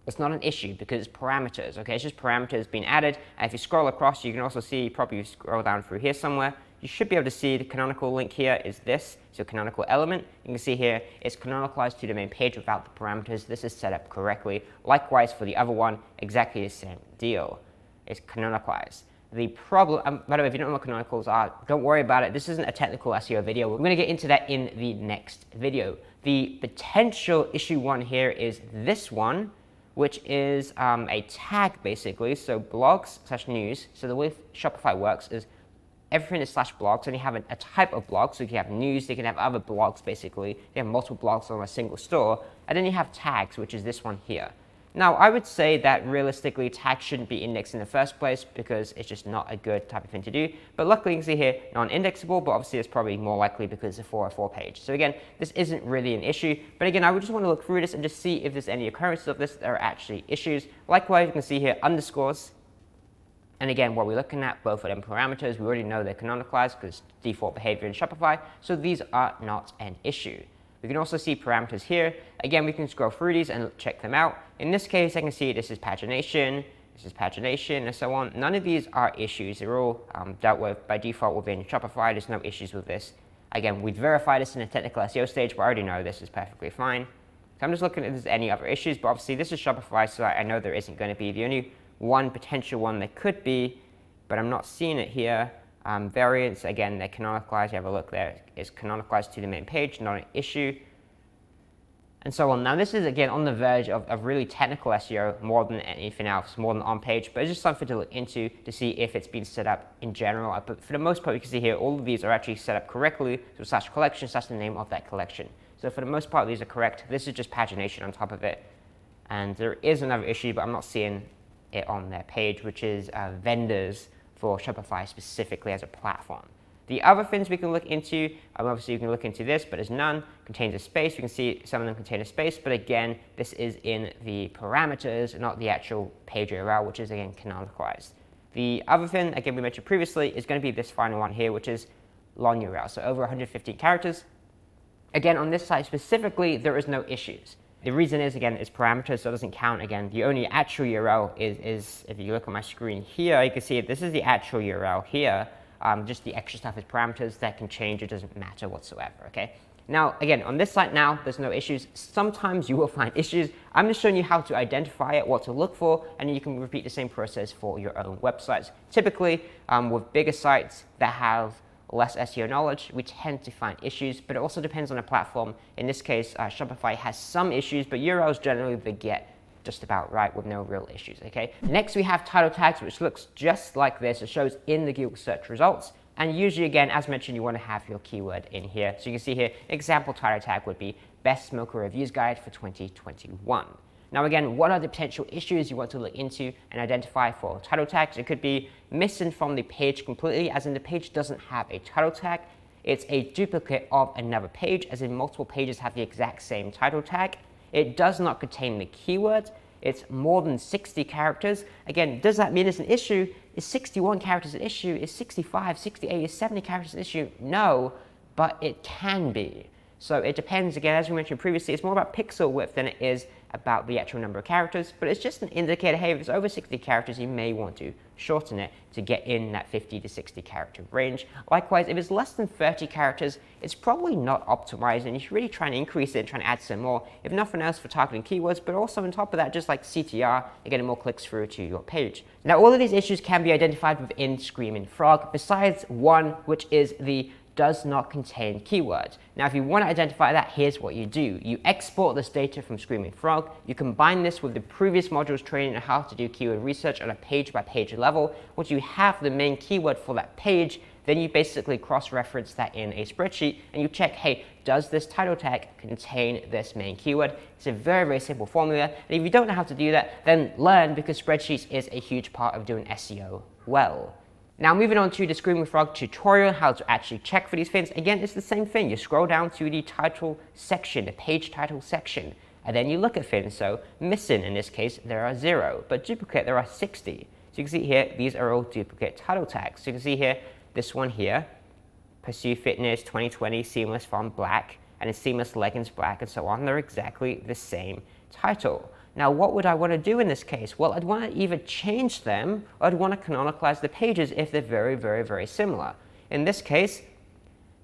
it's not an issue because it's parameters, okay? It's just parameters being added. And if you scroll across, you can also see, probably scroll down through here somewhere, you should be able to see the canonical link here is this, so canonical element. You can see here it's canonicalized to the main page without the parameters. This is set up correctly. Likewise for the other one, exactly the same deal. It's canonicalized. The problem, by the way, if you don't know what canonicals are, don't worry about it. This isn't a technical SEO video. We're going to get into that in the next video. The potential issue one here is this one, which is a tag basically. So blogs/news. So the way Shopify works is everything is /blogs, and you have a type of blog. So you can have news, you can have other blogs basically. You have multiple blogs on a single store. And then you have tags, which is this one here. Now, I would say that realistically, tags shouldn't be indexed in the first place because it's just not a good type of thing to do. But luckily, you can see here, non-indexable, but obviously it's probably more likely because it's a 404 page. So again, this isn't really an issue. But again, I would just want to look through this and just see if there's any occurrences of this that are actually issues. Likewise, you can see here underscores. And again, what we're looking at, both of them parameters, we already know they're canonicalized because default behavior in Shopify. So these are not an issue. We can also see parameters here. Again, we can scroll through these and check them out. In this case, I can see this is pagination, and so on. None of these are issues. They're all dealt with by default within Shopify. There's no issues with this. Again, we'd verify this in a technical SEO stage, but I already know this is perfectly fine. So I'm just looking if there's any other issues, but obviously this is Shopify, so I know there isn't going to be. The only one potential one there could be, but I'm not seeing it here. Variants, again, they're canonicalized. You have a look there. It's canonicalized to the main page, not an issue, and so on. Now, this is, again, on the verge of really technical SEO more than anything else, more than on-page, but it's just something to look into to see if it's been set up in general. But for the most part, you can see here, all of these are actually set up correctly, so /collection, / the name of that collection. So for the most part, these are correct. This is just pagination on top of it. And there is another issue, but I'm not seeing it on their page, which is vendors for Shopify specifically as a platform. The other things we can look into, obviously you can look into this, but there's none, contains a space. You can see some of them contain a space, but again, this is in the parameters, not the actual page URL, which is again canonicalized. The other thing, again, we mentioned previously, is going to be this final one here, which is long URL, so over 115 characters. Again, on this site specifically, there is no issues. The reason is, again, it's parameters, so it doesn't count. Again, the only actual URL is if you look at my screen here, you can see this is the actual URL here. Just the extra stuff is parameters that can change. It doesn't matter whatsoever, okay? Now, again, on this site now, there's no issues. Sometimes you will find issues. I'm just showing you how to identify it, what to look for, and then you can repeat the same process for your own websites. Typically, with bigger sites that have less SEO knowledge, we tend to find issues, but it also depends on the platform. In this case, Shopify has some issues, but URLs generally they get just about right with no real issues, okay? Next, we have title tags, which looks just like this. It shows in the Google search results. And usually, again, as mentioned, you want to have your keyword in here. So you can see here, example title tag would be Best Smoker Reviews Guide for 2021. Now, again, what are the potential issues you want to look into and identify for title tags? It could be missing from the page completely, as in the page doesn't have a title tag. It's a duplicate of another page, as in multiple pages have the exact same title tag. It does not contain the keyword. It's more than 60 characters. Again, does that mean it's an issue? Is 61 characters an issue? Is 65, 68, is 70 characters an issue? No, but it can be. So it depends, again, as we mentioned previously, it's more about pixel width than it is about the actual number of characters, but it's just an indicator, hey, if it's over 60 characters, you may want to shorten it to get in that 50 to 60 character range. Likewise, if it's less than 30 characters, it's probably not optimized, and you should really try and increase it and try and add some more, if nothing else for targeting keywords, but also on top of that, just like CTR, you're getting more clicks through to your page. Now, all of these issues can be identified within Screaming Frog, besides one, which is the does not contain keywords. Now, if you want to identify that, here's what you do. You export this data from Screaming Frog. You combine this with the previous modules training on how to do keyword research on a page-by-page level. Once you have the main keyword for that page, then you basically cross-reference that in a spreadsheet and you check, hey, does this title tag contain this main keyword? It's a very, very simple formula. And if you don't know how to do that, then learn, because spreadsheets is a huge part of doing SEO well. Now, moving on to the Screaming Frog tutorial, how to actually check for these things. Again, it's the same thing. You scroll down to the title section, the page title section, and then you look at things. So missing, in this case, there are 0, but duplicate, there are 60. So you can see here, these are all duplicate title tags. So you can see here, this one here, Pursue Fitness 2020 Seamless Font Black, and a Seamless Leggings Black, and so on. They're exactly the same title. Now, what would I want to do in this case? Well, I'd want to either change them, or I'd want to canonicalize the pages if they're very, very, very similar. In this case,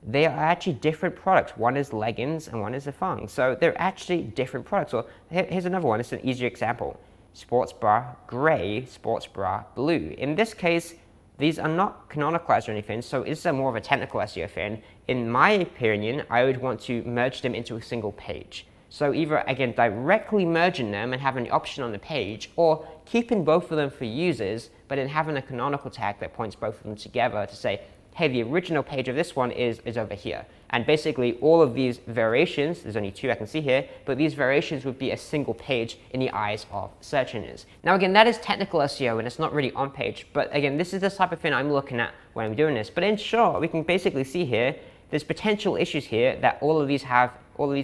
they are actually different products. One is leggings and one is a thong. So they're actually different products. So here's another one. It's an easier example. Sports bra gray, sports bra blue. In this case, these are not canonicalized or anything, so it's more of a technical SEO thing. In my opinion, I would want to merge them into a single page. So either, again, directly merging them and having the option on the page, or keeping both of them for users, but then having a canonical tag that points both of them together to say, hey, the original page of this one is over here. And basically all of these variations, there's only 2 I can see here, but these variations would be a single page in the eyes of search engines. Now again, that is technical SEO and it's not really on page, but again, this is the type of thing I'm looking at when I'm doing this. But in short, we can basically see here, there's potential issues here that all of these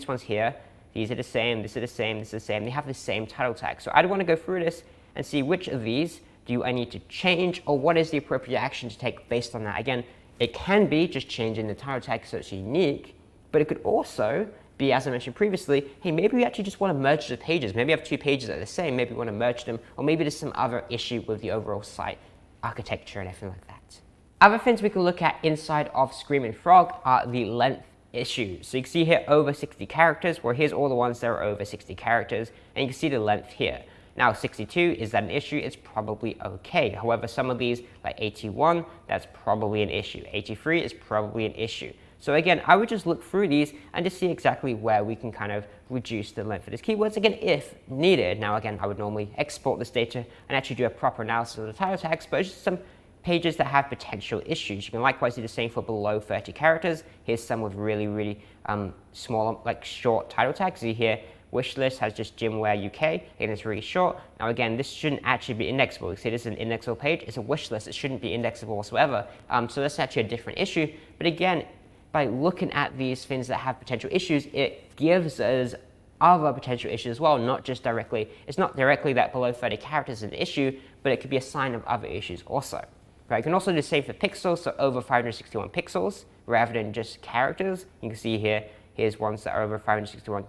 ones here, these are the same, this is the same, this is the same. They have the same title tag. So I'd want to go through this and see which of these do I need to change, or what is the appropriate action to take based on that. Again, it can be just changing the title tag so it's unique, but it could also be, as I mentioned previously, hey, maybe we actually just want to merge the pages. Maybe you have 2 pages that are the same, maybe we want to merge them, or maybe there's some other issue with the overall site architecture and everything like that. Other things we can look at inside of Screaming Frog are the length issues. So you can see here over 60 characters, where here's all the ones that are over 60 characters, and you can see the length here. Now 62, is that an issue? It's probably okay. However, some of these, like 81, that's probably an issue. 83 is probably an issue. So again, I would just look through these and just see exactly where we can kind of reduce the length of these keywords, again, if needed. Now again, I would normally export this data and actually do a proper analysis of the title tags, but it's just some pages that have potential issues. You can likewise do the same for below 30 characters. Here's some with really, really small, like short title tags. See here, Wish list has just gymwear UK, and it's really short. Now again, this shouldn't actually be indexable. You see, this is an indexable page. It's a wish list. It shouldn't be indexable whatsoever. So that's actually a different issue. But again, by looking at these things that have potential issues, it gives us other potential issues as well, not just directly. It's not directly that below 30 characters is an issue, but it could be a sign of other issues also. Right? You can also do save for pixels, so over 561 pixels, rather than just characters. You can see here, here's ones that are over 561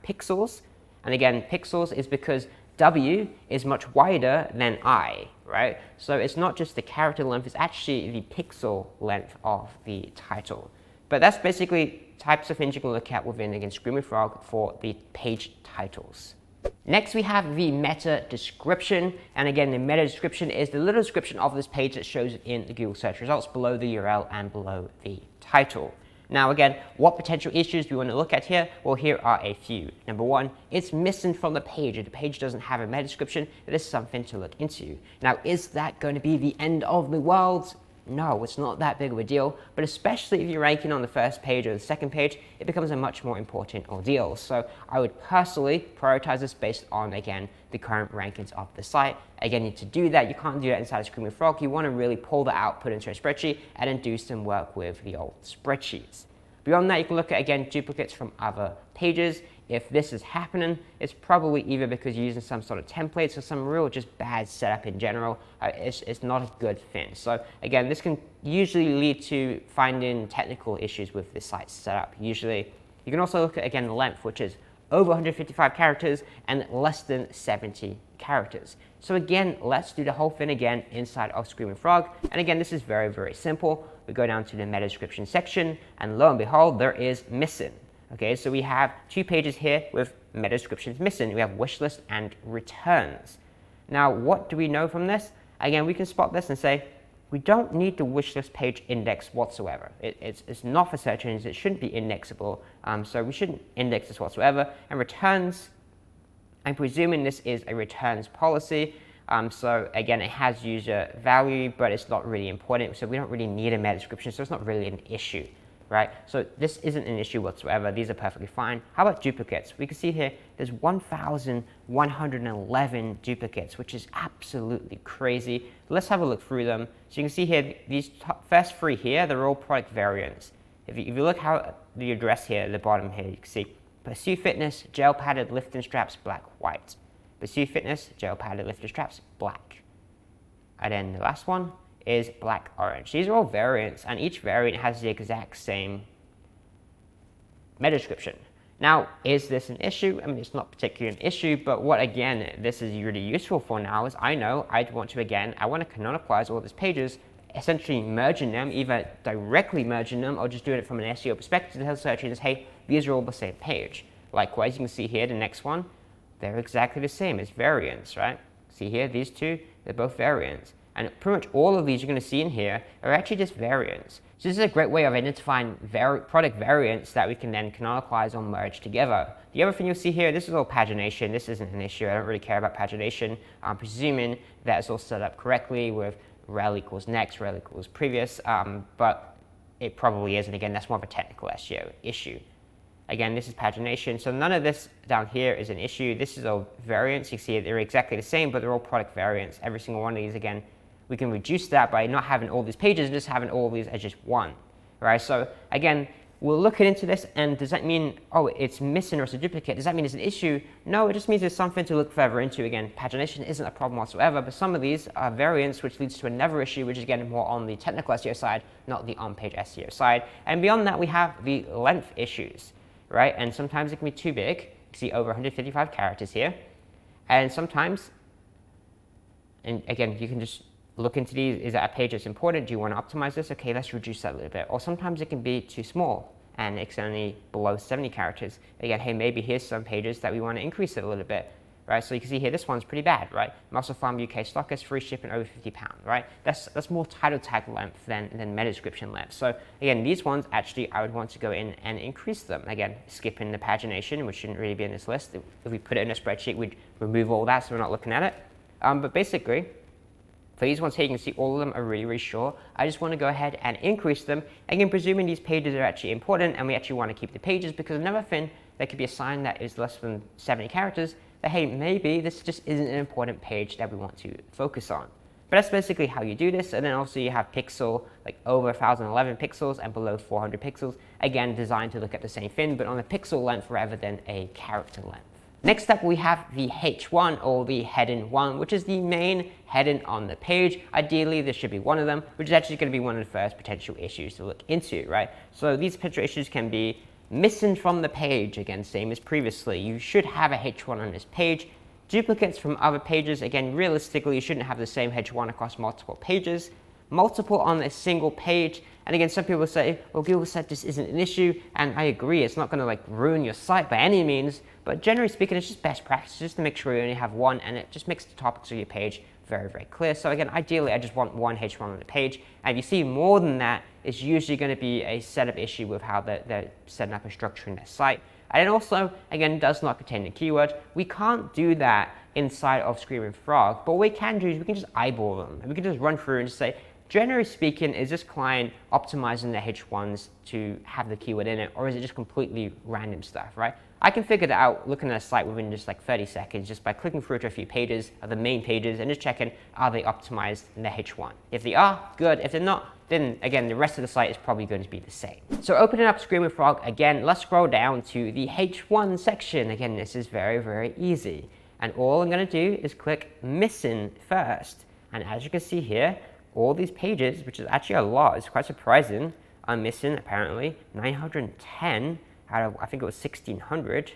pixels. And again, pixels is because W is much wider than I, right? So it's not just the character length, it's actually the pixel length of the title. But that's basically types of things you can look at within, again, Screaming Frog for the page titles. Next, we have the meta description. And again, the meta description is the little description of this page that shows in the Google search results below the URL and below the title. Now again, what potential issues do we want to look at here? Well, here are a few. Number one, it's missing from the page. If the page doesn't have a meta description, that is something to look into. Now, is that going to be the end of the world? No, it's not that big of a deal, but especially if you're ranking on the first page or the second page, it becomes a much more important ordeal. So I would personally prioritize this based on, again, the current rankings of the site. Again, to do that, you can't do that inside of Screaming Frog. You want to really pull that out, put it into a spreadsheet, and then do some work with the old spreadsheets. Beyond that, you can look at, again, duplicates from other pages. If this is happening, it's probably either because you're using some sort of templates or some real just bad setup in general. It's not a good thing. So again, this can usually lead to finding technical issues with the site setup. Usually, you can also look at, again, the length, which is over 155 characters and less than 70 characters. So again, let's do the whole thing again inside of Screaming Frog. And again, this is very, very simple. We go down to the meta description section, and lo and behold, there is missing. Okay, so we have two pages here with meta descriptions missing. We have wish list and returns. Now, what do we know from this? Again, we can spot this and say, we don't need the wish list page index whatsoever. It's not for search engines. It shouldn't be indexable. So we shouldn't index this whatsoever. And returns, I'm presuming this is a returns policy. So again, it has user value, but it's not really important. So we don't really need a meta description. So it's not really an issue. Right? So this isn't an issue whatsoever. These are perfectly fine. How about duplicates? We can see here there's 1,111 duplicates, which is absolutely crazy. Let's have a look through them. So you can see here, these first three here, they're all product variants. If you look how the address here at the bottom here, you can see Pursue Fitness, gel padded lifting straps, black, white. Pursue Fitness, gel padded lifting straps, black. And then the last one is black orange. These are all variants, and each variant has the exact same meta description. Now, is this an issue? I mean, it's not particularly an issue, but what, again, this is really useful for now is I know I want to canonicalize all these pages, essentially merging them, either directly merging them or just doing it from an SEO perspective to tell search engines, hey, these are all the same page. Likewise, you can see here, the next one, they're exactly the same. It's variants, right? See here, these two, they're both variants. And pretty much all of these you're going to see in here are actually just variants. So this is a great way of identifying product variants that we can then canonicalize or merge together. The other thing you'll see here, this is all pagination. This isn't an issue. I don't really care about pagination. I'm presuming that it's all set up correctly with rel equals next, rel equals previous, but it probably isn't. Again, that's more of a technical SEO issue. Again, this is pagination. So none of this down here is an issue. This is all variants. You see they're exactly the same, but they're all product variants. Every single one of these, again, we can reduce that by not having all these pages, just having all of these as just one, right? So again, we're looking into this, and does that mean, oh, it's missing or it's a duplicate? Does that mean it's an issue? No, it just means there's something to look further into. Again, pagination isn't a problem whatsoever, but some of these are variants, which leads to another issue, which is again more on the technical SEO side, not the OnPage SEO side. And beyond that, we have the length issues, right? And sometimes it can be too big. You see over 155 characters here. And sometimes, and again, you can just look into these. Is that a page that's important? Do you want to optimize this? Okay, let's reduce that a little bit. Or sometimes it can be too small and it's only below 70 characters. Again, hey, maybe here's some pages that we want to increase it a little bit, right? So you can see here, this one's pretty bad, right? Muscle Farm UK stockist, free shipping over £50, right? That's more title tag length than meta description length. So again, these ones actually I would want to go in and increase them. Again, skipping the pagination, which shouldn't really be in this list. If we put it in a spreadsheet, we'd remove all that so we're not looking at it. But basically, for these ones here, you can see all of them are really, really short. I just want to go ahead and increase them. Again, presuming these pages are actually important and we actually want to keep the pages, because another thing there could be a sign that is less than 70 characters that, hey, maybe this just isn't an important page that we want to focus on. But that's basically how you do this. And then also you have pixel, like over 1011 pixels and below 400 pixels. Again, designed to look at the same thing, but on a pixel length rather than a character length. Next up, we have the H1 or the heading 1, which is the main heading on the page. Ideally, there should be one of them, which is actually going to be one of the first potential issues to look into, right? So these potential issues can be missing from the page, again, same as previously. You should have a H1 on this page. Duplicates from other pages, again, realistically, you shouldn't have the same H1 across multiple pages. Multiple on a single page, and again, some people say, well, Google said this isn't an issue, and I agree, it's not going to like ruin your site by any means, but generally speaking, it's just best practice just to make sure you only have one, and it just makes the topics of your page very, very clear. So again, ideally, I just want one H1 on the page, and if you see more than that, it's usually going to be a setup issue with how they're setting up and structuring their site. And it also, again, does not contain the keyword. We can't do that inside of Screaming Frog, but what we can do is we can just eyeball them. And we can just run through and just say, generally speaking, is this client optimizing their H1s to have the keyword in it, or is it just completely random stuff, right? I can figure that out looking at a site within just like 30 seconds, just by clicking through to a few pages of the main pages and just checking, are they optimized in their H1? If they are, good. If they're not, then again, the rest of the site is probably going to be the same. So opening up Screaming Frog, again, let's scroll down to the H1 section. Again, this is very, very easy. And all I'm going to do is click Missing first. And as you can see here, all these pages, which is actually a lot, it's quite surprising, are missing apparently 910 out of, I think it was 1600,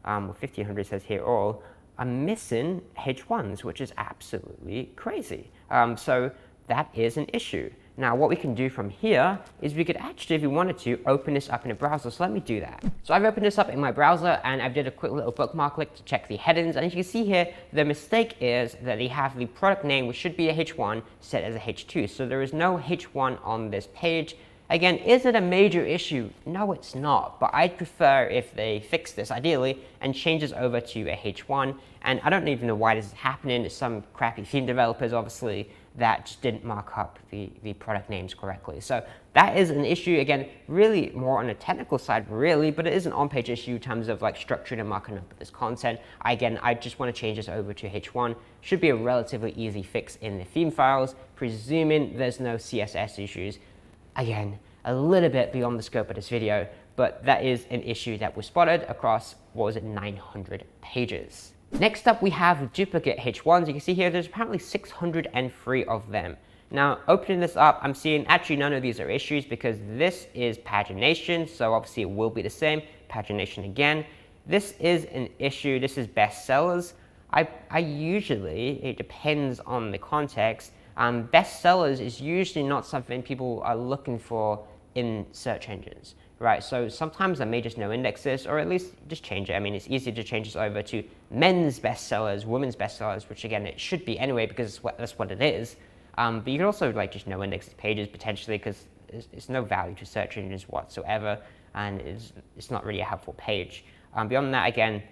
or 1500 says here all, are missing H1s, which is absolutely crazy. So that is an issue. Now what we can do from here is we could actually, if we wanted to, open this up in a browser. So let me do that. So I've opened this up in my browser and I've did a quick little bookmark click to check the headings. And as you can see here, the mistake is that they have the product name, which should be a H1, set as a H2. So there is no H1 on this page. Again, is it a major issue? No, it's not, but I'd prefer if they fix this ideally and change this over to a H1. And I don't even know why this is happening. It's some crappy theme developers, obviously, that just didn't mark up the product names correctly. So that is an issue, again, really more on the technical side, really, but it is an on-page issue in terms of like structuring and marking up this content. Again, I just want to change this over to H1. Should be a relatively easy fix in the theme files, presuming there's no CSS issues. Again, a little bit beyond the scope of this video, but that is an issue that was spotted across, what was it, 900 pages. Next up, we have duplicate H1s. You can see here, there's apparently 603 of them. Now, opening this up, I'm seeing actually none of these are issues because this is pagination, so obviously it will be the same. Pagination again. This is an issue. This is bestsellers. I usually, it depends on the context, bestsellers is usually not something people are looking for in search engines, right? So sometimes I may just no index this, or at least just change it. I mean, it's easy to change this over to men's bestsellers, women's bestsellers, which again, it should be anyway, because that's what it is. But you can also like just no index pages potentially, because it's no value to search engines whatsoever, and it's not really a helpful page. Beyond that, again,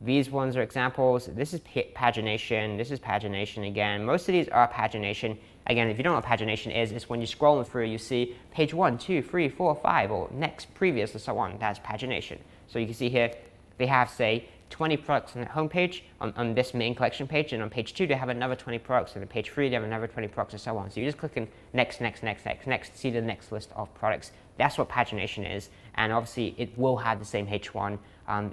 these ones are examples. This is pagination. This is pagination again. Most of these are pagination. Again, if you don't know what pagination is, it's when you're scrolling through, you see page 1, 2, 3, 4, 5, or next, previous, and so on. That's pagination. So you can see here, they have, say, 20 products on the homepage on this main collection page, and on page 2, they have another 20 products, and on page 3, they have another 20 products, and so on. So you're just clicking next, next, next, next, next, see the next list of products. That's what pagination is, and obviously, it will have the same H1.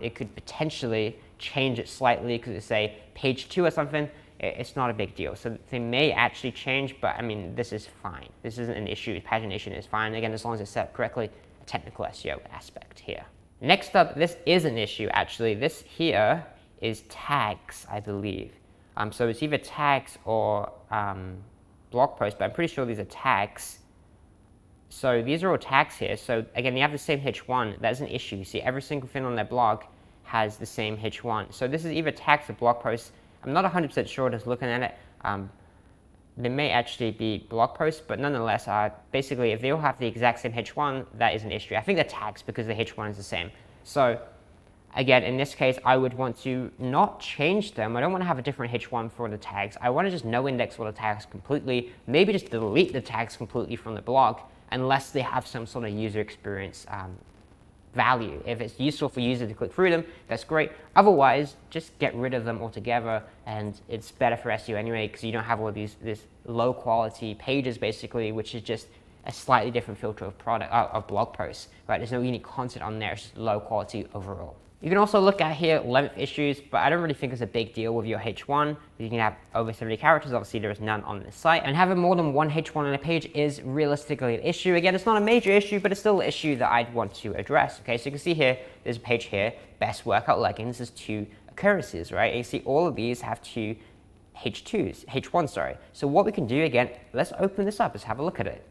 It could potentially change it slightly because it say page 2 or something. It's not a big deal. So they may actually change, but I mean, this is fine. This isn't an issue. Pagination is fine. Again, as long as it's set up correctly, a technical SEO aspect here. Next up, this is an issue actually. This here is tags, I believe. So it's either tags or blog posts, but I'm pretty sure these are tags. So these are all tags here. So again, you have the same H1. That's an issue. You see every single thing on their blog has the same H1. So this is either tags or blog posts. I'm not 100% sure just looking at it. They may actually be blog posts, but nonetheless, basically, if they all have the exact same H1, that is an issue. I think they're tags because the H1 is the same. So again, in this case, I would want to not change them. I don't want to have a different H1 for the tags. I want to just no index all the tags completely, maybe just delete the tags completely from the blog, unless they have some sort of user experience value. If it's useful for users to click through them, that's great. Otherwise, just get rid of them altogether, and it's better for SEO anyway, because you don't have all these low quality pages basically, which is just a slightly different filter of blog posts, right? There's no unique content on there, it's just low quality overall. You can also look at here length issues, but I don't really think it's a big deal with your H1. You can have over 70 characters, obviously there is none on this site, and having more than one H1 on a page is realistically an issue. Again, it's not a major issue, but it's still an issue that I'd want to address. Okay, so you can see here, there's a page here, best workout leggings, there's 2 occurrences, right? And you see all of these have 2 H1, sorry. So what we can do again, let's open this up, let's have a look at it.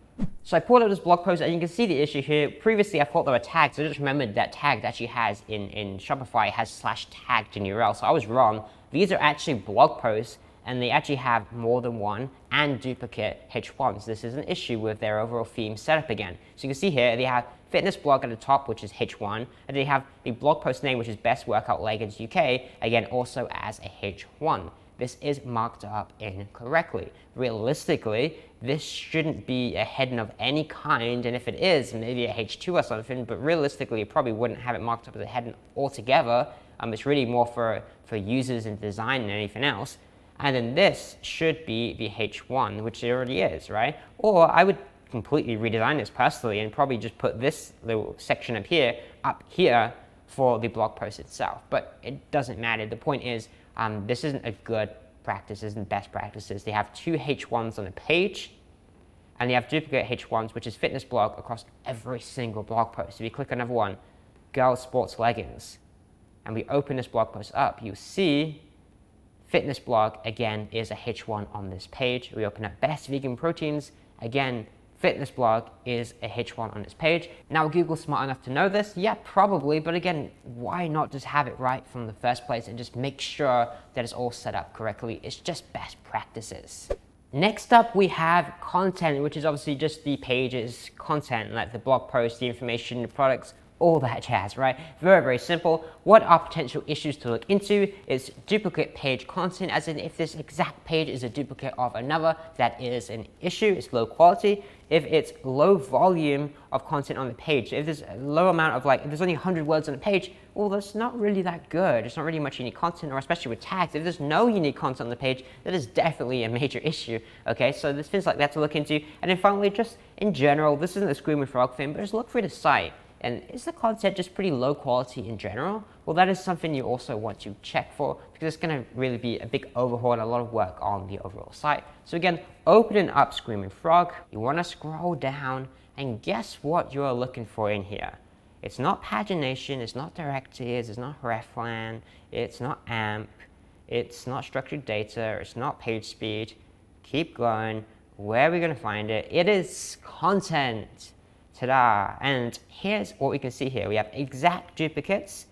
So I pulled up this blog post, and you can see the issue here. Previously, I thought there were tags. I just remembered that tagged actually has in Shopify has /tagged in URL. So I was wrong. These are actually blog posts, and they actually have more than one and duplicate H1s. This is an issue with their overall theme setup again. So you can see here they have fitness blog at the top, which is H1, and they have the blog post name, which is Best Workout Leggings UK, again also as a H1. This is marked up incorrectly. Realistically, this shouldn't be a heading of any kind, and if it is, maybe a H2 or something, but realistically, you probably wouldn't have it marked up as a heading altogether. It's really more for users and design than anything else. And then this should be the H1, which it already is, right? Or I would completely redesign this personally and probably just put this little section up here for the blog post itself. But it doesn't matter. The point is, this isn't a good practice, isn't best practices. They have 2 H1s on a page, and they have duplicate H1s, which is fitness blog, across every single blog post. If you click another one, girls sports leggings, and we open this blog post up, you see fitness blog, again, is a H1 on this page. We open up best vegan proteins, again, fitness blog is a H1 on this page. Now, Google's smart enough to know this? Yeah, probably, but again, why not just have it right from the first place and just make sure that it's all set up correctly? It's just best practices. Next up, we have content, which is obviously just the page's content, like the blog post, the information, the products, all that jazz, right? Very, very simple. What are potential issues to look into is duplicate page content, as in if this exact page is a duplicate of another, that is an issue, it's low quality. If it's low volume of content on the page, if there's a low amount of if there's only 100 words on a page, well, that's not really that good. It's not really much unique content, or especially with tags. If there's no unique content on the page, that is definitely a major issue, okay? So there's things like that to look into. And then finally, just in general, this isn't a Screaming Frog thing, but just look through the site. And is the content just pretty low quality in general? Well, that is something you also want to check for, because it's going to really be a big overhaul and a lot of work on the overall site. So again, opening up Screaming Frog, you want to scroll down, and guess what you're looking for in here? It's not pagination, it's not directives, it's not hreflang, it's not AMP, it's not structured data, it's not page speed. Keep going. Where are we going to find it? It is content. Ta-da! And here's what we can see here. We have exact duplicates,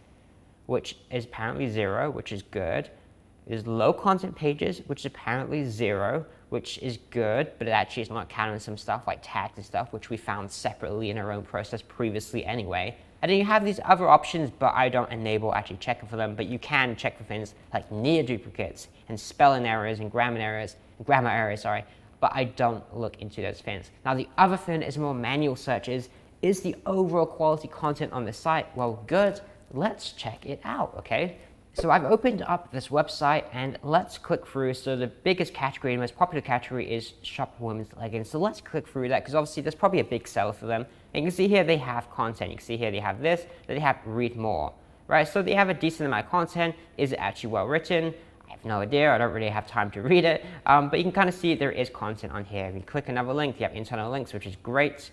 which is apparently 0, which is good. There's low content pages, which is apparently 0, which is good, but it actually is not counting some stuff like tags and stuff, which we found separately in our own process previously anyway. And then you have these other options, but I don't enable actually checking for them, but you can check for things like near duplicates and spelling errors and grammar errors, but I don't look into those things. Now, the other thing is more manual searches. Is the overall quality content on the site? Well, good. Let's check it out, okay? So I've opened up this website, and let's click through. So the biggest category, the most popular category, is shop women's leggings. So let's click through that, because obviously that's probably a big seller for them. And you can see here they have content. You can see here they have this, then they have read more, right? So they have a decent amount of content. Is it actually well written? I have no idea. I don't really have time to read it, but you can kind of see there is content on here. If you click another link, you have internal links, which is great.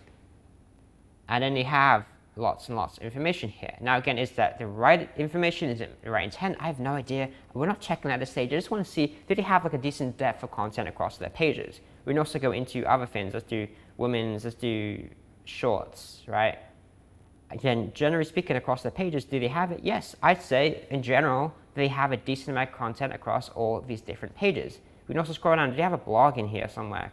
And then you have lots and lots of information here. Now, again, is that the right information? Is it the right intent? I have no idea. We're not checking at this stage. I just want to see, did they have like a decent depth of content across their pages? We can also go into other things. Let's do women's, let's do shorts, right? Again, generally speaking, across their pages, do they have it? Yes, I'd say in general, they have a decent amount of content across all of these different pages. We can also scroll down. Do they have a blog in here somewhere?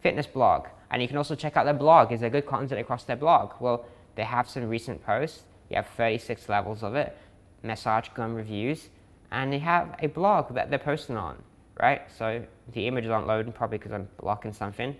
Fitness blog. And you can also check out their blog. Is there good content across their blog? Well, they have some recent posts. You have 36 levels of it, massage gun reviews, and they have a blog that they're posting on, right? So the images aren't loading, probably because I'm blocking something.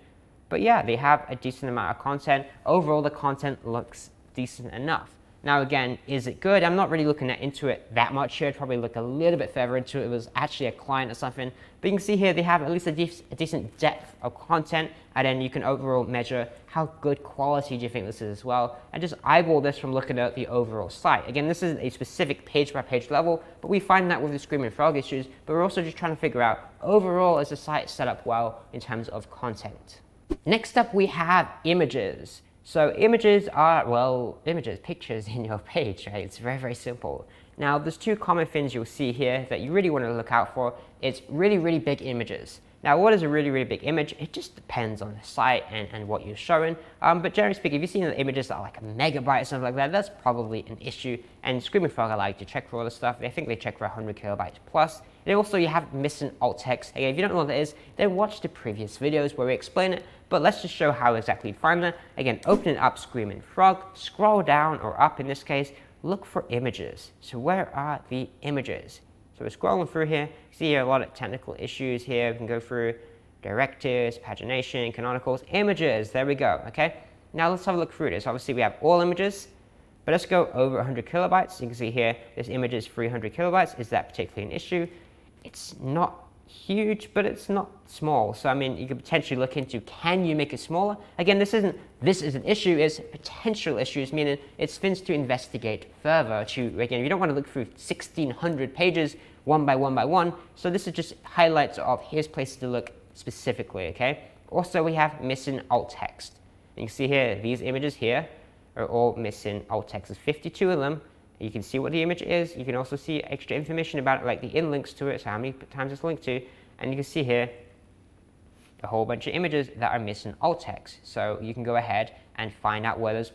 But yeah, they have a decent amount of content. Overall, the content looks decent enough. Now again, is it good? I'm not really looking into it that much here. I'd probably look a little bit further into it. It was actually a client or something. But you can see here they have at least a decent depth of content, and then you can overall measure how good quality do you think this is as well, and just eyeball this from looking at the overall site. Again, this isn't a specific page by page level, but we find that with the Screaming Frog issues, but we're also just trying to figure out overall is the site set up well in terms of content. Next up we have images. So images are, well, images, pictures in your page, right? It's very, very simple. Now, there's two common things you'll see here that you really want to look out for. It's really, really big images. Now, what is a really, really big image? It just depends on the site and what you're showing. But generally speaking, if you've seen the images that are like a megabyte or something like that, that's probably an issue. And Screaming Frog, I like to check for all this stuff. I think they check for 100 kilobytes plus. And also you have missing alt text. Again, if you don't know what that is, then watch the previous videos where we explain it. But let's just show how exactly you find that. Again, open up Screaming Frog, scroll down or up in this case, look for images. So where are the images? So we're scrolling through here. See here a lot of technical issues here. We can go through directives, pagination, canonicals, images. There we go. Okay. Now let's have a look through this. Obviously we have all images, but let's go over 100 kilobytes. You can see here this image is 300 kilobytes. Is that particularly an issue? It's not huge, but it's not small. So I mean, you could potentially look into, can you make it smaller? Again, this is an issue, it's potential issues, meaning it's things to investigate further. Again, you don't want to look through 1,600 pages one by one by one. So this is just highlights of here's places to look specifically, okay? Also, we have missing alt text. You can see here, these images here are all missing alt text. There's 52 of them. You can see what the image is. You can also see extra information about it, like the in links to it, so how many times it's linked to. And you can see here a whole bunch of images that are missing alt text. So you can go ahead and find out where those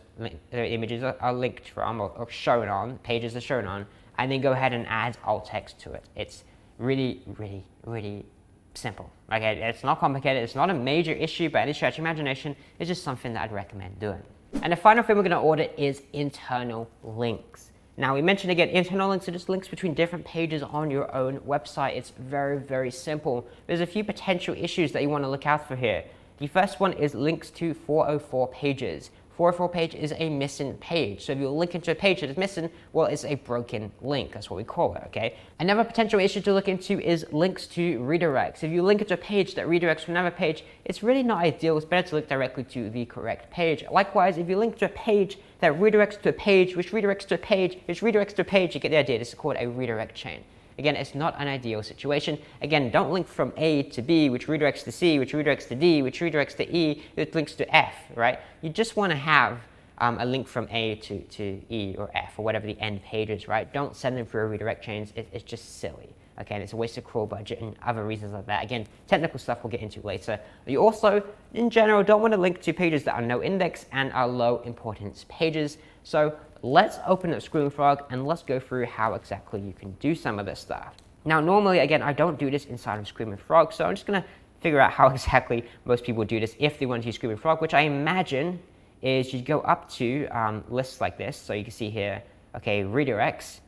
images are linked from or shown on, pages are shown on, and then go ahead and add alt text to it. It's really, really, really simple. Okay, it's not complicated. It's not a major issue by any stretch of imagination. It's just something that I'd recommend doing. And the final thing we're going to audit is internal links. Now, we mentioned again, internal links are just links between different pages on your own website. It's very, very simple. There's a few potential issues that you want to look out for here. The first one is links to 404 pages. 404 page is a missing page. So if you link into a page that is missing, well, it's a broken link. That's what we call it, okay? Another potential issue to look into is links to redirects. If you link into a page that redirects to another page, it's really not ideal. It's better to link directly to the correct page. Likewise, if you link to a page that redirects to a page, which redirects to a page, which redirects to a page, you get the idea. This is called a redirect chain. Again, it's not an ideal situation. Again, don't link from A to B, which redirects to C, which redirects to D, which redirects to E, which links to F, right? You just want to have a link from A to E or F or whatever the end page is, right? Don't send them through a redirect chains. It's just silly. Okay, and it's a waste of crawl budget and other reasons like that. Again, technical stuff we'll get into later. You also, in general, don't want to link to pages that are no index and are low importance pages. So let's open up Screaming Frog and let's go through how exactly you can do some of this stuff. Now, normally, again, I don't do this inside of Screaming Frog, so I'm just going to figure out how exactly most people do this if they want to use Screaming Frog, which I imagine is you go up to lists like this. So you can see here, okay, redirects.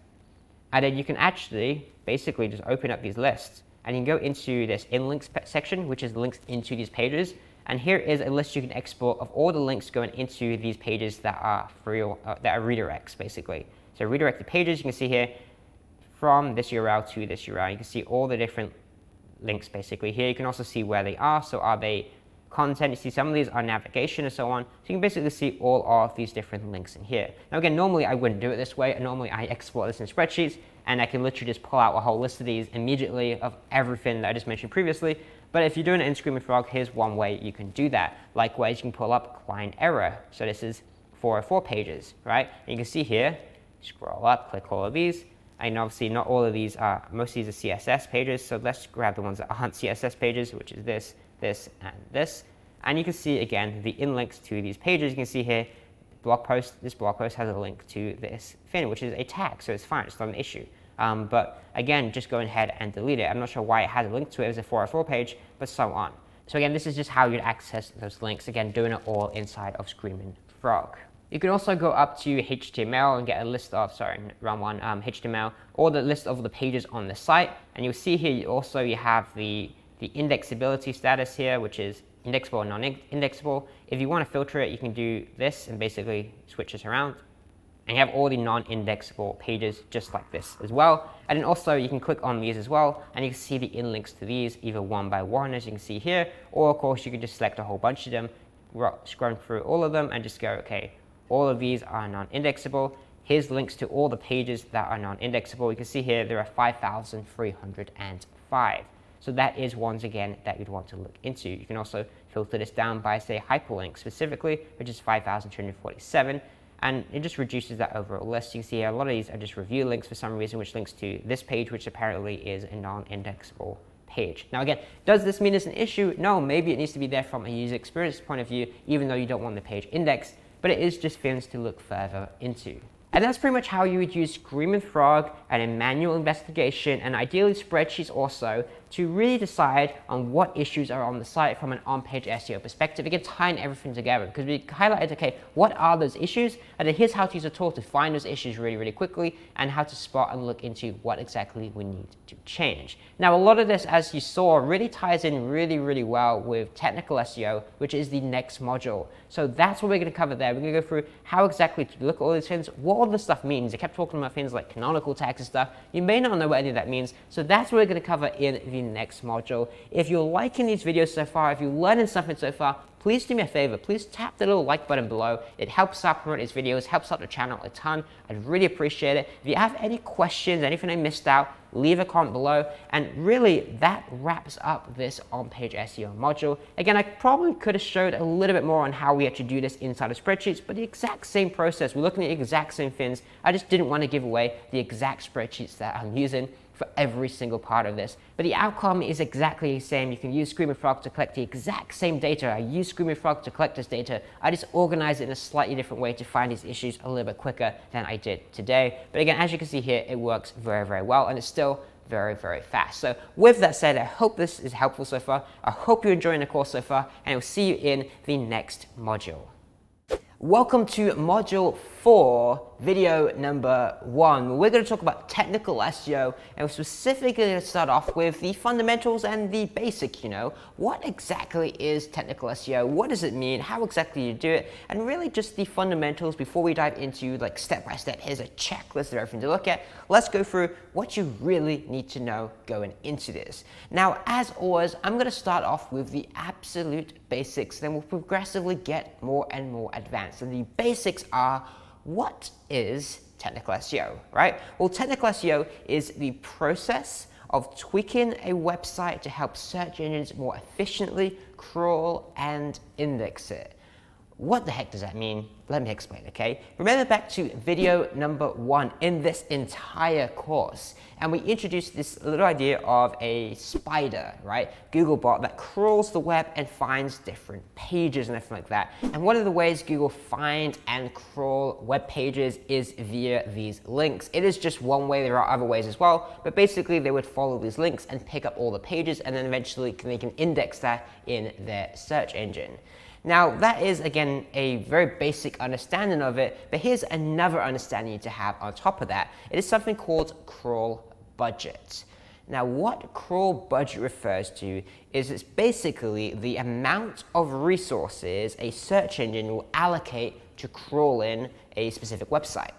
And then you can actually basically just open up these lists and you can go into this in links section, which is links into these pages. And here is a list you can export of all the links going into these pages that are free or that are redirects, basically. So redirected pages, you can see here from this URL to this URL. You can see all the different links basically here. You can also see where they are. So are they content? You see some of these are navigation and so on. So you can basically see all of these different links in here. Now again, normally I wouldn't do it this way. Normally I export this in spreadsheets and I can literally just pull out a whole list of these immediately of everything that I just mentioned previously. But if you're doing it in Screaming Frog, here's one way you can do that. Likewise, you can pull up client error. So this is 404 pages, right? And you can see here, scroll up, click all of these. And obviously not all of these are, most of these are CSS pages. So let's grab the ones that aren't CSS pages, which is this, this, and this. And you can see again, the in links to these pages. You can see here, blog post, this blog post has a link to this thing, which is a tag. So it's fine, it's not an issue. But again, just go ahead and delete it. I'm not sure why it has a link to it as a 404 page, but so on. So again, this is just how you'd access those links. Again, doing it all inside of Screaming Frog. You can also go up to HTML and get a list of, sorry, wrong one, HTML, or the list of the pages on the site. And you'll see here also you have the indexability status here, which is indexable or non-indexable. If you want to filter it, you can do this and basically switch this around. And you have all the non-indexable pages just like this as well. And then also you can click on these as well, and you can see the in links to these either one by one, as you can see here, or of course you can just select a whole bunch of them, scroll through all of them and just go, okay, all of these are non-indexable. Here's links to all the pages that are non-indexable. You can see here there are 5,305. So that is ones again that you'd want to look into. You can also filter this down by say hyperlink specifically, which is 5,247. And it just reduces that overall list. You can see here, a lot of these are just review links for some reason, which links to this page, which apparently is a non-indexable page. Now again, does this mean it's an issue? No, maybe it needs to be there from a user experience point of view, even though you don't want the page indexed, but it is just things to look further into. And that's pretty much how you would use Screaming Frog and a manual investigation, and ideally spreadsheets also, to really decide on what issues are on the site from an on-page SEO perspective. It can tie everything together because we highlighted, okay, what are those issues? And then here's how to use a tool to find those issues really, really quickly, and how to spot and look into what exactly we need to change. Now, a lot of this, as you saw, really ties in really, really well with technical SEO, which is the next module. So that's what we're going to cover there. We're going to go through how exactly to look at all these things, what all this stuff means. I kept talking about things like canonical tags and stuff. You may not know what any of that means. So that's what we're going to cover in the next module. If you're liking these videos so far, if you're learning something so far, please do me a favor. Please tap the little like button below. It helps out promote these videos, helps out the channel a ton. I'd really appreciate it. If you have any questions, anything I missed out, leave a comment below. And really, that wraps up this on-page SEO module. Again, I probably could have showed a little bit more on how we actually do this inside of spreadsheets, but the exact same process. We're looking at the exact same things. I just didn't want to give away the exact spreadsheets that I'm using for every single part of this. But the outcome is exactly the same. You can use Screaming Frog to collect the exact same data. I use Screaming Frog to collect this data. I just organize it in a slightly different way to find these issues a little bit quicker than I did today. But again, as you can see here, it works very, very well, and it's still very, very fast. So with that said, I hope this is helpful so far. I hope you're enjoying the course so far, and I'll see you in the next module. Welcome to module 4, video number 1. We're going to talk about technical SEO, and we're specifically going to start off with the fundamentals and the basic, what exactly is technical SEO? What does it mean? How exactly you do it? And really just the fundamentals before we dive into like step by step. Here's a checklist of everything to look at. Let's go through what you really need to know going into this. Now, as always, I'm going to start off with the absolute basics, then we'll progressively get more and more advanced. And the basics are, what is technical SEO, right? Well, technical SEO is the process of tweaking a website to help search engines more efficiently crawl and index it. What the heck does that mean? Let me explain, okay? Remember back to video number 1 in this entire course, and we introduced this little idea of a spider, right? Googlebot that crawls the web and finds different pages and everything like that. And one of the ways Google find and crawl web pages is via these links. It is just one way. There are other ways as well, but basically they would follow these links and pick up all the pages, and then eventually they can index that in their search engine. Now, that is, again, a very basic understanding of it, but here's another understanding to have on top of that. It is something called crawl budget. Now, what crawl budget refers to is it's basically the amount of resources a search engine will allocate to crawling a specific website,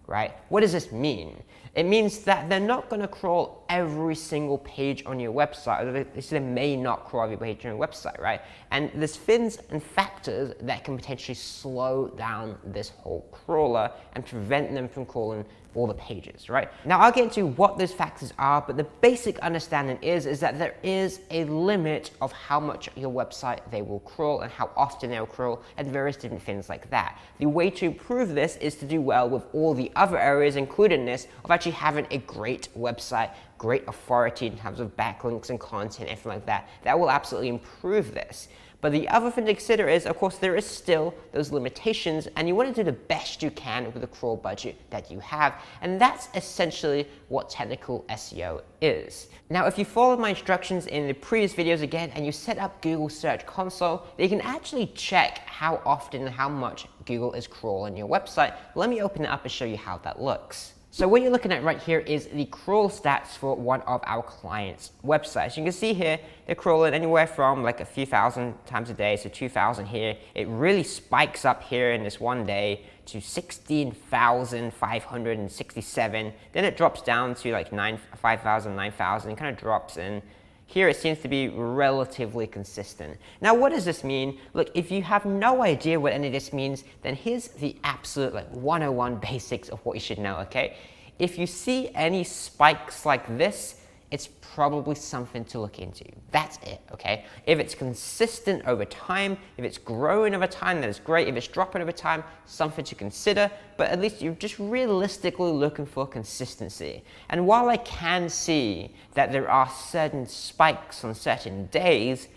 right? What does this mean? It means that they're not going to crawl every single page on your website, or they may not crawl every page on your website, right? And there's things and factors that can potentially slow down this whole crawler and prevent them from crawling all the pages, right? Now, I'll get into what those factors are, but the basic understanding is that there is a limit of how much your website they will crawl and how often they'll crawl and various different things like that. The way to improve this is to do well with all the other areas, including this, of actually having a great website, great authority in terms of backlinks and content, everything like that. That will absolutely improve this. But the other thing to consider is, of course, there is still those limitations, and you want to do the best you can with the crawl budget that you have, and that's essentially what technical SEO is. Now, if you followed my instructions in the previous videos again, and you set up Google Search Console, you can actually check how often and how much Google is crawling your website. Let me open it up and show you how that looks. So what you're looking at right here is the crawl stats for one of our clients' websites. You can see here, they're crawling anywhere from like a few thousand times a day, so 2,000 here. It really spikes up here in this one day to 16,567. Then it drops down to like 5,000, 9,000, kind of drops in. Here it seems to be relatively consistent. Now what does this mean? Look, if you have no idea what any of this means, then here's the absolute like 101 basics of what you should know, okay? If you see any spikes like this, it's probably something to look into. That's it, okay? If it's consistent over time, if it's growing over time, that is great. If it's dropping over time, something to consider, but at least you're just realistically looking for consistency. And while I can see that there are certain spikes on certain days,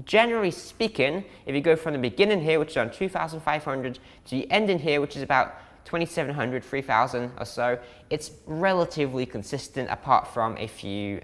generally speaking, if you go from the beginning here, which is on 2,500, to the ending here, which is about 2,700, 3,000 or so, it's relatively consistent apart from a few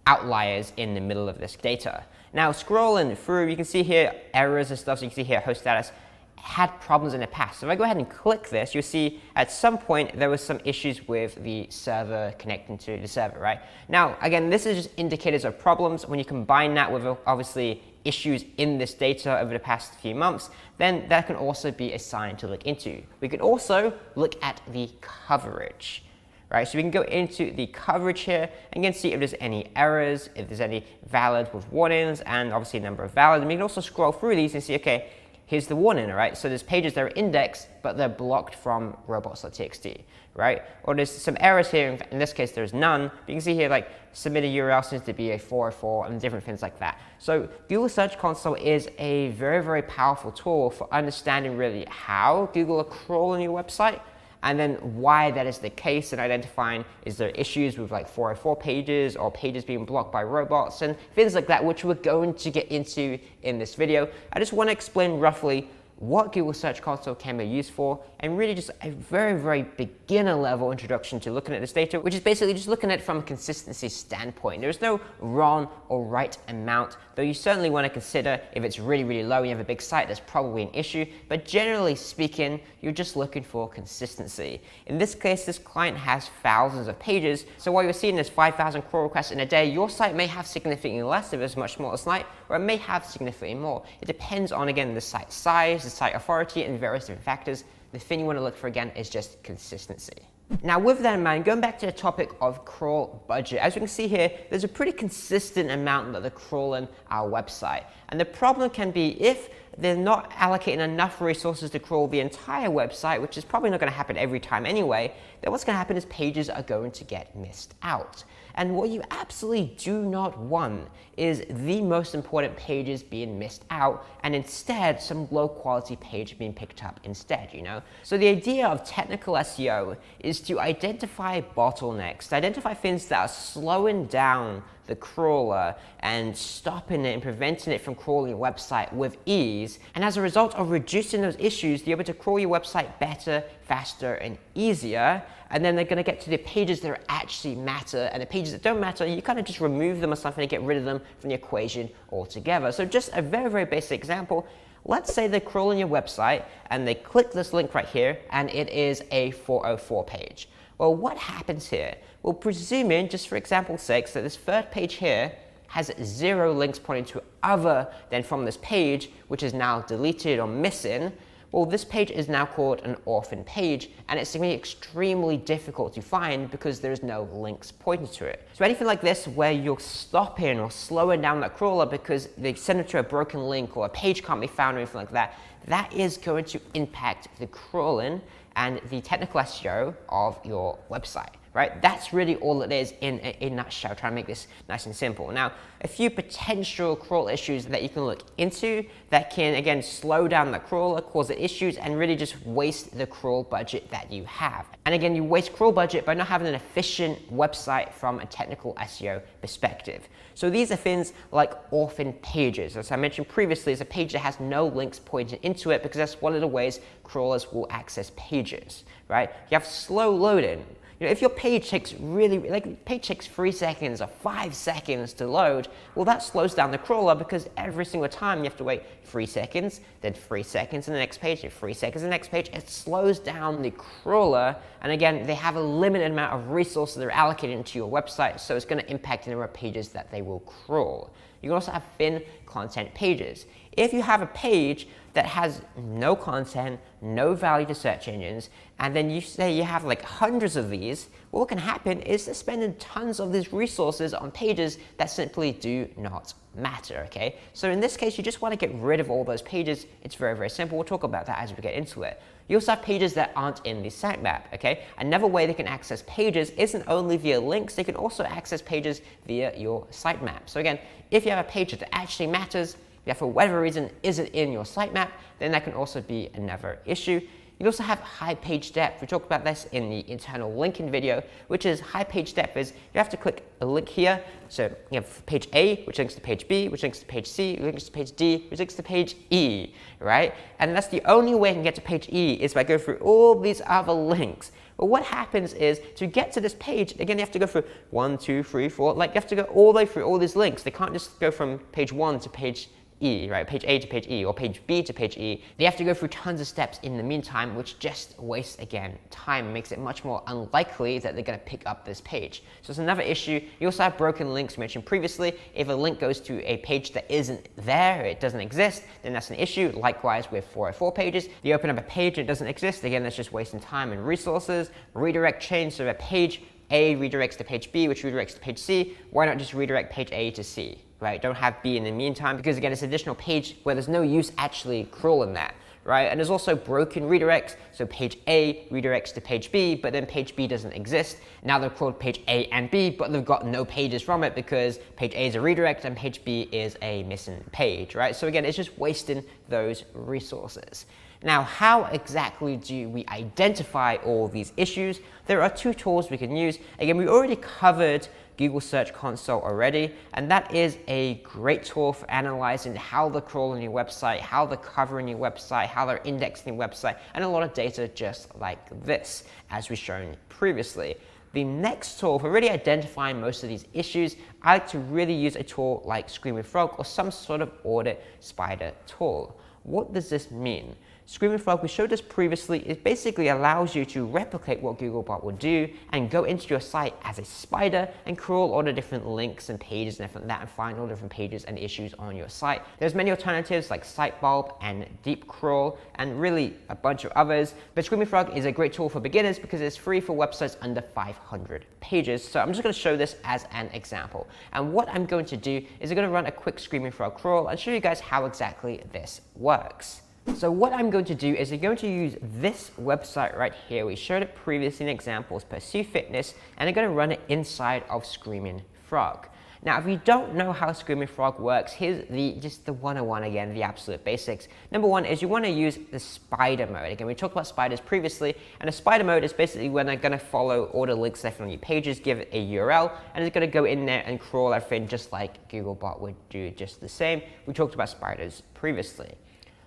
outliers in the middle of this data. Now scrolling through, you can see here errors and stuff, so you can see here host status had problems in the past. So if I go ahead and click this, you'll see at some point there was some issues with the server connecting to the server, right? Now, again, this is just indicators of problems. When you combine that with obviously issues in this data over the past few months, then that can also be a sign to look into. We could also look at the coverage, right? So we can go into the coverage here and you can see if there's any errors, if there's any valid with warnings, and obviously a number of valid. And we can also scroll through these and see, okay, here's the warning, right? So there's pages that are indexed, but they're blocked from robots.txt, right? Or there's some errors here. In this case, there's none. But you can see here, like, submitted URL seems to be a 404 and different things like that. So Google Search Console is a very, very powerful tool for understanding really how Google are crawling your website, and then why that is the case, and identifying is there issues with like 404 pages or pages being blocked by robots and things like that, which we're going to get into in this video. I just want to explain roughly what Google Search Console can be used for, and really just a very, very beginner level introduction to looking at this data, which is basically just looking at it from a consistency standpoint. There's no wrong or right amount, though you certainly want to consider if it's really, really low and you have a big site, there's probably an issue, but generally speaking, you're just looking for consistency. In this case, this client has thousands of pages, so while you're seeing this 5,000 crawl requests in a day, your site may have significantly less if it's a much smaller site, or it may have significantly more. It depends on, again, the site size, the site authority, and various different factors. The thing you want to look for, again, is just consistency. Now, with that in mind, going back to the topic of crawl budget, as you can see here, there's a pretty consistent amount that they're crawling our website. And the problem can be if they're not allocating enough resources to crawl the entire website, which is probably not going to happen every time anyway, then what's going to happen is pages are going to get missed out. And what you absolutely do not want is the most important pages being missed out, and instead some low quality page being picked up instead, you know? So the idea of technical SEO is to identify bottlenecks, to identify things that are slowing down the crawler and stopping it and preventing it from crawling your website with ease. And as a result of reducing those issues, you're able to crawl your website better, faster, and easier. And then they're going to get to the pages that actually matter, and the pages that don't matter, you kind of just remove them or something to get rid of them from the equation altogether. So just a very, very basic example. Let's say they're crawling your website and they click this link right here and it is a 404 page. Well, what happens here? Well, presuming, just for example's sake, that this third page here has 0 links pointing to other than from this page, which is now deleted or missing, well, this page is now called an orphan page, and it's going to be extremely difficult to find because there's no links pointing to it. So anything like this where you're stopping or slowing down that crawler because they send it to a broken link or a page can't be found or anything like that, that is going to impact the crawling and the technical SEO of your website, right? That's really all it is in a nutshell, trying to make this nice and simple. Now, a few potential crawl issues that you can look into that can, again, slow down the crawler, cause the issues, and really just waste the crawl budget that you have. And again, you waste crawl budget by not having an efficient website from a technical SEO perspective. So these are things like orphan pages. As I mentioned previously, it's a page that has no links pointing into it because that's one of the ways crawlers will access pages, right? You have slow loading. You know, if your page takes page takes 3 seconds or 5 seconds to load, well, that slows down the crawler because every single time you have to wait 3 seconds, then 3 seconds in the next page, then 3 seconds in the next page. It slows down the crawler, and again, they have a limited amount of resources that are allocated into your website, so it's going to impact the number of pages that they will crawl. You can also have thin content pages. If you have a page that has no content, no value to search engines, and then you say you have like hundreds of these, what can happen is they're spending tons of these resources on pages that simply do not matter, okay? So in this case, you just want to get rid of all those pages. It's very, very simple. We'll talk about that as we get into it. You also have pages that aren't in the sitemap, okay? Another way they can access pages isn't only via links, they can also access pages via your sitemap. So again, if you have a page that actually matters, that for whatever reason isn't in your sitemap, then that can also be another issue. You also have high page depth. We talked about this in the internal linking video, which is high page depth is you have to click a link here. So you have page A, which links to page B, which links to page C, which links to page D, which links to page E, right? And that's the only way you can get to page E is by going through all these other links. But what happens is to get to this page, again, you have to go through 1, 2, 3, 4, like you have to go all the way through all these links. They can't just go from page 1 to page E, right? Page A to page E, or page B to page E. They have to go through tons of steps in the meantime, which just wastes, again, time, makes it much more unlikely that they're going to pick up this page. So it's another issue. You also have broken links mentioned previously. If a link goes to a page that isn't there, it doesn't exist, then that's an issue. Likewise with 404 pages. You open up a page and it doesn't exist, again, that's just wasting time and resources. Redirect change, so a page A redirects to page B, which redirects to page C. Why not just redirect page A to C? Right? Don't have B in the meantime, because again, it's an additional page where there's no use actually crawling that, right? And there's also broken redirects, so page A redirects to page B, but then page B doesn't exist. Now they've crawled page A and B, but they've got no pages from it because page A is a redirect and page B is a missing page, right? So again, it's just wasting those resources. Now, how exactly do we identify all these issues? There are 2 tools we can use. Again, we already covered Google Search Console already, and that is a great tool for analyzing how they're crawling your website, how they're covering your website, how they're indexing your website, and a lot of data just like this, as we've shown previously. The next tool for really identifying most of these issues, I like to really use a tool like Screaming Frog or some sort of audit spider tool. What does this mean? Screaming Frog, we showed this previously, it basically allows you to replicate what Googlebot would do and go into your site as a spider and crawl all the different links and pages and everything like that and find all the different pages and issues on your site. There's many alternatives like Sitebulb and Deep Crawl and really a bunch of others, but Screaming Frog is a great tool for beginners because it's free for websites under 500 pages. So I'm just going to show this as an example. And what I'm going to do is I'm going to run a quick Screaming Frog crawl and show you guys how exactly this works. So what I'm going to do is I'm going to use this website right here. We showed it previously in examples, Pursue Fitness, and I'm going to run it inside of Screaming Frog. Now, if you don't know how Screaming Frog works, here's just the 101 again, the absolute basics. Number one is you want to use the spider mode. Again, we talked about spiders previously, and a spider mode is basically when they're going to follow all the links left on your pages, give it a URL, and it's going to go in there and crawl everything just like Googlebot would do just the same. We talked about spiders previously.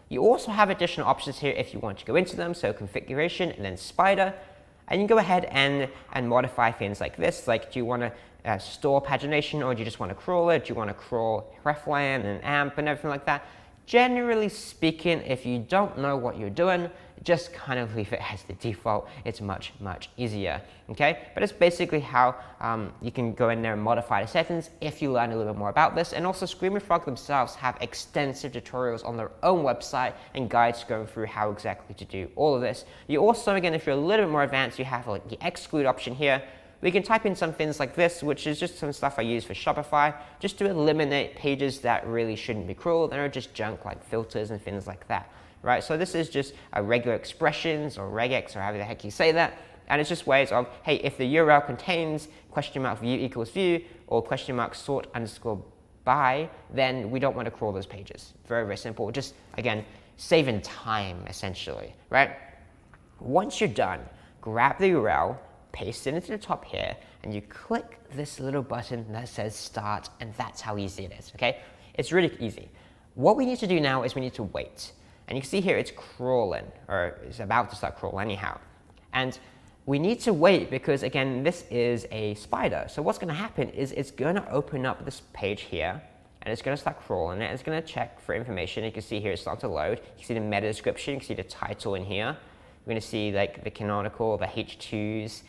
You also have additional options here if you want to go into them, so configuration and then spider, and you can go ahead and modify things like this, like do you want to store pagination or do you just want to crawl it, do you want to crawl hreflang and AMP and everything like that. Generally speaking, if you don't know what you're doing, just kind of leave it as the default. It's much, much easier, okay? But it's basically how you can go in there and modify the settings if you learn a little bit more about this. And also Screaming Frog themselves have extensive tutorials on their own website and guides going through how exactly to do all of this. You also, again, if you're a little bit more advanced, you have like the exclude option here. We can type in some things like this, which is just some stuff I use for Shopify, just to eliminate pages that really shouldn't be crawled and are just junk like filters and things like that. Right, so this is just regular expressions or regex or however the heck you say that, and it's just ways of, hey, if the URL contains !view equals view or !sort underscore by, then we don't want to crawl those pages. Very, very simple. Just, again, saving time, essentially, right? Once you're done, grab the URL, paste it into the top here, and you click this little button that says start, and that's how easy it is, okay? It's really easy. What we need to do now is we need to wait. And you can see here it's crawling, or it's about to start crawling anyhow. And we need to wait because, again, this is a spider. So what's going to happen is it's going to open up this page here, and it's going to start crawling it. It's going to check for information. You can see here it's starting to load. You can see the meta description. You can see the title in here. We're going to see like the canonical, the H2s,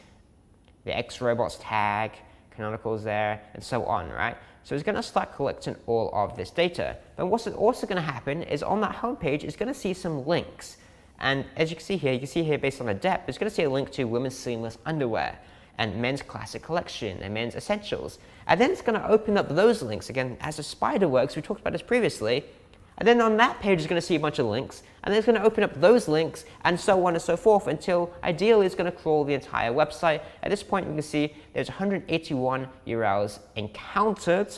the X-Robots tag, canonicals there, and so on, right? So it's going to start collecting all of this data. But what's also going to happen is on that home page, it's going to see some links. And as you can see here based on the depth, it's going to see a link to women's seamless underwear and men's classic collection and men's essentials. And then it's going to open up those links again as a spider works. We talked about this previously. And then on that page, it's going to see a bunch of links, and then it's going to open up those links, and so on and so forth, until ideally it's going to crawl the entire website. At this point, you can see there's 181 URLs encountered,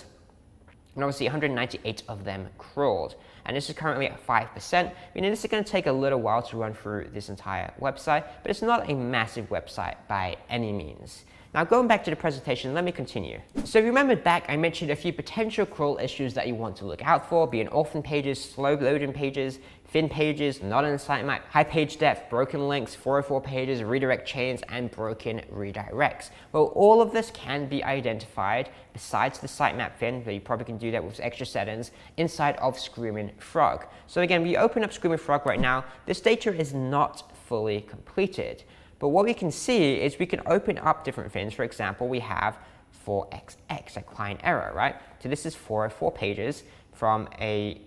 and obviously 198 of them crawled. And this is currently at 5%, meaning this is going to take a little while to run through this entire website, but it's not a massive website by any means. Now, going back to the presentation, let me continue. So if you remember back, I mentioned a few potential crawl issues that you want to look out for, being orphan pages, slow loading pages, thin pages, not in the sitemap, high page depth, broken links, 404 pages, redirect chains, and broken redirects. Well, all of this can be identified besides the sitemap thin, but you probably can do that with extra settings inside of Screaming Frog. So again, we open up Screaming Frog right now. This data is not fully completed. But what we can see is we can open up different things. For example, we have 4xx, a client error, right? So this is 404 pages from a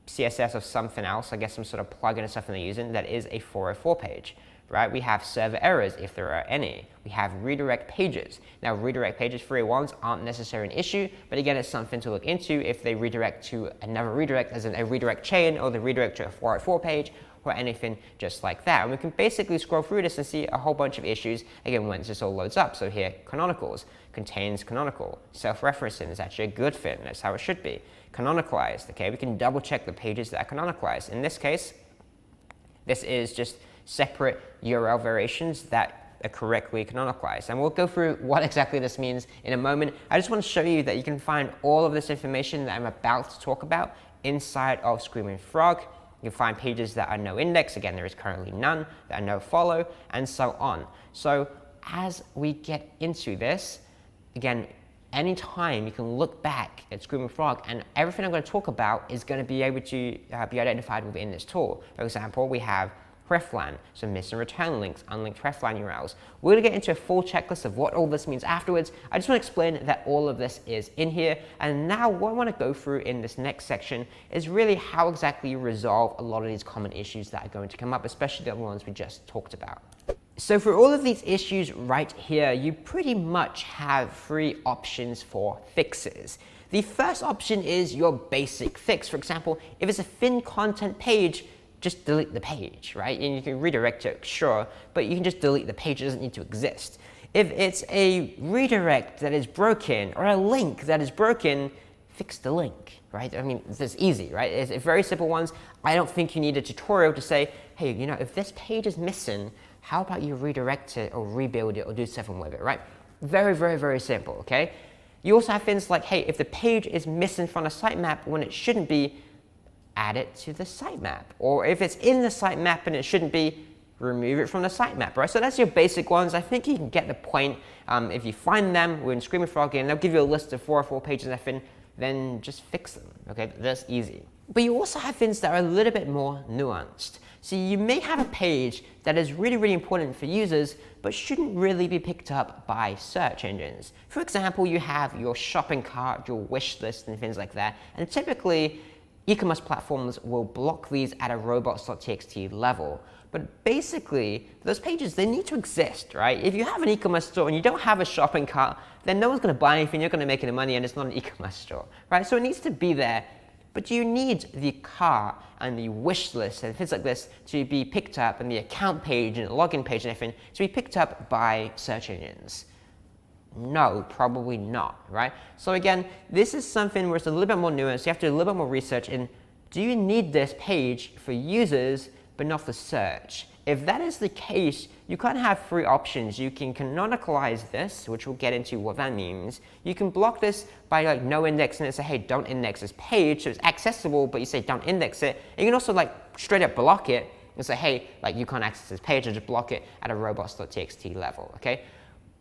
CSS or something else, I guess some sort of plugin or something they're using that is a 404 page, right? We have server errors if there are any. We have redirect pages. Now, redirect pages 301s aren't necessarily an issue, but again, it's something to look into if they redirect to another redirect, as in a redirect chain, or they redirect to a 404 page, or anything just like that. And we can basically scroll through this and see a whole bunch of issues, again, once this all loads up. So here, canonicals, contains canonical. Self-referencing is actually a good thing. That's how it should be. Canonicalized, okay? We can double check the pages that are canonicalized. In this case, this is just separate URL variations that are correctly canonicalized. And we'll go through what exactly this means in a moment. I just want to show you that you can find all of this information that I'm about to talk about inside of Screaming Frog. You can find pages that are no index, again there is currently none, that are no follow, and so on. So as we get into this, again, anytime you can look back at Screaming Frog and everything I'm going to talk about is going to be able to be identified within this tool. For example, we have reflan, so miss and return links, unlinked reflan URLs. We're going to get into a full checklist of what all this means afterwards. I just want to explain that all of this is in here. And now what I want to go through in this next section is really how exactly you resolve a lot of these common issues that are going to come up, especially the ones we just talked about. So for all of these issues right here, you pretty much have three options for fixes. The first option is your basic fix. For example, if it's a thin content page, just delete the page, right? And you can redirect it, sure, but you can just delete the page. It doesn't need to exist. If it's a redirect that is broken or a link that is broken, fix the link, right? I mean, this is easy, right? It's very simple ones. I don't think you need a tutorial to say, hey, you know, if this page is missing, how about you redirect it or rebuild it or do something with it, right? Very, very, very simple, okay? You also have things like, hey, if the page is missing from a sitemap when it shouldn't be, add it to the sitemap. Or if it's in the sitemap and it shouldn't be, remove it from the sitemap, right? So that's your basic ones. I think you can get the point. If you find them, we're in Screaming Frog and they'll give you a list of 4 or 4 pages and everything, then just fix them, okay? That's easy. But you also have things that are a little bit more nuanced. So you may have a page that is really, really important for users, but shouldn't really be picked up by search engines. For example, you have your shopping cart, your wish list, and things like that. And typically, e-commerce platforms will block these at a robots.txt level. But basically, those pages, they need to exist, right? If you have an e-commerce store and you don't have a shopping cart, then no one's going to buy anything, you're going to make any money, and it's not an e-commerce store, right? So it needs to be there. But you need the cart and the wish list and things like this to be picked up, and the account page and the login page and everything to be picked up by search engines. No, probably not, right? So again, this is something where it's a little bit more nuanced. You have to do a little bit more research in, do you need this page for users but not for search? If that is the case, you kind of have 3 options. You can canonicalize this, which we'll get into what that means. You can block this by like no indexing it, say, hey, don't index this page, so it's accessible, but you say don't index it. And you can also like straight up block it and say, hey, like you can't access this page, or just block it at a robots.txt level, okay?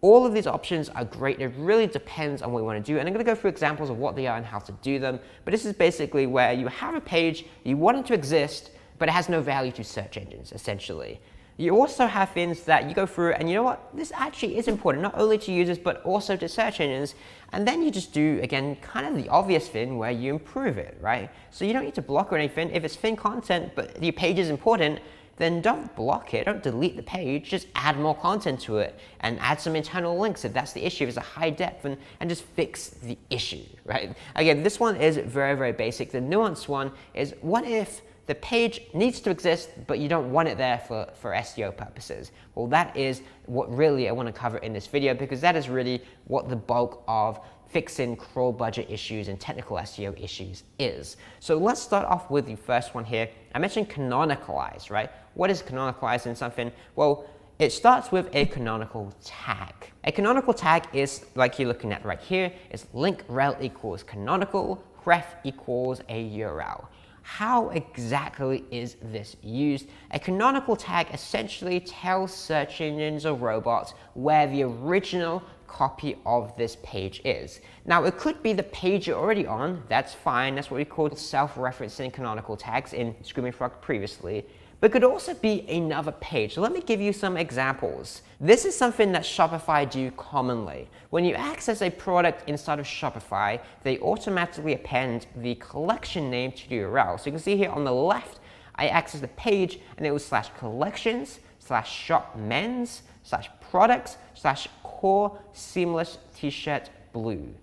All of these options are great. It really depends on what you want to do. And I'm going to go through examples of what they are and how to do them. But this is basically where you have a page, you want it to exist, but it has no value to search engines, essentially. You also have things that you go through and you know what, this actually is important, not only to users, but also to search engines. And then you just do, again, kind of the obvious thing where you improve it, right? So you don't need to block or anything. If it's thin content, but your page is important, then don't block it, don't delete the page, just add more content to it and add some internal links if that's the issue, if it's a high depth, and just fix the issue, right? Again, this one is very, very basic. The nuanced one is, what if the page needs to exist, but you don't want it there for SEO purposes? Well, that is what really I want to cover in this video, because that is really what the bulk of fixing crawl budget issues and technical SEO issues is. So let's start off with the first one here. I mentioned canonicalize, right? What is canonicalize in something? Well, it starts with a canonical tag. A canonical tag is, like you're looking at right here, is link rel equals canonical, ref equals a URL. How exactly is this used? A canonical tag essentially tells search engines or robots where the original copy of this page is. Now, it could be the page you're already on. That's fine. That's what we called self-referencing canonical tags in Screaming Frog previously. But it could also be another page. So let me give you some examples. This is something that Shopify do commonly. When you access a product inside of Shopify, they automatically append the collection name to the URL. So you can see here on the left, I access the page and it was /collections/shopmens/products/core seamless t-shirt blue.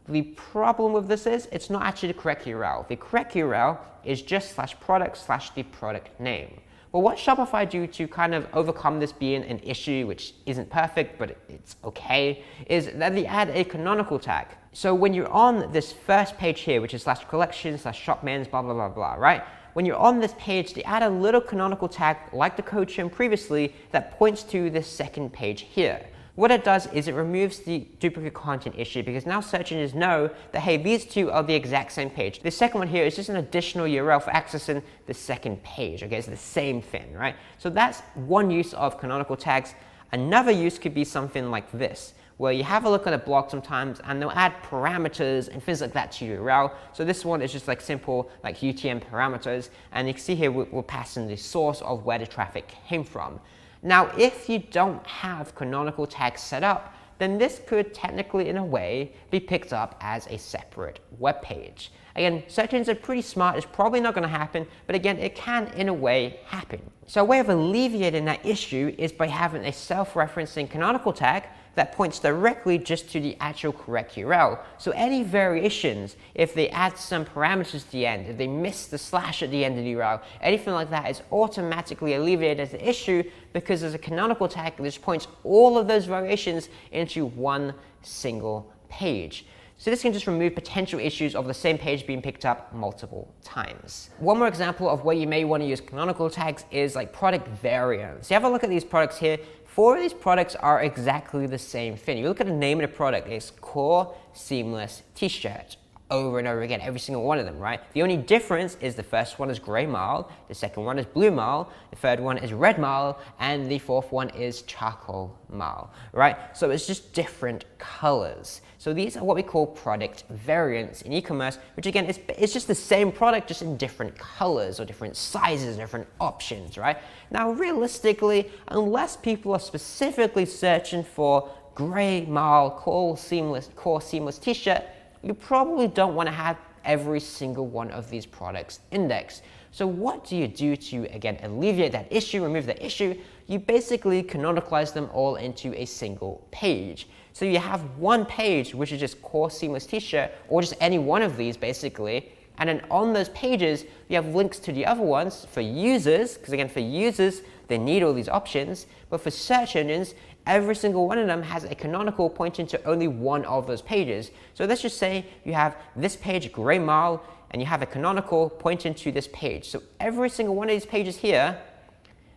The problem with this is it's not actually the correct URL. The correct URL is just /product/the product name. But what Shopify do to kind of overcome this being an issue, which isn't perfect, but it's okay, is that they add a canonical tag. So when you're on this first page here, which is /collections/shopmens, blah, blah, blah, blah, right? When you're on this page, they add a little canonical tag like the code shown previously that points to this second page here. What it does is it removes the duplicate content issue, because now search engines know that, hey, these two are the exact same page. The second one here is just an additional URL for accessing the second page. Okay, it's the same thing, right? So that's one use of canonical tags. Another use could be something like this, where you have a look at a blog sometimes and they'll add parameters and things like that to your URL. So this one is just like simple like UTM parameters, and you can see here we're passing the source of where the traffic came from. Now, if you don't have canonical tags set up, then this could technically, in a way, be picked up as a separate web page. Again, search engines are pretty smart. It's probably not going to happen, but again, it can, in a way, happen. So a way of alleviating that issue is by having a self-referencing canonical tag that points directly just to the actual correct URL. So any variations, if they add some parameters to the end, if they miss the slash at the end of the URL, anything like that is automatically alleviated as an issue, because there's a canonical tag that just points all of those variations into one single page. So this can just remove potential issues of the same page being picked up multiple times. One more example of where you may want to use canonical tags is like product variants. You have a look at these products here. 4 of these products are exactly the same thing. You look at the name of the product, it's core seamless t-shirt. Over and over again, every single one of them, right? The only difference is the first one is gray marl, the second one is blue marl, the third one is red marl, and the fourth one is charcoal marl, right? So it's just different colors. So these are what we call product variants in e-commerce, which again, it's just the same product, just in different colors or different sizes, different options, right? Now, realistically, unless people are specifically searching for gray marl core seamless t-shirt, you probably don't want to have every single one of these products indexed. So what do you do to, again, alleviate that issue, remove that issue? You basically canonicalize them all into a single page. So you have one page, which is just core seamless t-shirt, or just any one of these basically. And then on those pages, you have links to the other ones for users, because again, for users, they need all these options. But for search engines, every single one of them has a canonical pointing to only one of those pages. So let's just say you have this page, gray marl, and you have a canonical pointing to this page. So every single one of these pages here,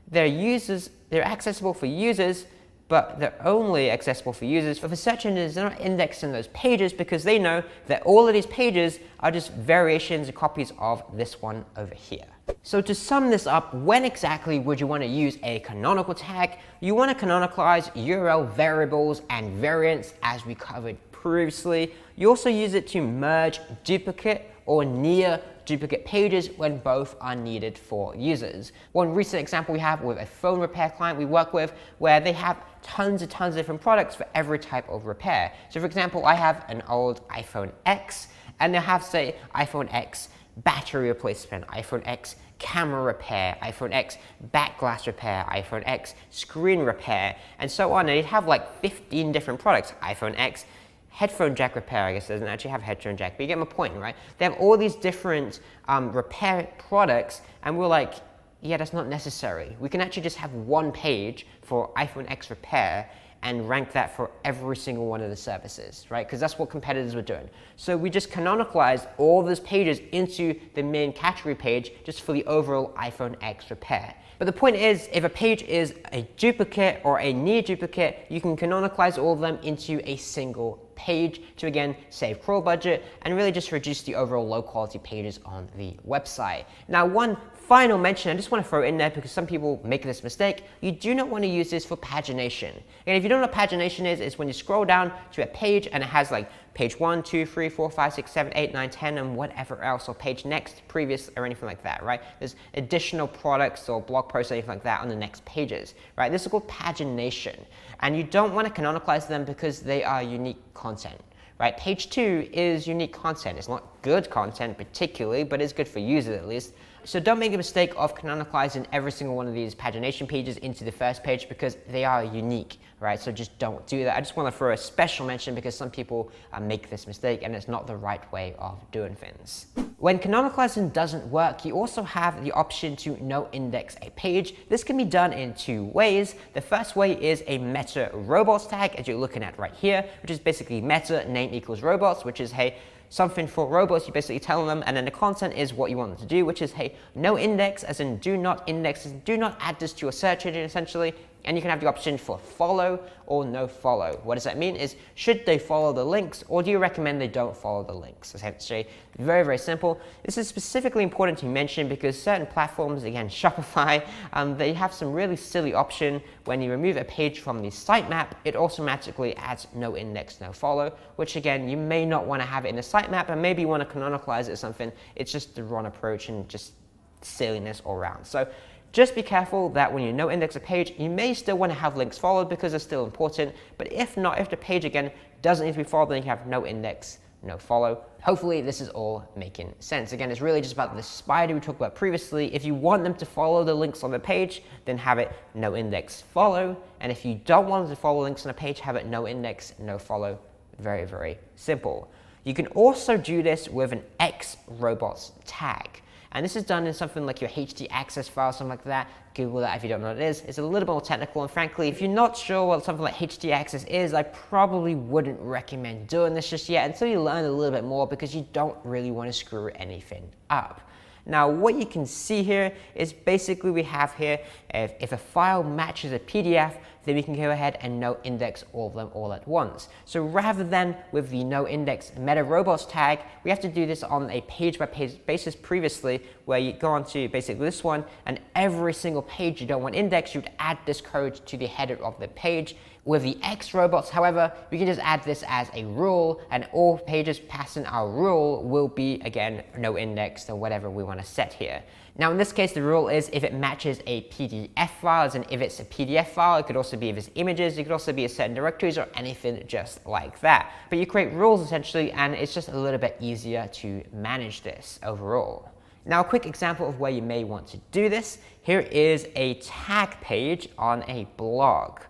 they're accessible for users, but they're only accessible for users. But for search engines, they're not indexing those pages because they know that all of these pages are just variations and copies of this one over here. So to sum this up, when exactly would you want to use a canonical tag? You want to canonicalize URL variables and variants as we covered previously. You also use it to merge duplicate or near duplicate pages when both are needed for users. One recent example we have with a phone repair client we work with where they have tons of different products for every type of repair. So for example, I have an old iPhone X and they have, say, iPhone X battery replacement, iPhone X camera repair, iPhone X back glass repair, iPhone X screen repair, and so on. And they have like 15 different products. iPhone X headphone jack repair, I guess it doesn't actually have headphone jack, but you get my point, right? They have all these different repair products, and we're like, yeah, that's not necessary. We can actually just have one page for iPhone X repair and rank that for every single one of the services, right? Because that's what competitors were doing. So we just canonicalized all those pages into the main category page just for the overall iPhone X repair. But the point is, if a page is a duplicate or a near duplicate, you can canonicalize all of them into a single page to, again, save crawl budget and really just reduce the overall low quality pages on the website. Now, one final mention I just want to throw in there because some people make this mistake. You do not want to use this for pagination. And if you don't know what pagination is, it's when you scroll down to a page and it has like page 1, 2, 3, 4, 5, 6, 7, 8, 9, 10, and whatever else, or page next, previous, or anything like that, right? There's additional products or blog posts or anything like that on the next pages, right? This is called pagination. And you don't want to canonicalize them because they are unique content, right? Page 2 is unique content. It's not good content particularly, but it's good for users at least. So don't make the mistake of canonicalizing every single one of these pagination pages into the first page because they are unique, right? So just don't do that. I just want to throw a special mention because some people make this mistake and it's not the right way of doing things. When canonicalizing doesn't work, you also have the option to no index a page. This can be done in two ways. The first way is a meta robots tag, as you're looking at right here, which is basically meta name equals robots, which is, hey, something for robots, you basically tell them, and then the content is what you want them to do, which is, hey, no index, as in do not index, do not add this to your search engine essentially, and you can have the option for follow or no follow. What does that mean is, should they follow the links, or do you recommend they don't follow the links? Essentially, very, very simple. This is specifically important to mention because certain platforms, again, Shopify, they have some really silly option. When you remove a page from the sitemap, it automatically adds no index, no follow, which again, you may not want to have it in the sitemap, and maybe you want to canonicalize it or something. It's just the wrong approach and just silliness all around. So just be careful that when you no index a page, you may still want to have links followed because they're still important. But if not, if the page again doesn't need to be followed, then you have no index, no follow. Hopefully this is all making sense. Again, it's really just about the spider we talked about previously. If you want them to follow the links on the page, then have it no index, follow. And if you don't want them to follow links on a page, have it no index, no follow. Very, very simple. You can also do this with an X robots tag. And this is done in something like your HT access file, something like that. Google that if you don't know what it is. It's a little bit more technical, and frankly, if you're not sure what something like HT access is, I probably wouldn't recommend doing this just yet until you learn a little bit more because you don't really want to screw anything up. Now, what you can see here is basically we have here, if a file matches a PDF, then we can go ahead and no index all of them all at once. So rather than with the no index meta robots tag, we have to do this on a page by page basis previously, where you go on to basically this one, and every single page you don't want indexed, you'd add this code to the header of the page. With the X robots, however, we can just add this as a rule, and all pages passing our rule will be, again, no indexed or whatever we want to set here. Now, in this case, the rule is if it matches a PDF file, as in if it's a PDF file, it could also be if it's images, it could also be a certain directories or anything just like that. But you create rules essentially, and it's just a little bit easier to manage this overall. Now, a quick example of where you may want to do this. Here is a tag page on a blog.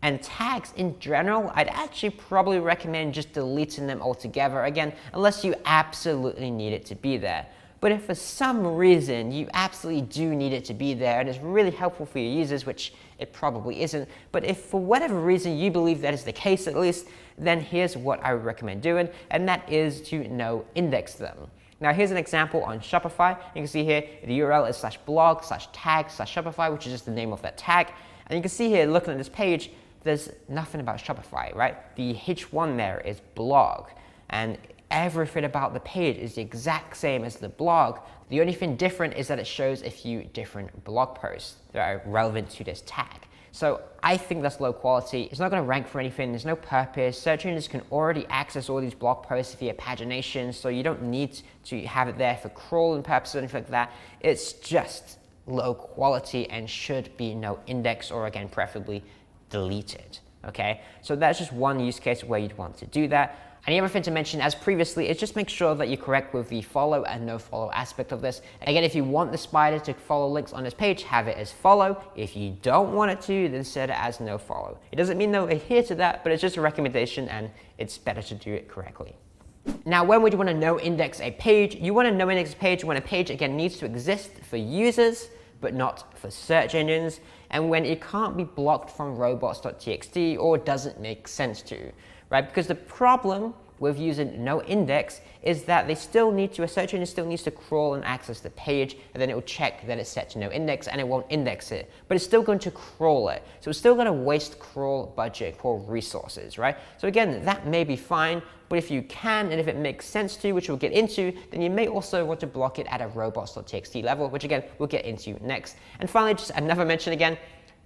And tags in general, I'd actually probably recommend just deleting them altogether, again, unless you absolutely need it to be there. But if for some reason you absolutely do need it to be there and it's really helpful for your users, which it probably isn't, but if for whatever reason you believe that is the case at least, then here's what I would recommend doing, and that is to no index them. Now, here's an example on Shopify. You can see here the URL is /blog/tag/Shopify, which is just the name of that tag. And you can see here, looking at this page, there's nothing about Shopify, right? The H1 there is blog, and everything about the page is the exact same as the blog. The only thing different is that it shows a few different blog posts that are relevant to this tag. So I think that's low quality. It's not going to rank for anything. There's no purpose. Search engines can already access all these blog posts via pagination, so you don't need to have it there for crawling purposes or anything like that. It's just low quality and should be no index, or again, preferably deleted. Okay, so that's just one use case where you'd want to do that. And the other thing to mention, as previously, is just make sure that you're correct with the follow and no follow aspect of this. Again, if you want the spider to follow links on this page, have it as follow. If you don't want it to, then set it as no follow. It doesn't mean they'll adhere to that, but it's just a recommendation, and it's better to do it correctly. Now, when would you want to no index a page? You want to no index a page when a page, again, needs to exist for users, but not for search engines, and when it can't be blocked from robots.txt or doesn't make sense to. Right? Because the problem with using no index is that a search engine still needs to crawl and access the page, and then it will check that it's set to no index, and it won't index it, but it's still going to crawl it. So it's still going to waste crawl budget, crawl resources, right? So again, that may be fine, but if you can, and if it makes sense to, which we'll get into, then you may also want to block it at a robots.txt level, which again, we'll get into next. And finally, just another mention again,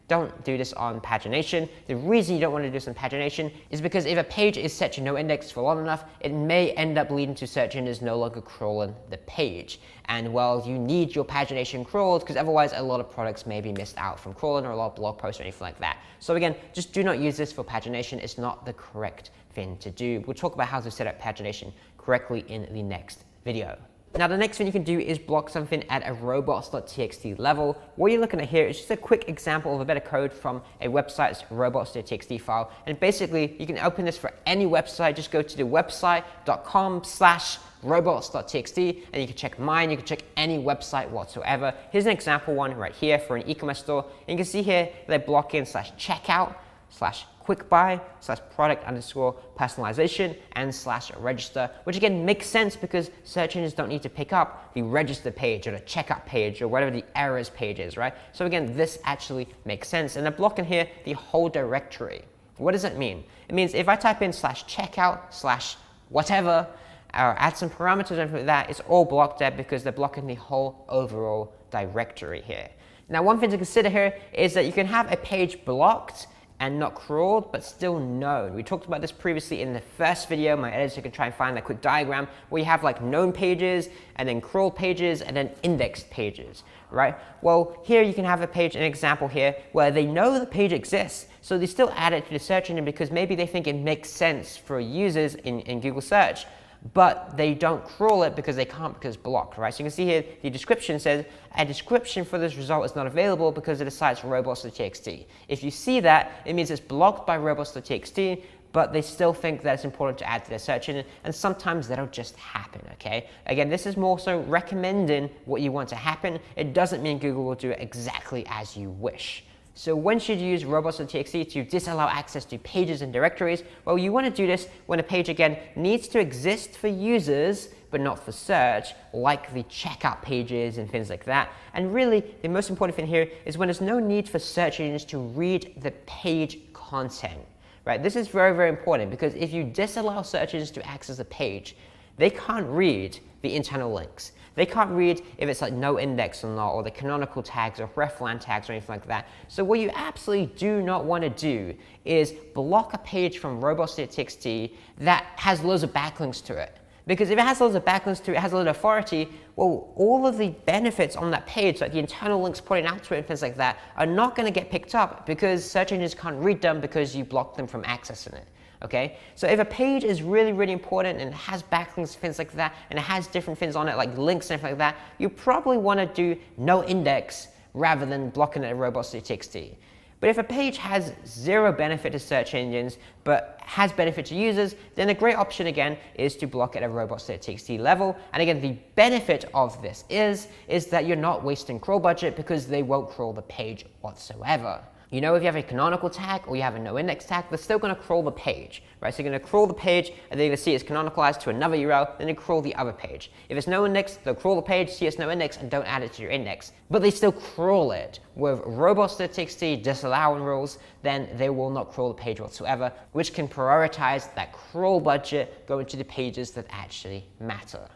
don't do this on pagination. The reason you don't want to do this on pagination is because if a page is set to no index for long enough, it may end up leading to search engines no longer crawling the page. And well, you need your pagination crawled, because otherwise a lot of products may be missed out from crawling, or a lot of blog posts or anything like that. So again, just do not use this for pagination. It's not the correct thing to do. We'll talk about how to set up pagination correctly in the next video. Now, the next thing you can do is block something at a robots.txt level. What you're looking at here is just a quick example of a bit of code from a website's robots.txt file. And basically, you can open this for any website. Just go to the website.com/robots.txt, and you can check mine. You can check any website whatsoever. Here's an example one right here for an e-commerce store. And you can see here they're blocking /checkout/quick buy /product_personalization and /register, which again makes sense because search engines don't need to pick up the register page or the checkout page or whatever the errors page is, right? So again, this actually makes sense. And they're blocking here the whole directory. What does that mean? It means if I type in /checkout/whatever, or add some parameters or anything like that, it's all blocked there because they're blocking the whole overall directory here. Now, one thing to consider here is that you can have a page blocked and not crawled, but still known. We talked about this previously in the first video. My editor can try and find that quick diagram where you have like known pages, and then crawled pages, and then indexed pages, right? Well, here you can have a page, an example here, where they know the page exists, so they still add it to the search engine because maybe they think it makes sense for users in Google search, but they don't crawl it because they can't, because it's blocked, right? So you can see here the description says a description for this result is not available because of the site's robots.txt. If you see that, it means it's blocked by robots.txt, but they still think that it's important to add to their search engine, and sometimes that'll just happen, okay? Again, this is more so recommending what you want to happen. It doesn't mean Google will do it exactly as you wish. So when should you use robots.txt to disallow access to pages and directories? Well, you want to do this when a page, again, needs to exist for users, but not for search, like the checkout pages and things like that. And really, the most important thing here is when there's no need for search engines to read the page content, right? This is very, very important, because if you disallow search engines to access the page, they can't read the internal links. They can't read if it's like no index or not, or the canonical tags or reflan tags or anything like that. So what you absolutely do not want to do is block a page from robots.txt that has loads of backlinks to it. Because if it has loads of backlinks to it, it has a lot of authority, well, all of the benefits on that page, like the internal links pointing out to it and things like that, are not going to get picked up because search engines can't read them because you blocked them from accessing it. Okay, so if a page is really, really important and it has backlinks, things like that, and it has different things on it like links and everything like that, you probably want to do no index rather than blocking it at robots.txt. But if a page has zero benefit to search engines but has benefit to users, then a great option again is to block it at robots.txt level. And again, the benefit of this is that you're not wasting crawl budget because they won't crawl the page whatsoever. You know, if you have a canonical tag or you have a no index tag, they're still going to crawl the page, right? So you're going to crawl the page and they're going to see it's canonicalized to another URL, then they crawl the other page. If it's no index, they'll crawl the page, see it's no index, and don't add it to your index. But they still crawl it. With robots.txt disallowing rules, then they will not crawl the page whatsoever, which can prioritize that crawl budget going to the pages that actually matter.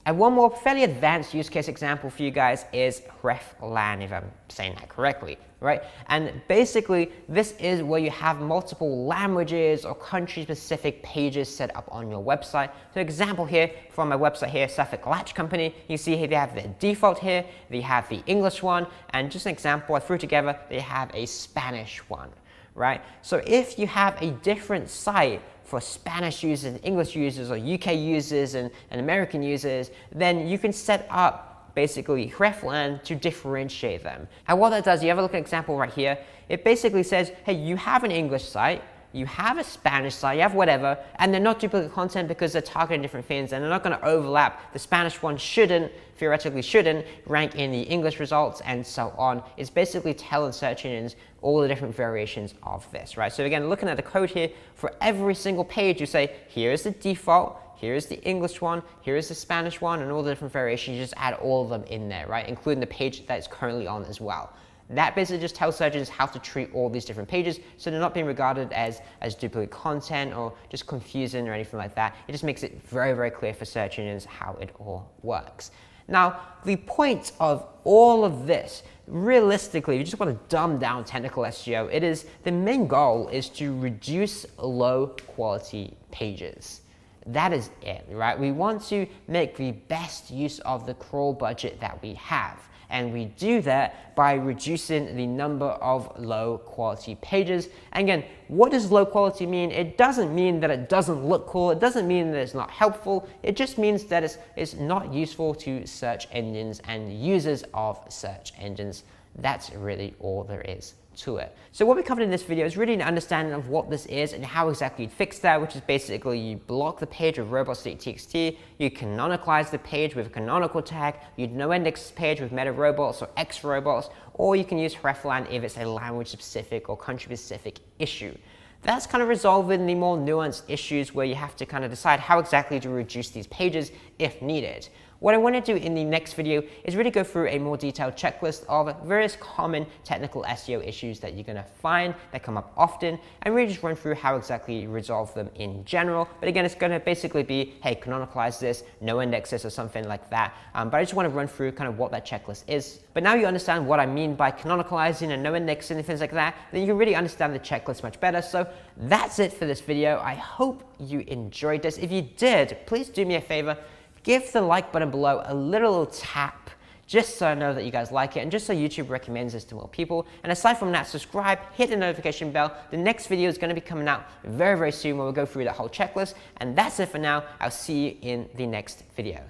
And one more fairly advanced use case example for you guys is hreflang, if I'm saying that correctly, right? And basically, this is where you have multiple languages or country-specific pages set up on your website. So example here from my website here, Suffolk Latch Company, you see here they have the default here, they have the English one, and just an example I threw together, they have a Spanish one, right? So if you have a different site for Spanish users, English users, or UK users and American users, then you can set up basically hreflang to differentiate them. And what that does, you have a look at an example right here, it basically says, hey, you have an English site, you have a Spanish site, you have whatever, and they're not duplicate content because they're targeting different things and they're not going to overlap. The Spanish one theoretically shouldn't rank in the English results and so on. It's basically telling search engines all the different variations of this, right? So again, looking at the code here, for every single page you say, here's the default, here's the English one, here's the Spanish one, and all the different variations, you just add all of them in there, right? Including the page that it's currently on as well. That basically just tells search engines how to treat all these different pages so they're not being regarded as duplicate content or just confusing or anything like that. It just makes it very, very clear for search engines how it all works. Now, the point of all of this, realistically, if you just want to dumb down technical SEO, the main goal is to reduce low quality pages. That is it, right? We want to make the best use of the crawl budget that we have. And we do that by reducing the number of low quality pages. And again, what does low quality mean? It doesn't mean that it doesn't look cool. It doesn't mean that it's not helpful. It just means that it's not useful to search engines and users of search engines. That's really all there is to it. So what we covered in this video is really an understanding of what this is and how exactly you'd fix that, which is basically you block the page with robots.txt, you canonicalize the page with a canonical tag, you'd no index page with meta robots or X robots, or you can use hreflang if it's a language specific or country specific issue. That's kind of resolving the more nuanced issues where you have to kind of decide how exactly to reduce these pages if needed. What I want to do in the next video is really go through a more detailed checklist of various common technical SEO issues that you're going to find that come up often and really just run through how exactly you resolve them in general. But again, it's going to basically be, hey, canonicalize this, no index this or something like that. But I just want to run through kind of what that checklist is. But now you understand what I mean by canonicalizing and no indexing and things like that, then you can really understand the checklist much better. So that's it for this video. I hope you enjoyed this. If you did, please do me a favor. Give the like button below a little tap just so I know that you guys like it and just so YouTube recommends this to more people. And aside from that, subscribe, hit the notification bell. The next video is going to be coming out very, very soon where we'll go through the whole checklist. And that's it for now. I'll see you in the next video.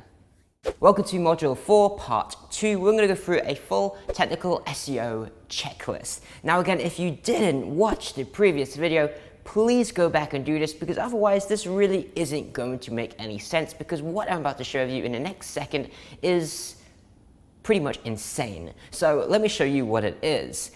Welcome to Module 4, Part 2. We're going to go through a full technical SEO checklist. Now again, if you didn't watch the previous video, please go back and do this because otherwise this really isn't going to make any sense because what I'm about to show you in the next second is pretty much insane. So let me show you what it is.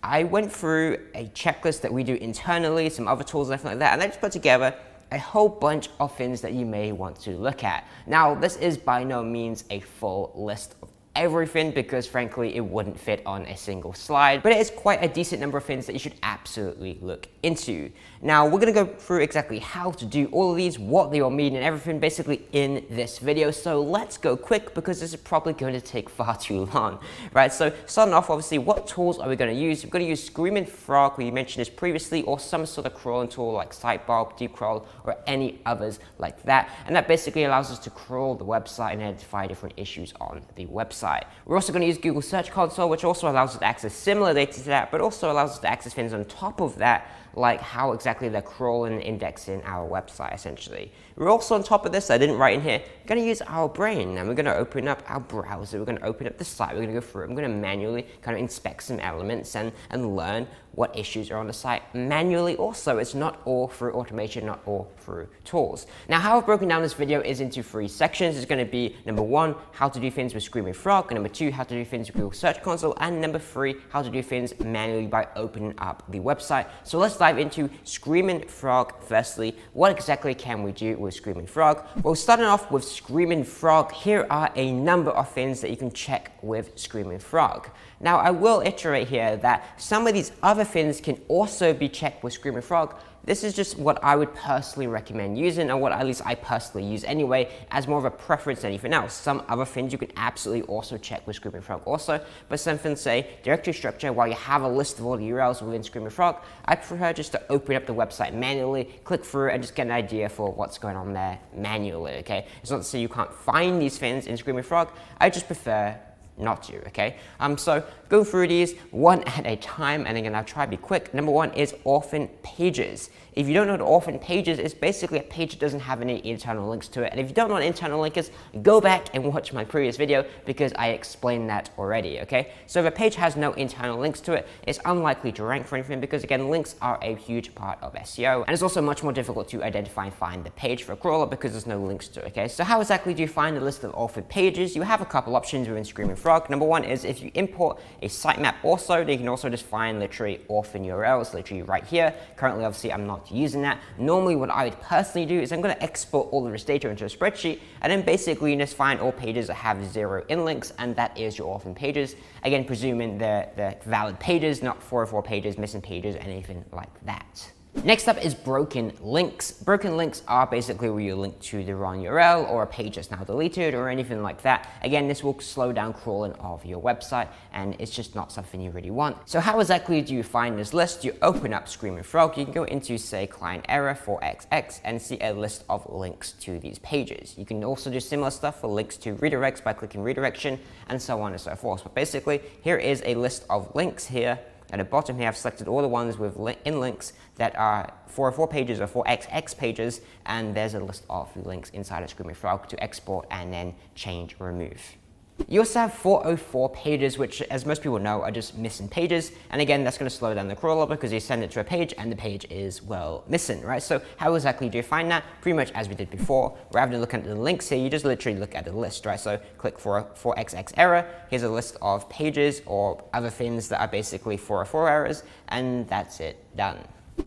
I went through a checklist that we do internally, some other tools and everything like that, and I just put together a whole bunch of things that you may want to look at. Now, this is by no means a full list of everything because frankly it wouldn't fit on a single slide, but it is quite a decent number of things that you should absolutely look into. Now we're going to go through exactly how to do all of these, what they all mean and everything basically in this video. So let's go quick because this is probably going to take far too long, right? So starting off, obviously, what tools are we going to use? We're going to use Screaming Frog, we mentioned this previously, or some sort of crawling tool like Sitemap, Deep Crawl, or any others like that. And that basically allows us to crawl the website and identify different issues on the website. We're also going to use Google Search Console, which also allows us to access similar data to that, but also allows us to access things on top of that, like how exactly they're crawling and indexing our website, essentially. We're also on top of this, I didn't write in here, going to use our brain, and we're going to open up our browser, we're going to open up the site, we're going to go through it, I'm going to manually kind of inspect some elements and learn what issues are on the site manually. Also, it's not all through automation, not all through tools. Now, how I've broken down this video is into 3 sections. It's going to be number 1, how to do things with Screaming Frog. Frog. Number 2, how to do things with Google Search Console. And number 3, how to do things manually by opening up the website. So let's dive into Screaming Frog. Firstly, what exactly can we do with Screaming Frog? Well, starting off with Screaming Frog, here are a number of things that you can check with Screaming Frog. Now, I will iterate here that some of these other things can also be checked with Screaming Frog. This is just what I would personally recommend using, and what at least I personally use anyway, as more of a preference than anything else. Some other things you can absolutely also check with Screaming Frog also, but some things say directory structure. While you have a list of all the URLs within Screaming Frog, I prefer just to open up the website manually, click through and just get an idea for what's going on there manually, okay? It's not to say you can't find these things in Screaming Frog, I just prefer not to, okay? So go through these one at a time, and again, I'll try to be quick. Number 1 is orphan pages. If you don't know what orphan pages is, basically a page that doesn't have any internal links to it. And if you don't know what internal link is, go back and watch my previous video because I explained that already, okay? So if a page has no internal links to it, it's unlikely to rank for anything because, again, links are a huge part of SEO. And it's also much more difficult to identify and find the page for a crawler because there's no links to it, okay? So how exactly do you find a list of orphan pages? You have a couple options within Screaming Frog. Number 1 is if you import a sitemap also, then you can also just find literally orphan URLs literally right here. Currently, obviously, I'm not using that. Normally, what I would personally do is I'm going to export all of this data into a spreadsheet, and then basically you just find all pages that have 0 inlinks, and that is your orphan pages. Again, presuming they're valid pages, not 404 pages, missing pages, anything like that. Next up is broken links. Broken links are basically where you link to the wrong URL or a page that's now deleted or anything like that. Again, this will slow down crawling of your website, and it's just not something you really want. So how exactly do you find this list? You open up Screaming Frog, you can go into, say, client error 4xx and see a list of links to these pages. You can also do similar stuff for links to redirects by clicking redirection and so on and so forth. But basically, here is a list of links here. At the bottom here, I've selected all the ones with links that are 404 pages or 4xx pages, and there's a list of links inside of Screaming Frog to export and then change or remove. You also have 404 pages, which, as most people know, are just missing pages. And again, that's going to slow down the crawler because you send it to a page and the page is, well, missing, right? So how exactly do you find that? Pretty much as we did before. Rather than looking at the links here, you just literally look at the list, right? So click 4xx error. Here's a list of pages or other things that are basically 404 errors, and that's it, done.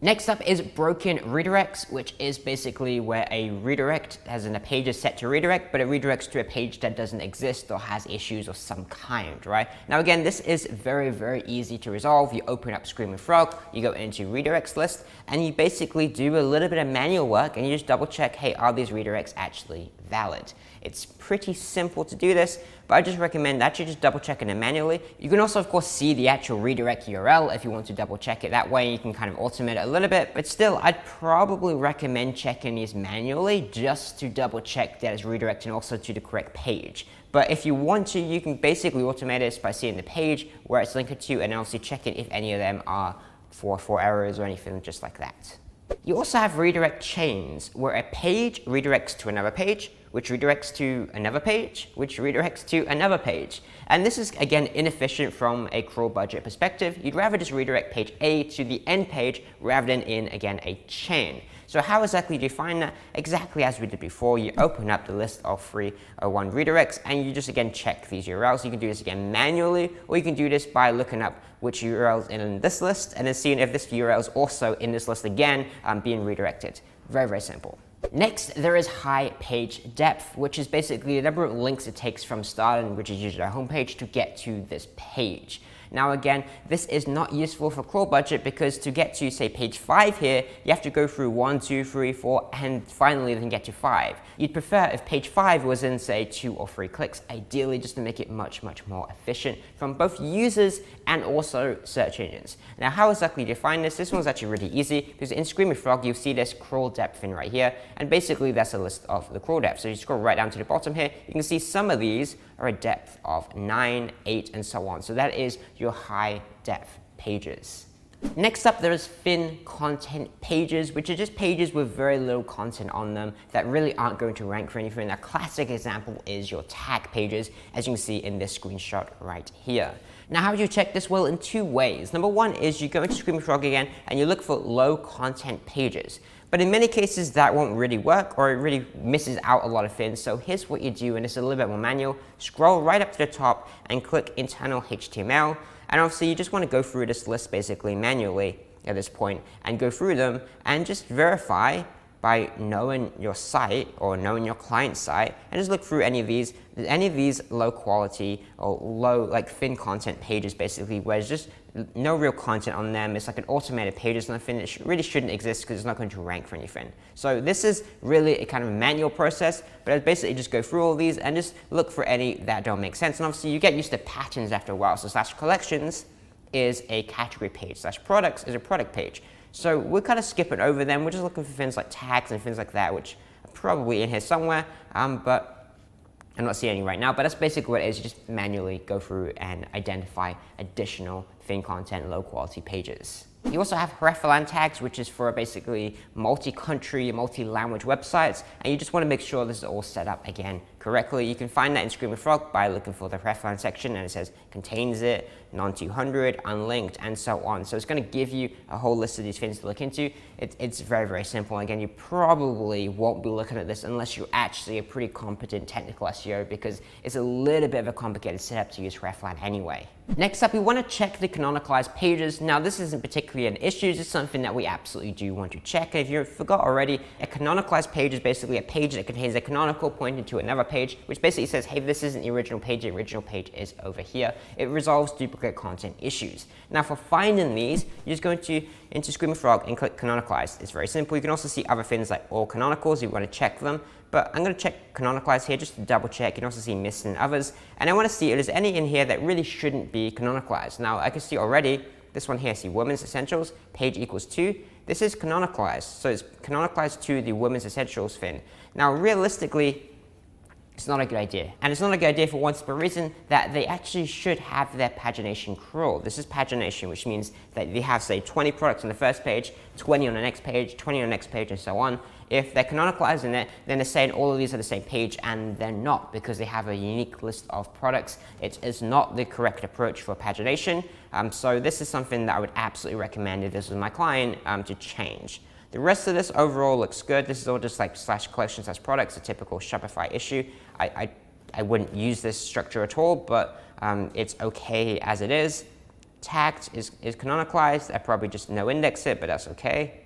Next up is broken redirects, which is basically where a redirect, as in a page is set to redirect, but it redirects to a page that doesn't exist or has issues of some kind, right? Now again, this is very, very easy to resolve. You open up Screaming Frog, you go into redirects list, and you basically do a little bit of manual work, and you just double check, hey, are these redirects actually valid? It's pretty simple to do this, but I just recommend actually just double checking it manually. You can also, of course, see the actual redirect URL if you want to double check it. That way you can kind of automate it a little bit, but still, I'd probably recommend checking these manually just to double check that it's redirecting also to the correct page. But if you want to, you can basically automate this by seeing the page where it's linked to and also checking if any of them are 404 errors or anything just like that. You also have redirect chains, where a page redirects to another page, which redirects to another page, which redirects to another page. And this is, again, inefficient from a crawl budget perspective. You'd rather just redirect page A to the end page rather than in, again, a chain. So how exactly do you find that? Exactly as we did before, you open up the list of 301 redirects and you just, again, check these URLs. You can do this again manually, or you can do this by looking up which URLs in this list and then seeing if this URL is also in this list again, being redirected. Very, very simple. Next, there is high page depth, which is basically the number of links it takes from starting, which is usually our homepage, to get to this page. Now again, this is not useful for crawl budget because to get to, say, page 5 here, you have to go through 1, 2, 3, 4, and finally then get to 5. You'd prefer if page 5 was in, say, 2 or 3 clicks, ideally, just to make it much, much more efficient from both users and also search engines. Now, how exactly do you find this? This one's actually really easy because in Screaming Frog, you'll see this crawl depth thing right here, and basically that's a list of the crawl depth. So you scroll right down to the bottom here, you can see some of these are a depth of 9, 8, and so on. So that is your high depth pages. Next up, there is thin content pages, which are just pages with very little content on them that really aren't going to rank for anything. A classic example is your tag pages, as you can see in this screenshot right here. Now, how do you check this? Well, in two ways. Number one is you go into Screaming Frog again and you look for low content pages. But in many cases that won't really work, or it really misses out a lot of things. So here's what you do, and it's a little bit more manual. Scroll right up to the top and click internal HTML. And obviously you just want to go through this list basically manually at this point and go through them and just verify by knowing your site or knowing your client's site, and just look through any of these low quality or low, like thin content pages basically, where there's just no real content on them. It's like an automated page or something that really shouldn't exist because it's not going to rank for anything. So this is really a kind of manual process, but I basically just go through all these and just look for any that don't make sense. And obviously you get used to patterns after a while. So /collections is a category page, /products is a product page. So we're kind of skipping over them. We're just looking for things like tags and things like that, which are probably in here somewhere, but I'm not seeing any right now. But that's basically what it is. You just manually go through and identify additional thin content, low quality pages. You also have hreflang tags, which is for basically multi-country, multi-language websites, and you just want to make sure this is all set up again correctly. You can find that in Screaming Frog by looking for the hreflang section, and it says contains it, non-200, unlinked, and so on. So it's going to give you a whole list of these things to look into. It's very, very simple. Again, you probably won't be looking at this unless you're actually a pretty competent technical SEO, because it's a little bit of a complicated setup to use hreflang anyway. Next up, we want to check the canonicalized pages. Now, this isn't particularly an issue. It's something that we absolutely do want to check. If you forgot already, a canonicalized page is basically a page that contains a canonical pointing to another page, which basically says, hey, this isn't the original page is over here. It resolves duplicate content issues. Now, for finding these, you're just going into Screaming Frog and click canonicalized. It's very simple. You can also see other things like all canonicals if you want to check them. But I'm going to check canonicalized here just to double check. You can also see missing others. And I want to see if there's any in here that really shouldn't be canonicalized. Now, I can see already this one here, see Women's Essentials, page equals 2. This is canonicalized. So it's canonicalized to the Women's Essentials thing. Now, realistically, it's not a good idea. And it's not a good idea for one simple reason, that they actually should have their pagination crawl. This is pagination, which means that they have, say, 20 products on the first page, 20 on the next page, 20 on the next page, and so on. If they're canonicalizing it, then they're saying all of these are the same page, and they're not, because they have a unique list of products. It is not the correct approach for pagination. So this is something that I would absolutely recommend if this was my client to change. The rest of this overall looks good. This is all just like /collection/products, a typical Shopify issue. I wouldn't use this structure at all, but it's okay as it is. Tagged is canonicalized. I probably just no index it, but that's okay.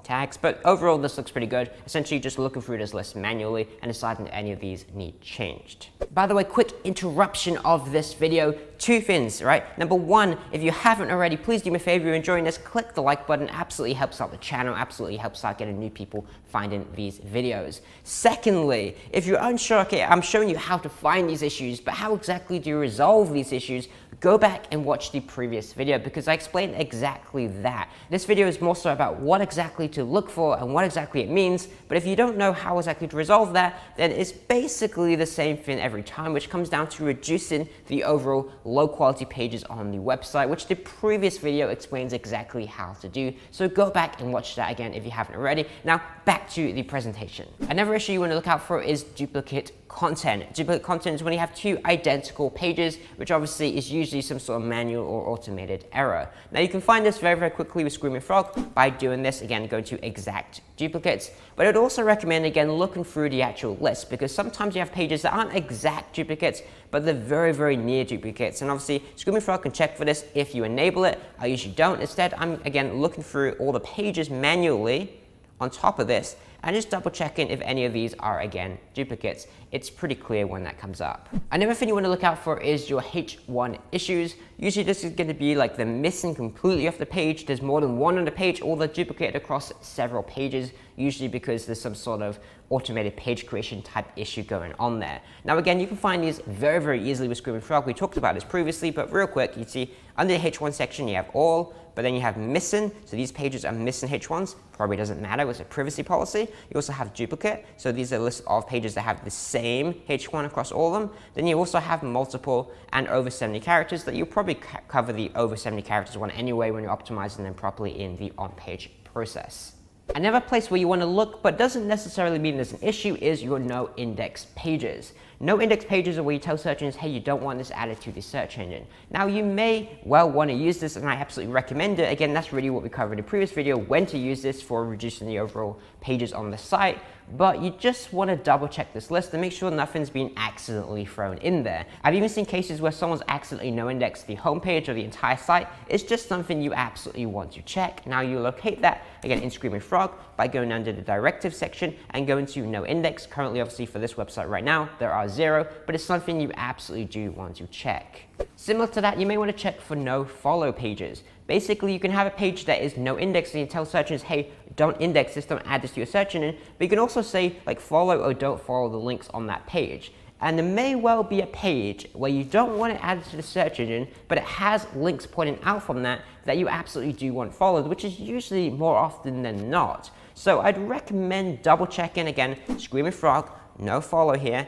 Tags, but overall this looks pretty good. Essentially just looking through this list manually and deciding if any of these need changed. By the way, quick interruption of this video. Two things, right? Number one, if you haven't already, please do me a favor, if you're enjoying this, click the like button. Absolutely helps out the channel, absolutely helps out getting new people finding these videos. Secondly, if you're unsure, okay, I'm showing you how to find these issues, but how exactly do you resolve these issues? Go back and watch the previous video, because I explained exactly that. This video is more so about what exactly to look for and what exactly it means, but if you don't know how exactly to resolve that, then it's basically the same thing every time, which comes down to reducing the overall low quality pages on the website, which the previous video explains exactly how to do. So go back and watch that again if you haven't already. Now back to the presentation. Another issue you want to look out for is duplicate content. Duplicate content is when you have two identical pages, which obviously is usually some sort of manual or automated error. Now you can find this very, very quickly with Screaming Frog by doing this. Again, go to exact duplicates. But I'd also recommend, again, looking through the actual list, because sometimes you have pages that aren't exact duplicates, but they're very, very near duplicates. And obviously, Screaming Frog can check for this if you enable it. I usually don't. Instead, I'm, again, looking through all the pages manually on top of this, and just double checking if any of these are, again, duplicates. It's pretty clear when that comes up. Another thing you want to look out for is your H1 issues. Usually this is going to be like they're missing completely off the page. There's more than one on the page, or they're duplicated across several pages, usually because there's some sort of automated page creation type issue going on there. Now again, you can find these very, very easily with Screaming Frog. We talked about this previously, but real quick, you see under the H1 section, you have all, but then you have missing. So these pages are missing H1s. Probably doesn't matter, it's a privacy policy. You also have duplicate. So these are a list of pages that have the same H1 across all of them. Then you also have multiple and over 70 characters that you'll probably cover the over 70 characters one anyway when you're optimizing them properly in the on-page process. Another place where you want to look, but doesn't necessarily mean there's an issue, is your no index pages. No index pages are where you tell search engines, hey, you don't want this added to the search engine. Now you may well want to use this, and I absolutely recommend it. Again, that's really what we covered in the previous video, when to use this for reducing the overall pages on the site. But you just want to double check this list and make sure nothing's been accidentally thrown in there. I've even seen cases where someone's accidentally no indexed the homepage or the entire site. It's just something you absolutely want to check. Now you locate that, again, in Screaming Frog by going under the directives section and going to no index. Currently, obviously, for this website right now, there are 0, but it's something you absolutely do want to check. Similar to that, you may want to check for no follow pages. Basically, you can have a page that is no index and you tell search engines, hey, don't index this, don't add this to your search engine, but you can also say like follow or don't follow the links on that page. And there may well be a page where you don't want it added to the search engine, but it has links pointing out from that you absolutely do want followed, which is usually more often than not. So I'd recommend double checking, again, Screaming Frog, no follow here.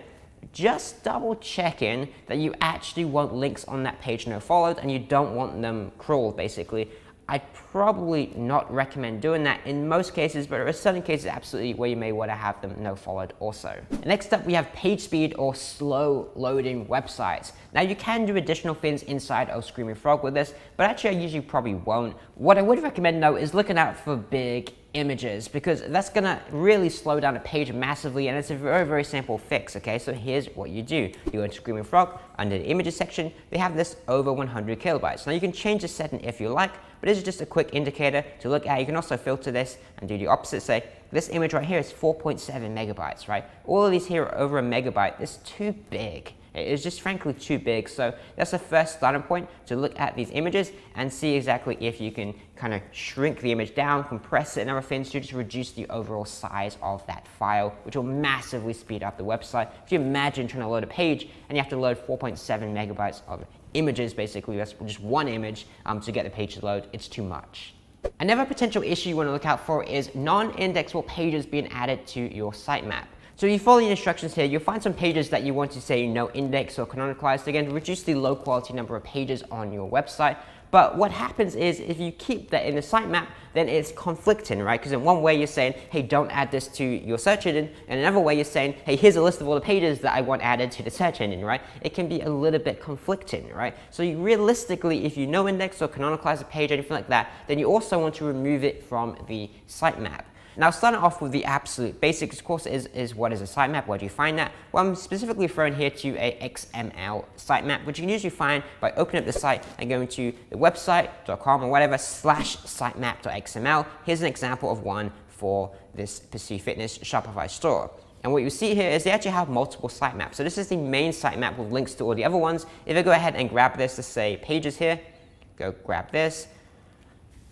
Just double checking that you actually want links on that page no followed and you don't want them crawled, basically. I'd probably not recommend doing that in most cases, but there are certain cases absolutely where you may want to have them no followed also. Next up, we have page speed or slow loading websites. Now you can do additional things inside of Screaming Frog with this, but actually I usually probably won't. What I would recommend though is looking out for big images, because that's gonna really slow down a page massively, and it's a very, very simple fix, okay? So here's what you do. You go into Screaming Frog, under the images section, they have this over 100 kilobytes. Now you can change the setting if you like, but this is just a quick indicator to look at. You can also filter this and do the opposite, say, this image right here is 4.7 megabytes, right? All of these here are over a megabyte. It's too big. It's just frankly too big. So that's the first starting point, to look at these images and see exactly if you can kind of shrink the image down, compress it and other things to just reduce the overall size of that file, which will massively speed up the website. If you imagine trying to load a page and you have to load 4.7 megabytes of images, basically that's just one image to get the page to load, it's too much. Another potential issue you want to look out for is non-indexable pages being added to your sitemap. So if you follow the instructions here, you'll find some pages that you want to say no index or canonicalized, again, reduce the low quality number of pages on your website. But what happens is if you keep that in the sitemap, then it's conflicting, right? Because in one way you're saying, hey, don't add this to your search engine, and another way you're saying, hey, here's a list of all the pages that I want added to the search engine, right? It can be a little bit conflicting, right? So you realistically, if you no index or canonicalize a page, anything like that, then you also want to remove it from the sitemap. Now, starting off with the absolute basics, of course, is what is a sitemap? Where do you find that? Well, I'm specifically referring here to a XML sitemap, which you can usually find by opening up the site and going to the website.com or whatever /sitemap.xml. Here's an example of one for this Pursue Fitness Shopify store. And what you see here is they actually have multiple sitemaps. So this is the main sitemap with links to all the other ones. If I go ahead and grab this, let's say pages here, go grab this,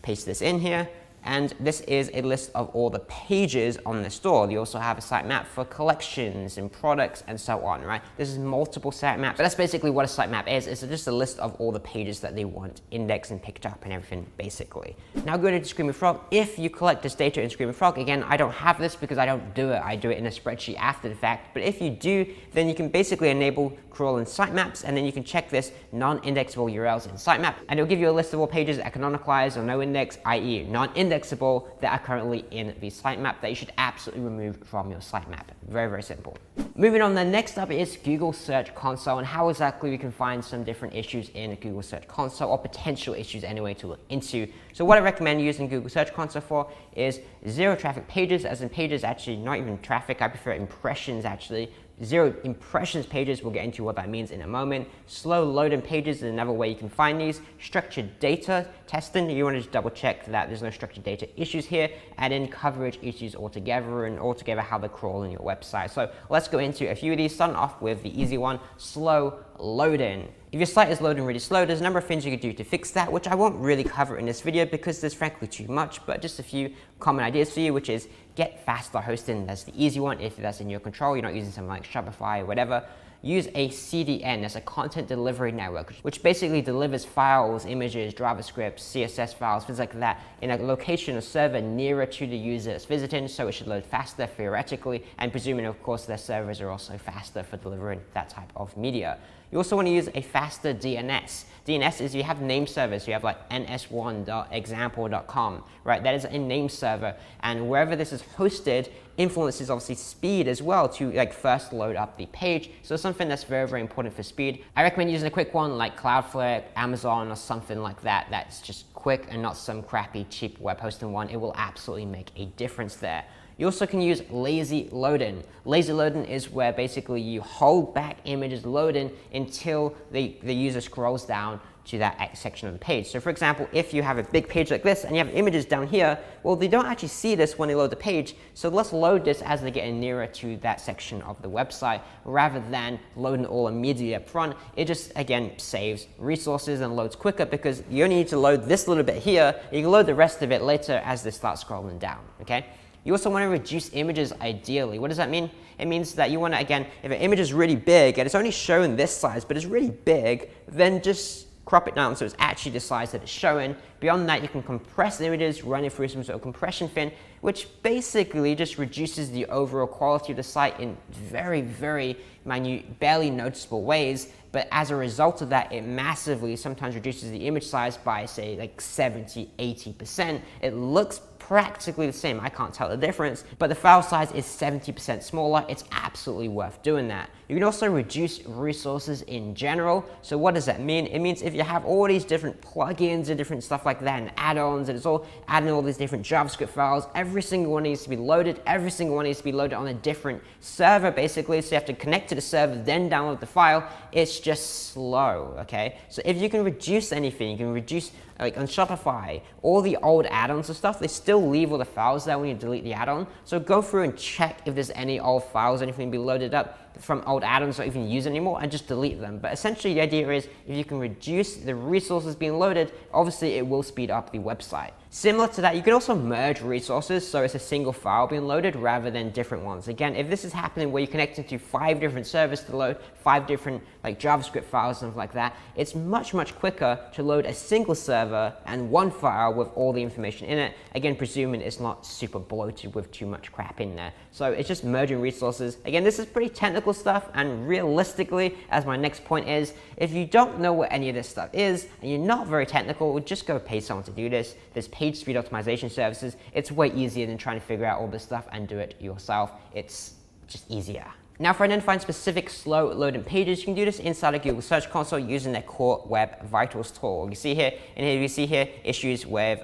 paste this in here. And this is a list of all the pages on the store. You also have a sitemap for collections and products and so on, right? This is multiple sitemaps. But that's basically what a sitemap is. It's just a list of all the pages that they want indexed and picked up and everything, basically. Now go to Screaming Frog. If you collect this data in Screaming Frog, again, I don't have this because I don't do it. I do it in a spreadsheet after the fact. But if you do, then you can basically enable crawling sitemaps, and then you can check this non-indexable URLs in sitemap, and it'll give you a list of all pages that are canonicalized or no index, i.e. non-indexable, that are currently in the sitemap that you should absolutely remove from your sitemap. Very, very simple. Moving on, then next up is Google Search Console and how exactly we can find some different issues in Google Search Console, or potential issues anyway to look into. So what I recommend using Google Search Console for is zero traffic pages, as in pages actually not even traffic, I prefer impressions actually. Zero impressions pages, we'll get into what that means in a moment. Slow loading pages is another way you can find these. Structured data testing, you want to just double check that there's no structured data issues here, and then coverage issues altogether, and altogether how they crawl in your website. So let's go into a few of these, starting off with the easy one, slow loading. If your site is loading really slow, there's a number of things you can do to fix that, which I won't really cover in this video because there's frankly too much, but just a few common ideas for you, which is get faster hosting. That's the easy one if that's in your control. You're not using something like Shopify or whatever. Use a CDN, that's a content delivery network, which basically delivers files, images, JavaScript, CSS files, things like that in a location or server nearer to the user that's visiting, so it should load faster theoretically, and presuming of course their servers are also faster for delivering that type of media. You also want to use a faster DNS. DNS is you have name servers. You have like ns1.example.com, right? That is a name server, and wherever this is hosted influences obviously speed as well to like first load up the page. So something that's very, very important for speed. I recommend using a quick one like Cloudflare, Amazon, or something like that. That's just quick and not some crappy, cheap web hosting one. It will absolutely make a difference there. You also can use lazy loading. Lazy loading is where basically you hold back images loading until the user scrolls down to that section of the page. So for example, if you have a big page like this and you have images down here, well, they don't actually see this when they load the page. So let's load this as they're getting nearer to that section of the website rather than loading it all immediately up front. It just, again, saves resources and loads quicker because you only need to load this little bit here. You can load the rest of it later as they start scrolling down, okay? You also want to reduce images ideally. What does that mean? It means that you want to, again, if an image is really big and it's only showing this size, but it's really big, then just crop it down so it's actually the size that it's showing. Beyond that, you can compress the images, run it through some sort of compression fin, which basically just reduces the overall quality of the site in very, very minute, barely noticeable ways. But as a result of that, it massively sometimes reduces the image size by, say, like 70, 80%. It looks practically the same. I can't tell the difference, but the file size is 70% smaller. It's absolutely worth doing that. You can also reduce resources in general. So what does that mean? It means if you have all these different plugins and different stuff like that and add-ons, and it's all adding all these different JavaScript files, every single one needs to be loaded. Every single one needs to be loaded on a different server, basically. So you have to connect to the server, then download the file. It's just slow, okay? So if you can reduce anything, you can reduce, like on Shopify, all the old add-ons and stuff, they still leave all the files there when you delete the add-on. So go through and check if there's any old files, anything be loaded up from old add-ons not even use anymore, and just delete them. But essentially the idea is if you can reduce the resources being loaded, obviously it will speed up the website. Similar to that, you can also merge resources, so it's a single file being loaded rather than different ones. Again, if this is happening where you're connecting to 5 different servers to load 5 different like JavaScript files and stuff like that, it's much, much quicker to load a single server and one file with all the information in it. Again, presuming it's not super bloated with too much crap in there. So it's just merging resources. Again, this is pretty technical stuff, and realistically, as my next point is, if you don't know what any of this stuff is and you're not very technical, just go pay someone to do this. There's page speed optimization services. It's way easier than trying to figure out all this stuff and do it yourself. It's just easier. Now, for identifying specific slow loading pages, you can do this inside of Google Search Console using their Core Web Vitals tool. You see here, and here you see here issues with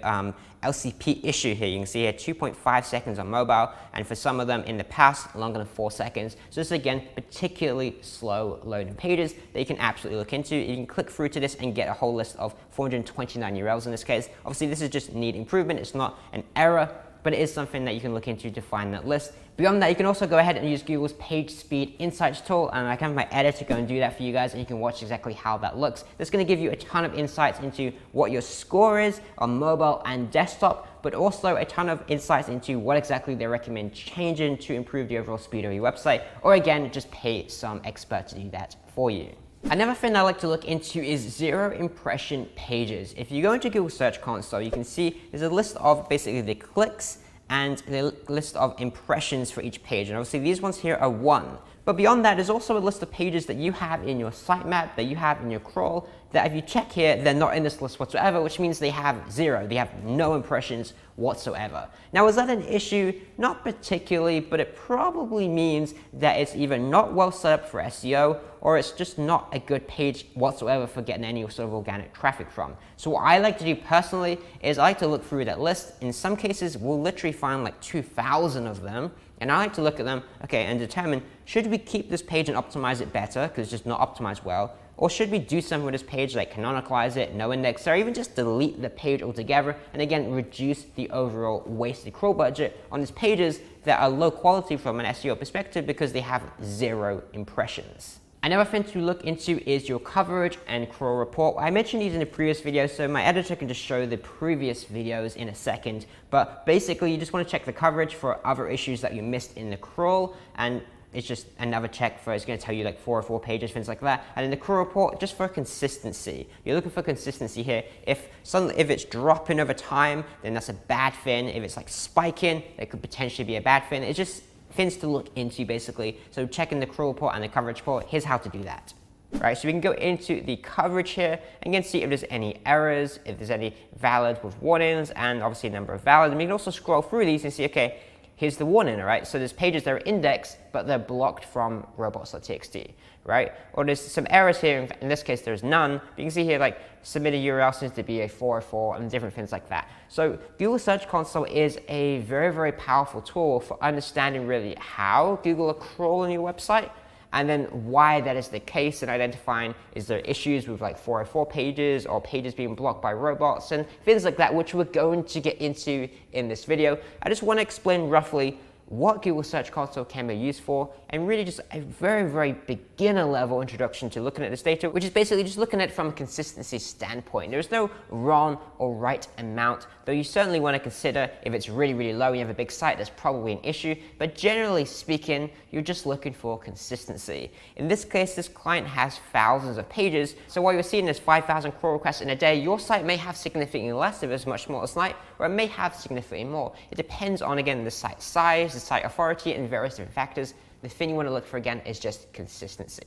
LCP issue here. You can see here 2.5 seconds on mobile, and for some of them in the past, longer than 4 seconds. So this is, again, particularly slow loading pages that you can absolutely look into. You can click through to this and get a whole list of 429 URLs in this case. Obviously, this is just need improvement. It's not an error, but it is something that you can look into to find that list. Beyond that, you can also go ahead and use Google's Page Speed Insights tool, and I can have my editor go and do that for you guys, and you can watch exactly how that looks. That's going to give you a ton of insights into what your score is on mobile and desktop, but also a ton of insights into what exactly they recommend changing to improve the overall speed of your website, or again, just pay some expert to do that for you. Another thing I like to look into is zero impression pages. If you go into Google Search Console, you can see there's a list of basically the clicks and the list of impressions for each page. And obviously these ones here are 1. But beyond that, there's also a list of pages that you have in your sitemap, that you have in your crawl, that if you check here, they're not in this list whatsoever, which means they have 0. They have no impressions whatsoever. Now, is that an issue? Not particularly, but it probably means that it's either not well set up for SEO, or it's just not a good page whatsoever for getting any sort of organic traffic from. So what I like to do personally is I like to look through that list. In some cases, we'll literally find like 2,000 of them. And I like to look at them, okay, and determine, should we keep this page and optimize it better because it's just not optimized well? Or should we do something with this page like canonicalize it, no index, or even just delete the page altogether, and again, reduce the overall wasted crawl budget on these pages that are low quality from an SEO perspective because they have 0 impressions. Another thing to look into is your coverage and crawl report. I mentioned these in a previous video, so my editor can just show the previous videos in a second. But basically, you just want to check the coverage for other issues that you missed in the crawl, and it's just another check for, it's going to tell you like 4 or 4 pages, things like that. And in the crawl report, just for consistency. You're looking for consistency here. If it's dropping over time, then that's a bad thing. If it's like spiking, it could potentially be a bad thing. It's just things to look into, basically. So checking the crawl report and the coverage report, here's how to do that. Right, so we can go into the coverage here and you can see if there's any errors, if there's any valid with warnings, and obviously a number of valid. And we can also scroll through these and see, okay, here's the warning, all right? So there's pages that are indexed, but they're blocked from robots.txt, right? Or there's some errors here. In this case, there's none. But you can see here, like, submitted URL seems to be a 404 and different things like that. So Google Search Console is a very, very powerful tool for understanding really how Google are crawling your website, and then why that is the case, and identifying is there issues with like 404 pages or pages being blocked by robots and things like that, which we're going to get into in this video. I just want to explain roughly what Google Search Console can be used for, and really just a very, very beginner level introduction to looking at this data, which is basically just looking at it from a consistency standpoint. There's no wrong or right amount, though you certainly want to consider if it's really, really low and you have a big site, that's probably an issue. But generally speaking, you're just looking for consistency. In this case, this client has thousands of pages. So while you're seeing this 5,000 crawl requests in a day, your site may have significantly less if it's a much smaller site, or it may have significantly more. It depends on, again, the site size, the site authority, and various different factors. The thing you want to look for, again, is just consistency.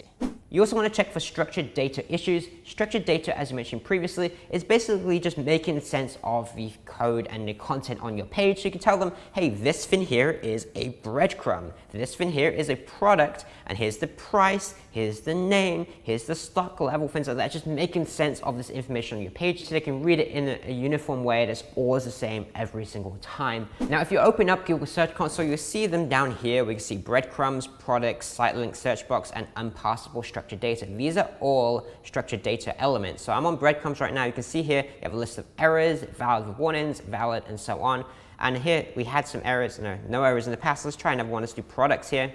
You also want to check for structured data issues. Structured data, as you mentioned previously, is basically just making sense of the code and the content on your page. So you can tell them, hey, this thing here is a breadcrumb. This thing here is a product, and here's the price, here's the name, here's the stock level, things like that. Just making sense of this information on your page so they can read it in a uniform way that's always the same every single time. Now, if you open up Google Search Console, you'll see them down here. We can see breadcrumbs, products, site link, search box, and unpassable structured data. These are all structured data elements. So I'm on breadcrumbs right now. You can see here, you have a list of errors, valid with warnings, valid, and so on. And here we had some errors, no errors in the past. Let's try another one. Let's do products here.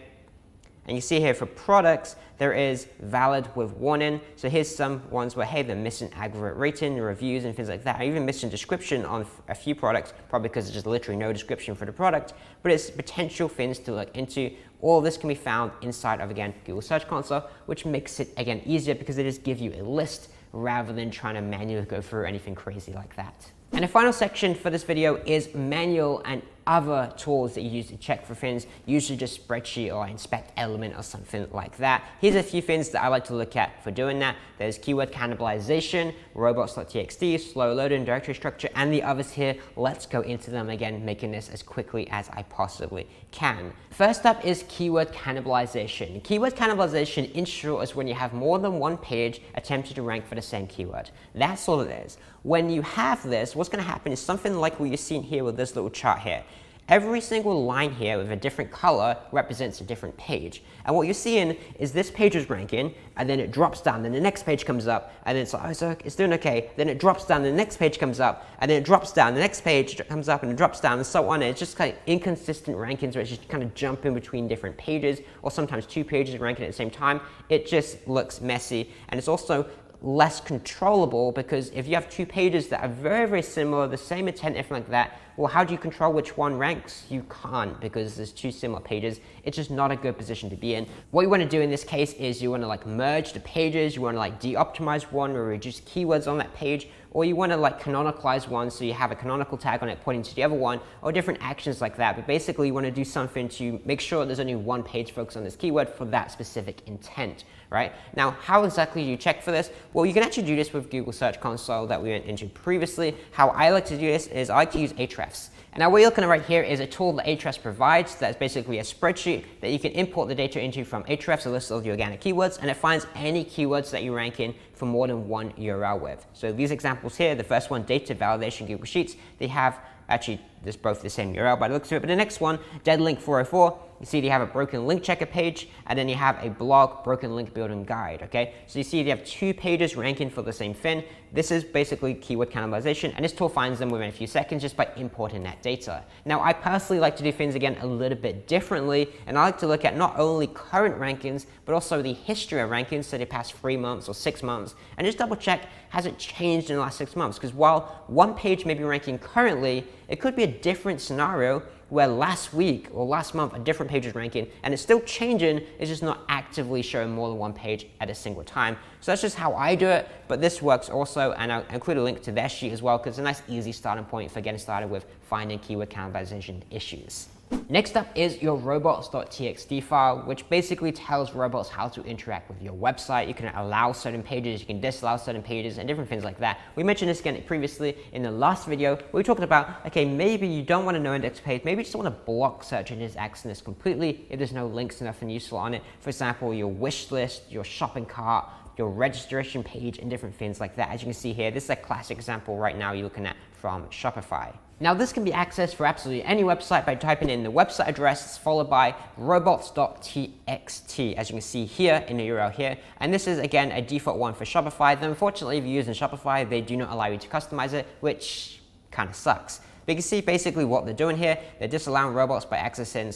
And you see here for products, there is valid with warning. So here's some ones where, hey, they're missing aggregate rating, reviews, and things like that. I even missing description on a few products, probably because there's just literally no description for the product, but it's potential things to look into. All this can be found inside of, again, Google Search Console, which makes it, again, easier because it just gives you a list rather than trying to manually go through anything crazy like that. And the final section for this video is manual and other tools that you use to check for things, usually just spreadsheet or inspect element or something like that. Here's a few things that I like to look at for doing that. There's keyword cannibalization, robots.txt, slow loading, directory structure, and the others here. Let's go into them again, making this as quickly as I possibly can. First up is keyword cannibalization. Keyword cannibalization, in short, is when you have more than one page attempting to rank for the same keyword. That's all it is. When you have this, what's going to happen is something like what you're seeing here with this little chart here. Every single line here with a different color represents a different page. And what you're seeing is this page is ranking, and then it drops down, then the next page comes up, and then it's like, oh, so it's doing okay. Then it drops down, the next page comes up, and then it drops down, the next page comes up, and it drops down, and so on. And it's just kind of inconsistent rankings where it's just kind of jumping between different pages, or sometimes two pages ranking at the same time. It just looks messy, and it's also less controllable, because if you have two pages that are very, very similar, the same intent, everything like that, well, how do you control which one ranks? You can't, because there's two similar pages. It's just not a good position to be in. What you want to do in this case is you want to like merge the pages, you want to like de-optimize one or reduce keywords on that page, or you want to like canonicalize one so you have a canonical tag on it pointing to the other one, or different actions like that. But basically you want to do something to make sure there's only one page focused on this keyword for that specific intent, right? Now, how exactly do you check for this? Well, you can actually do this with Google Search Console that we went into previously. How I like to do this is I like to use Ahrefs. And now what you're looking at right here is a tool that Ahrefs provides that's basically a spreadsheet that you can import the data into from Ahrefs, a list of your organic keywords, and it finds any keywords that you rank in for more than one URL with. So these examples here, the first one, data validation Google Sheets, they have actually, there's both the same URL by the looks of it, but the next one, dead link 404, you see they have a broken link checker page, and then you have a blog broken link building guide, okay? So you see they have two pages ranking for the same thing. This is basically keyword cannibalization, and this tool finds them within a few seconds just by importing that data. Now, I personally like to do things, again, a little bit differently, and I like to look at not only current rankings, but also the history of rankings, so the past 3 months or 6 months, and just double check, has it changed in the last 6 months? Because while one page may be ranking currently, it could be a different scenario where last week or last month a different page is ranking, and it's still changing, it's just not actively showing more than one page at a single time. So that's just how I do it, but this works also, and I'll include a link to their sheet as well, because it's a nice easy starting point for getting started with finding keyword cannibalization issues. Next up is your robots.txt file, which basically tells robots how to interact with your website. You can allow certain pages, you can disallow certain pages, and different things like that. We mentioned this again previously in the last video, where we talked about, okay, maybe you don't want a no index page, maybe you just want to block search engines accessing this completely if there's no links, nothing useful on it. For example, your wish list, your shopping cart, your registration page, and different things like that. As you can see here, this is a classic example right now you're looking at from Shopify. Now this can be accessed for absolutely any website by typing in the website address followed by robots.txt, as you can see here in the URL here. And this is again a default one for Shopify. Then unfortunately, if you're using Shopify, they do not allow you to customize it, which kind of sucks. But you can see basically what they're doing here. They're disallowing robots by accessing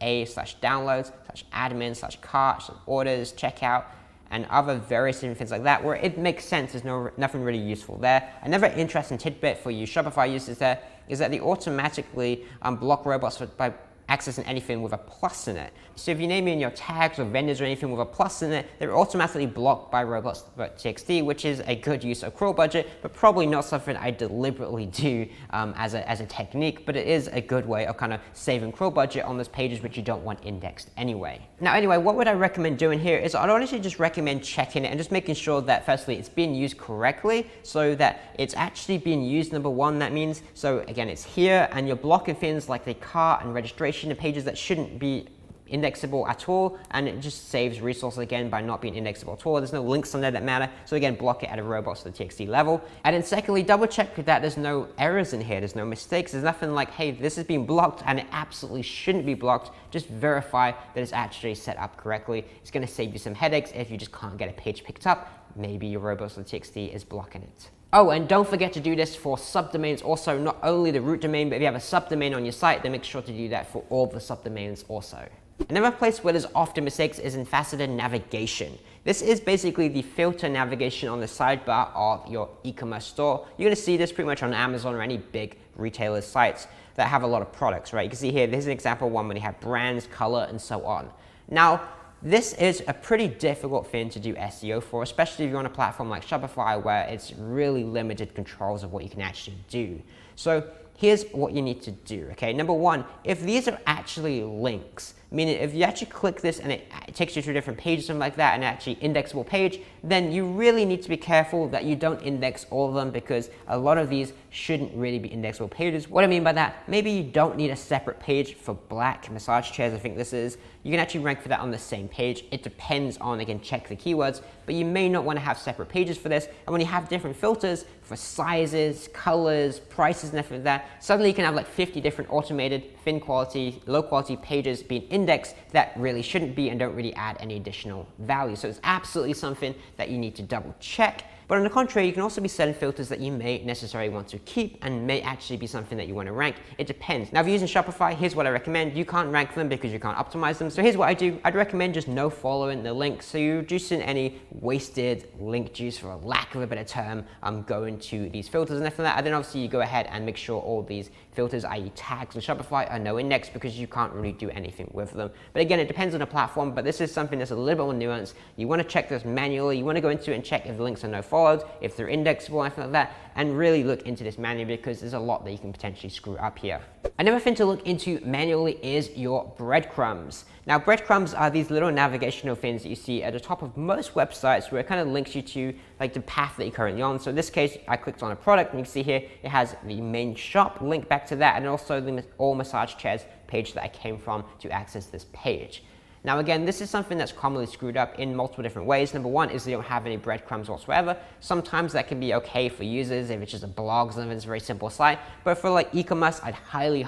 /a/downloads, /admin, /cart, /orders, checkout, and other various different things like that, where it makes sense. There's nothing really useful there. Another interesting tidbit for you Shopify users there is that they automatically block robots by accessing anything with a plus in it. So if you name in your tags or vendors or anything with a plus in it, they're automatically blocked by robots.txt, which is a good use of crawl budget, but probably not something I deliberately do as a technique, but it is a good way of kind of saving crawl budget on those pages which you don't want indexed anyway. Now anyway, what would I recommend doing here is I'd honestly just recommend checking it and just making sure that firstly it's being used correctly, so that it's actually being used, number one, that means. So again, it's here and you're blocking things like the cart and registration to pages that shouldn't be indexable at all, and it just saves resources again by not being indexable at all. There's no links on there that matter, so again, block it at a robots.txt level. And then secondly, double check that there's no errors in here, there's no mistakes, there's nothing like, hey, this has been blocked and it absolutely shouldn't be blocked. Just verify that it's actually set up correctly. It's going to save you some headaches if you just can't get a page picked up. Maybe your robots.txt is blocking it. Oh, and don't forget to do this for subdomains also, not only the root domain, but if you have a subdomain on your site, then make sure to do that for all the subdomains also. Another place where there's often mistakes is in faceted navigation. This is basically the filter navigation on the sidebar of your e-commerce store. You're going to see this pretty much on Amazon or any big retailer's sites that have a lot of products, right? You can see here, this is an example one when you have brands, color, and so on. Now, this is a pretty difficult thing to do SEO for, especially if you're on a platform like Shopify where it's really limited controls of what you can actually do. So here's what you need to do, okay? Number one, if these are actually links, meaning if you actually click this and it takes you to a different page or something like that, an actually indexable page, then you really need to be careful that you don't index all of them, because a lot of these shouldn't really be indexable pages. What I mean by that, maybe you don't need a separate page for black massage chairs, I think this is. You can actually rank for that on the same page. It depends on, again, check the keywords, but you may not want to have separate pages for this. And when you have different filters for sizes, colors, prices, and everything like that, suddenly you can have like 50 different automated, thin quality, low quality pages being indexed that really shouldn't be and don't really add any additional value. So it's absolutely something that you need to double check. But on the contrary, you can also be setting filters that you may necessarily want to keep and may actually be something that you want to rank. It depends. Now, if you're using Shopify, here's what I recommend. You can't rank them because you can't optimize them. So here's what I do. I'd recommend just no following the links. So you're reducing any wasted link juice, for a lack of a better term, going to these filters and everything like that. And then obviously you go ahead and make sure all these filters, i.e. tags on Shopify, are no index, because you can't really do anything with them. But again, it depends on the platform, but this is something that's a little bit more nuanced. You want to check this manually. You want to go into it and check if the links are no followed, if they're indexable, anything like that, and really look into this manually, because there's a lot that you can potentially screw up here. Another thing to look into manually is your breadcrumbs. Now, breadcrumbs are these little navigational things that you see at the top of most websites, where it kind of links you to like the path that you're currently on. So in this case, I clicked on a product, and you can see here it has the main shop link back to that, and also the all massage chairs page that I came from to access this page. Now again, this is something that's commonly screwed up in multiple different ways. Number one is they don't have any breadcrumbs whatsoever. Sometimes that can be okay for users if it's just a blog, something that's a very simple site. But for like e-commerce, I'd highly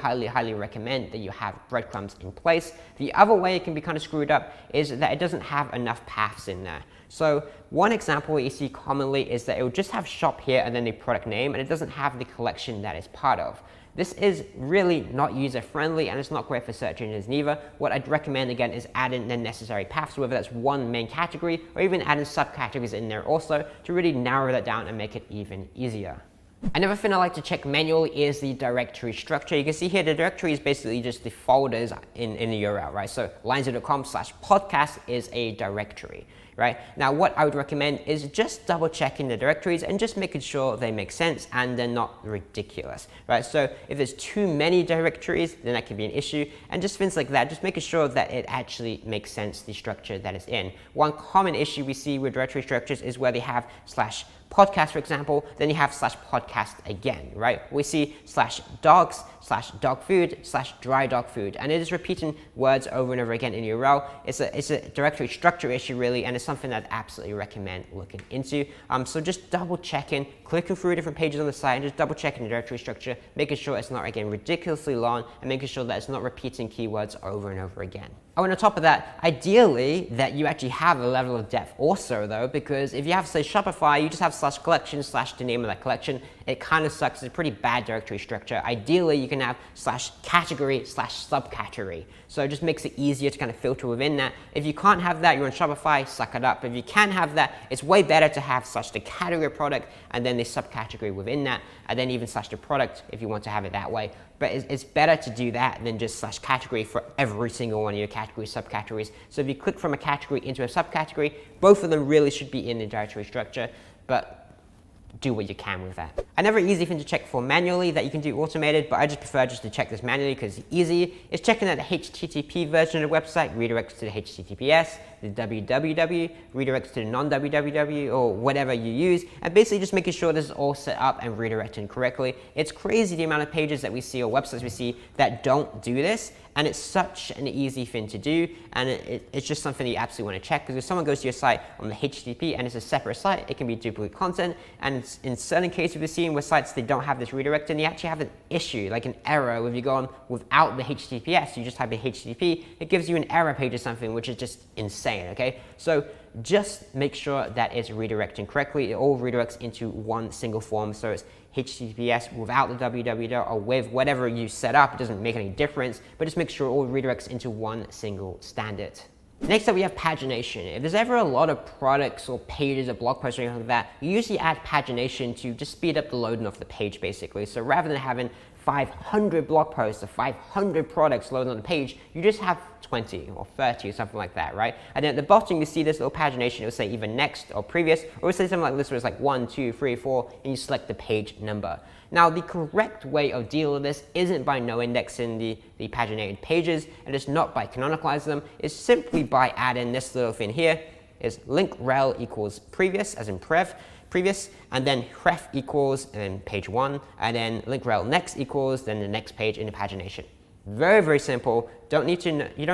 recommend that you have breadcrumbs in place. The other way it can be kind of screwed up is that it doesn't have enough paths in there. So one example you see commonly is that it will just have shop here and then the product name, and it doesn't have the collection that it's part of. This is really not user-friendly, and it's not great for search engines neither. What I'd recommend, again, is adding the necessary paths, whether that's one main category or even adding subcategories in there also, to really narrow that down and make it even easier. Another thing I like to check manually is the directory structure. You can see here the directory is basically just the folders in the URL, right? So linezero.com/podcast is a directory, right? Now what I would recommend is just double checking the directories and just making sure they make sense and they're not ridiculous, right? So if there's too many directories, then that can be an issue, and just things like that, just making sure that it actually makes sense, the structure that it's in. One common issue we see with directory structures is where they have /podcast, for example, then you have /podcast again, right? We see /dogs, /dog food, /dry dog food, and it is repeating words over and over again in the URL. It's a directory structure issue really, and it's something that I absolutely recommend looking into. So just double checking, clicking through different pages on the site and just double checking the directory structure, making sure it's not, again, ridiculously long, and making sure that it's not repeating keywords over and over again. Oh, and on top of that, ideally that you actually have a level of depth also though, because if you have, say, Shopify, you just have /collection / the name of that collection, it kind of sucks. It's a pretty bad directory structure. Ideally, you can have /category / subcategory. So it just makes it easier to kind of filter within that. If you can't have that, you're on Shopify, suck it up. If you can have that, it's way better to have the category product and then the subcategory within that, and then even the product if you want to have it that way. But it's better to do that than just /category for every single one of your categories, subcategories. So if you click from a category into a subcategory, both of them really should be in the directory structure, but do what you can with that. Another easy thing to check for manually that you can do automated, but I just prefer just to check this manually because it's easy, is checking that the HTTP version of the website redirects to the HTTPS, the www redirects to the non-www or whatever you use, and basically just making sure this is all set up and redirecting correctly. It's crazy the amount of pages that we see or websites we see that don't do this, and it's such an easy thing to do, and it's just something you absolutely want to check, because if someone goes to your site on the HTTP and it's a separate site, it can be duplicate content, and in certain cases we've seen with sites they don't have this redirect and you actually have an issue, like an error. If you go on without the HTTPS, you just type in HTTP, it gives you an error page or something, which is just insane, okay? So just make sure that it's redirecting correctly. It all redirects into one single form, so it's HTTPS without the www or with whatever you set up. It doesn't make any difference, but just make sure it all redirects into one single standard. Next up, we have pagination. If there's ever a lot of products or pages or blog posts or anything like that, you usually add pagination to just speed up the loading of the page, basically. So rather than having 500 blog posts or 500 products loaded on the page, you just have 20 or 30 or something like that, right? And then at the bottom, you see this little pagination. It will say either next or previous, or it will say something like this where it's like 1, 2, 3, 4, and you select the page number. Now, the correct way of dealing with this isn't by no indexing the paginated pages, and it's not by canonicalizing them. It's simply by adding this little thing here, is link rel equals previous, as in previous, and then ref equals, and then page 1, and then link rel next equals, then the next page in the pagination. Very, very simple. You don't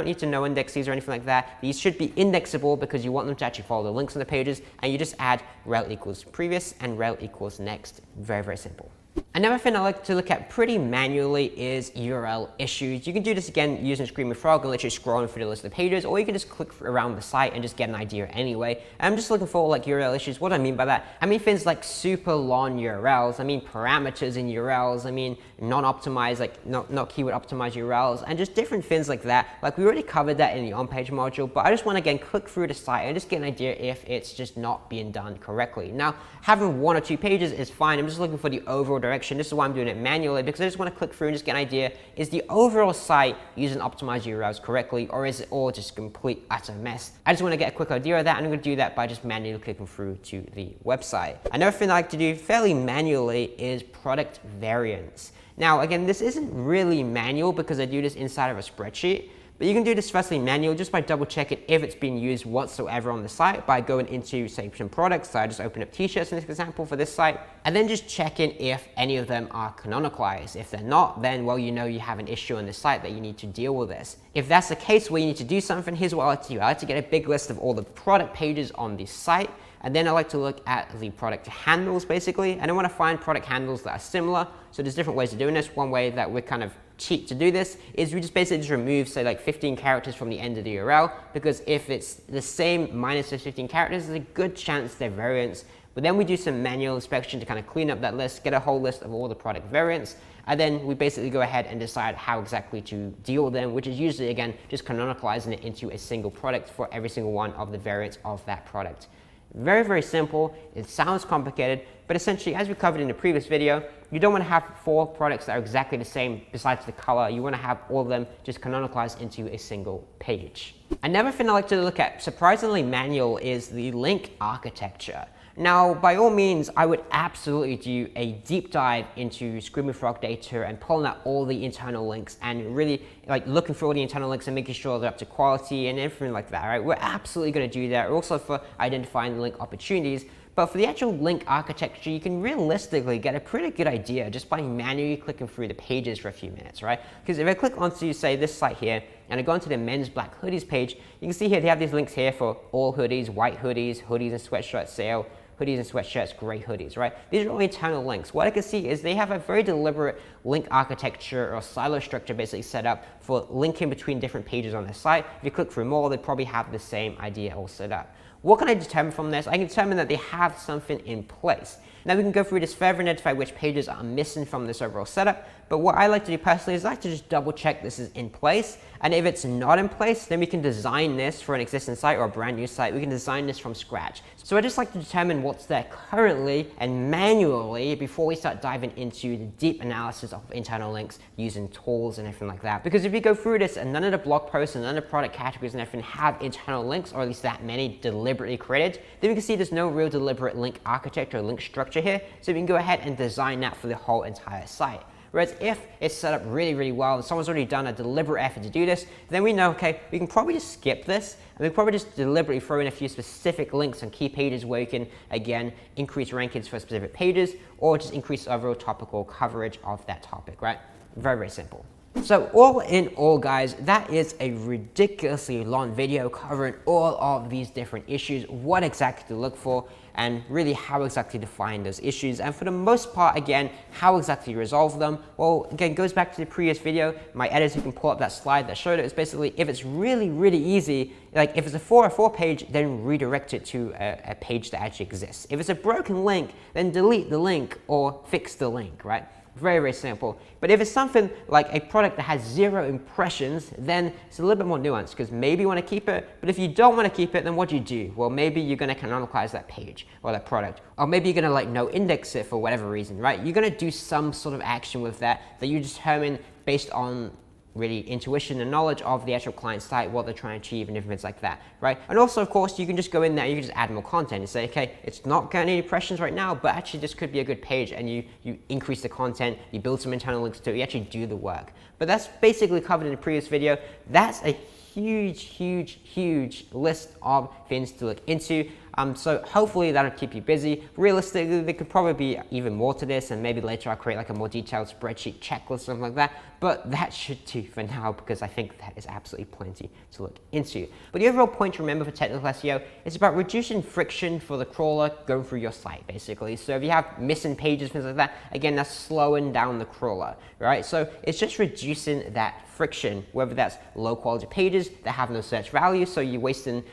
need to no index these or anything like that. These should be indexable because you want them to actually follow the links on the pages, and you just add rel equals previous and rel equals next. Very, very simple. Another thing I like to look at pretty manually is URL issues. You can do this again using Screaming Frog and literally scrolling through the list of pages, or you can just click around the site and just get an idea anyway. I'm just looking for like URL issues. What do I mean by that? I mean things like super long URLs. I mean parameters in URLs. I mean non-optimized, like not keyword optimized URLs, and just different things like that. Like we already covered that in the OnPage module, but I just want to again click through the site and just get an idea if it's just not being done correctly. Now, having 1 or 2 pages is fine. I'm just looking for the overall direction. This is why I'm doing it manually, because I just want to click through and just get an idea, is the overall site using optimized URLs correctly, or is it all just a complete utter mess? I just want to get a quick idea of that, and I'm going to do that by just manually clicking through to the website. Another thing I like to do fairly manually is product variants. Now again, this isn't really manual because I do this inside of a spreadsheet, but you can do this firstly manual just by double checking if it's being used whatsoever on the site by going into, say, some products. So I just open up t-shirts in this example for this site, and then just checking if any of them are canonicalized. If they're not, then well, you know you have an issue on the site that you need to deal with this. If that's the case where you need to do something, here's what I like to do. I like to get a big list of all the product pages on the site, and then I like to look at the product handles basically, and I want to find product handles that are similar. So there's different ways of doing this. One way that we're kind of cheap to do this is we just basically just remove, say, like 15 characters from the end of the URL, because if it's the same minus those 15 characters, there's a good chance they're variants. But then we do some manual inspection to kind of clean up that list, get a whole list of all the product variants, and then we basically go ahead and decide how exactly to deal with them, which is usually, again, just canonicalizing it into a single product for every single one of the variants of that product. Very, very simple. It sounds complicated, but essentially, as we covered in the previous video, you don't want to have 4 products that are exactly the same besides the color. You want to have all of them just canonicalized into a single page. Another thing I like to look at, surprisingly manual, is the link architecture. Now, by all means, I would absolutely do a deep dive into Screaming Frog data and pulling out all the internal links and really like looking for all the internal links and making sure they're up to quality and everything like that, right? We're absolutely going to do that. Also for identifying link opportunities. But for the actual link architecture, you can realistically get a pretty good idea just by manually clicking through the pages for a few minutes, right? Because if I click onto, say, this site here, and I go onto the men's black hoodies page, you can see here they have these links here for all hoodies, white hoodies, hoodies and sweatshirts sale, hoodies and sweatshirts, gray hoodies, right? These are all internal links. What I can see is they have a very deliberate link architecture or silo structure basically set up for linking between different pages on their site. If you click through more, they probably have the same idea all set up. What can I determine from this? I can determine that they have something in place. Now we can go through this further and identify which pages are missing from this overall setup, but what I like to do personally is I like to just double check this is in place, and if it's not in place, then we can design this for an existing site or a brand new site. We can design this from scratch. So I just like to determine what's there currently and manually before we start diving into the deep analysis of internal links using tools and everything like that. Because if you go through this and none of the blog posts and none of the product categories and everything have internal links, or at least that many deliberately created, then we can see there's no real deliberate link architecture or link structure here. So we can go ahead and design that for the whole entire site. Whereas if it's set up really, really well and someone's already done a deliberate effort to do this, then we know, okay, we can probably just skip this and we can probably just deliberately throw in a few specific links on key pages where you can, again, increase rankings for specific pages or just increase overall topical coverage of that topic, right? Very, very simple. So all in all, guys, that is a ridiculously long video covering all of these different issues, what exactly to look for, and really how exactly to find those issues. And for the most part, again, how exactly to resolve them. Well, again, goes back to the previous video. My editor can pull up that slide that showed it. It's basically, if it's really, really easy, like if it's a 404 page, then redirect it to a page that actually exists. If it's a broken link, then delete the link or fix the link, right? Very, very simple. But if it's something like a product that has 0 impressions, then it's a little bit more nuanced because maybe you want to keep it, but if you don't want to keep it, then what do you do? Well, maybe you're going to canonicalize that page or that product, or maybe you're going to like no index it for whatever reason, right? You're going to do some sort of action with that you determine based on really intuition and knowledge of the actual client site, what they're trying to achieve and different things like that, right? And also, of course, you can just go in there, you can just add more content and say, okay, it's not getting any impressions right now, but actually this could be a good page, and you increase the content, you build some internal links to it, you actually do the work. But that's basically covered in the previous video. That's a huge, huge, huge list of things to look into. So hopefully that'll keep you busy. Realistically, there could probably be even more to this, and maybe later I'll create like a more detailed spreadsheet checklist, something like that. But that should do for now, because I think that is absolutely plenty to look into. But the overall point to remember for technical SEO is about reducing friction for the crawler going through your site, basically. So if you have missing pages, things like that, again, that's slowing down the crawler, right? So it's just reducing that friction, whether that's low quality pages that have no search value, so you're wasting,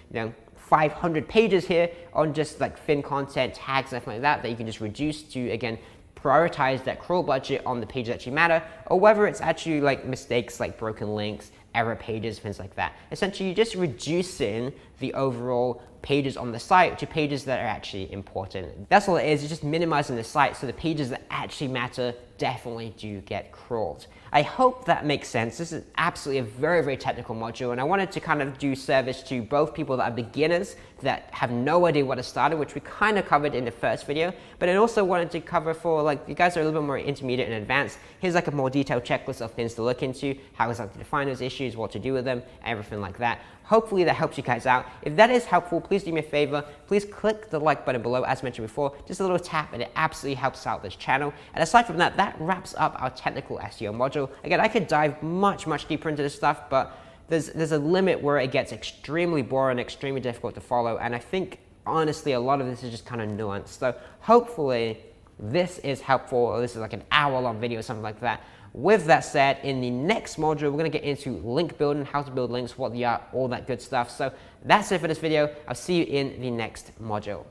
500 pages here on just like thin content, tags, and everything like that you can just reduce to, again, prioritize that crawl budget on the pages that actually matter, or whether it's actually like mistakes like broken links, error pages, things like that. Essentially, you're just reducing the overall pages on the site to pages that are actually important. That's all it is. It's just minimizing the site so the pages that actually matter definitely do get crawled. I hope that makes sense. This is absolutely a very, very technical module, and I wanted to kind of do service to both people that are beginners that have no idea what to start, which we kind of covered in the first video, but I also wanted to cover for like you guys are a little bit more intermediate and advanced. Here's like a more detailed checklist of things to look into, how exactly to find those issues, what to do with them, everything like that. Hopefully that helps you guys out. If that is helpful, please do me a favor. Please click the like button below, as mentioned before, just a little tap, and it absolutely helps out this channel. And aside from that, that wraps up our technical SEO module. Again, I could dive much, much deeper into this stuff, but there's a limit where it gets extremely boring, extremely difficult to follow. And I think, honestly, a lot of this is just kind of nuanced. So hopefully this is helpful, or this is like an hour-long video or something like that. With that said, in the next module, we're going to get into link building, how to build links, what they are, all that good stuff. So that's it for this video. I'll see you in the next module.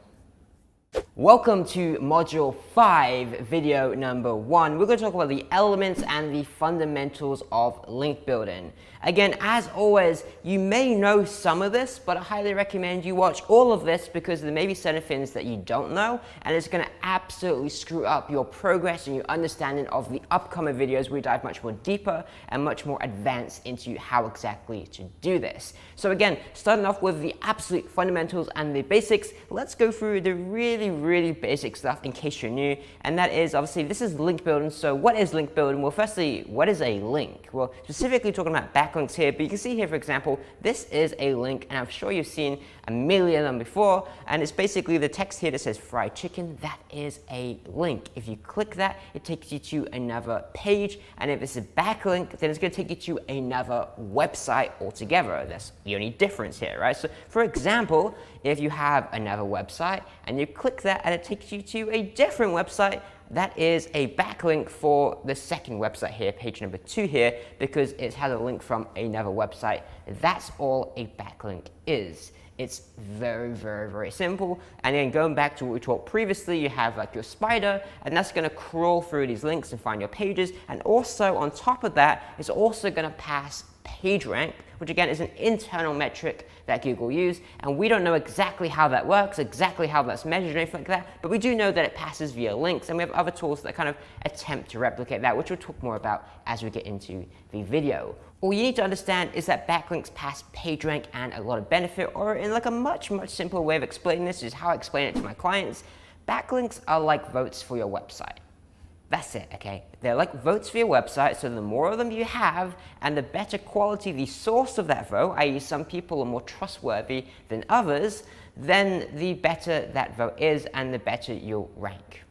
Welcome to Module 5, video number 1. We're going to talk about the elements and the fundamentals of link building. Again, as always, you may know some of this, but I highly recommend you watch all of this because there may be certain things that you don't know, and it's going to absolutely screw up your progress and your understanding of the upcoming videos where we dive much more deeper and much more advanced into how exactly to do this. So again, starting off with the absolute fundamentals and the basics, let's go through the really basic stuff in case you're new, and that is obviously this is link building. So what is link building? Well, firstly, what is a link? Well, specifically talking about backlinks here, but you can see here, for example, this is a link, and I'm sure you've seen a million of them before, and it's basically the text here that says fried chicken. That is a link. If you click that, it takes you to another page, and if it's a backlink, then it's going to take you to another website altogether. That's the only difference here, right? So for example, if you have another website and you click that and it takes you to a different website, that is a backlink for the second website here, page number 2 here, because it has a link from another website. That's all a backlink is. It's very simple. And then going back to what we talked previously, you have like your spider, and that's going to crawl through these links and find your pages. And also on top of that, it's also going to pass PageRank, which again is an internal metric that Google use, and we don't know exactly how that works, exactly how that's measured or anything like that, but we do know that it passes via links, and we have other tools that kind of attempt to replicate that, which we'll talk more about as we get into the video. All you need to understand is that backlinks pass PageRank and a lot of benefit, or in like a much simpler way of explaining this is how I explain it to my clients. Backlinks are like votes for your website. That's it, okay? They're like votes for your website, so the more of them you have and the better quality the source of that vote, i.e. some people are more trustworthy than others, then the better that vote is and the better you'll rank.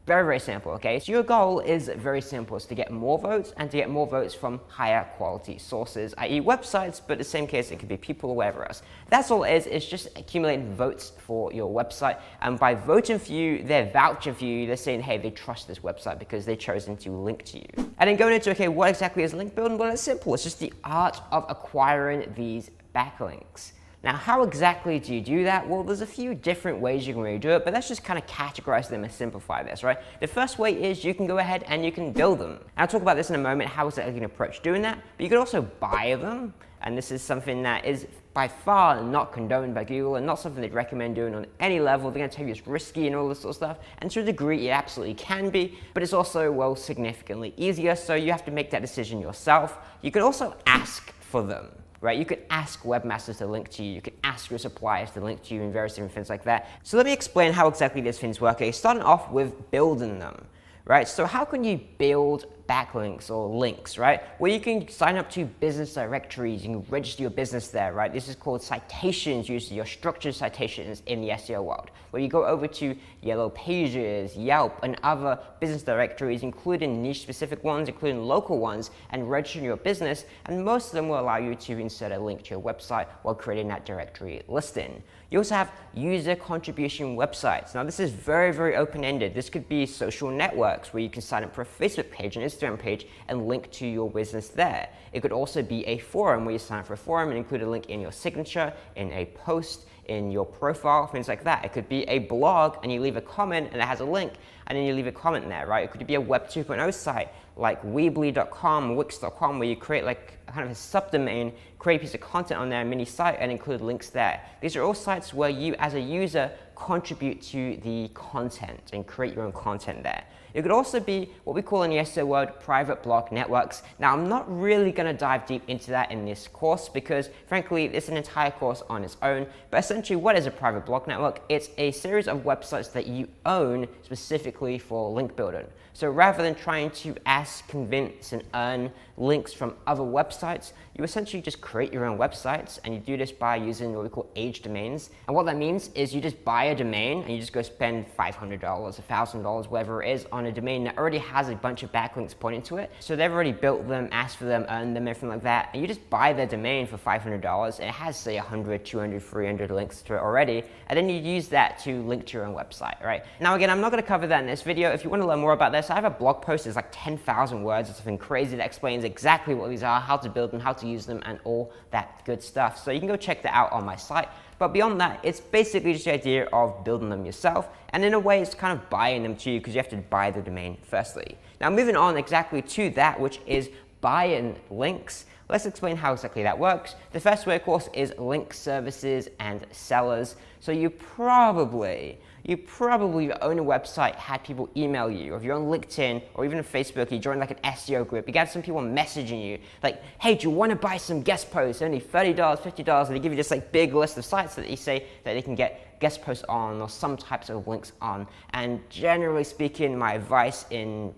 Very simple, okay? So your goal is very simple. It's to get more votes and to get more votes from higher quality sources, i.e. websites, but in the same case, it could be people or whatever else. That's all it is. It's just accumulating votes for your website. And by voting for you, they're vouching for you. They're saying, hey, they trust this website because they've chosen to link to you. And then going into, okay, what exactly is link building? Well, it's simple. It's just the art of acquiring these backlinks. Now, how exactly do you do that? Well, there's a few different ways you can really do it, but let's just kind of categorize them and simplify this, right? The first way is you can go ahead and you can build them. And I'll talk about this in a moment, how exactly you can approach doing that, but you can also buy them, and this is something that is by far not condoned by Google and not something they'd recommend doing on any level. They're going to tell you it's risky and all this sort of stuff, and to a degree it absolutely can be, but it's also, well, significantly easier, so you have to make that decision yourself. You can also ask for them. Right, you could ask webmasters to link to you, you could ask your suppliers to link to you and various different things like that. So let me explain how exactly these things work. Okay, starting off with building them, right? So how can you build backlinks or links, right? Well, you can sign up to business directories, you can register your business there, right? This is called citations, usually your structured citations in the SEO world, where you go over to Yellow Pages, Yelp, and other business directories, including niche specific ones, including local ones, and register your business, and most of them will allow you to insert a link to your website while creating that directory listing. You also have user contribution websites. Now this is very open-ended. This could be social networks where you can sign up for a Facebook page, an Instagram page, and link to your business there. It could also be a forum where you sign up for a forum and include a link in your signature, in a post, in your profile, things like that. It could be a blog and you leave a comment and it has a link and then you leave a comment there, right? It could be a Web 2.0 site like Weebly.com, Wix.com, where you create like kind of a subdomain, create a piece of content on their mini site and include links there. These are all sites where you as a user contribute to the content and create your own content there. It could also be what we call in the SEO world private blog networks. Now, I'm not really going to dive deep into that in this course because, frankly, it's an entire course on its own. But essentially, what is a private blog network? It's a series of websites that you own specifically for link building. So rather than trying to ask, convince, and earn links from other websites, you essentially just create your own websites, and you do this by using what we call age domains. And what that means is you just buy a domain and you just go spend $500, $1,000, whatever it is, on a domain that already has a bunch of backlinks pointing to it. So they've already built them, asked for them, earned them, everything like that. And you just buy their domain for $500, and it has, say, 100, 200, 300 links to it already. And then you use that to link to your own website, right? Now, again, I'm not going to cover that in this video. If you want to learn more about this, I have a blog post that's like 10,000 words. It's something crazy that explains exactly what these are, how to build them, how to use them, and all that good stuff. So you can go check that out on my site. But beyond that, it's basically just the idea of building them yourself, and in a way it's kind of buying them to you because you have to buy the domain firstly. Now moving on exactly to that, which is buying links. Let's explain how exactly that works. The first way, of course, is link services and sellers. So you probably your own website had people email you, or if you're on LinkedIn or even on Facebook, you join like an SEO group, you got some people messaging you like, hey, do you want to buy some guest posts? Only $30, $50, and they give you this like big list of sites that they say that they can get guest posts on or some types of links on. And generally speaking, my advice in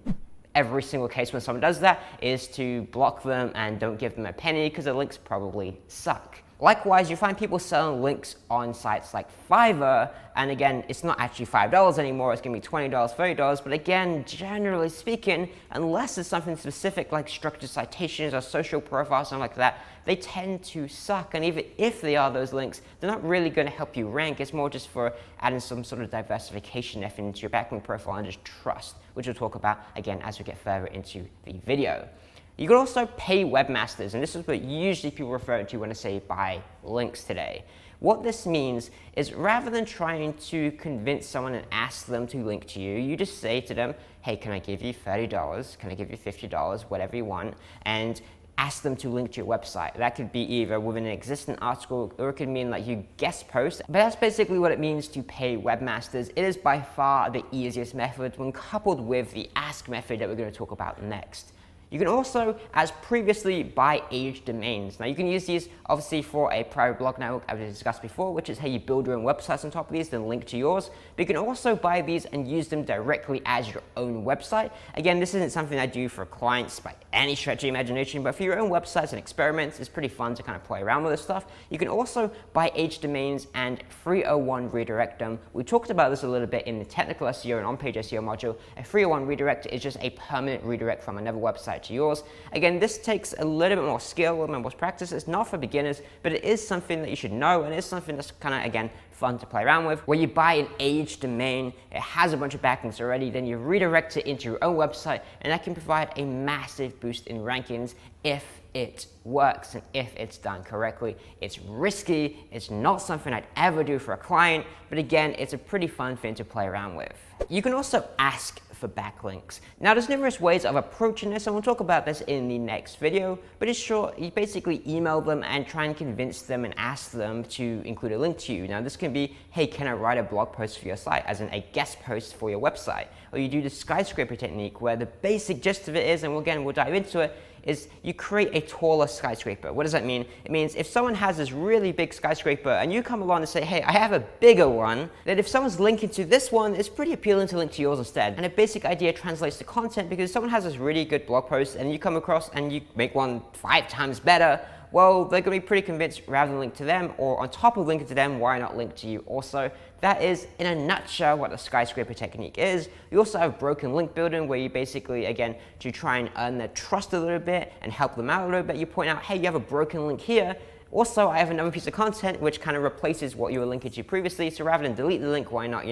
every single case when someone does that is to block them and don't give them a penny because the links probably suck. Likewise, you find people selling links on sites like Fiverr, and again, it's not actually $5 anymore, it's going to be $20, $30, but again, generally speaking, unless it's something specific like structured citations or social profiles, something like that, they tend to suck, and even if they are those links, they're not really going to help you rank. It's more just for adding some sort of diversification effort into your backlink profile and just trust, which we'll talk about again as we get further into the video. You can also pay webmasters, and this is what usually people refer to when I say buy links today. What this means is rather than trying to convince someone and ask them to link to you, you just say to them, hey, can I give you $30? Can I give you $50? Whatever you want, and ask them to link to your website. That could be either within an existing article, or it could mean like you guest post. But that's basically what it means to pay webmasters. It is by far the easiest method when coupled with the ask method that we're going to talk about next. You can also, as previously, buy aged domains. Now you can use these obviously for a private blog network, as we discussed before, which is how you build your own websites on top of these, then link to yours. But you can also buy these and use them directly as your own website. Again, this isn't something I do for clients by any stretch of the imagination, but for your own websites and experiments, it's pretty fun to kind of play around with this stuff. You can also buy aged domains and 301 redirect them. We talked about this a little bit in the technical SEO and OnPage SEO module. A 301 redirect is just a permanent redirect from another website to yours. Again, this takes a little bit more skill, a little bit more practice. It's not for beginners, but it is something that you should know, and it's something that's kind of, again, fun to play around with. Where you buy an aged domain, it has a bunch of backlinks already, then you redirect it into your own website, and that can provide a massive boost in rankings if it works and if it's done correctly. It's risky, it's not something I'd ever do for a client, but again, it's a pretty fun thing to play around with. You can also ask for backlinks. Now there's numerous ways of approaching this, and we'll talk about this in the next video, but it's short. You basically email them and try and convince them and ask them to include a link to you. Now this can be, hey, can I write a blog post for your site, as in a guest post for your website? Or you do the skyscraper technique, where the basic gist of it is, and we'll dive into it, is you create a taller skyscraper. What does that mean? It means if someone has this really big skyscraper and you come along and say, hey, I have a bigger one, that if someone's linking to this one, it's pretty appealing to link to yours instead. And a basic idea translates to content, because if someone has this really good blog post and you come across and you make one 5 times better, well, they're going to be pretty convinced rather than link to them, or on top of linking to them, why not link to you also? That is, in a nutshell, what the skyscraper technique is. You also have broken link building, where you basically, again, to try and earn their trust a little bit and help them out a little bit, you point out, hey, you have a broken link here. Also, I have another piece of content which kind of replaces what you were linking to previously, so rather than delete the link, why not,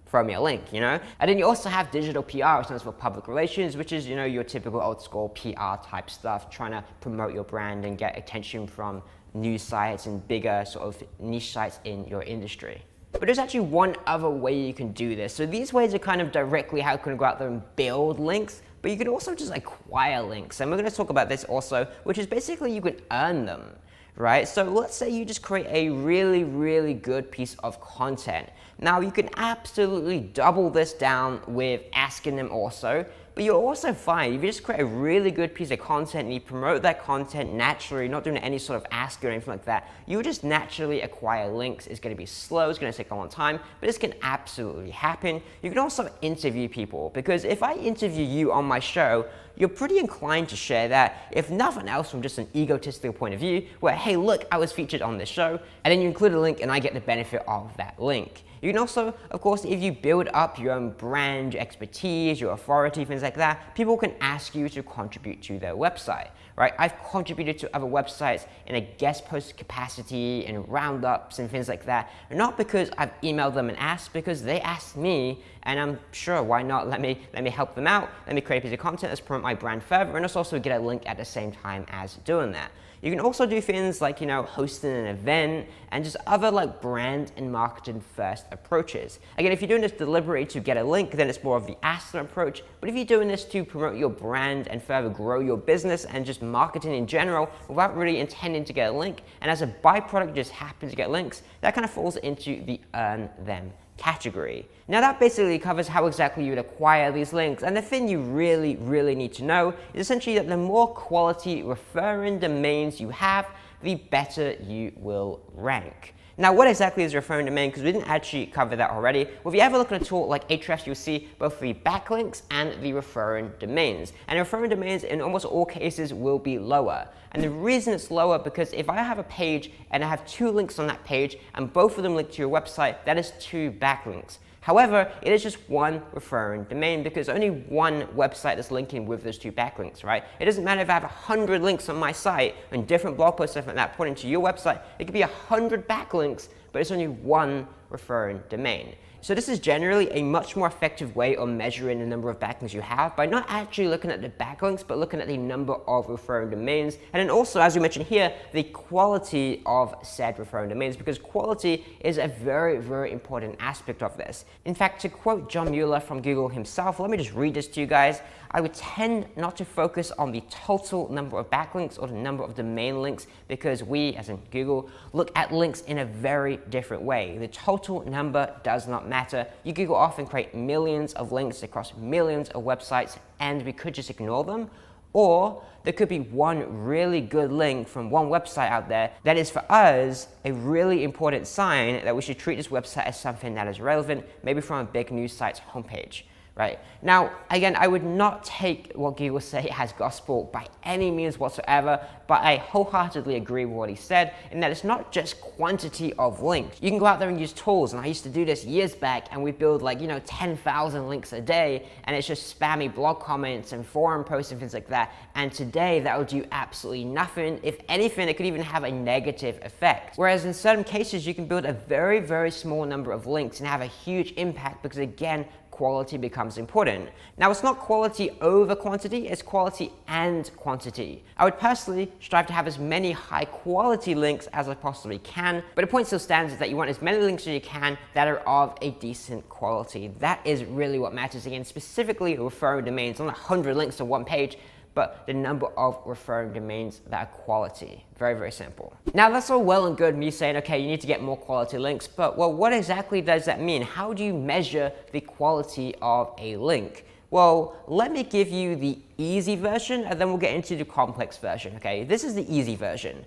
throw me a link, And then you also have digital PR, which stands for public relations, which is, your typical old school PR type stuff, trying to promote your brand and get attention from news sites and bigger sort of niche sites in your industry. But there's actually one other way you can do this. So these ways are kind of directly how you can go out there and build links, but you can also just acquire links. And we're going to talk about this also, which is basically you can earn them, right? So let's say you just create a really, really good piece of content. Now you can absolutely double this down with asking them also, but you'll also find if you just create a really good piece of content and you promote that content naturally, not doing any sort of ask or anything like that, you'll just naturally acquire links. It's going to be slow, it's going to take a long time, but this can absolutely happen. You can also interview people, because if I interview you on my show, you're pretty inclined to share that, if nothing else from just an egotistical point of view, where, hey, look, I was featured on this show, and then you include a link and I get the benefit of that link. You can also, of course, if you build up your own brand, your expertise, your authority, things like that, people can ask you to contribute to their website, right? I've contributed to other websites in a guest post capacity, in roundups and things like that, not because I've emailed them and asked, because they asked me, and I'm sure, why not? Let me help them out, let me create a piece of content, let's promote my brand further, and let's also get a link at the same time as doing that. You can also do things like, hosting an event and just other like brand and marketing first approaches. Again, if you're doing this deliberately to get a link, then it's more of the ask them approach. But if you're doing this to promote your brand and further grow your business and just marketing in general without really intending to get a link, and as a byproduct you just happen to get links, that kind of falls into the earn them category. Now that basically covers how exactly you would acquire these links, and the thing you really need to know is essentially that the more quality referring domains you have, the better you will rank. Now, what exactly is a referring domain? Because we didn't actually cover that already. Well, if you ever look at a tool like Ahrefs, you'll see both the backlinks and the referring domains. And referring domains in almost all cases will be lower. And the reason it's lower because if I have a page and I have 2 links on that page and both of them link to your website, that is 2 backlinks. However, it is just 1 referring domain because only 1 website is linking with those 2 backlinks, right? It doesn't matter if I have 100 links on my site and different blog posts and that pointing to your website. It could be 100 backlinks, but it's only 1 referring domain. So this is generally a much more effective way of measuring the number of backlinks you have by not actually looking at the backlinks, but looking at the number of referring domains. And then also, as we mentioned here, the quality of said referring domains, because quality is a very important aspect of this. In fact, to quote John Mueller from Google himself, let me just read this to you guys. I would tend not to focus on the total number of backlinks or the number of domain links because we, as in Google, look at links in a very different way. The total number does not matter. You Google often create millions of links across millions of websites and we could just ignore them. Or there could be one really good link from one website out there that is for us a really important sign that we should treat this website as something that is relevant, maybe from a big news site's homepage. Right. Now, again, I would not take what Google say as gospel by any means whatsoever, but I wholeheartedly agree with what he said in that it's not just quantity of links. You can go out there and use tools, and I used to do this years back, and we build like, 10,000 links a day, and it's just spammy blog comments and forum posts and things like that. And today, that will do absolutely nothing. If anything, it could even have a negative effect. Whereas in certain cases, you can build a very small number of links and have a huge impact because, again, quality becomes important. Now, it's not quality over quantity, it's quality and quantity. I would personally strive to have as many high quality links as I possibly can, but the point still stands is that you want as many links as you can that are of a decent quality. That is really what matters. Again, specifically referring domains, not 100 links to one page, but the number of referring domains that are quality. Very simple. Now that's all well and good me saying, okay, you need to get more quality links, but well, what exactly does that mean? How do you measure the quality of a link? Well, let me give you the easy version and then we'll get into the complex version, okay? This is the easy version.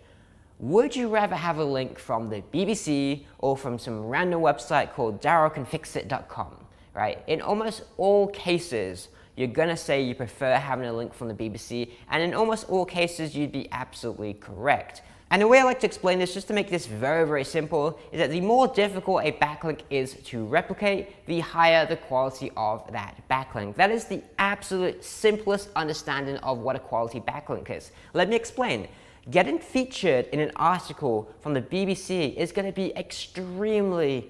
Would you rather have a link from the BBC or from some random website called darrowcanfixit.com, right? In almost all cases, you're gonna say you prefer having a link from the BBC, and in almost all cases, you'd be absolutely correct. And the way I like to explain this, just to make this very simple, is that the more difficult a backlink is to replicate, the higher the quality of that backlink. That is the absolute simplest understanding of what a quality backlink is. Let me explain. Getting featured in an article from the BBC is gonna be extremely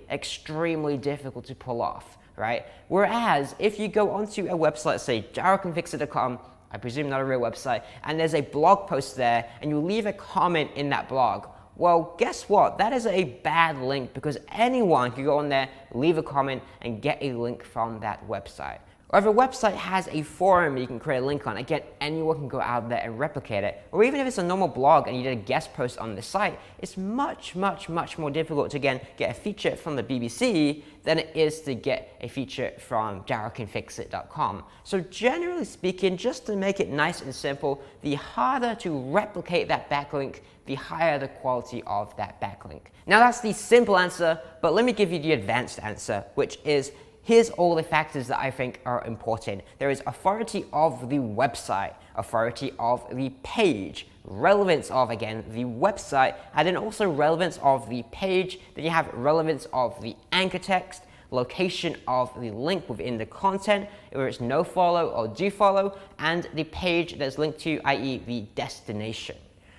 difficult to pull off. Right? Whereas if you go onto a website, say darrowcanfixit.com, I presume not a real website, and there's a blog post there and you leave a comment in that blog, well, guess what? That is a bad link because anyone can go on there, leave a comment and get a link from that website. Or if a website has a forum you can create a link on, again, anyone can go out there and replicate it. Or even if it's a normal blog and you did a guest post on the site, it's much more difficult to, again, get a feature from the BBC than it is to get a feature from darrowcanfixit.com. So generally speaking, just to make it nice and simple, the harder to replicate that backlink, the higher the quality of that backlink. Now that's the simple answer, but let me give you the advanced answer, which is Here's all the factors that I think are important. There is authority of the website, authority of the page, relevance of, again, the website, and then also relevance of the page. Then you have relevance of the anchor text, location of the link within the content, whether it's no follow or do follow, and the page that's linked to, i.e. the destination.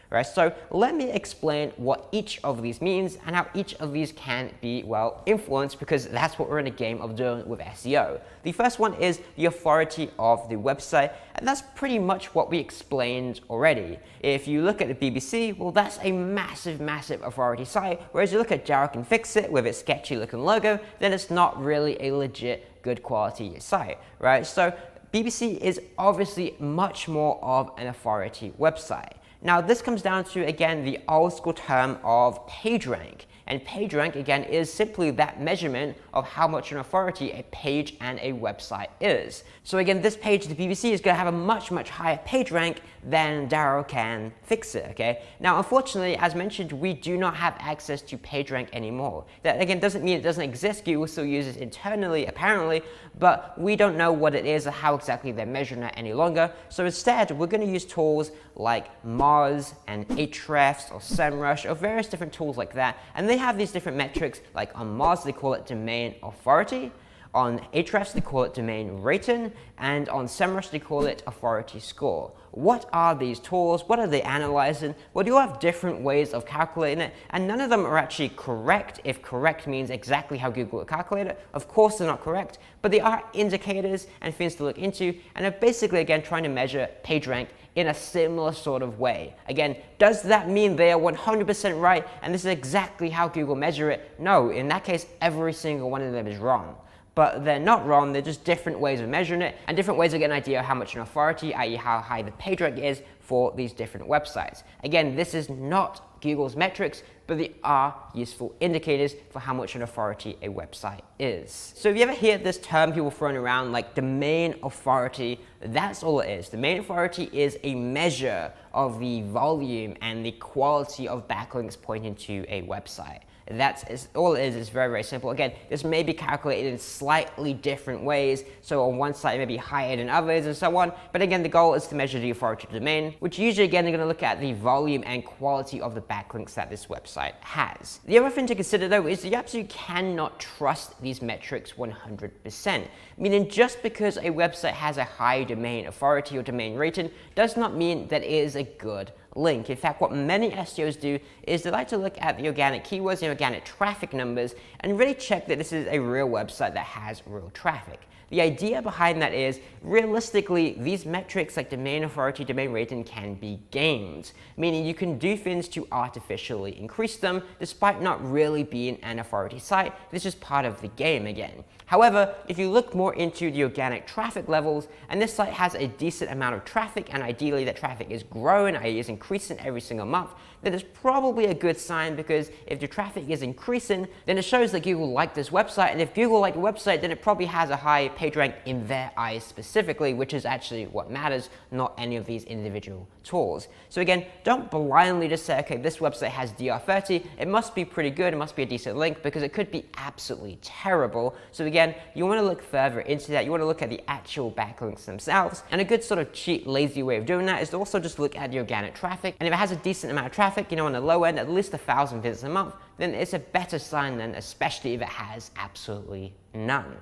Right, so let me explain what each of these means and how each of these can be, well, influenced, because that's what we're in a game of doing with SEO. The first one is the authority of the website, and that's pretty much what we explained already. If you look at the BBC, well, that's a massive, massive authority site, whereas you look at Daryl Can Fix It with its sketchy looking logo, then it's not really a legit good quality site, right? So BBC is obviously much more of an authority website. Now, this comes down to, again, the old school term of PageRank. And PageRank, again, is simply that measurement of how much an authority a page and a website is. So again, this page, the BBC, is going to have a much, much higher PageRank than Daryl Can Fix It, okay? Now, unfortunately, as mentioned, we do not have access to PageRank anymore. That, again, doesn't mean it doesn't exist. Google still uses it internally, apparently, but we don't know what it is or how exactly they're measuring it any longer. So instead, we're going to use tools like Mars and Ahrefs or SEMrush or various different tools like that, and they have these different metrics. Like on Mars, they call it domain authority. On Ahrefs, they call it domain rating, and on SEMrush, they call it authority score. What are these tools? What are they analyzing? Well, you have different ways of calculating it, and none of them are actually correct. If correct means exactly how Google would calculate it, of course they're not correct, but they are indicators and things to look into, and they're basically, again, trying to measure PageRank in a similar sort of way. Again, does that mean they are 100% right and this is exactly how Google measure it? No, in that case, every single one of them is wrong. But they're not wrong, they're just different ways of measuring it and different ways of getting an idea of how much an authority, i.e. how high the PageRank is for these different websites. Again, this is not Google's metrics, but they are useful indicators for how much an authority a website is. So if you ever hear this term people throwing around like domain authority, that's all it is. Domain authority is a measure of the volume and the quality of backlinks pointing to a website. That's all it is. It's very, very simple. Again, this may be calculated in slightly different ways. So on one site it may be higher than others and so on. But again, the goal is to measure the authority of the domain, which usually, again, they're going to look at the volume and quality of the backlinks that this website has. The other thing to consider, though, is you absolutely cannot trust these metrics 100%. Meaning just because a website has a high domain authority or domain rating does not mean that it is a good link. In fact, what many SEOs do is they like to look at the organic keywords and organic traffic numbers and really check that this is a real website that has real traffic. The idea behind that is, realistically, these metrics like domain authority, domain rating can be gamed, meaning you can do things to artificially increase them despite not really being an authority site. This is part of the game again. However, if you look more into the organic traffic levels, and this site has a decent amount of traffic, and ideally that traffic is growing, i.e. is increasing every single month, then it's probably a good sign, because if the traffic is increasing, then it shows that Google liked this website, and if Google liked the website, then it probably has a high PageRank in their eyes specifically, which is actually what matters, not any of these individual tools. So again, don't blindly just say, okay, this website has DR30, it must be pretty good, it must be a decent link, because it could be absolutely terrible. So again, you want to look further into that. You want to look at the actual backlinks themselves, and a good sort of cheap, lazy way of doing that is to also just look at the organic traffic, and if it has a decent amount of traffic, you know, on the low end, at least 1,000 visits a month, then it's a better sign than especially if it has absolutely none.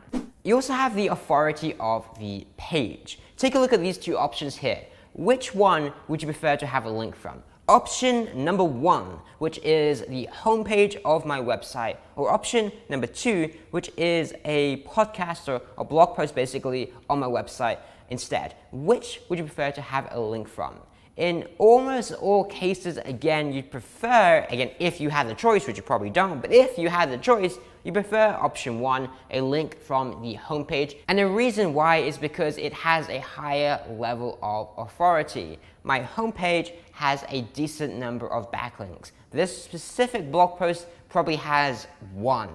You also have the authority of the page. Take a look at these two options here. Which one would you prefer to have a link from? Option number 1, which is the homepage of my website, or option number 2, which is a podcast or a blog post basically on my website instead. Which would you prefer to have a link from? In almost all cases, again, you'd prefer, again, if you had the choice, which you probably don't, but if you had the choice, you prefer option 1, a link from the homepage. And the reason why is because it has a higher level of authority. My homepage has a decent number of backlinks. This specific blog post probably has 1,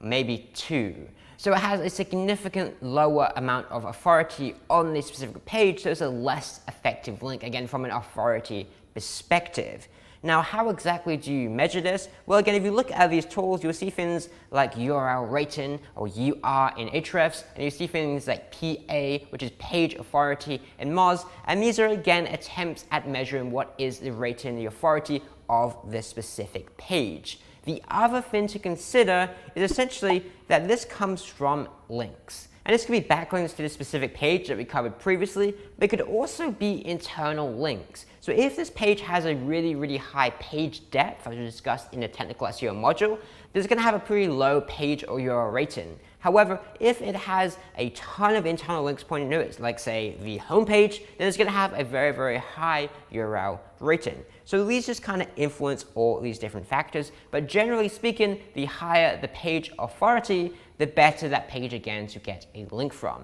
maybe 2. So it has a significant lower amount of authority on this specific page, so it's a less effective link, again, from an authority perspective. Now, how exactly do you measure this? Well, again, if you look at these tools, you'll see things like URL rating or UR in Ahrefs, and you see things like PA, which is page authority in Moz, and these are again attempts at measuring what is the rating, the authority of this specific page. The other thing to consider is essentially that this comes from links. And this could be backlinks to the specific page that we covered previously, but it could also be internal links. So if this page has a really high page depth, as we discussed in the technical SEO module, this is going to have a pretty low page or URL rating. However, if it has a ton of internal links pointing to it, like say the homepage, then it's going to have a very high URL rating. So these just kind of influence all these different factors, but generally speaking, the higher the page authority, the better that page again to get a link from.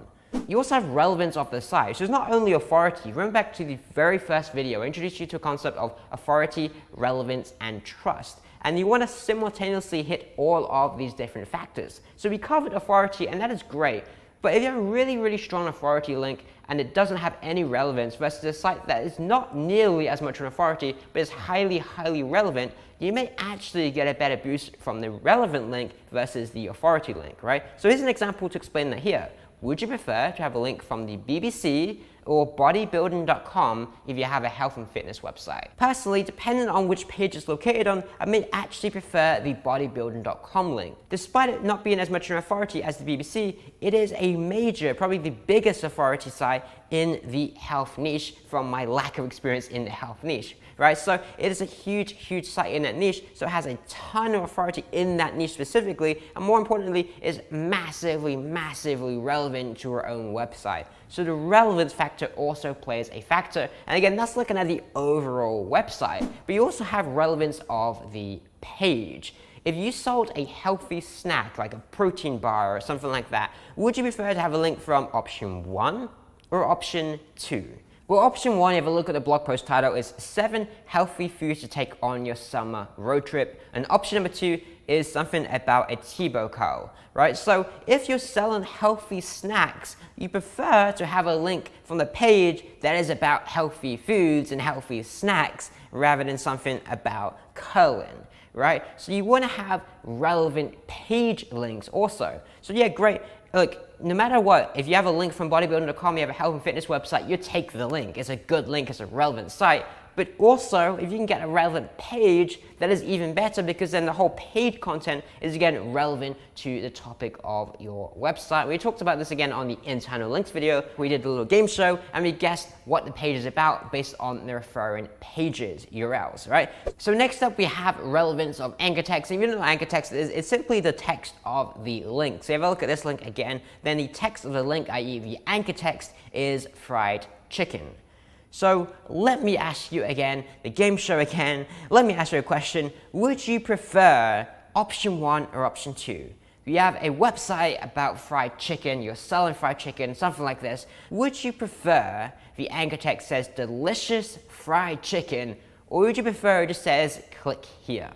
You also have relevance of the site. So it's not only authority. Remember back to the very first video, I introduced you to a concept of authority, relevance, and trust. And you want to simultaneously hit all of these different factors. So we covered authority, and that is great. But if you have a really strong authority link and it doesn't have any relevance versus a site that is not nearly as much an authority but is highly relevant, you may actually get a better boost from the relevant link versus the authority link, right? So here's an example to explain that here. Would you prefer to have a link from the BBC or bodybuilding.com if you have a health and fitness website? Personally, depending on which page it's located on, I may actually prefer the bodybuilding.com link. Despite it not being as much an authority as the BBC, it is a major, probably the biggest authority site in the health niche from my lack of experience in the health niche, right? So it is a huge site in that niche, so it has a ton of authority in that niche specifically, and more importantly, is massively relevant to your own website. So the relevance factor also plays a factor, and again, that's looking at the overall website, but you also have relevance of the page. If you sold a healthy snack, like a protein bar or something like that, would you prefer to have a link from option 1 or option 2? Well, option 1, if you have a look at the blog post title, is 7 healthy foods to take on your summer road trip. And option number 2 is something about a Tebow curl, right? So if you're selling healthy snacks, you prefer to have a link from the page that is about healthy foods and healthy snacks rather than something about curling, right? So you want to have relevant page links also. So yeah, great. Look, no matter what, if you have a link from bodybuilding.com, you have a health and fitness website, you take the link. It's a good link, it's a relevant site. But also, if you can get a relevant page, that is even better because then the whole page content is again relevant to the topic of your website. We talked about this again on the internal links video. We did a little game show and we guessed what the page is about based on the referring pages, URLs, right? So next up, we have relevance of anchor text. And even though anchor text is, it's simply the text of the link. So if I look at this link again, then the text of the link, i.e. the anchor text, is fried chicken. So let me ask you again, the game show again, let me ask you a question. Would you prefer option 1 or option 2? You have a website about fried chicken, you're selling fried chicken, something like this. Would you prefer the anchor text says delicious fried chicken, or would you prefer it just says click here?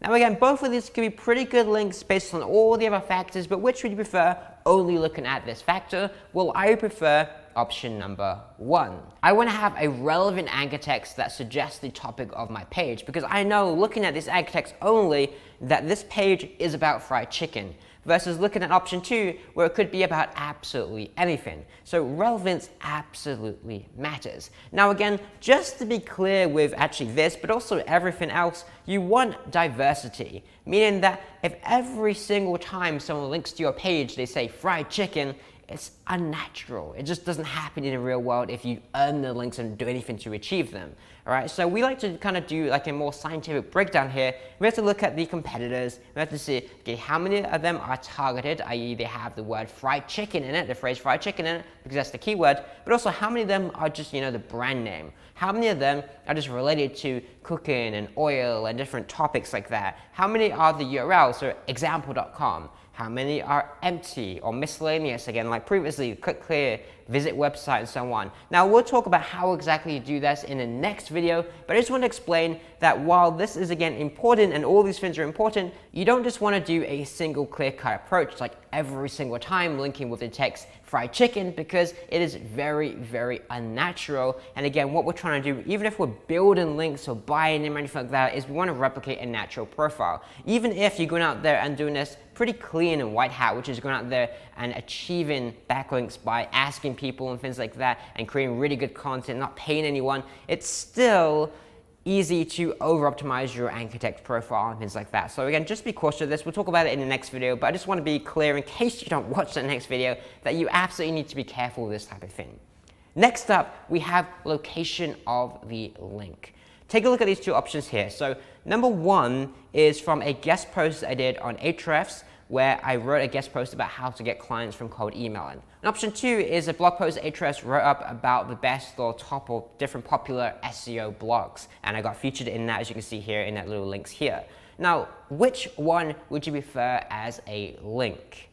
Now again, both of these could be pretty good links based on all the other factors, but which would you prefer only looking at this factor? Well, I prefer option number 1. I want to have a relevant anchor text that suggests the topic of my page because I know looking at this anchor text only that this page is about fried chicken versus looking at option 2 where it could be about absolutely anything. So relevance absolutely matters. Now again, just to be clear with actually this, but also everything else, you want diversity, meaning that if every single time someone links to your page, they say fried chicken, it's unnatural. It just doesn't happen in the real world if you earn the links and do anything to achieve them. All right, so we like to kind of do like a more scientific breakdown here. We have to look at the competitors. We have to see, okay, how many of them are targeted, i.e. they have the word fried chicken in it, the phrase fried chicken in it, because that's the keyword, but also how many of them are just, you know, the brand name. How many of them are just related to cooking and oil and different topics like that? How many are the URLs, so example.com? How many are empty or miscellaneous, again, like previously, click here, visit website, and so on. Now, we'll talk about how exactly you do this in the next video, but I just want to explain that while this is, again, important and all these things are important, you don't just want to do a single clear-cut approach, like every single time linking with the text fried chicken, because it is very, very unnatural. And again, what we're trying to do, even if we're building links or buying them or anything like that, is we want to replicate a natural profile. Even if you're going out there and doing this pretty clean and white hat, which is going out there and achieving backlinks by asking people and things like that and creating really good content, not paying anyone, it's still easy to over-optimize your anchor text profile and things like that. So again, just be cautious of this. We'll talk about it in the next video, but I just want to be clear in case you don't watch the next video that you absolutely need to be careful with this type of thing. Next up, we have location of the link. Take a look at these two options here. So number one is from a guest post I did on Ahrefs, where I wrote a guest post about how to get clients from cold emailing. And option two is a blog post Ahrefs wrote up about the best or top of different popular SEO blogs. And I got featured in that, as you can see here in that little links here. Now, which one would you prefer as a link?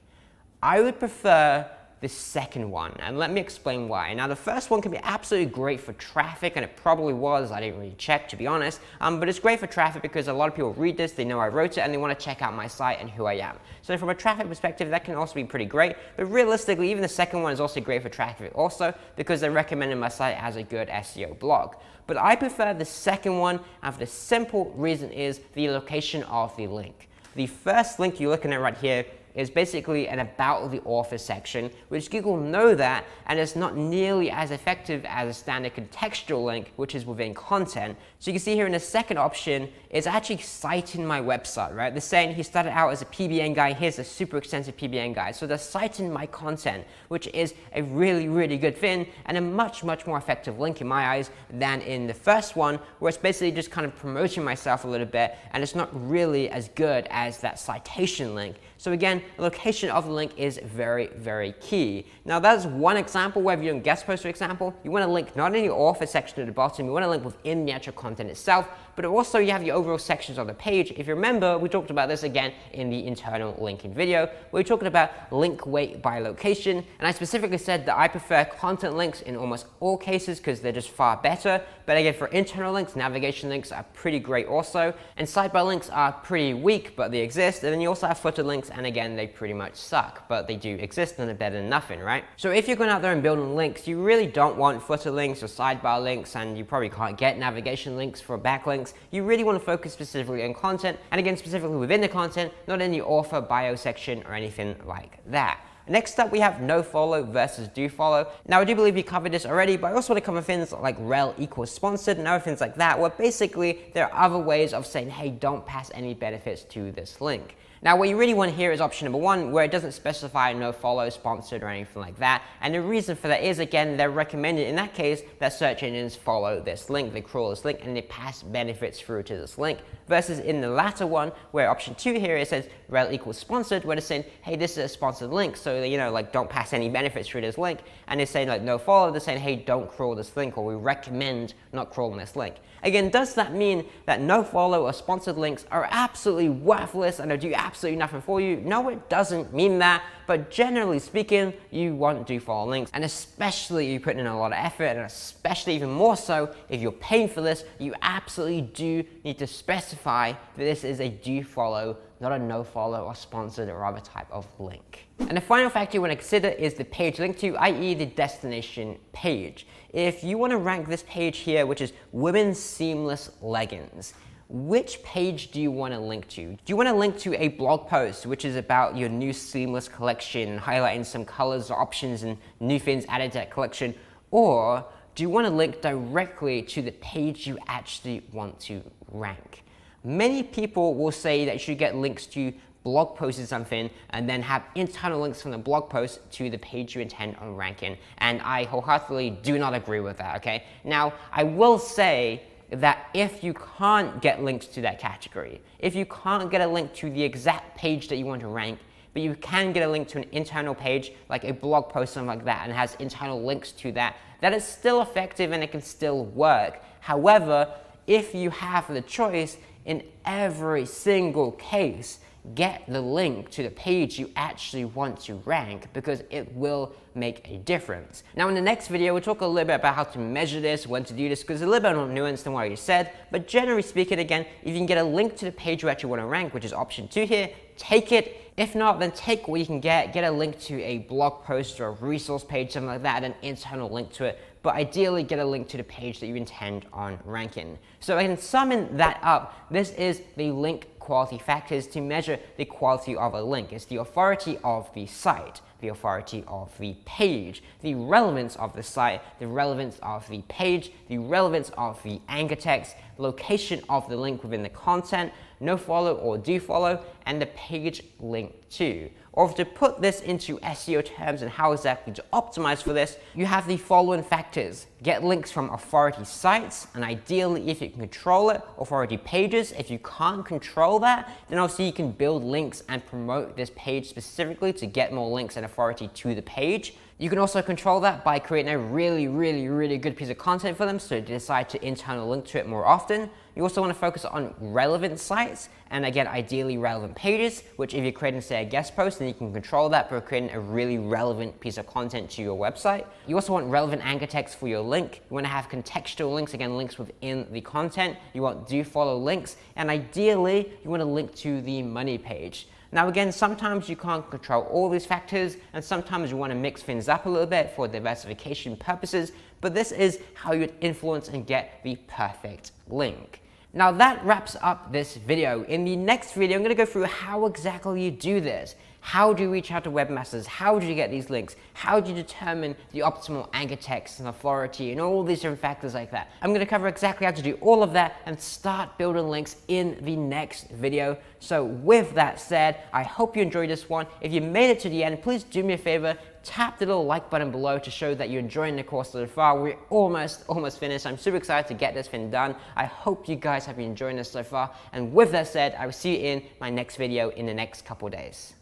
I would prefer the second one, and let me explain why. Now, the first one can be absolutely great for traffic, and it probably was. I didn't really check, to be honest, but it's great for traffic because a lot of people read this, they know I wrote it, and they want to check out my site and who I am. So from a traffic perspective, that can also be pretty great, but realistically, even the second one is also great for traffic also because they recommended my site as a good SEO blog. But I prefer the second one, and for the simple reason is the location of the link. The first link you're looking at right here is basically an about the author section, which Google know that, and it's not nearly as effective as a standard contextual link, which is within content. So you can see here in the second option, it's actually citing my website, right? They're saying he started out as a PBN guy, here's a super extensive PBN guide. So they're citing my content, which is a really, really good thing, and a much, much more effective link in my eyes than in the first one, where it's basically just kind of promoting myself a little bit, and it's not really as good as that citation link. So again, the location of the link is very, very key. Now that's one example, whether you're in guest post, for example, you want to link not in your author section at the bottom, you want to link within the actual content itself, but also you have your overall sections on the page. If you remember, we talked about this again in the internal linking video, where we're talking about link weight by location, and I specifically said that I prefer content links in almost all cases because they're just far better. But again, for internal links, navigation links are pretty great also, and sidebar links are pretty weak, but they exist. And then you also have footer links, and again, they pretty much suck, but they do exist and they're better than nothing, right? So if you're going out there and building links, you really don't want footer links or sidebar links, and you probably can't get navigation links for backlinks. You really want to focus specifically on content, and again, specifically within the content, not in the author bio section or anything like that. Next up, we have no follow versus do follow. Now, I do believe we covered this already, but I also want to cover things like rel equals sponsored and other things like that, where basically there are other ways of saying, hey, don't pass any benefits to this link. Now, what you really want here is option number one, where it doesn't specify no follow, sponsored, or anything like that. And the reason for that is, again, they're recommended in that case that search engines follow this link, they crawl this link, and they pass benefits through to this link. Versus in the latter one, where option two here, it says rel equals sponsored, where they're saying, hey, this is a sponsored link, so you know, like, don't pass any benefits through this link. And they're saying like no follow, they're saying, hey, don't crawl this link, or we recommend not crawling this link. Again, does that mean that no follow or sponsored links are absolutely worthless and they do absolutely nothing for you? No, it doesn't mean that, but generally speaking, you want do follow links, and especially if you put in a lot of effort, and especially even more so if you're paying for this, you absolutely do need to specify that this is a do follow, not a no follow or sponsored or other type of link. And the final factor you want to consider is the page link to, i.e. the destination page. If you want to rank this page here, which is women's seamless leggings, which page do you want to link to? Do you want to link to a blog post, which is about your new seamless collection, highlighting some colors or options and new things added to that collection? Or do you want to link directly to the page you actually want to rank? Many people will say that you should get links to blog posts or something, and then have internal links from the blog post to the page you intend on ranking. And I wholeheartedly do not agree with that, okay? Now, I will say that if you can't get links to that category, if you can't get a link to the exact page that you want to rank, but you can get a link to an internal page, like a blog post, something like that, and it has internal links to that, that is still effective and it can still work. However, if you have the choice in every single case, get the link to the page you actually want to rank, because it will make a difference. Now in the next video, we'll talk a little bit about how to measure this, when to do this, because it's a little bit more nuanced than what I just said. But generally speaking, again, if you can get a link to the page you actually want to rank, which is option 2 here, take it. If not, then take what you can get a link to a blog post or a resource page, something like that, and an internal link to it. But ideally, get a link to the page that you intend on ranking. So I can summon that up. This is the link quality factors to measure the quality of a link. It's the authority of the site, the authority of the page, the relevance of the site, the relevance of the page, the relevance of the anchor text, location of the link within the content, no follow or do follow, and the page link to. Or to put this into SEO terms and how exactly to optimize for this, you have the following factors. Get links from authority sites, and ideally, if you can control it, authority pages. If you can't control that, then obviously you can build links and promote this page specifically to get more links and authority to the page. You can also control that by creating a really good piece of content for them, so decide to internal link to it more often. You also want to focus on relevant sites, and again, ideally relevant pages, which if you're creating, say, a guest post, then you can control that by creating a really relevant piece of content to your website. You also want relevant anchor text for your link. You want to have contextual links, again, links within the content. You want do follow links, and ideally, you want to link to the money page. Now again, sometimes you can't control all these factors, and sometimes you want to mix things up a little bit for diversification purposes, but this is how you'd influence and get the perfect link. Now that wraps up this video. In the next video, I'm going to go through how exactly you do this. How do you reach out to webmasters? How do you get these links? How do you determine the optimal anchor text and authority and all these different factors like that? I'm going to cover exactly how to do all of that and start building links in the next video. So with that said, I hope you enjoyed this one. If you made it to the end, please do me a favor, tap the little like button below to show that you're enjoying the course so far. We're almost finished. I'm super excited to get this thing done. I hope you guys have been enjoying this so far. And with that said, I will see you in my next video in the next couple days.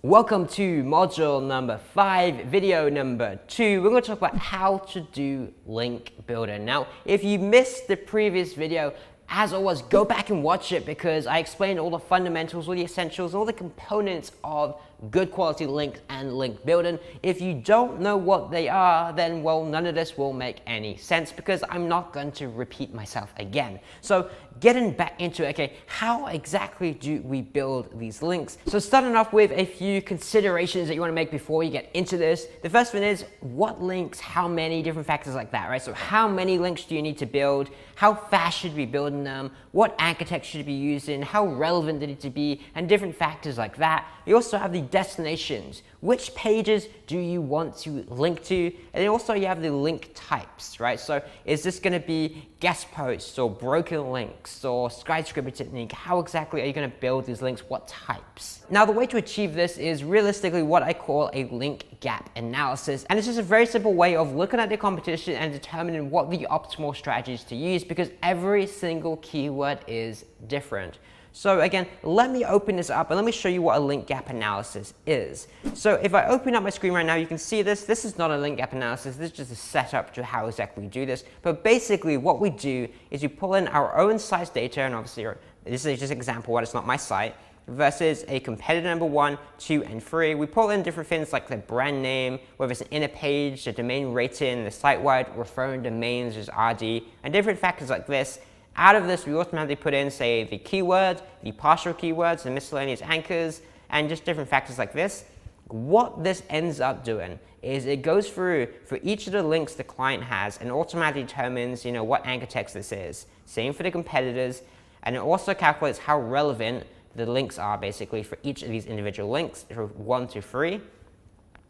Welcome to module number 5, video number 2. We're going to talk about how to do link building. Now, if you missed the previous video, as always, go back and watch it because I explained all the fundamentals, all the essentials, all the components of good quality links and link building. If you don't know what they are, then well, none of this will make any sense because I'm not going to repeat myself again. So getting back into it, okay, how exactly do we build these links? So starting off with a few considerations that you want to make before you get into this. The first one is what links, how many, different factors like that, right? So how many links do you need to build? How fast should we be building them? What anchor text should we be using? How relevant do they need to be? And different factors like that. You also have the destinations. Which pages do you want to link to? And then also you have the link types, right? So is this going to be guest posts or broken links or skyscraper technique? How exactly are you going to build these links? What types? Now the way to achieve this is realistically what I call a link gap analysis. And it's just a very simple way of looking at the competition and determining what the optimal strategies to use because every single keyword is different. So again, let me open this up and let me show you what a link gap analysis is. So if I open up my screen right now, you can see this. This is not a link gap analysis. This is just a setup to how exactly we do this. But basically what we do is we pull in our own site's data, and obviously this is just an example, it's not my site, versus a competitor number 1, 2, and 3. We pull in different things like the brand name, whether it's an inner page, the domain rating, the site-wide referring domains, is RD, and different factors like this. Out of this, we automatically put in, say, the keyword, the partial keywords, the miscellaneous anchors, and just different factors like this. What this ends up doing is it goes through for each of the links the client has and automatically determines, what anchor text this is. Same for the competitors, and it also calculates how relevant the links are basically for each of these individual links, from 1 to 3.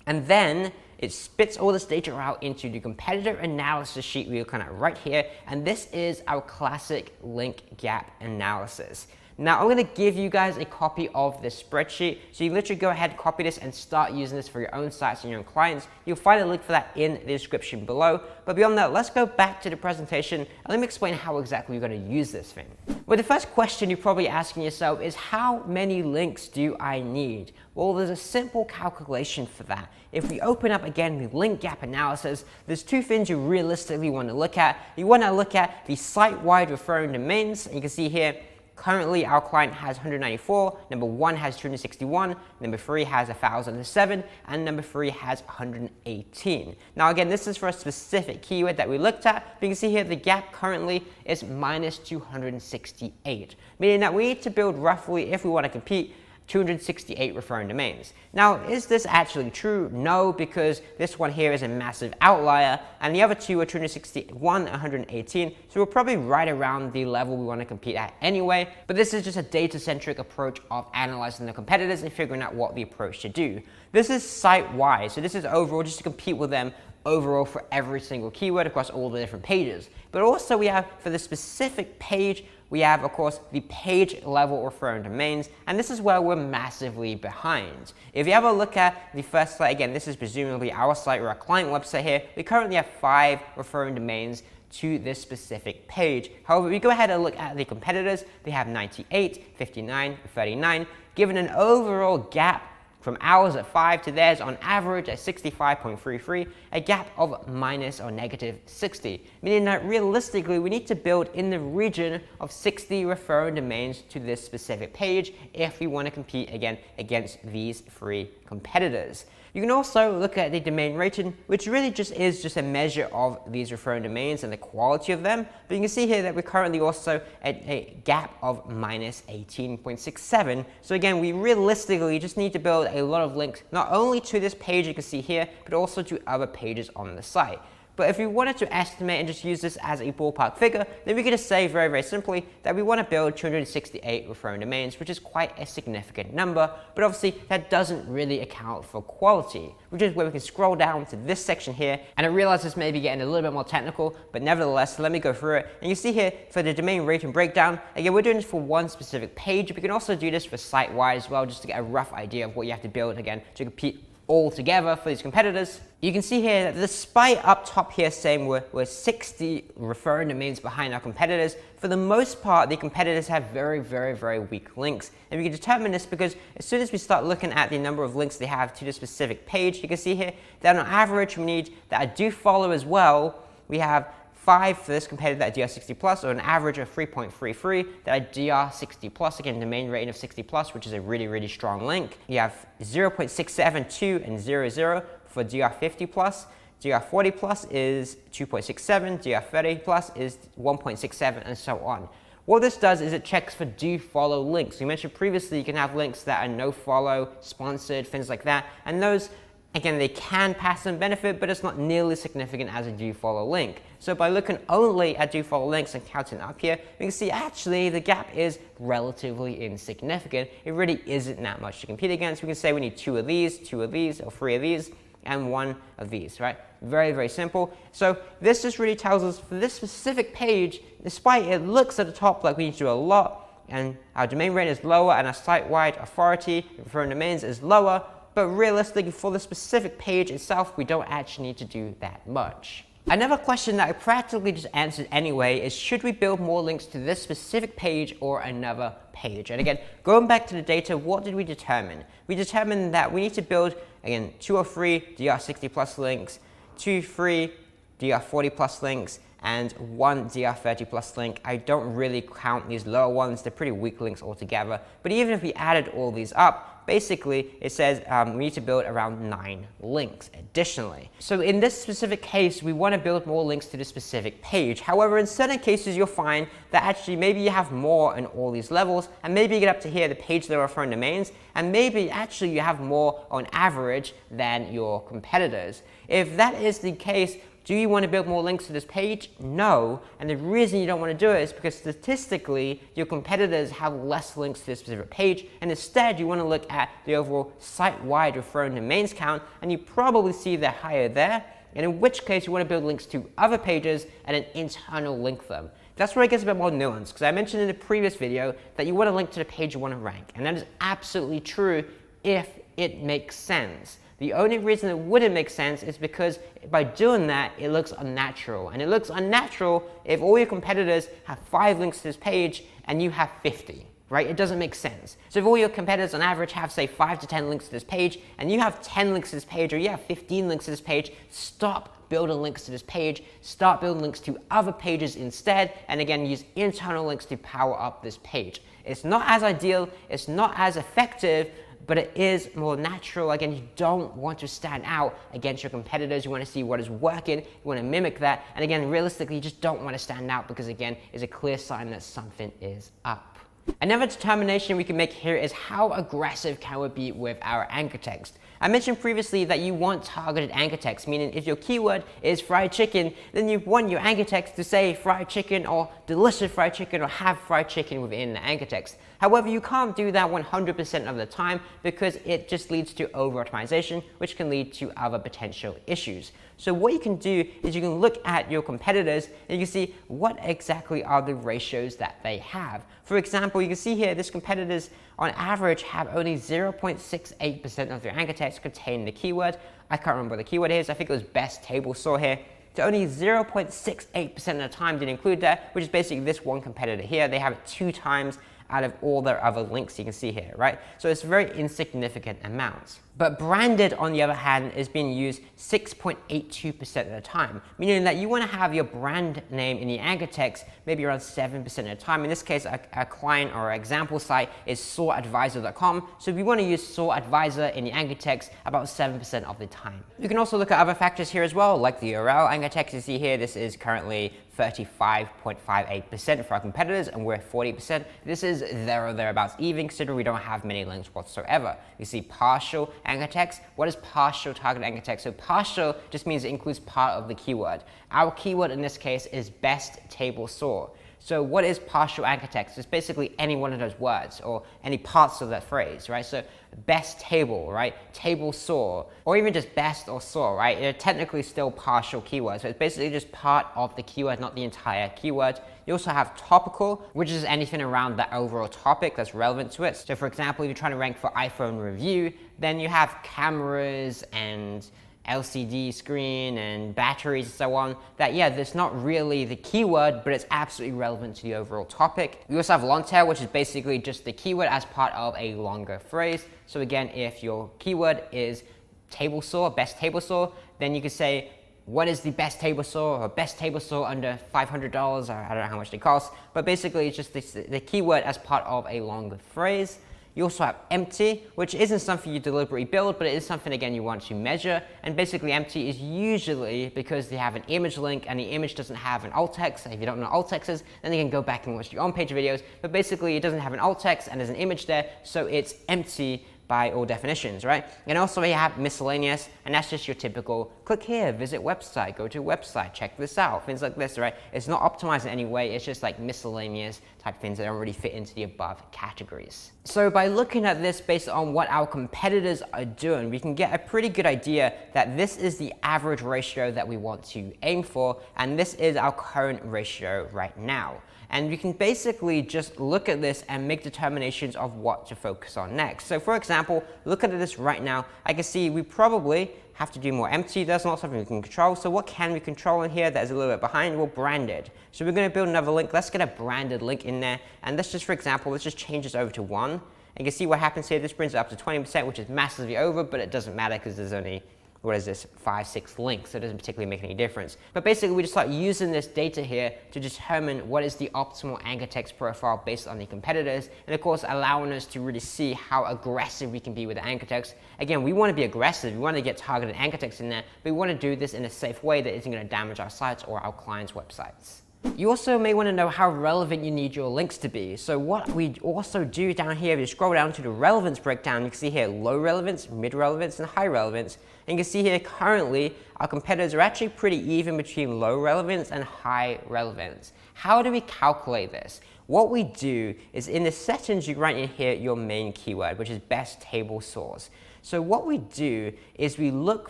And then it spits all this data out into the competitor analysis sheet we're looking at right here. And this is our classic link gap analysis. Now I'm going to give you guys a copy of this spreadsheet. So you can literally go ahead and copy this and start using this for your own sites and your own clients. You'll find a link for that in the description below. But beyond that, let's go back to the presentation and let me explain how exactly you're going to use this thing. Well, the first question you're probably asking yourself is how many links do I need? Well, there's a simple calculation for that. If we open up again the link gap analysis, there's two things you realistically want to look at. You want to look at the site-wide referring domains, and you can see here, Currently, our client has 194, number 1 has 261, number 3 has 1,007, and number 3 has 118. Now again, this is for a specific keyword that we looked at, but you can see here the gap currently is minus 268, meaning that we need to build roughly, if we want to compete, 268 referring domains. Now, is this actually true? No, because this one here is a massive outlier, and the other two are 261 and 118, so we're probably right around the level we want to compete at anyway, but this is just a data-centric approach of analyzing the competitors and figuring out what the approach should do. This is site-wide, so this is overall just to compete with them overall for every single keyword across all the different pages. But also we have, for the specific page, we have, of course, the page level referring domains, and this is where we're massively behind. If you have a look at the first site, again, this is presumably our site or our client website here, we currently have 5 referring domains to this specific page. However, if we go ahead and look at the competitors, they have 98, 59, 39, given an overall gap from ours at 5 to theirs on average at 65.33, a gap of minus or negative 60, meaning that realistically we need to build in the region of 60 referring domains to this specific page if we want to compete again against these 3 competitors. You can also look at the domain rating, which really is just a measure of these referring domains and the quality of them. But you can see here that we're currently also at a gap of minus 18.67. So again, we realistically just need to build a lot of links, not only to this page you can see here, but also to other pages on the site. But if we wanted to estimate and just use this as a ballpark figure, then we could just say very, very simply that we want to build 268 referring domains, which is quite a significant number, but obviously that doesn't really account for quality, which is where we can scroll down to this section here, and I realize this may be getting a little bit more technical, but nevertheless, let me go through it. And you see here for the domain rating breakdown, again, we're doing this for one specific page, but we can also do this for site-wide as well, just to get a rough idea of what you have to build, again, to compete all together for these competitors. You can see here that despite up top here saying we're 60 referring domains behind our competitors, for the most part the competitors have very, very, very weak links. And we can determine this because as soon as we start looking at the number of links they have to the specific page, you can see here that on average we need that I do follow as well. We have 5 for this competitor that are DR60 plus, or an average of 3.33 that are DR60 again, domain rating of 60 plus, which is a really, really strong link. You have 0.672 and 00 for DR50 plus. DR40 plus is 2.67, DR30 plus is 1.67, and so on. What this does is it checks for do follow links. We mentioned previously you can have links that are no follow, sponsored, things like that, and those, again, they can pass some benefit, but it's not nearly significant as a do follow link. So by looking only at do follow links and counting up here, we can see actually the gap is relatively insignificant. It really isn't that much to compete against. We can say we need 2 of these, 2 of these, or 3 of these, and 1 of these, right? Very, very simple. So this just really tells us for this specific page, despite it looks at the top like we need to do a lot, and our domain rating is lower, and our site-wide authority referring domains is lower, but realistically for the specific page itself, we don't actually need to do that much. Another question that I practically just answered anyway is, should we build more links to this specific page or another page? And again, going back to the data, what did we determine? We determined that we need to build, again, 2 or 3 DR60 plus links, 2, 3 DR40 plus links, and 1 DR30 plus link. I don't really count these lower ones, they're pretty weak links altogether. But even if we added all these up, basically it says we need to build around 9 links additionally. So in this specific case, we want to build more links to this specific page. However, in certain cases, you'll find that actually maybe you have more in all these levels, and maybe you get up to here, the page level referring domains, and maybe actually you have more on average than your competitors. If that is the case, do you want to build more links to this page? No, and the reason you don't want to do it is because statistically your competitors have less links to this specific page, and instead you want to look at the overall site-wide referring domains count, and you probably see they're higher there, and in which case you want to build links to other pages and an internal link them. That's where it gets a bit more nuanced, because I mentioned in the previous video that you want to link to the page you want to rank, and that is absolutely true if it makes sense. The only reason it wouldn't make sense is because by doing that, it looks unnatural. And it looks unnatural if all your competitors have 5 links to this page and you have 50, right? It doesn't make sense. So if all your competitors on average have, say, 5 to 10 links to this page and you have 10 links to this page, or you have 15 links to this page, stop building links to this page, start building links to other pages instead, and again, use internal links to power up this page. It's not as ideal, it's not as effective, but it is more natural. Again, you don't want to stand out against your competitors. You want to see what is working, you want to mimic that, and again, realistically, you just don't want to stand out because again, it's a clear sign that something is up. Another determination we can make here is how aggressive can we be with our anchor text. I mentioned previously that you want targeted anchor text, meaning if your keyword is fried chicken, then you want your anchor text to say fried chicken or delicious fried chicken or have fried chicken within the anchor text. However, you can't do that 100% of the time because it just leads to over-optimization, which can lead to other potential issues. So what you can do is you can look at your competitors and you can see what exactly are the ratios that they have. For example, you can see here this competitors on average have only 0.68% of their anchor text contain the keyword. I can't remember what the keyword is. I think it was best table saw here. So only 0.68% of the time did include that, which is basically this one competitor here. They have it 2 times out of all their other links you can see here, right? So it's very insignificant amounts. But branded, on the other hand, is being used 6.82% of the time, meaning that you want to have your brand name in the anchor text maybe around 7% of the time. In this case, a client or example site is SEOadvisor.com, so we want to use SEOadvisor in the anchor text about 7% of the time. You can also look at other factors here as well, like the URL anchor text you see here. This is currently 35.58% for our competitors, and we're 40%. This is there or thereabouts, even considering we don't have many links whatsoever. You see partial anchor text. What is partial target anchor text? So partial just means it includes part of the keyword. Our keyword in this case is best table saw. So what is partial anchor text? It's basically any one of those words or any parts of that phrase, right? So best table, right? Table saw, or even just best or saw, right? They're technically still partial keywords. So it's basically just part of the keyword, not the entire keyword. You also have topical, which is anything around that overall topic that's relevant to it. So for example, if you're trying to rank for iPhone review, then you have cameras and LCD screen and batteries and so on, that that's not really the keyword, but it's absolutely relevant to the overall topic. We also have long tail, which is basically just the keyword as part of a longer phrase. So again, if your keyword is table saw, best table saw, then you could say, what is the best table saw, or best table saw under $500, or I don't know how much they cost, but basically it's just the keyword as part of a longer phrase. You also have empty, which isn't something you deliberately build, but it is something, again, you want to measure. And basically empty is usually because they have an image link and the image doesn't have an alt text. If you don't know what alt text is, then you can go back and watch the on-page videos. But basically it doesn't have an alt text and there's an image there, so it's empty by all definitions, right? And also you have miscellaneous, and that's just your typical click here, visit website, go to website, check this out, things like this, right? It's not optimized in any way, it's just like miscellaneous type things that don't really fit into the above categories. So by looking at this based on what our competitors are doing, we can get a pretty good idea that this is the average ratio that we want to aim for, and this is our current ratio right now. And you can basically just look at this and make determinations of what to focus on next. So for example, look at this right now. I can see we probably have to do more empty. That's not something we can control. So what can we control in here that is a little bit behind? Well, branded. So we're going to build another link. Let's get a branded link in there. And let's just, for example, let's just change this over to 1. And you can see what happens here. This brings it up to 20%, which is massively over, but it doesn't matter because there's only, 5, 6 links, so it doesn't particularly make any difference. But basically, we just start using this data here to determine what is the optimal anchor text profile based on the competitors, and of course, allowing us to really see how aggressive we can be with the anchor text. Again, we want to be aggressive, we want to get targeted anchor text in there, but we want to do this in a safe way that isn't going to damage our sites or our clients' websites. You also may want to know how relevant you need your links to be. So what we also do down here, if you scroll down to the relevance breakdown, you can see here low relevance, mid relevance, and high relevance. And you can see here currently our competitors are actually pretty even between low relevance and high relevance. How do we calculate this? What we do is in the settings you write in here your main keyword, which is best table source. So what we do is we look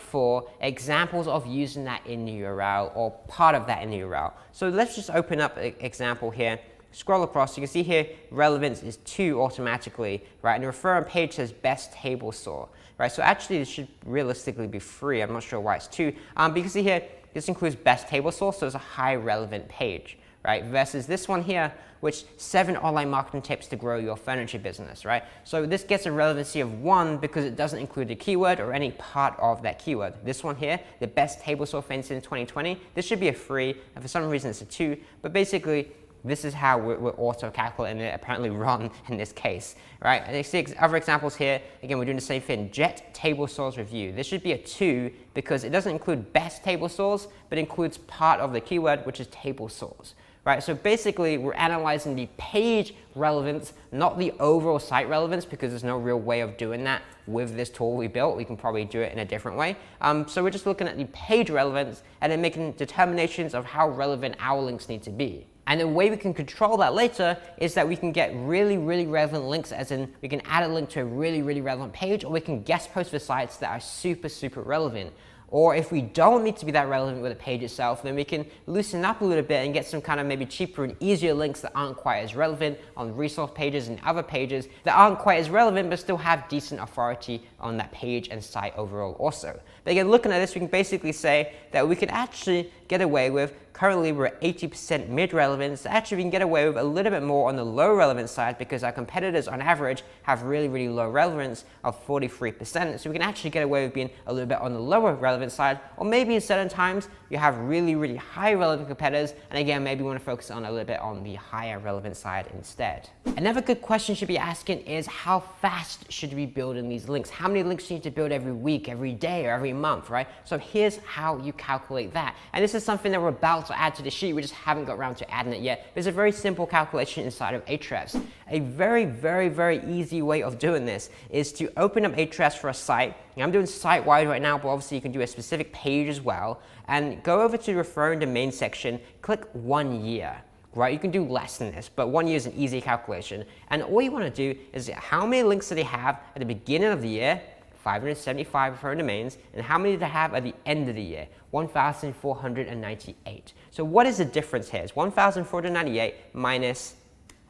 for examples of using that in the URL or part of that in the URL. So let's just open up an example here. Scroll across, you can see here relevance is 2 automatically, right? And the refer on page says best table saw, right? So actually this should realistically be 3. I'm not sure why it's 2. But you can see here this includes best table source, so it's a high relevant page, right? Versus this one here, which 7 online marketing tips to grow your furniture business, right? So this gets a relevancy of 1 because it doesn't include a keyword or any part of that keyword. This one here, the best table saw fence in 2020, this should be a 3, and for some reason it's a 2, but basically this is how we're auto-calculating it, apparently wrong in this case, right? And you see other examples here. Again, we're doing the same thing. Jet table saws review. This should be a 2 because it doesn't include best table saws, but includes part of the keyword, which is table saws, right? So basically, we're analyzing the page relevance, not the overall site relevance, because there's no real way of doing that with this tool we built. We can probably do it in a different way. So we're just looking at the page relevance and then making determinations of how relevant our links need to be. And the way we can control that later is that we can get really, really relevant links, as in we can add a link to a really, really relevant page, or we can guest post for sites that are super, super relevant. Or if we don't need to be that relevant with the page itself, then we can loosen up a little bit and get some kind of maybe cheaper and easier links that aren't quite as relevant on resource pages and other pages that aren't quite as relevant but still have decent authority on that page and site overall also. But again, looking at this, we can basically say that we can actually get away with, currently we're at 80% mid-relevance, actually we can get away with a little bit more on the low relevance side because our competitors on average have really, really low relevance of 43%. So we can actually get away with being a little bit on the lower relevance side, or maybe in certain times you have really, really high relevant competitors, and again, maybe we want to focus on a little bit on the higher relevant side instead. Another good question you should be asking is how fast should we build in these links? How many links do you need to build every week, every day, or every month, right? So here's how you calculate that. And this is something that we're about to add to the sheet. We just haven't got around to adding it yet. There's a very simple calculation inside of Ahrefs. A very, very, very easy way of doing this is to open up Ahrefs for a site. I'm doing site-wide right now, but obviously you can do a specific page as well. And go over to the referring domain section, click 1 year. Right, you can do less than this, but 1 year is an easy calculation. And all you want to do is how many links do they have at the beginning of the year, 575 referring domains, and how many do they have at the end of the year, 1,498. So what is the difference here? It's 1,498 minus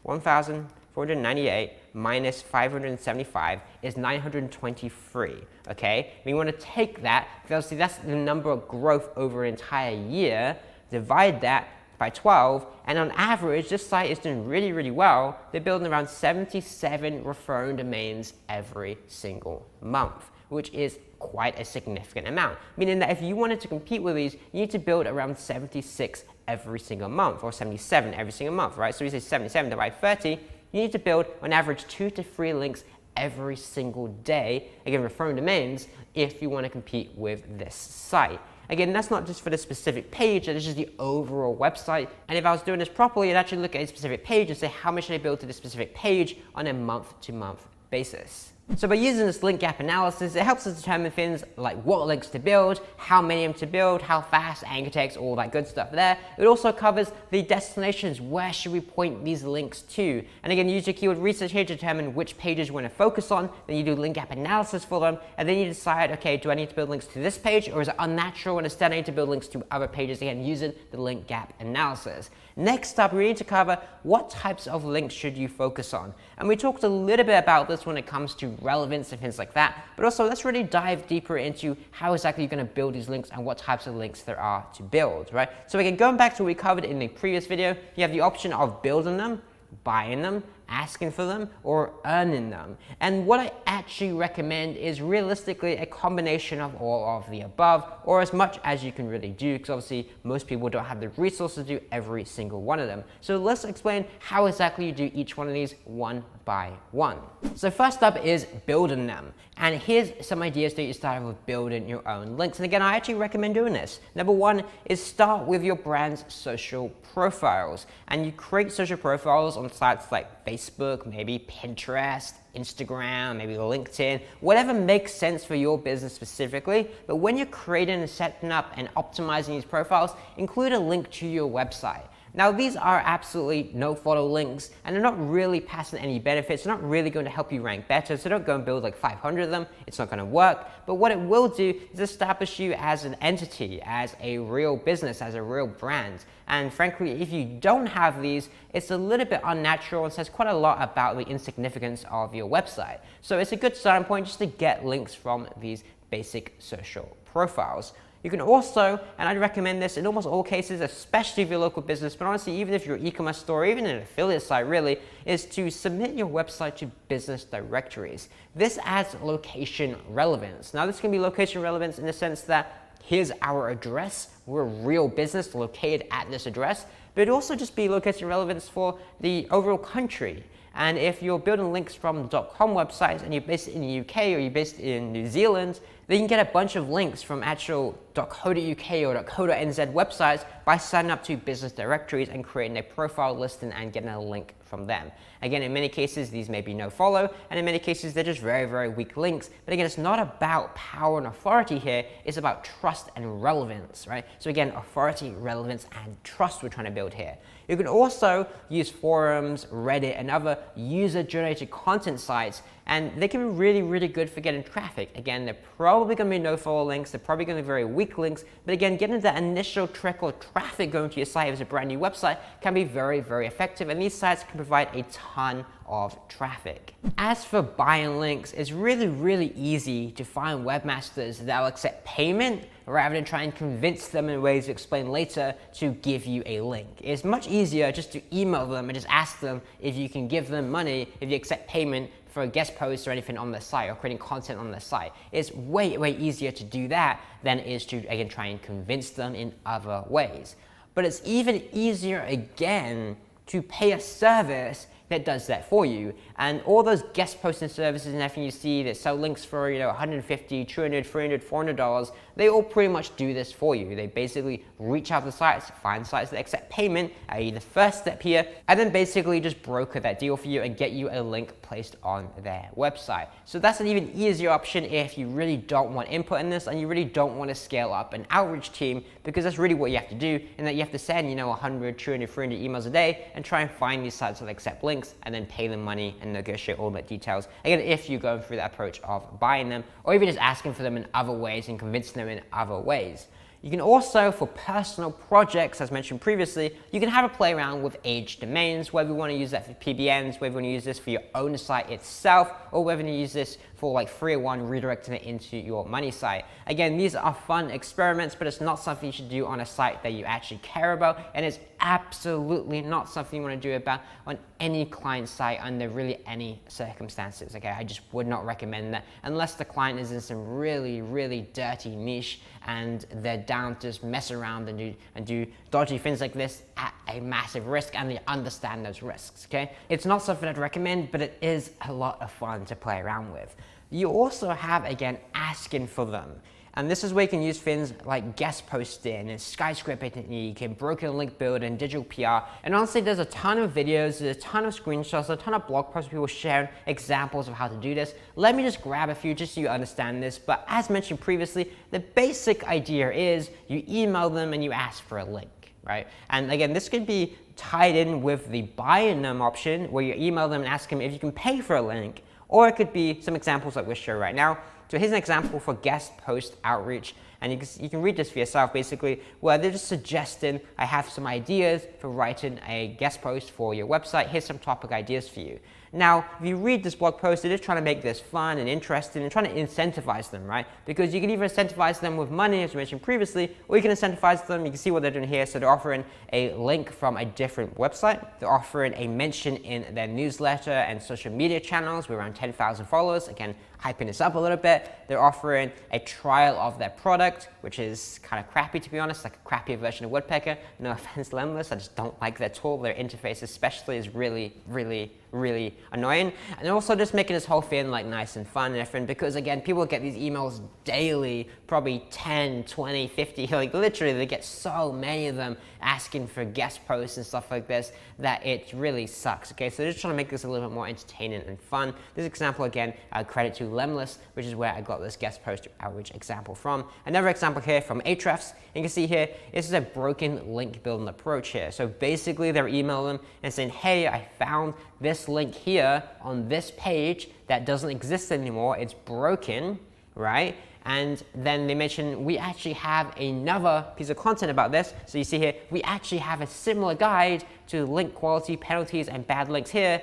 1,498 minus 575 is 923, okay? We want to take that, because see, that's the number of growth over an entire year, divide that by 12, and on average, this site is doing really, really well. They're building around 77 referring domains every single month, which is quite a significant amount. Meaning that if you wanted to compete with these, you need to build around 76 every single month, or 77 every single month, right? So we say 77 divided by 30, you need to build on average 2 to 3 links every single day, again, referring domains, if you want to compete with this site. Again, that's not just for the specific page, that's just the overall website. And if I was doing this properly, I'd actually look at a specific page and say, how much should I build to this specific page on a month-to-month basis? So by using this link gap analysis, it helps us determine things like what links to build, how many of them to build, how fast, anchor text, all that good stuff there. It also covers the destinations, where should we point these links to. And again, use your keyword research here to determine which pages you want to focus on, then you do link gap analysis for them, and then you decide, okay, do I need to build links to this page, or is it unnatural and instead I need to build links to other pages, again, using the link gap analysis. Next up, we need to cover what types of links should you focus on. And we talked a little bit about this when it comes to relevance and things like that, but also let's really dive deeper into how exactly you're going to build these links and what types of links there are to build, right? So again, going back to what we covered in the previous video, you have the option of building them, buying them, asking for them, or earning them. And what I actually recommend is realistically a combination of all of the above, or as much as you can really do, because obviously most people don't have the resources to do every single one of them. So let's explain how exactly you do each one of these one by one. So first up is building them. And here's some ideas that you start with building your own links. And again, I actually recommend doing this. Number one is start with your brand's social profiles. And you create social profiles on sites like Facebook, maybe Pinterest, Instagram, maybe LinkedIn, whatever makes sense for your business specifically. But when you're creating and setting up and optimizing these profiles, include a link to your website. Now, these are absolutely no-follow links, and they're not really passing any benefits. They're not really going to help you rank better, so don't go and build like 500 of them. It's not going to work. But what it will do is establish you as an entity, as a real business, as a real brand. And frankly, if you don't have these, it's a little bit unnatural and says quite a lot about the insignificance of your website. So it's a good starting point just to get links from these basic social profiles. You can also, and I'd recommend this in almost all cases, especially if you're a local business, but honestly, even if you're an e-commerce store, or even an affiliate site really, is to submit your website to business directories. This adds location relevance. Now this can be location relevance in the sense that here's our address, we're a real business located at this address, but it also just be location relevance for the overall country. And if you're building links from .com websites and you're based in the UK or you're based in New Zealand, then you can get a bunch of links from actual .co.uk or .co.nz websites by signing up to business directories and creating a profile listing and getting a link from them. Again, in many cases, these may be no follow, and in many cases, they're just very, very weak links. But again, it's not about power and authority here, it's about trust and relevance, right? So again, authority, relevance, and trust we're trying to build here. You can also use forums, Reddit, and other user-generated content sites, and they can be really, really good for getting traffic. Again, they're probably going to be no-follow links, they're probably going to be very weak links, but again, getting that initial trickle of traffic going to your site as a brand new website can be very, very effective, and these sites can provide a ton of traffic. As for buying links, it's really, really easy to find webmasters that will accept payment rather than try and convince them in ways to explain later to give you a link. It's much easier just to email them and just ask them if you can give them money if you accept payment for a guest post or anything on their site or creating content on their site. It's way, way easier to do that than it is to, again, try and convince them in other ways. But it's even easier, again, to pay a service that does that for you. And all those guest posting services and everything you see that sell links for, $150, $200, $300, $400, they all pretty much do this for you. They basically reach out to sites, find sites that accept payment, i.e. the first step here, and then basically just broker that deal for you and get you a link placed on their website. So that's an even easier option if you really don't want input in this and you really don't want to scale up an outreach team, because that's really what you have to do, and that you have to send 100, 200, 300 emails a day and try and find these sites that accept links and then pay them money and negotiate all the details. Again, if you're going through that approach of buying them or even just asking for them in other ways and convincing them in other ways. You can also, for personal projects, as mentioned previously, you can have a play around with age domains, whether you want to use that for PBNs, whether you want to use this for your own site itself, or whether you use this for like 301 redirecting it into your money site. Again, these are fun experiments, but it's not something you should do on a site that you actually care about, and it's absolutely not something you want to do about on any client site under really any circumstances. Okay, I just would not recommend that unless the client is in some really, really dirty niche and they're down to just mess around and do dodgy things like this at a massive risk, and they understand those risks. Okay, it's not something I'd recommend, but it is a lot of fun to play around with. You also have, again, asking for them. And this is where you can use things like guest posting and skyscraper technique and broken link building and digital PR. And honestly, there's a ton of videos, there's a ton of screenshots, a ton of blog posts, people sharing examples of how to do this. Let me just grab a few just so you understand this. But as mentioned previously, the basic idea is you email them and you ask for a link, right? And again, this could be tied in with the buying them option where you email them and ask them if you can pay for a link, or it could be some examples like we'll show right now. So here's an example for guest post outreach, and you can read this for yourself basically, where they're just suggesting, I have some ideas for writing a guest post for your website, here's some topic ideas for you. Now, if you read this blog post, they're just trying to make this fun and interesting and trying to incentivize them, right? Because you can either incentivize them with money, as we mentioned previously, or you can incentivize them, you can see what they're doing here. So they're offering a link from a different website. They're offering a mention in their newsletter and social media channels with around 10,000 followers. Again, hyping this up a little bit. They're offering a trial of their product, which is kind of crappy, to be honest, like a crappier version of Woodpecker. No offense, Lemless, I just don't like their tool. Their interface especially is really, really, really annoying. And also just making this whole thing like nice and fun and everything, because again, people get these emails daily, probably 10, 20, 50, like literally they get so many of them asking for guest posts and stuff like this that it really sucks. Okay, so they're just trying to make this a little bit more entertaining and fun. This example again, credit to Lemless, which is where I got this guest post outreach example from. Another example here from Ahrefs, you can see here, this is a broken link building approach here. So basically they're emailing them and saying, hey, I found this link here on this page that doesn't exist anymore, it's broken, right? And then they mention we actually have another piece of content about this. So you see here, we actually have a similar guide to link quality, penalties, and bad links here.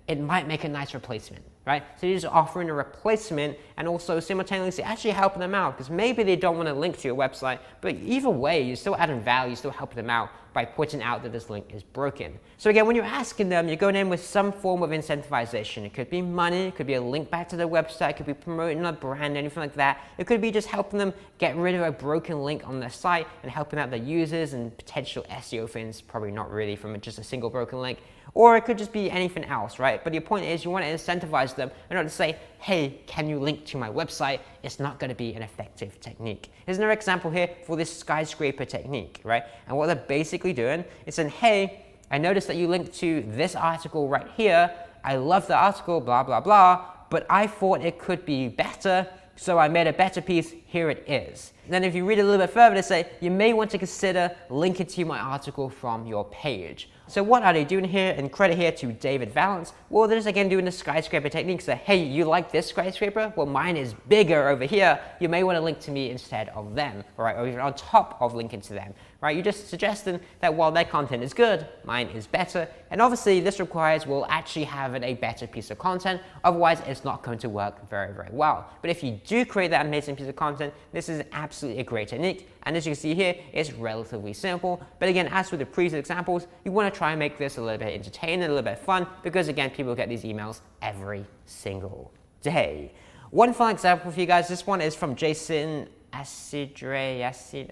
It might make a nice replacement. right? So you're just offering a replacement and also simultaneously actually helping them out, because maybe they don't want to link to your website, but either way, you're still adding value, you're still helping them out by pointing out that this link is broken. So again, when you're asking them, you're going in with some form of incentivization. It could be money, it could be a link back to their website, it could be promoting a brand, anything like that. It could be just helping them get rid of a broken link on their site and helping out their users and potential SEO things, probably not really from just a single broken link. Or it could just be anything else, right? But your point is you want to incentivize them and not to say, hey, can you link to my website? It's not going to be an effective technique. Here's another example here for this skyscraper technique, right? And what they're basically doing is saying, hey, I noticed that you linked to this article right here. I love the article, blah, blah, blah, but I thought it could be better, so I made a better piece, here it is. And then if you read a little bit further, they say, you may want to consider linking to my article from your page. So what are they doing here? And credit here to David Valance. Well, they're just again doing the skyscraper technique. So, hey, you like this skyscraper? Well, mine is bigger over here. You may want to link to me instead of them, right? Or even on top of linking to them, right? You're just suggesting that while their content is good, mine is better. And obviously this requires we'll actually have a better piece of content. Otherwise, it's not going to work very, very well. But if you do create that amazing piece of content, this is absolutely a great technique. And as you can see here, it's relatively simple. But again, as with the previous examples, you want to try and make this a little bit entertaining, a little bit fun, because again, people get these emails every single day. One final example for you guys. This one is from Jason Accidre,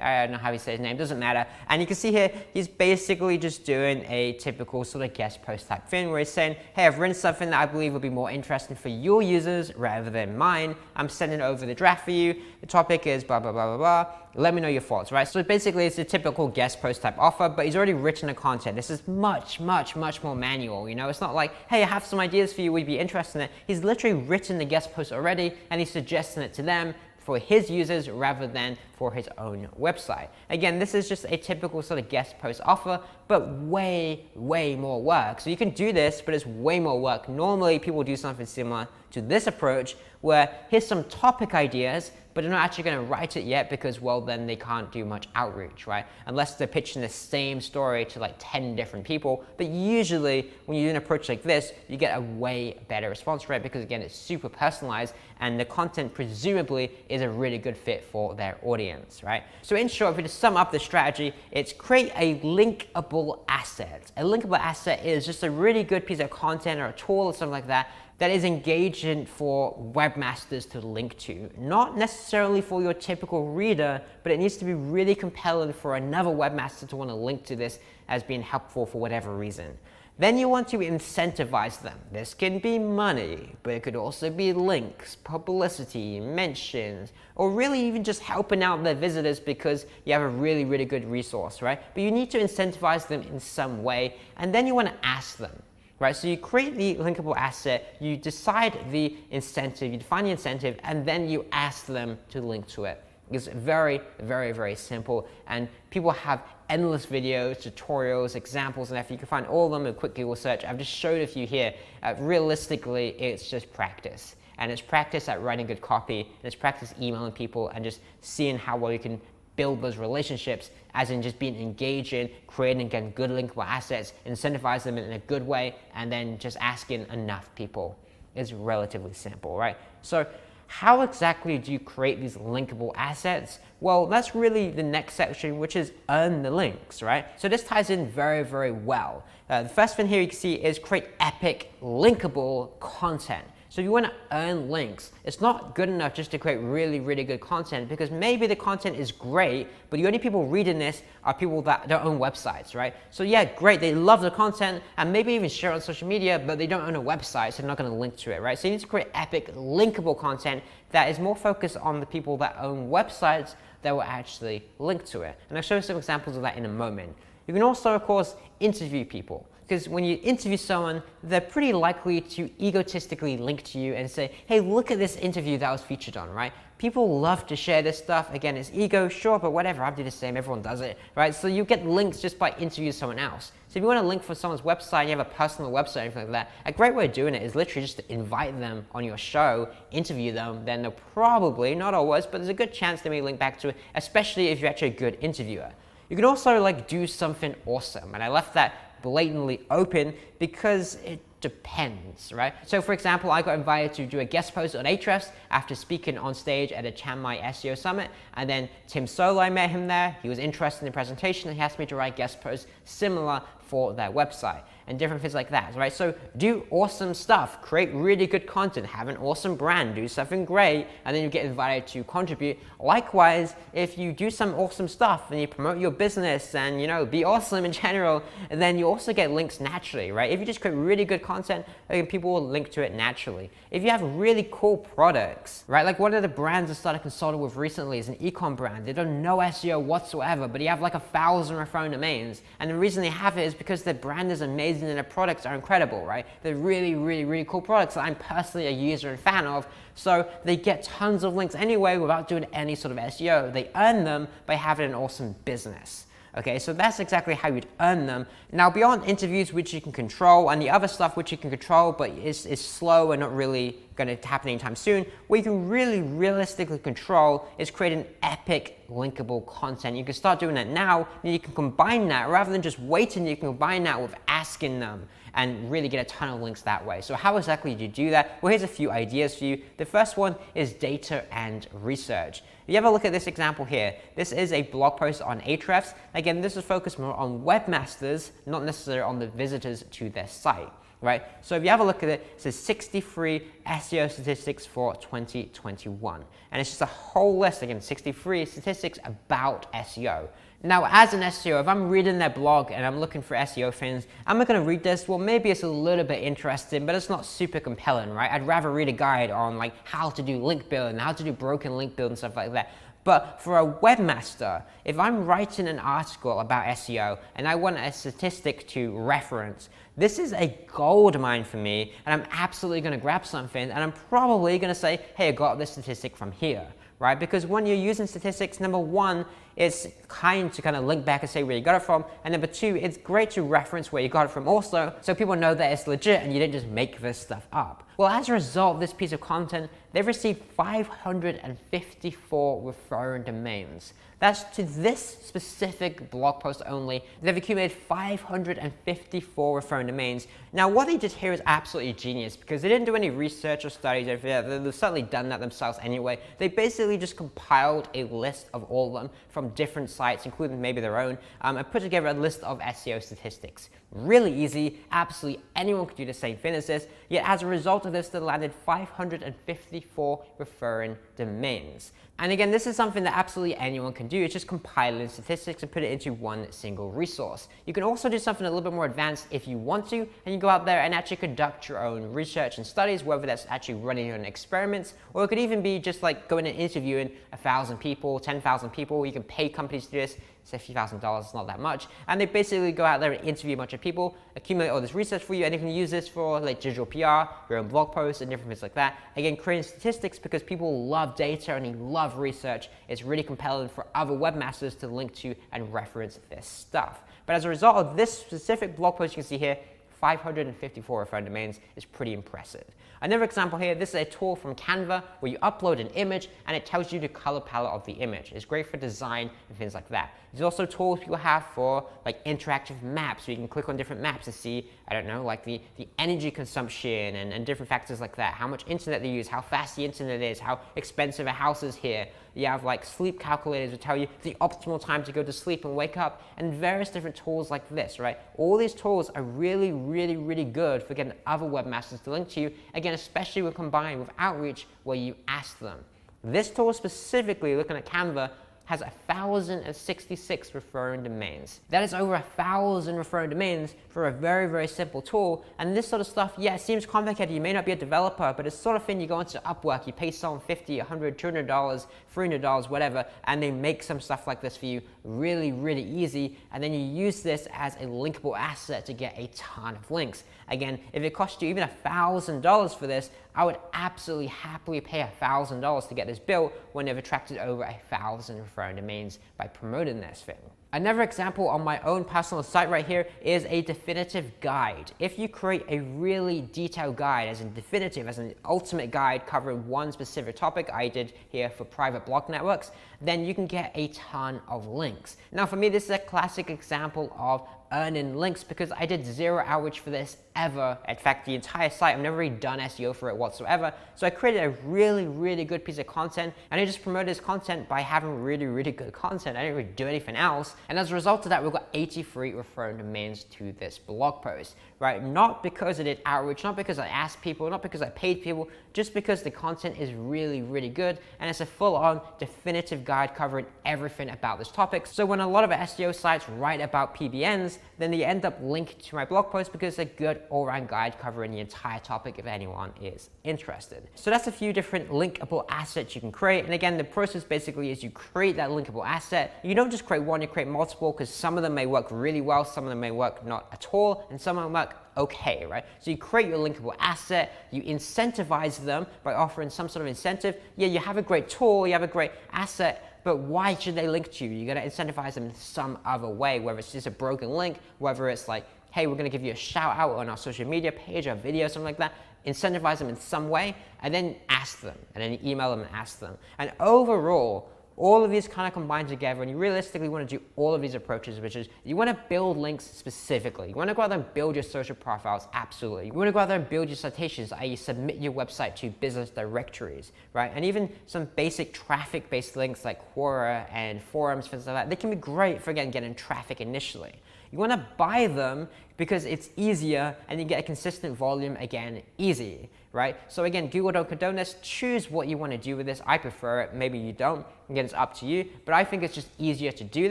I don't know how he says his name, doesn't matter. And you can see here, he's basically just doing a typical sort of guest post type thing where he's saying, hey, I've written something that I believe will be more interesting for your users rather than mine. I'm sending over the draft for you. The topic is blah, blah, blah, blah, blah. Let me know your thoughts, right? So basically it's a typical guest post type offer, but he's already written the content. This is much, much, much more manual, you know? It's not like, hey, I have some ideas for you, would you be interested in it? He's literally written the guest post already and he's suggesting it to them for his users rather than for his own website. Again, this is just a typical sort of guest post offer, but way, way more work. So you can do this, but it's way more work. Normally, people do something similar to this approach, where here's some topic ideas, but they're not actually going to write it yet because, well, then they can't do much outreach, right? Unless they're pitching the same story to like 10 different people. But usually, when you do an approach like this, you get a way better response rate because, again, it's super personalized and the content presumably is a really good fit for their audience, right? So in short, if we just sum up the strategy, it's create a linkable asset. A linkable asset is just a really good piece of content or a tool or something like that that is engaging for webmasters to link to. Not necessarily for your typical reader, but it needs to be really compelling for another webmaster to want to link to this as being helpful for whatever reason. Then you want to incentivize them. This can be money, but it could also be links, publicity, mentions, or really even just helping out their visitors because you have a really, really good resource, right? But you need to incentivize them in some way, and then you want to ask them. Right, so you create the linkable asset, you decide the incentive, you define the incentive, and then you ask them to link to it. It's very, very, very simple, and people have endless videos, tutorials, examples, and if you can find all of them in a quick Google search. I've just showed a few here. Realistically, it's just practice. And it's practice at writing good copy, and it's practice emailing people and just seeing how well you can build those relationships, as in just being engaging, creating again good linkable assets, incentivize them in a good way, and then just asking enough people. It's relatively simple, right? So how exactly do you create these linkable assets? Well, that's really the next section, which is earn the links, right? So this ties in very, very well. The first thing here you can see is create epic linkable content. So if you want to earn links, it's not good enough just to create really, really good content, because maybe the content is great, but the only people reading this are people that don't own websites, right? So yeah, great, they love the content and maybe even share it on social media, but they don't own a website, so they're not going to link to it, right? So you need to create epic linkable content that is more focused on the people that own websites that will actually link to it. And I'll show you some examples of that in a moment. You can also, of course, interview people. Because when you interview someone, they're pretty likely to egotistically link to you and say, hey, look at this interview that I was featured on, right? People love to share this stuff. Again, it's ego, sure, but whatever, I do the same, everyone does it, right? So you get links just by interviewing someone else. So if you want to link for someone's website, you have a personal website or anything like that, a great way of doing it is literally just to invite them on your show, interview them, then they'll probably, not always, but there's a good chance they may link back to it, especially if you're actually a good interviewer. You can also like do something awesome, and I left that blatantly open because it depends, right? So for example, I got invited to do a guest post on Ahrefs after speaking on stage at a Chiang Mai SEO summit, and then Tim Solo, I met him there. He was interested in the presentation and he asked me to write guest posts similar for their website and different things like that, right? So do awesome stuff, create really good content, have an awesome brand, do something great, and then you get invited to contribute. Likewise, if you do some awesome stuff and you promote your business and, you know, be awesome in general, then you also get links naturally, right? If you just create really good content, then people will link to it naturally. If you have really cool products, right? Like one of the brands I started consulting with recently is an ecom brand. They don't know SEO whatsoever, but you have like 1,000 referring domains. And the reason they have it is because their brand is amazing and their products are incredible, right? They're really, really, really cool products that I'm personally a user and fan of. So they get tons of links anyway without doing any sort of SEO. They earn them by having an awesome business. Okay, so that's exactly how you'd earn them. Now, beyond interviews, which you can control, and the other stuff which you can control, but is slow and not really going to happen anytime soon, what you can really realistically control is creating epic linkable content. You can start doing that now, and you can combine that, rather than just waiting, you can combine that with asking them and really get a ton of links that way. So how exactly do you do that? Well, here's a few ideas for you. The first one is data and research. If you have a look at this example here, this is a blog post on Ahrefs. Again, this is focused more on webmasters, not necessarily on the visitors to their site, right? So if you have a look at it, it says 63 SEO statistics for 2021. And it's just a whole list, again, 63 statistics about SEO. Now, as an SEO, if I'm reading their blog and I'm looking for SEO things, I'm not going to read this. Well, maybe it's a little bit interesting, but it's not super compelling, right? I'd rather read a guide on like how to do link building, how to do broken link building, stuff like that. But for a webmaster, if I'm writing an article about SEO and I want a statistic to reference, this is a gold mine for me, and I'm absolutely going to grab something, and I'm probably going to say, hey, I got this statistic from here, right? Because when you're using statistics, number one, it's kind to kind of link back and say where you got it from, and number two, it's great to reference where you got it from also, so people know that it's legit and you didn't just make this stuff up. Well, as a result of this piece of content, they've received 554 referring domains. That's to this specific blog post only. They've accumulated 554 referring domains. Now, what they did here is absolutely genius because they didn't do any research or studies. They've certainly done that themselves anyway. They basically just compiled a list of all of them from different sites, including maybe their own, and put together a list of SEO statistics. Really easy. Absolutely anyone could do the same thing as this. Yet as a result of this, they landed 554 referring domains. And again, this is something that absolutely anyone can do. It's just compiling statistics and put it into one single resource. You can also do something a little bit more advanced if you want to, and you go out there and actually conduct your own research and studies, whether that's actually running your own experiments, or it could even be just like going and interviewing 1,000 people, 10,000 people. You can pay companies to do this. Say $50,000 is not that much, and they basically go out there and interview a bunch of people, accumulate all this research for you, and you can use this for like digital PR, your own blog posts, and different things like that. Again, creating statistics because people love data and they love research. It's really compelling for other webmasters to link to and reference this stuff. But as a result of this specific blog post you can see here, 554 referring domains is pretty impressive. Another example here, this is a tool from Canva where you upload an image and it tells you the color palette of the image. It's great for design and things like that. There's also tools people have for like interactive maps, so you can click on different maps to see, I don't know, like the energy consumption and different factors like that, how much internet they use, how fast the internet is, how expensive a house is here. You have like sleep calculators that tell you the optimal time to go to sleep and wake up, and various different tools like this, right? All these tools are really, really, really good for getting other webmasters to link to you, again, especially when combined with outreach where you ask them. This tool specifically, looking at Canva, has 1,066 referring domains. That is over 1,000 referring domains for a very, very simple tool. And this sort of stuff, yeah, it seems complicated. You may not be a developer, but it's sort of thing you go into Upwork, you pay someone $50, $100, $200, $300, whatever, and they make some stuff like this for you really, really easy. And then you use this as a linkable asset to get a ton of links. Again, if it cost you even $1,000 for this, I would absolutely happily pay $1,000 to get this built when they've attracted over 1,000 referring domains by promoting this thing. Another example on my own personal site right here is a definitive guide. If you create a really detailed guide, as in definitive, as an ultimate guide covering one specific topic, I did here for private blog networks, then you can get a ton of links. Now for me, this is a classic example of earning links because I did zero outreach for this ever. In fact, the entire site, I've never really done SEO for it whatsoever. So I created a really good piece of content, and I just promoted this content by having really good content. I didn't really do anything else. And as a result of that, we've got 83 referring domains to this blog post, right? Not because I did outreach, not because I asked people, not because I paid people, just because the content is really good, and it's a full-on definitive guide covering everything about this topic. So when a lot of SEO sites write about PBNs, then they end up linked to my blog post because it's a good all-round guide covering the entire topic if anyone is interested. So that's a few different linkable assets you can create. And again, the process basically is you create that linkable asset. You don't just create one, you create multiple, because some of them may work really well, some of them may work not at all, and some of them work okay, right? So you create your linkable asset, you incentivize them by offering some sort of incentive. Yeah, you have a great tool, you have a great asset, but why should they link to you? You gotta incentivize them in some other way, whether it's just a broken link, whether it's like, hey, we're gonna give you a shout out on our social media page or video, something like that. Incentivize them in some way, and then ask them, and then email them and ask them. And overall, all of these kind of combine together, and you realistically want to do all of these approaches, which is you want to build links specifically. You want to go out there and build your social profiles, absolutely. You want to go out there and build your citations, i.e. submit your website to business directories, right? And even some basic traffic-based links like Quora and forums, things like that, they can be great for, again, getting traffic initially. You want to buy them because it's easier and you get a consistent volume, again, easy, right? So again, Google don't condone this. Choose what you want to do with this. I prefer it. Maybe you don't. Again, it's up to you. But I think it's just easier to do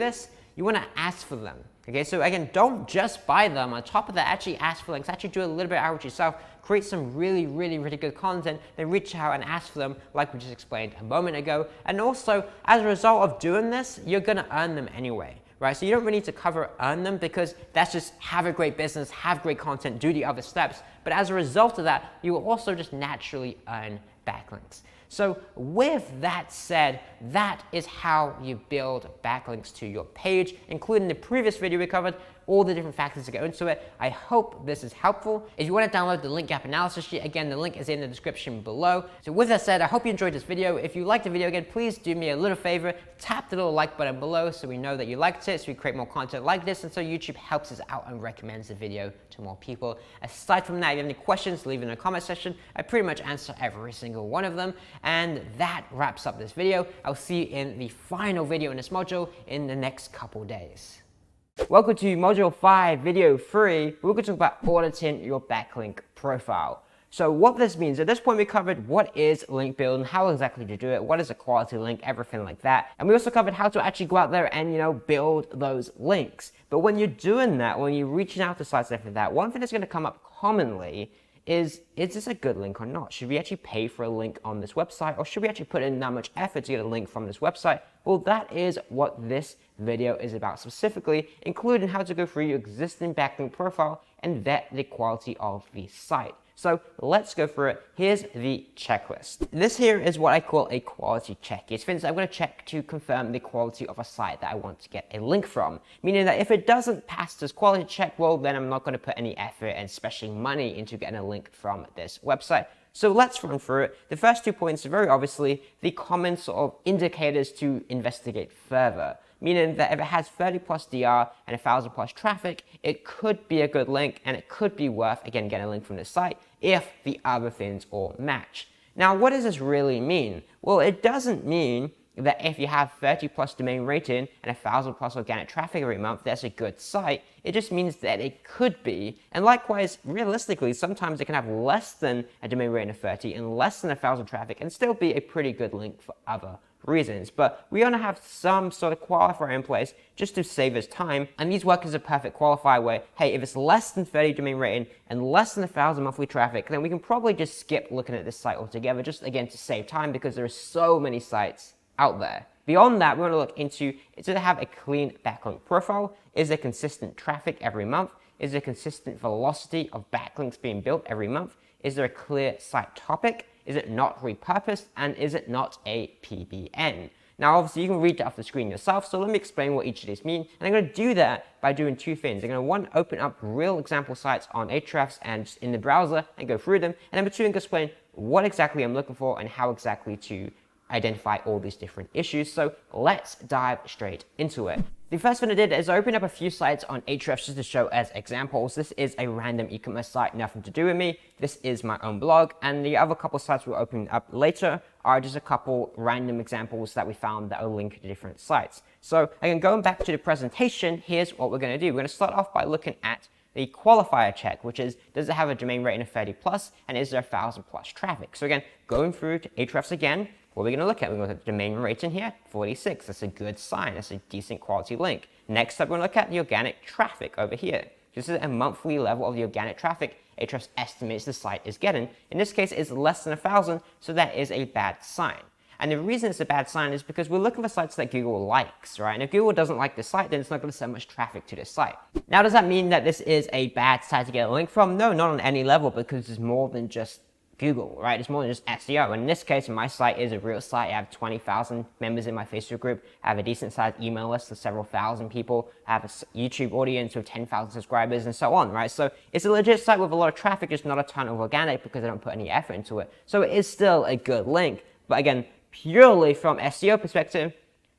this. You want to ask for them. Okay, so again, don't just buy them. On top of that, actually ask for links. Actually do a little bit of outreach yourself. Create some really good content. Then reach out and ask for them, like we just explained a moment ago. And also, as a result of doing this, you're going to earn them anyway. Right, so you don't really need to earn them because that's just have a great business, have great content, do the other steps. But as a result of that, you will also just naturally earn backlinks. So with that said, that is how you build backlinks to your page, including the previous video we covered, all the different factors that go into it. I hope this is helpful. If you want to download the link gap analysis sheet, again, the link is in the description below. So with that said, I hope you enjoyed this video. If you liked the video, again, please do me a little favor, tap the little like button below so we know that you liked it, so we create more content like this, and so YouTube helps us out and recommends the video to more people. Aside from that, if you have any questions, leave it in the comment section. I pretty much answer every single one of them. And that wraps up this video. I'll see you in the final video in this module in the next couple days. Welcome to Module 5, Video 3. We're going to talk about auditing your backlink profile. So what this means, at this point we covered what is link building, how exactly to do it, what is a quality link, everything like that. And we also covered how to actually go out there and, build those links. But when you're doing that, when you're reaching out to sites and everything like that, one thing that's going to come up commonly is this a good link or not? Should we actually pay for a link on this website, or should we actually put in that much effort to get a link from this website? Well, that is what this video is about specifically, including how to go through your existing backlink profile and vet the quality of the site. So let's go through it. Here's the checklist. This here is what I call a quality check. It's things I'm going to check to confirm the quality of a site that I want to get a link from. Meaning that if it doesn't pass this quality check, well, then I'm not going to put any effort and especially money into getting a link from this website. So let's run through it. The first 2 points are very obviously the common sort of indicators to investigate further. Meaning that if it has 30 plus DR and 1,000 plus traffic, it could be a good link and it could be worth, again, getting a link from this site if the other things all match. Now, what does this really mean? Well, it doesn't mean that if you have 30 plus domain rating and 1,000 plus organic traffic every month, that's a good site. It just means that it could be. And likewise, realistically, sometimes it can have less than a domain rating of 30 and less than 1,000 traffic and still be a pretty good link for other reasons. But we want to have some sort of qualifier in place just to save us time. And these work as a perfect qualifier where, hey, if it's less than 30 domain rating and less than 1,000 monthly traffic, then we can probably just skip looking at this site altogether, just again to save time because there are so many sites out there. Beyond that, we want to look into, does it have a clean backlink profile? Is there consistent traffic every month? Is there consistent velocity of backlinks being built every month? Is there a clear site topic? Is it not repurposed? And is it not a PBN? Now, obviously, you can read that off the screen yourself, so let me explain what each of these mean. And I'm going to do that by doing two things. I'm going to, one, open up real example sites on Ahrefs and just in the browser and go through them. And number two, I'm going to explain what exactly I'm looking for and how exactly to identify all these different issues. So let's dive straight into it. The first thing I did is open up a few sites on Ahrefs just to show as examples. This is a random e-commerce site, nothing to do with me. This is my own blog, and the other couple sites we'll open up later are just a couple random examples that we found that are linked to different sites. So again, going back to the presentation, here's what we're going to do. We're going to start off by looking at the qualifier check, which is, does it have a domain rating of 30 plus, and is there 1,000 plus traffic? So again, going through to Ahrefs again, what we're going to look at, we're going to look at the domain rating here, 46. That's a good sign. That's a decent quality link. Next up, we're going to look at the organic traffic over here. This is a monthly level of the organic traffic Ahrefs estimates the site is getting. In this case, it's less than 1,000, so that is a bad sign. And the reason it's a bad sign is because we're looking for sites that Google likes, right? And if Google doesn't like the site, then it's not going to send much traffic to this site. Now, does that mean that this is a bad site to get a link from? No, not on any level, because it's more than just Google, right? It's more than just SEO. And in this case, my site is a real site. I have 20,000 members in my Facebook group. I have a decent sized email list of several thousand people. I have a YouTube audience with 10,000 subscribers and so on, right? So it's a legit site with a lot of traffic, just not a ton of organic because I don't put any effort into it. So it is still a good link. But again, purely from SEO perspective,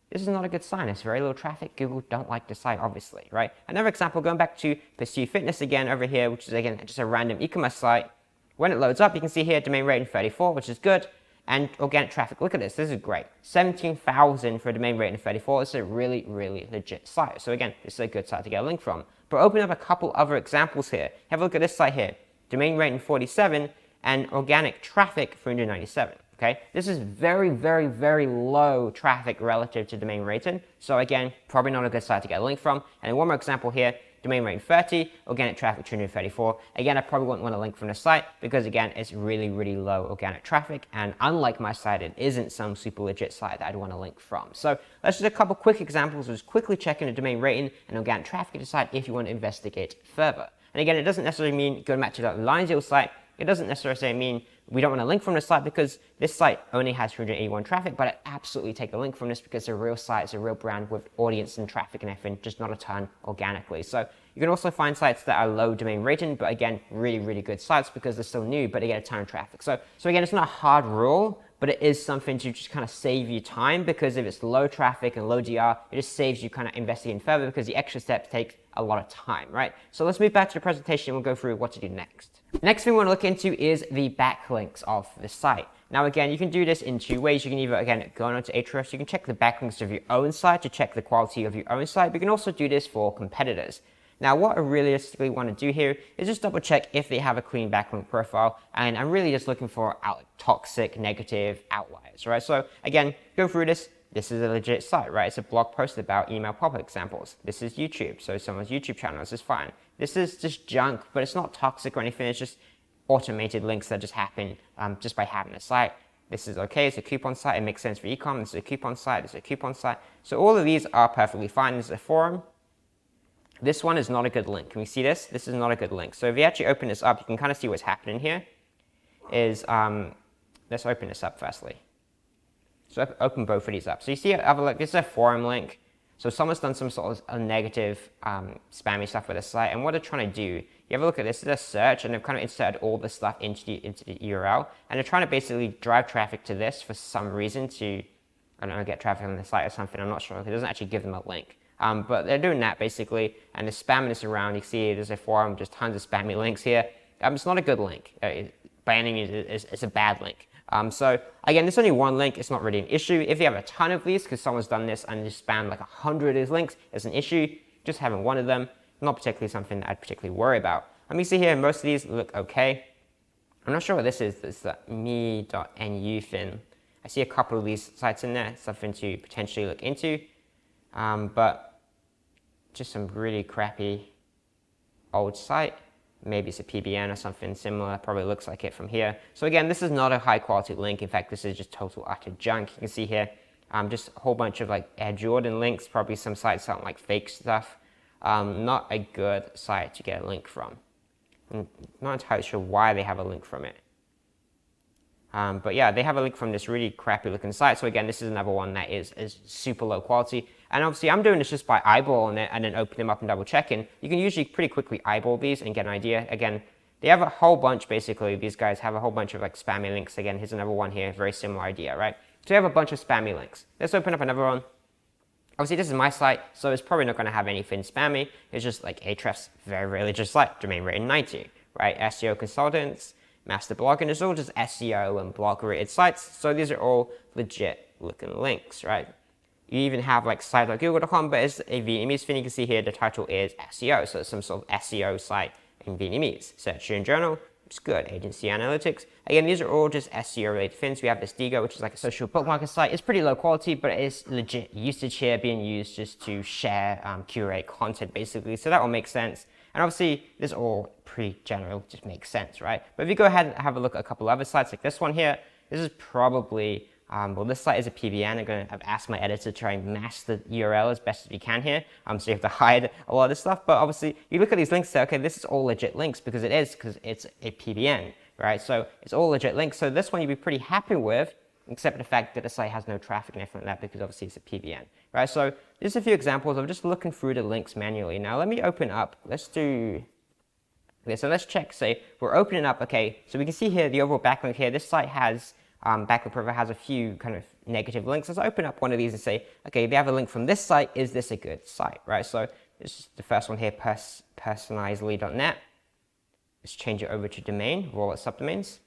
this is not a good sign. It's very little traffic. Google don't like the site, obviously, right? Another example, going back to Pursue Fitness again over here, which is again just a random e-commerce site. When it loads up, you can see here domain rating 34, which is good, and organic traffic. Look at this. This is great. 17,000 for a domain rating of 34. It's a really, really legit site. So again, this is a good site to get a link from. But open up a couple other examples here. Have a look at this site here. Domain rating 47 and organic traffic 397. Okay, this is very, very, very low traffic relative to domain rating. So again, probably not a good site to get a link from. And one more example here. Domain rating 30, organic traffic 234. Again, I probably wouldn't want to link from the site because again, it's really, really low organic traffic. And unlike my site, it isn't some super legit site that I'd want to link from. So let's just a couple quick examples of just quickly checking the domain rating and organic traffic to decide if you want to investigate further. And again, it doesn't necessarily mean going back to that Lionsdale site. It doesn't necessarily mean we don't want to link from the site because this site only has 381 traffic, but I'd absolutely take a link from this because it's a real site, it's a real brand with audience and traffic and everything, just not a ton organically. So you can also find sites that are low domain rating, but again, really, really good sites because they're still new, but they get a ton of traffic. So again, it's not a hard rule, but it is something to just kind of save you time because if it's low traffic and low DR, it just saves you kind of investigating further because the extra steps take a lot of time, right? So let's move back to the presentation. We'll go through what to do next. Next thing we want to look into is the backlinks of the site. Now again, you can do this in two ways. You can either, again, go on to Ahrefs, you can check the backlinks of your own site to check the quality of your own site, but you can also do this for competitors. Now what I realistically want to do here is just double check if they have a clean backlink profile, and I'm really just looking for toxic, negative outliers, right? So again, go through this. This is a legit site, right? It's a blog post about email pop-up examples. This is YouTube, so someone's YouTube channel. This is fine. This is just junk, but it's not toxic or anything. It's just automated links that just happen just by having a site. This is okay. It's a coupon site. It makes sense for e-com. This is a coupon site. This is a coupon site. So all of these are perfectly fine. This is a forum. This one is not a good link. Can we see this? This is not a good link. So if you actually open this up, you can kind of see what's happening here. Let's open this up firstly. So open both of these up. So you see, this is a forum link. So someone's done some sort of negative spammy stuff with the site. And what they're trying to do, you have a look at this, is a search, and they've kind of inserted all this stuff into the URL. And they're trying to basically drive traffic to this for some reason to, I don't know, get traffic on the site or something. I'm not sure. It doesn't actually give them a link. But they're doing that basically, and they're spamming this around. You see there's a forum, just tons of spammy links here. It's not a good link. By any means, it's a bad link. So again, there's only one link. It's not really an issue. If you have a ton of these, because someone's done this and just spammed like 100 of these links, it's an issue. Just having one of them, not particularly something that I'd particularly worry about. Let me see here, most of these look okay. I'm not sure what this is. It's that me.nu thing. I see a couple of these sites in there, something to potentially look into. But just some really crappy old site. Maybe it's a PBN or something similar. Probably looks like it from here. So again, this is not a high quality link. In fact, this is just total utter junk. You can see here, just a whole bunch of like Air Jordan links. Probably some sites sound like fake stuff. Not a good site to get a link from. I'm not entirely sure why they have a link from it. But yeah, they have a link from this really crappy looking site. So again, this is another one that is super low quality. And obviously I'm doing this just by eyeballing it and then opening them up and double checking. You can usually pretty quickly eyeball these and get an idea. Again, they have a whole bunch, basically, these guys have a whole bunch of like spammy links. Again, here's another one here, very similar idea, right? So you have a bunch of spammy links. Let's open up another one. Obviously, this is my site, so it's probably not going to have anything spammy. It's just like Ahrefs, very legit site, domain rating 90, right? SEO consultants, master blog, and it's all just SEO and blog related sites. So these are all legit looking links, right? You even have like site.google.com, but it's a Vietnamese thing. You can see here the title is SEO, so it's some sort of SEO site in Vietnamese. Search engine journal, it's good. Agency analytics. Again, these are all just SEO related things. We have this Digo, which is like a social bookmarker site. It's pretty low quality, but it is legit usage here being used just to share, curate content basically. So that all makes sense. And obviously, this all pretty general, just makes sense, right? But if you go ahead and have a look at a couple other sites like this one here, this is probably, well, this site is a PBN. I've asked my editor to try and mask the URL as best as we can here. So you have to hide a lot of this stuff. But obviously, you look at these links and say, okay, this is all legit links because it's a PBN, right? So it's all legit links. So this one you'd be pretty happy with, except for the fact that the site has no traffic and everything like that because obviously it's a PBN, right? So there's a few examples of just looking through the links manually. Now let me open up, let's do this. So let's check, say we're opening up, okay, so we can see here the overall backlink here. This site has, Backlink Profile has a few kind of negative links. Let's open up one of these and say, okay, they have a link from this site. Is this a good site, right? So this is the first one here, personalizely.net. Let's change it over to domain, roll it subdomains.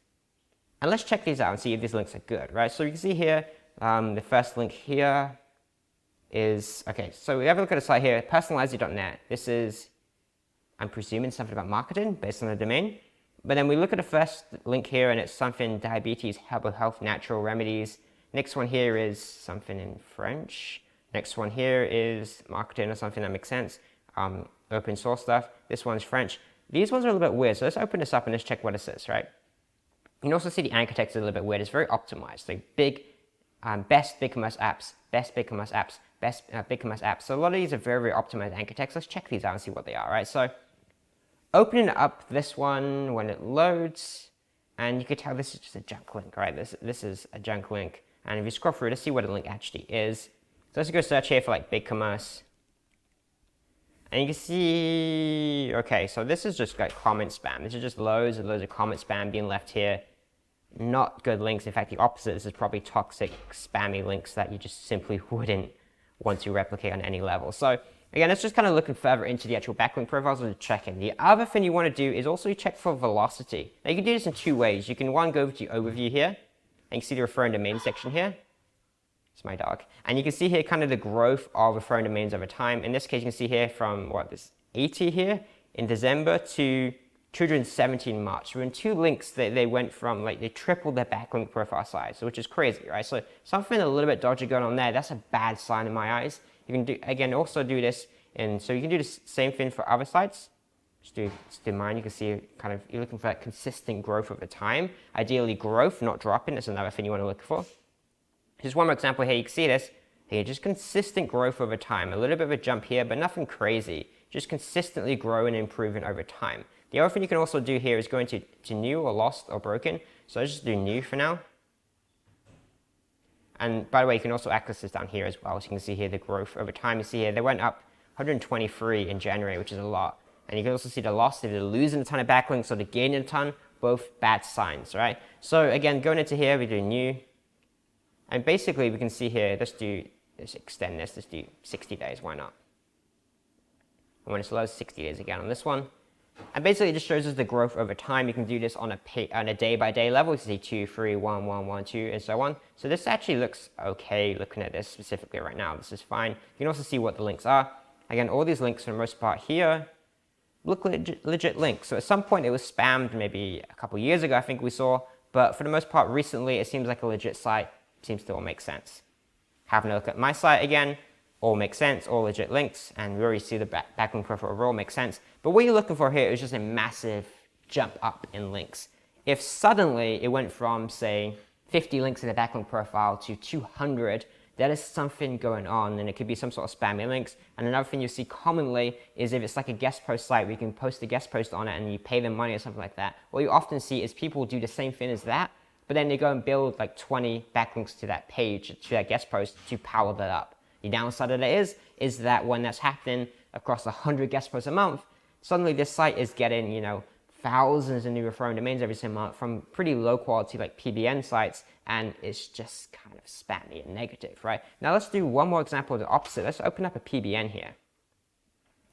And let's check these out and see if these links are good, right? So you can see here, the first link here is, okay, so we have a look at the site here, personalizely.net. This is, I'm presuming, something about marketing based on the domain. But then we look at the first link here and it's something diabetes, herbal health, natural remedies. Next one here is something in French. Next one here is marketing or something that makes sense. Open source stuff. This one's French. These ones are a little bit weird. So let's open this up and let's check what it says, right? You can also see the anchor text is a little bit weird. It's very optimized. Like big, best BigCommerce apps, best BigCommerce apps, best BigCommerce apps. So a lot of these are very, very optimized anchor text. Let's check these out and see what they are, right? So opening up this one when it loads, and you can tell this is just a junk link, right? This is a junk link. And if you scroll through to see what the link actually is, so let's go search here for like BigCommerce. And you can see, okay, so this is just like comment spam. This is just loads and loads of comment spam being left here. Not good links. In fact, the opposite. This is probably toxic, spammy links that you just simply wouldn't want to replicate on any level. So again, it's just kind of looking further into the actual backlink profiles and checking. The other thing you want to do is also check for velocity. Now you can do this in two ways. You can go over to overview here, and you can see the referring domain section here. It's my dog. And you can see here kind of the growth of referring domains over time. In this case, you can see here from this 80 here in December to 217 in March. So in two links that they went from, like, they tripled their backlink profile size, which is crazy, right? So something a little bit dodgy going on there. That's a bad sign in my eyes. You can do, again, also do this, and so you can do the same thing for other sites. Just do mine. You can see kind of, you're looking for that consistent growth over time. Ideally growth, not dropping. That's another thing you want to look for. Just one more example here. You can see this here, just consistent growth over time. A little bit of a jump here, but nothing crazy. Just consistently growing and improving over time. The other thing you can also do here is go into new or lost or broken. So let's just do new for now. And by the way, you can also access this down here as well. So you can see here the growth over time. You see here, they went up 123 in January, which is a lot. And you can also see the loss, if they're losing a ton of backlinks or they're gaining a ton, both bad signs, right? So again, going into here, we do new. And basically we can see here, let's extend this, let's do 60 days, why not? And when it's low, 60 days again on this one. And basically it just shows us the growth over time. You can do this on a day-by-day level. You can see 2, 3, 1, 1, 1, 2, and so on. So this actually looks okay looking at this specifically right now. This is fine. You can also see what the links are. Again, all these links for the most part here look legit links. So at some point it was spammed maybe a couple years ago, I think we saw. But for the most part recently, it seems like a legit site. Seems to all make sense. Having a look at my site again, all makes sense, all legit links, and we already see the backlink profile overall makes sense. But what you're looking for here is just a massive jump up in links. If suddenly it went from, say, 50 links in the backlink profile to 200, that is something going on, and it could be some sort of spammy links. And another thing you see commonly is if it's like a guest post site, we can post a guest post on it and you pay them money or something like that. What you often see is people do the same thing as that, but then they go and build like 20 backlinks to that page, to that guest post to power that up. The downside of it is that when that's happening across 100 guest posts a month, suddenly this site is getting, thousands of new referring domains every single month from pretty low quality like PBN sites, and it's just kind of spammy and negative, right? Now let's do one more example of the opposite. Let's open up a PBN here.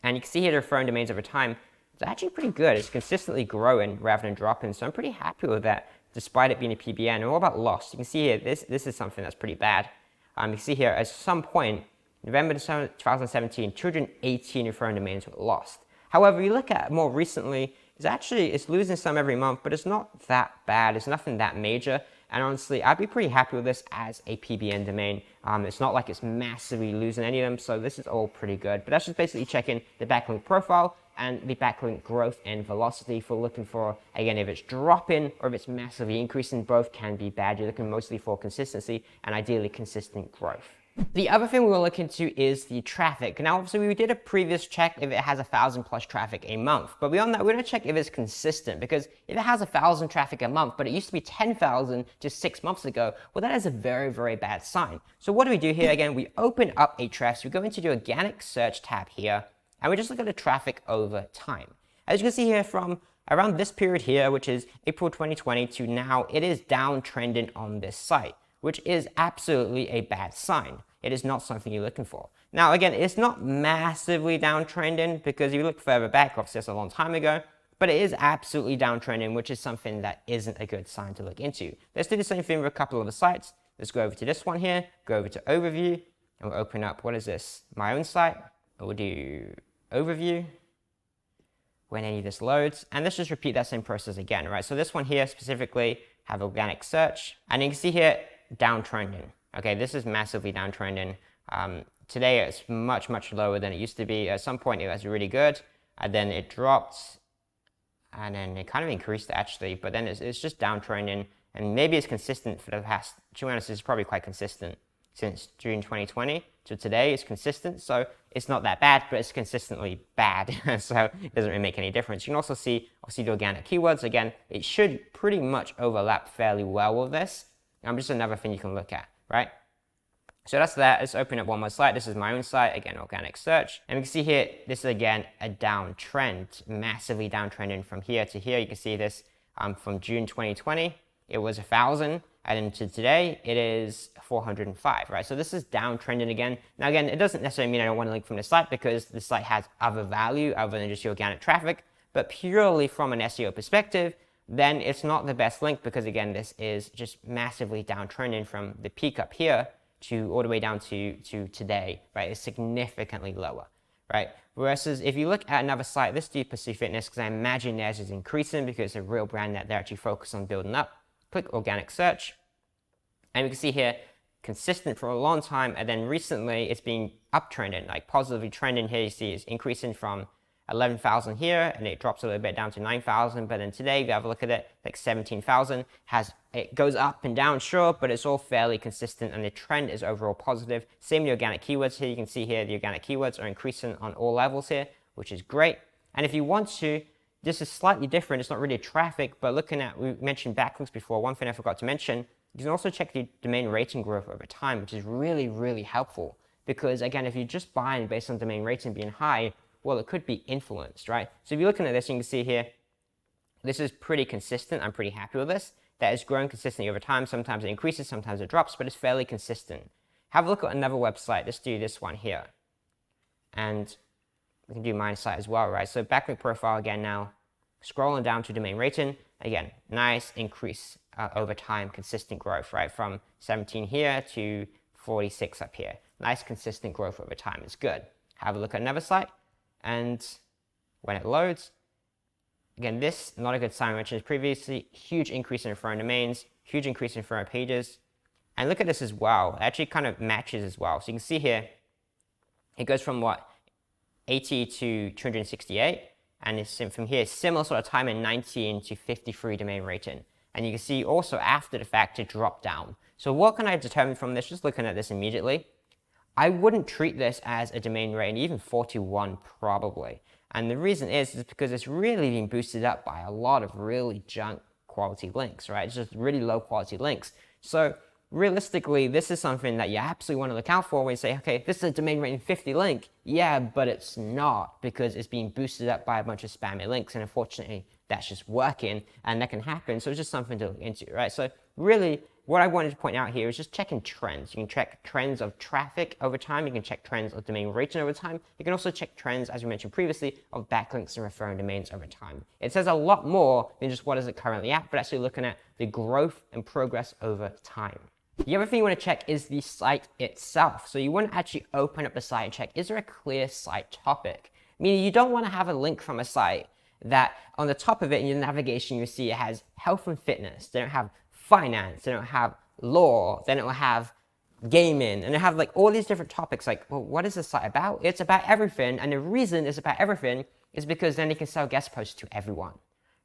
And you can see here the referring domains over time, it's actually pretty good. It's consistently growing rather than dropping, so I'm pretty happy with that despite it being a PBN. And what about loss? You can see here, this is something that's pretty bad. You can see here at some point, November 2017, 218 referring domains were lost. However, you look at more recently, it's losing some every month, but it's not that bad. It's nothing that major. And honestly, I'd be pretty happy with this as a PBN domain. It's not like it's massively losing any of them, so this is all pretty good. But that's just basically checking the backlink profile and the backlink growth and velocity for looking for, again, if it's dropping or if it's massively increasing. Both can be bad. You're looking mostly for consistency and ideally consistent growth. The other thing we will look into is the traffic. Now, obviously, we did a previous check if it has 1,000 plus traffic a month. But beyond that, we're going to check if it's consistent, because if it has 1,000 traffic a month, but it used to be 10,000 just 6 months ago, well, that is a very, very bad sign. So what do we do here? Again, we open up Ahrefs. We go into the organic search tab here, and we just look at the traffic over time. As you can see here, from around this period here, which is April 2020 to now, it is downtrending on this site, which is absolutely a bad sign. It is not something you're looking for. Now, again, it's not massively downtrending, because if you look further back, obviously that's a long time ago, but it is absolutely downtrending, which is something that isn't a good sign to look into. Let's do the same thing with a couple of the sites. Let's go over to this one here, go over to Overview, and we'll open up, what is this? My own site. We'll do Overview when any of this loads, and let's just repeat that same process again, right? So this one here specifically have organic search, and you can see here, downtrending. Okay, this is massively downtrending. Today it's much, much lower than it used to be. At some point it was really good, and then it dropped, and then it kind of increased actually, but then it's just downtrending, and maybe it's consistent for the past, to be honest, it's probably quite consistent since June 2020 to today. It's consistent, so it's not that bad, but it's consistently bad, so it doesn't really make any difference. You can also see, obviously, the organic keywords. Again, it should pretty much overlap fairly well with this. Just another thing you can look at, right? So that's that. Let's open up one more site. This is my own site, again, organic search. And we can see here, this is again a downtrend, massively downtrending from here to here. You can see this from June 2020, it was 1,000, and then to today, it is 405, right? So this is downtrending again. Now again, it doesn't necessarily mean I don't want to link from the site, because the site has other value other than just your organic traffic, but purely from an SEO perspective, then it's not the best link, because again, this is just massively downtrending from the peak up here to all the way down to today, right? It's significantly lower, right? Versus if you look at another site, let's do Pursue Fitness, because I imagine theirs is increasing because it's a real brand that they're actually focused on building up. Click organic search, and we can see here, consistent for a long time, and then recently it's been uptrending, like positively trending here. You see it's increasing from 11,000 here, and it drops a little bit down to 9,000, but then today, if you have a look at it, like 17,000, it goes up and down, sure, but it's all fairly consistent, and the trend is overall positive. Same with the organic keywords here. You can see here the organic keywords are increasing on all levels here, which is great. And if you want to, this is slightly different. It's not really traffic, but looking at, we mentioned backlinks before. One thing I forgot to mention, you can also check the domain rating growth over time, which is really, really helpful. Because again, if you're just buying based on domain rating being high, well, it could be influenced, right? So if you're looking at this, you can see here, this is pretty consistent. I'm pretty happy with this. That is growing consistently over time. Sometimes it increases, sometimes it drops, but it's fairly consistent. Have a look at another website. Let's do this one here. And we can do my site as well, right? So backlink profile again now, scrolling down to domain rating. Again, nice increase over time, consistent growth, right? From 17 here to 46 up here. Nice consistent growth over time. It's good. Have a look at another site. And when it loads, again, this, not a good sign. I mentioned previously, huge increase in referring domains, huge increase in referring pages. And look at this as well. It actually kind of matches as well. So you can see here, it goes from what, 80 to 268. And it's from here, similar sort of time in 19 to 53 domain rating. And you can see also after the fact, it dropped down. So what can I determine from this? Just looking at this immediately, I wouldn't treat this as a domain rating, even 41 probably. And the reason is because it's really being boosted up by a lot of really junk quality links, right? It's just really low quality links. So realistically, this is something that you absolutely want to look out for when you say, okay, this is a domain rating 50 link. Yeah, but it's not, because it's being boosted up by a bunch of spammy links. And unfortunately, that's just working, and that can happen. So it's just something to look into, right? So really, what I wanted to point out here is just checking trends. You can check trends of traffic over time. You can check trends of domain rating over time. You can also check trends, as we mentioned previously, of backlinks and referring domains over time. It says a lot more than just what is it currently at, but actually looking at the growth and progress over time. The other thing you want to check is the site itself. So you want to actually open up the site and check, is there a clear site topic? Meaning you don't want to have a link from a site that on the top of it in your navigation you see it has health and fitness. They don't have finance, they don't have law, they don't have gaming, and they have like all these different topics. Like, well, what is this site about? It's about everything, and the reason it's about everything is because then they can sell guest posts to everyone,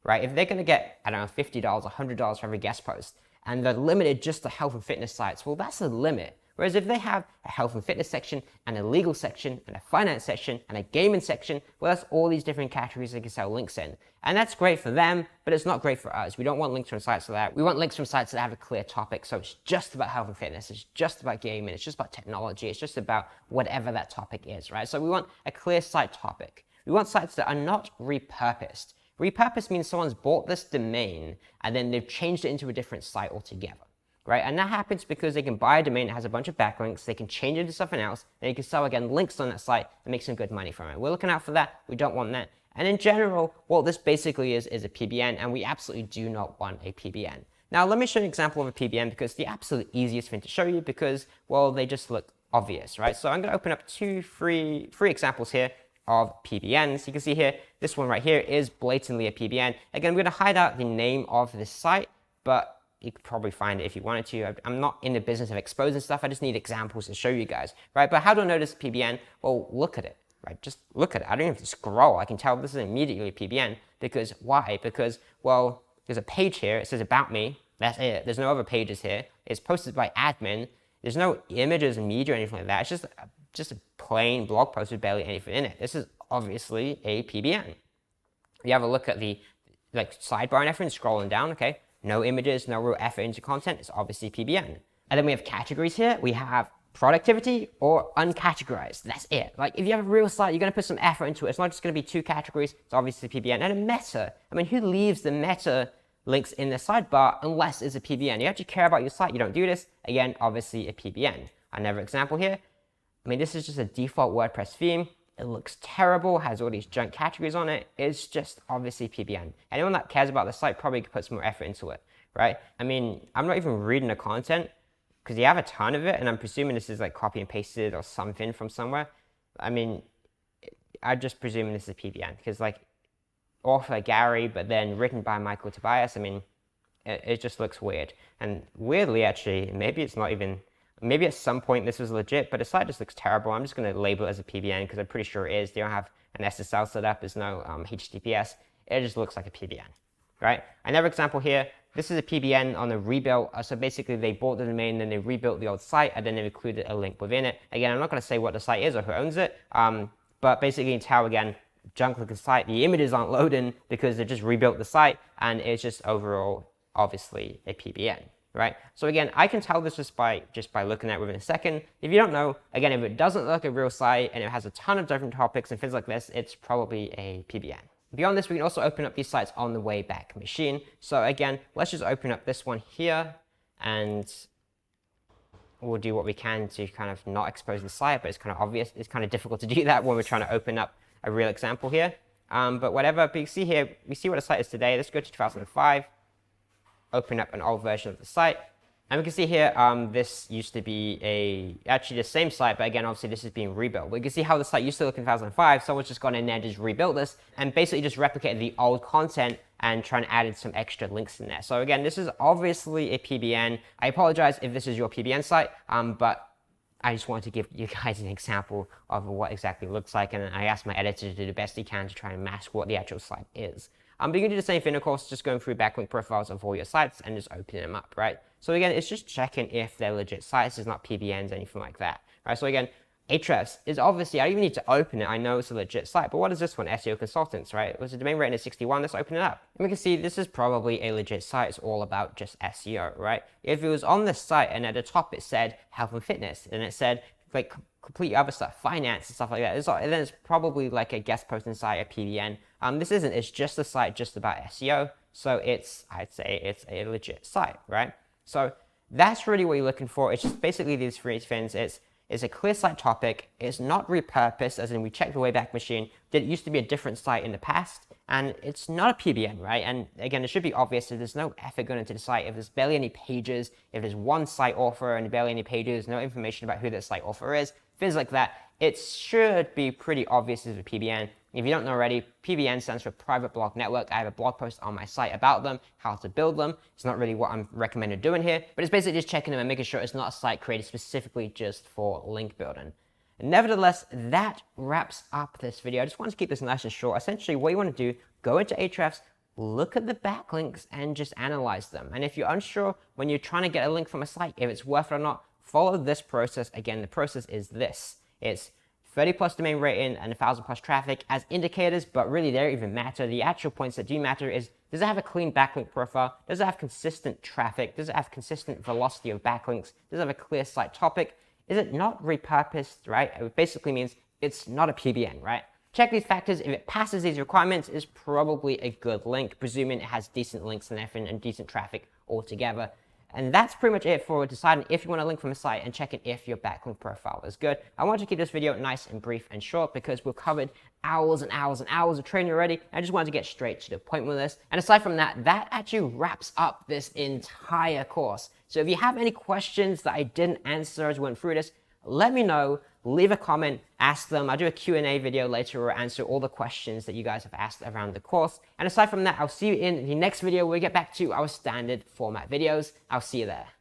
right? If they're going to get, I don't know, $50, $100 for every guest post, and they're limited just to health and fitness sites, well, that's a limit. Whereas if they have a health and fitness section and a legal section and a finance section and a gaming section, well, that's all these different categories they can sell links in. And that's great for them, but it's not great for us. We don't want links from sites like that. We want links from sites that have a clear topic. So it's just about health and fitness. It's just about gaming. It's just about technology. It's just about whatever that topic is, right? So we want a clear site topic. We want sites that are not repurposed. Repurposed means someone's bought this domain and then they've changed it into a different site altogether. Right? And that happens because they can buy a domain that has a bunch of backlinks, they can change it into something else, and you can sell, again, links on that site and make some good money from it. We're looking out for that. We don't want that. And in general, what this basically is a PBN, and we absolutely do not want a PBN. Now, let me show you an example of a PBN because it's the absolute easiest thing to show you because, well, they just look obvious, right? So I'm going to open up three examples here of PBNs. You can see here, this one right here is blatantly a PBN. Again, we're going to hide out the name of this site, but you could probably find it if you wanted to. I'm not in the business of exposing stuff. I just need examples to show you guys, right? But how do I know this is PBN? Well, look at it, right? Just look at it. I don't even have to scroll. I can tell this is immediately a PBN because why? Because, well, there's a page here. It says about me. That's it. There's no other pages here. It's posted by admin. There's no images and media or anything like that. It's just a plain blog post with barely anything in it. This is obviously a PBN. You have a look at the sidebar and everything, scrolling down, okay? No images, no real effort into content, it's obviously PBN. And then we have categories here. We have productivity or uncategorized. That's it. Like if you have a real site, you're going to put some effort into it. It's not just going to be 2 categories. It's obviously PBN. And a meta. I mean, who leaves the meta links in the sidebar unless it's a PBN? You actually care about your site. You don't do this. Again, obviously a PBN. Another example here. I mean, this is just a default WordPress theme. It looks terrible, has all these junk categories on it. It's just obviously PBN. Anyone that cares about the site probably could put some more effort into it, right? I mean, I'm not even reading the content because you have a ton of it, and I'm presuming this is like copy and pasted or something from somewhere. I mean, I'm just presuming this is a PBN because like author Gary, but then written by Michael Tobias. I mean, it just looks weird. And weirdly, actually, maybe it's not even... Maybe at some point this was legit, but the site just looks terrible. I'm just going to label it as a PBN because I'm pretty sure it is. They don't have an SSL set up. There's no HTTPS. It just looks like a PBN, right? Another example here. This is a PBN on a rebuild. So basically they bought the domain, then they rebuilt the old site, and then they included a link within it. Again, I'm not going to say what the site is or who owns it, but basically you can tell, again, junk looking site. The images aren't loading because they just rebuilt the site, and it's just overall, obviously, a PBN. Right? So again, I can tell this just by looking at it within a second. If you don't know, again, if it doesn't look like a real site and it has a ton of different topics and things like this, it's probably a PBN. Beyond this, we can also open up these sites on the Wayback Machine. So again, let's just open up this one here and we'll do what we can to kind of not expose the site, but it's kind of obvious. It's kind of difficult to do that when we're trying to open up a real example here. But whatever, but you see here, we see what the site is today. Let's go to 2005. Open up an old version of the site, and we can see here this used to be actually the same site, but again, obviously this is being rebuilt. We can see how the site used to look in 2005. Someone's just gone in there and just rebuilt this and basically just replicated the old content and trying to add some extra links in there. So again, this is obviously a PBN. I apologize if this is your PBN site, but I just wanted to give you guys an example of what exactly it looks like, and I asked my editor to do the best he can to try and mask what the actual site is. But you can do the same thing, of course, just going through backlink profiles of all your sites and just opening them up, right? So again, it's just checking if they're legit sites. It's not PBNs, anything like that, right? So again, Ahrefs is obviously, I don't even need to open it. I know it's a legit site, but what is this one? SEO Consultants, right? It was a domain rating of 61. Let's open it up. And we can see this is probably a legit site. It's all about just SEO, right? If it was on this site and at the top it said health and fitness, and it said like complete other stuff, finance and stuff like that. And then it's probably like a guest posting site, a PBN. This isn't, it's just a site just about SEO. So I'd say it's a legit site, right? So that's really what you're looking for. It's just basically these three things. It's a clear site topic. It's not repurposed, as in we checked the Wayback Machine. It used to be a different site in the past, and it's not a PBN, right? And again, it should be obvious that there's no effort going into the site. If there's barely any pages, if there's one site author and barely any pages, no information about who that site author is, things like that, it should be pretty obvious as a PBN. If you don't know already, PBN stands for Private Blog Network. I have a blog post on my site about them, how to build them. It's not really what I'm recommending doing here, but it's basically just checking them and making sure it's not a site created specifically just for link building. And nevertheless, that wraps up this video. I just wanted to keep this nice and short. Essentially, what you want to do, go into Ahrefs, look at the backlinks, and just analyze them. And if you're unsure when you're trying to get a link from a site, if it's worth it or not, follow this process. Again, the process is this. It's 30+ domain rating and 1,000+ traffic as indicators, but really they don't even matter. The actual points that do matter is, does it have a clean backlink profile? Does it have consistent traffic? Does it have consistent velocity of backlinks? Does it have a clear site topic? Is it not repurposed, right? It basically means it's not a PBN, right? Check these factors. If it passes these requirements, it's probably a good link, presuming it has decent links and everything and decent traffic altogether. And that's pretty much it for deciding if you want to link from a site and checking if your backlink profile is good. I want to keep this video nice and brief and short because we've covered hours and hours and hours of training already. I just wanted to get straight to the point with this. And aside from that, that actually wraps up this entire course. So if you have any questions that I didn't answer as we went through this, let me know. Leave a comment, ask them. I'll do a Q&A video later where I answer all the questions that you guys have asked around the course. And aside from that, I'll see you in the next video where we get back to our standard format videos. I'll see you there.